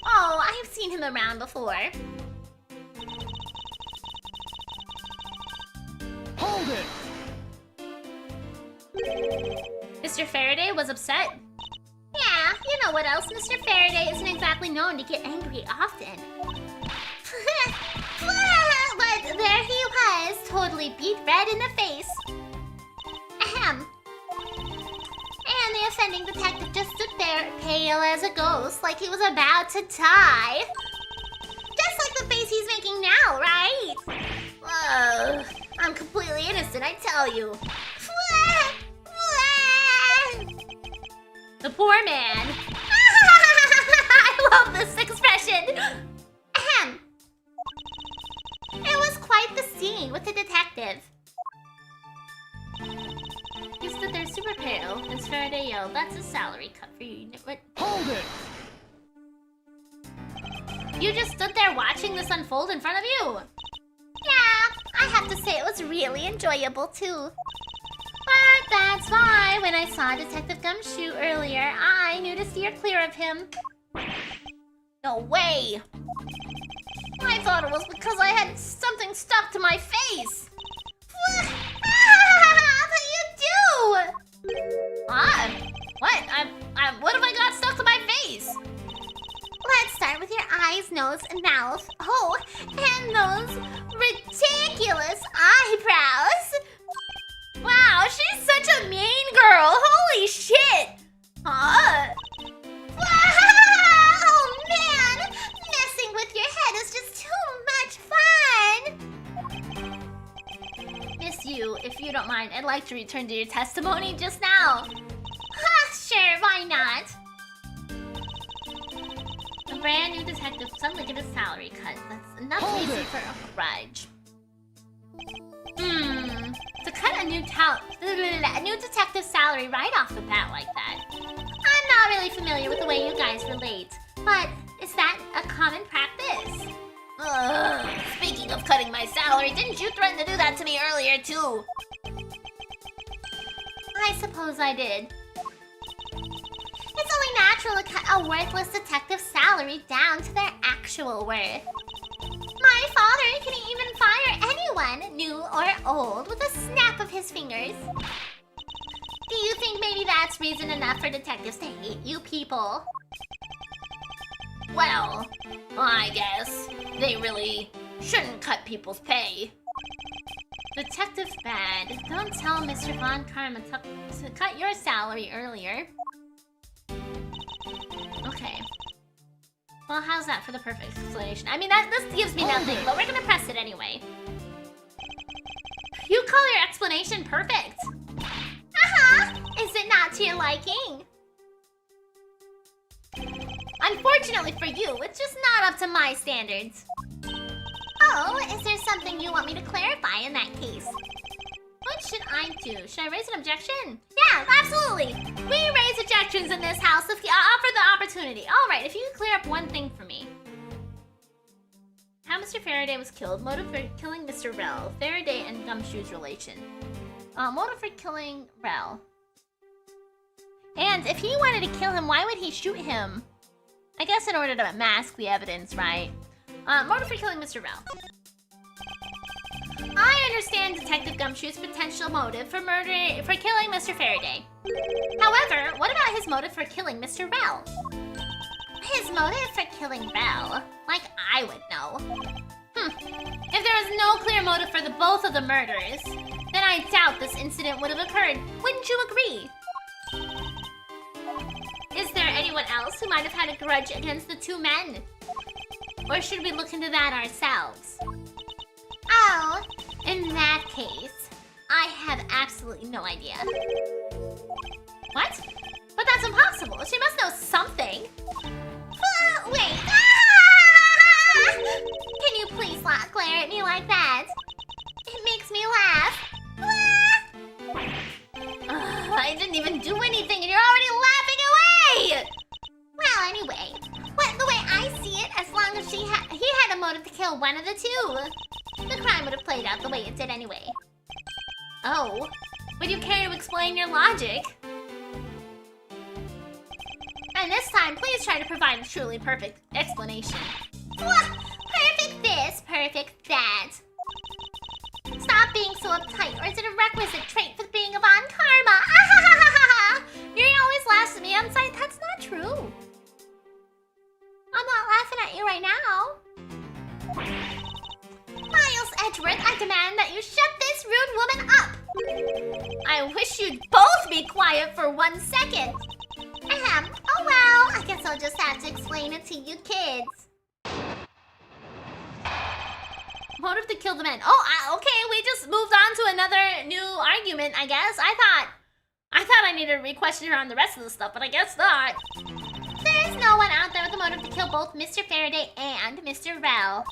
Oh, I've seen him around before. Hold it! Mr. Faraday was upset? Yeah, you know what else? Mr. Faraday isn't exactly known to get angry often. But there he was, totally beat red in the face. Ahem. And the offending detective just stood there, pale as a ghost, like he was about to die. Just like the face he's making now, right? Whoa, I'm completely innocent, I tell you. The poor man. I love this expression. Ahem. It was quite the scene with the detective. He stood there super pale as Faraday yelled, "That's a salary cut for you, nitwit." Hold it! You just stood there watching this unfold in front of you. Yeah, I have to say it was really enjoyable too. But that's why when I saw Detective Gumshoe earlier, I knew to steer clear of him. No way! I thought it was because I had something stuck to my face. But you do! What? What have I got stuck to my face? Let's start with your eyes, nose, and mouth. Oh, and those ridiculous eyebrows. Wow, she's such a mean girl. Holy shit. Huh? Oh, man. Messing with your head is just too much fun. Miss you, if you don't mind, I'd like to return to your testimony just now. Sure, why not? A brand new detective suddenly get a salary cut. That's enough reason for a grudge. To cut a new detective salary right off the bat like that. I'm not really familiar with the way you guys relate, but is that a common practice? Speaking of cutting my salary, didn't you threaten to do that to me earlier too? I suppose I did. It's only natural to cut a worthless detective's salary down to their actual worth. My father can even fire anyone, new or old, with a snap of his fingers. Do you think maybe that's reason enough for detectives to hate you people? Well, I guess they really shouldn't cut people's pay. Detective's bad. Don't tell Mr. Von Karma to cut your salary earlier. Okay. Well, how's that for the perfect explanation? I mean, this gives me nothing, but we're gonna press it anyway. You call your explanation perfect? Uh-huh. Is it not to your liking? Unfortunately for you, it's just not up to my standards. Oh, is there something you want me to clarify in that case? What should I do? Should I raise an objection? Yeah, absolutely. We raise objections in this house if you offer the opportunity. All right, if you could clear up one thing for me. How Mr. Faraday was killed, motive for killing Mr. Rel, Faraday and Gumshoe's relation. Motive for killing Rel. And if he wanted to kill him, why would he shoot him? I guess in order to mask the evidence, right? Motive for killing Mr. Rel. I understand Detective Gumshoe's potential motive for killing Mr. Faraday. However, what about his motive for killing Mr. Rel? His motive for killing Rel? Like I would know. If there was no clear motive for both of the murders, then I doubt this incident would have occurred. Wouldn't you agree? Is there anyone else who might have had a grudge against the two men? Or should we look into that ourselves? Oh, in that case, I have absolutely no idea. What? But that's impossible. She must know something. Wait. Ah! Can you please not glare at me like that? It makes me laugh. I didn't even do anything and you're already laughing away! Well, anyway, the way I see it, as long as he had a motive to kill one of the two, the crime would have played out the way it did anyway. Oh, would you care to explain your logic? And this time, please try to provide a truly perfect explanation. Perfect this, perfect that. Stop being so uptight, or is it a requisite trait for being a Von Karma? Miri always laughs at me on sight. That's not true. I'm not laughing at you right now. Miles Edgeworth, I demand that you shut this rude woman up. I wish you'd both be quiet for 1 second. Oh well, I guess I'll just have to explain it to you kids. Motive to kill the men. Oh, okay, we just moved on to another new argument, I guess. I thought I needed to re-question her on the rest of the stuff, but I guess not. There's no one out there with a motive to kill both Mr. Faraday and Mr. Rel.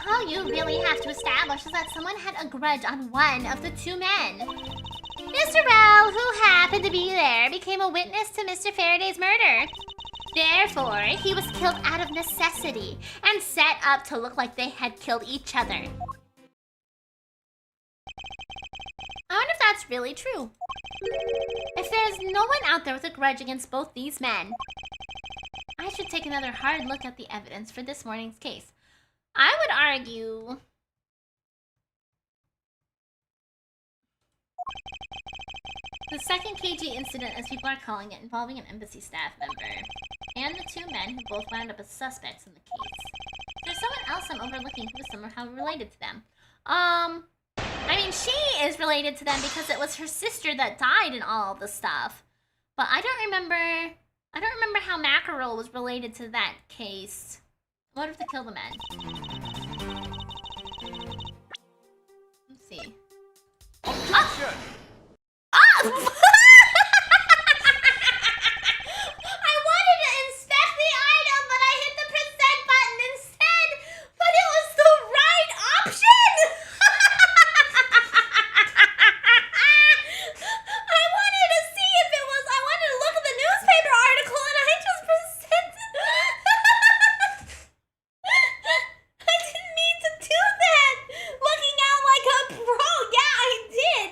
All you really have to establish is that someone had a grudge on one of the two men. Mr. Rel, who happened to be there, became a witness to Mr. Faraday's murder. Therefore, he was killed out of necessity and set up to look like they had killed each other. I wonder if that's really true. If there's no one out there with a grudge against both these men, I should take another hard look at the evidence for this morning's case. I would argue... the second KG incident, as people are calling it, involving an embassy staff member, and the two men who both wound up as suspects in the case. There's someone else I'm overlooking who is somehow related to them. I mean, she is related to them because it was her sister that died in all of the stuff. But I don't remember how Mackerel was related to that case. Motive to kill the men. Let's see. Objection! I wanted to inspect the item, but I hit the present button instead. But it was the right option. I wanted to see if it was. I wanted to look at the newspaper article, and I just presented. I didn't mean to do that. Looking out like a pro. Yeah, I did.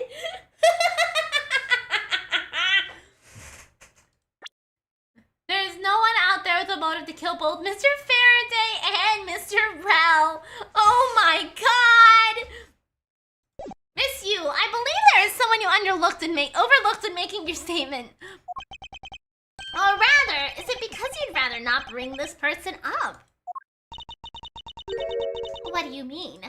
There's no one out there with a motive to kill both Mr. Faraday and Mr. Rel. Oh Oh my god! Miss you, I believe there is someone you overlooked in making your statement. Or rather, is it because you'd rather not bring this person up? What do you mean?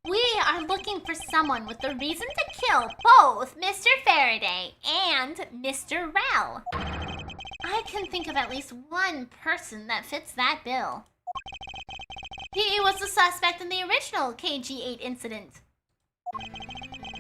We are looking for someone with the reason to kill both Mr. Faraday and Mr. Rel. I can think of at least one person that fits that bill. He was the suspect in the original KG-8 incident.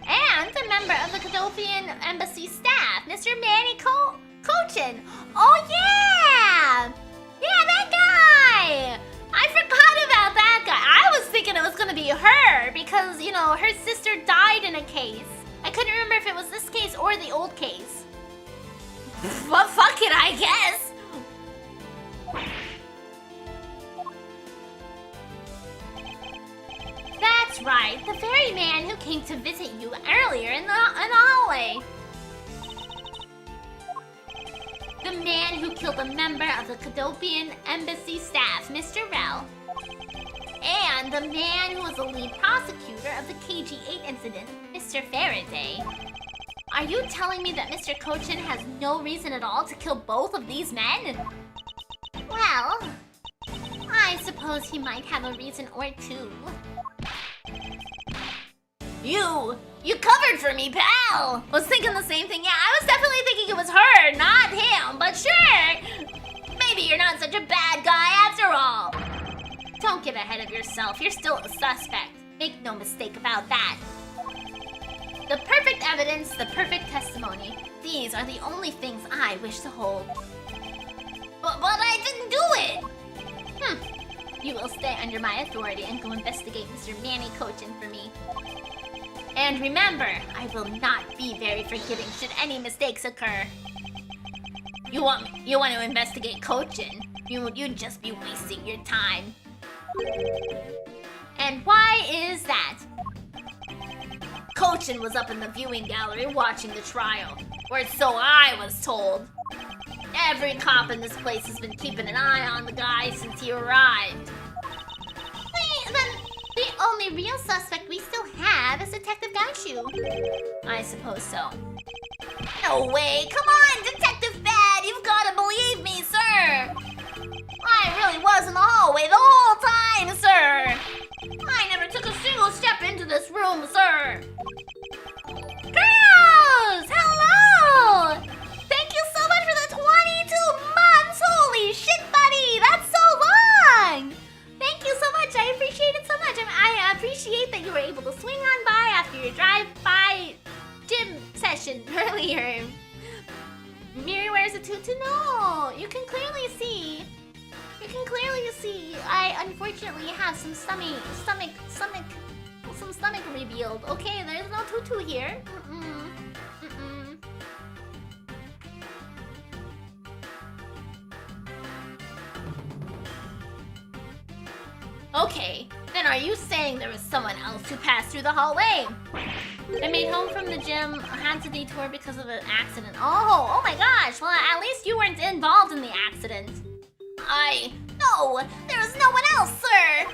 And a member of the Cadofian Embassy staff, Mr. Manny Cochin. Oh yeah! Yeah, that guy! I forgot about that guy. I was thinking it was gonna be her because, you know, her sister died in a case. I couldn't remember if it was this case or the old case. Well, fuck it, I guess. That's right, the very man who came to visit you earlier in the hallway. The man who killed a member of the Cadofian Embassy staff, Mr. Rel. And the man who was the lead prosecutor of the KG-8 incident, Mr. Faraday. Are you telling me that Mr. Cochin has no reason at all to kill both of these men? Well, I suppose he might have a reason or two. You covered for me, pal! Was thinking the same thing. Yeah, I was definitely thinking it was her, not him, but sure! Maybe you're not such a bad guy after all. Don't get ahead of yourself. You're still a suspect. Make no mistake about that. The perfect evidence, the perfect testimony. These are the only things I wish to hold. But I didn't do it! You will stay under my authority and go investigate Mr. Manny Cochin for me. And remember, I will not be very forgiving should any mistakes occur. You want to investigate Cochin? You'd just be wasting your time. And why is that? Cochin was up in the viewing gallery watching the trial, or so I was told. Every cop in this place has been keeping an eye on the guy since he arrived. Wait, then the only real suspect we still have is Detective Gaishu. I suppose so. No way! Come on, Detective Bad! You've gotta believe me, sir! I really was in the hallway the whole time, sir! I never took a single step into this room, sir! Girls! Hello! Thank you so much for the 22 months! Holy shit, buddy! That's so long! Thank you so much. I appreciate it so much. I appreciate that you were able to swing on by after your drive-by gym session earlier. Miri wears a tutu. No, you can clearly see. You can clearly see. I unfortunately have some stomach revealed. Okay, there's no tutu here. Okay, then are you saying there was someone else who passed through the hallway? I made home from the gym, had to detour because of an accident. Oh my gosh, well at least you weren't involved in the accident. No, there was no one else, sir.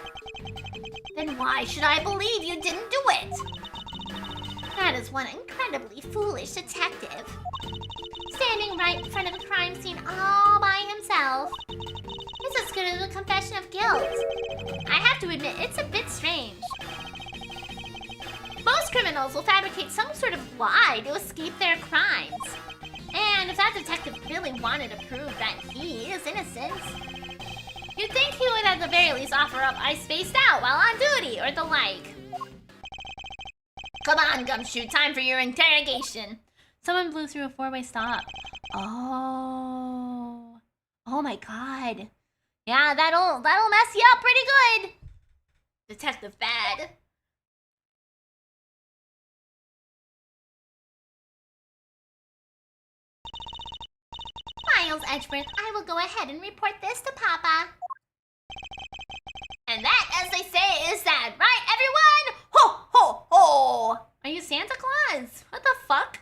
Then why should I believe you didn't do it? That is one incredibly foolish detective. Standing right in front of a crime scene all by himself. It's as good as a confession of guilt. I have to admit, it's a bit strange. Most criminals will fabricate some sort of lie to escape their crimes. And if that detective really wanted to prove that he is innocent, you'd think he would at the very least offer up "I spaced out while on duty" or the like. Come on, Gumshoe, time for your interrogation. Someone blew through a four-way stop. Oh my god. Yeah, that'll mess you up pretty good. Detective Bad. Miles Edgeworth, I will go ahead and report this to Papa. And that, as they say, is that, right, everyone? Ho, ho, ho! Are you Santa Claus? What the fuck?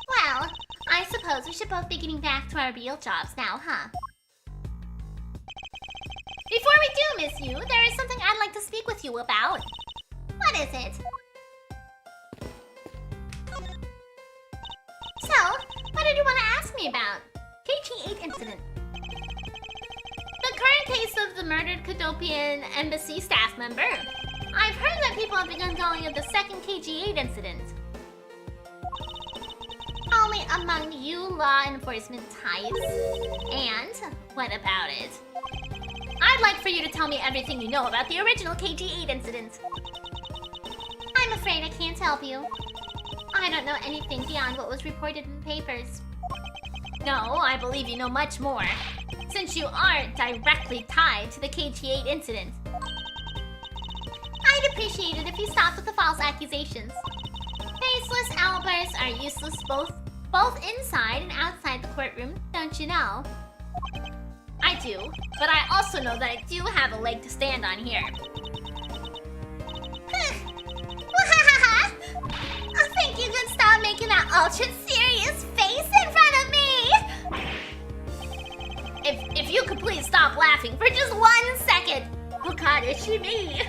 Well, I suppose we should both be getting back to our real jobs now, huh? Before we do, Miss Yu, there is something I'd like to speak with you about. What is it? So, what did you want to ask me about? KT-8 incident. The current case of the murdered Cadopian embassy staff member. I've heard that people have begun calling it the second KG-8 incident. Only among you law enforcement types. And what about it? I'd like for you to tell me everything you know about the original KG-8 incident. I'm afraid I can't help you. I don't know anything beyond what was reported in the papers. No, I believe you know much more, since you aren't directly tied to the KG-8 incident. I'd appreciate it if you stopped with the false accusations. Faceless outbursts are useless both inside and outside the courtroom, don't you know? I do, but I also know that I do have a leg to stand on here. I think you could stop making that ultra-serious face in front of me! If you could please stop laughing for just 1 second! Wakadashi me!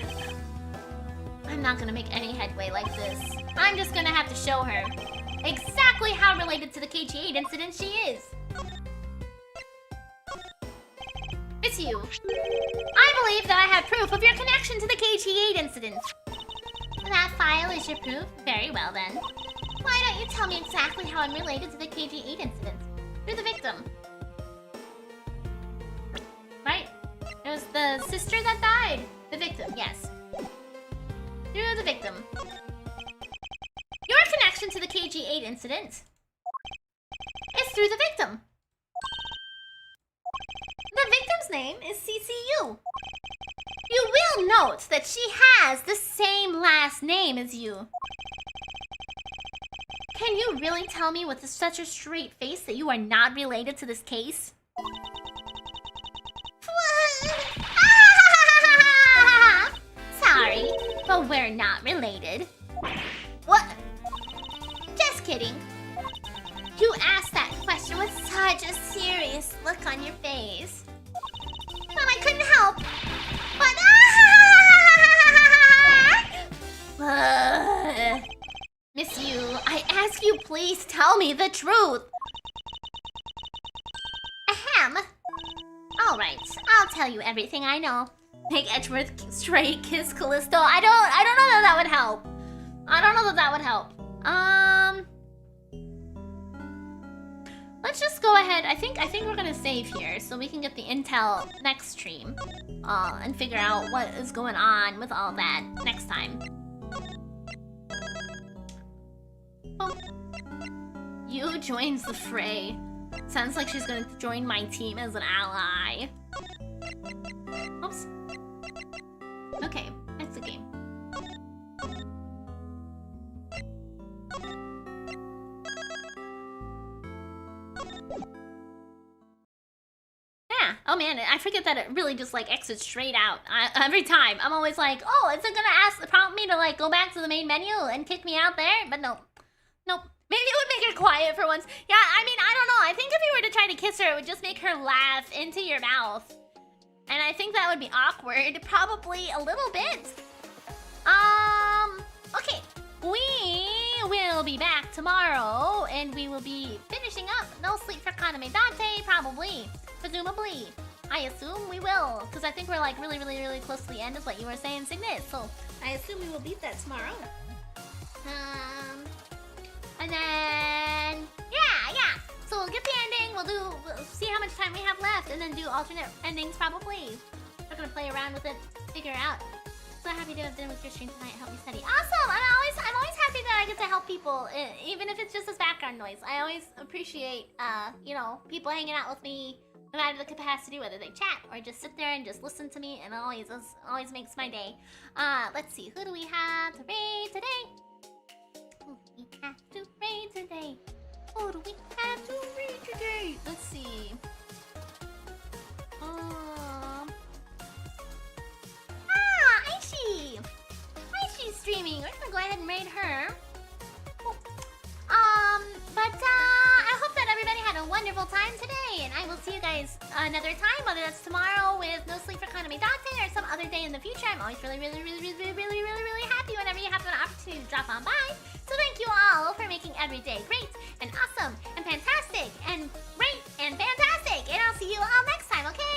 I'm not gonna make any headway like this. I'm just gonna have to show her exactly how related to the KG-8 incident she is. It's you. I believe that I have proof of your connection to the KG-8 incident. That file is your proof? Very well then. Why don't you tell me exactly how I'm related to the KG-8 incident? Through the victim. Right? It was the sister that died. The victim, yes. Through the victim. Your connection to the KG-8 incident is through the victim. The victim's name is CCU. You will note that she has the same last name as you. Can you really tell me with such a straight face that you are not related to this case? Sorry, but we're not related. What? Just kidding. You asked that question with such a serious look on your face. But I couldn't help. But Miss Yu, I ask you please tell me the truth. Ahem. Alright, I'll tell you everything I know. Make Edgeworth straight kiss Callisto. I don't know that that would help. I don't know that that would help. Let's just go ahead. I think we're gonna save here so we can get the intel next stream. And figure out what is going on with all that next time. Oh. Yu joins the fray. Sounds like she's gonna join my team as an ally. Oops. Okay, that's the game. Yeah. Oh man, I forget that it really just like exits straight out. Every time. I'm always like, oh, is it gonna prompt me to like go back to the main menu and kick me out there? But no. Nope. Maybe it would make her quiet for once. Yeah, I mean, I don't know. I think if you were to try to kiss her, it would just make her laugh into your mouth. And I think that would be awkward. Probably a little bit. Okay. We will be back tomorrow, and we will be finishing up No Sleep for Kaname Dante, probably. Presumably. I assume we will, because I think we're like really close to the end is what you were saying, Signet. So I assume we will beat that tomorrow. And then, yeah. So we'll get the ending, we'll see how much time we have left, and then do alternate endings probably. We're gonna play around with it, figure it out. So happy to have dinner with your stream tonight, help me study. Awesome! I'm always happy that I get to help people, even if it's just as background noise. I always appreciate, you know, people hanging out with me, no matter the capacity, whether they chat or just sit there and just listen to me, and it always makes my day. Let's see, who do we have to raid today? Who do we have to raid today? Who do we have to raid today? Let's see. Aishi! Aishi's streaming. We're gonna go ahead and raid her. But I hope that everybody had a wonderful time today, and I will see you guys another time, whether that's tomorrow with No Sleep for Kaname Date or some other day in the future. I'm always really happy whenever you have an opportunity to drop on by. So thank you all for making every day great and awesome and fantastic and great and fantastic. And I'll see you all next time, okay?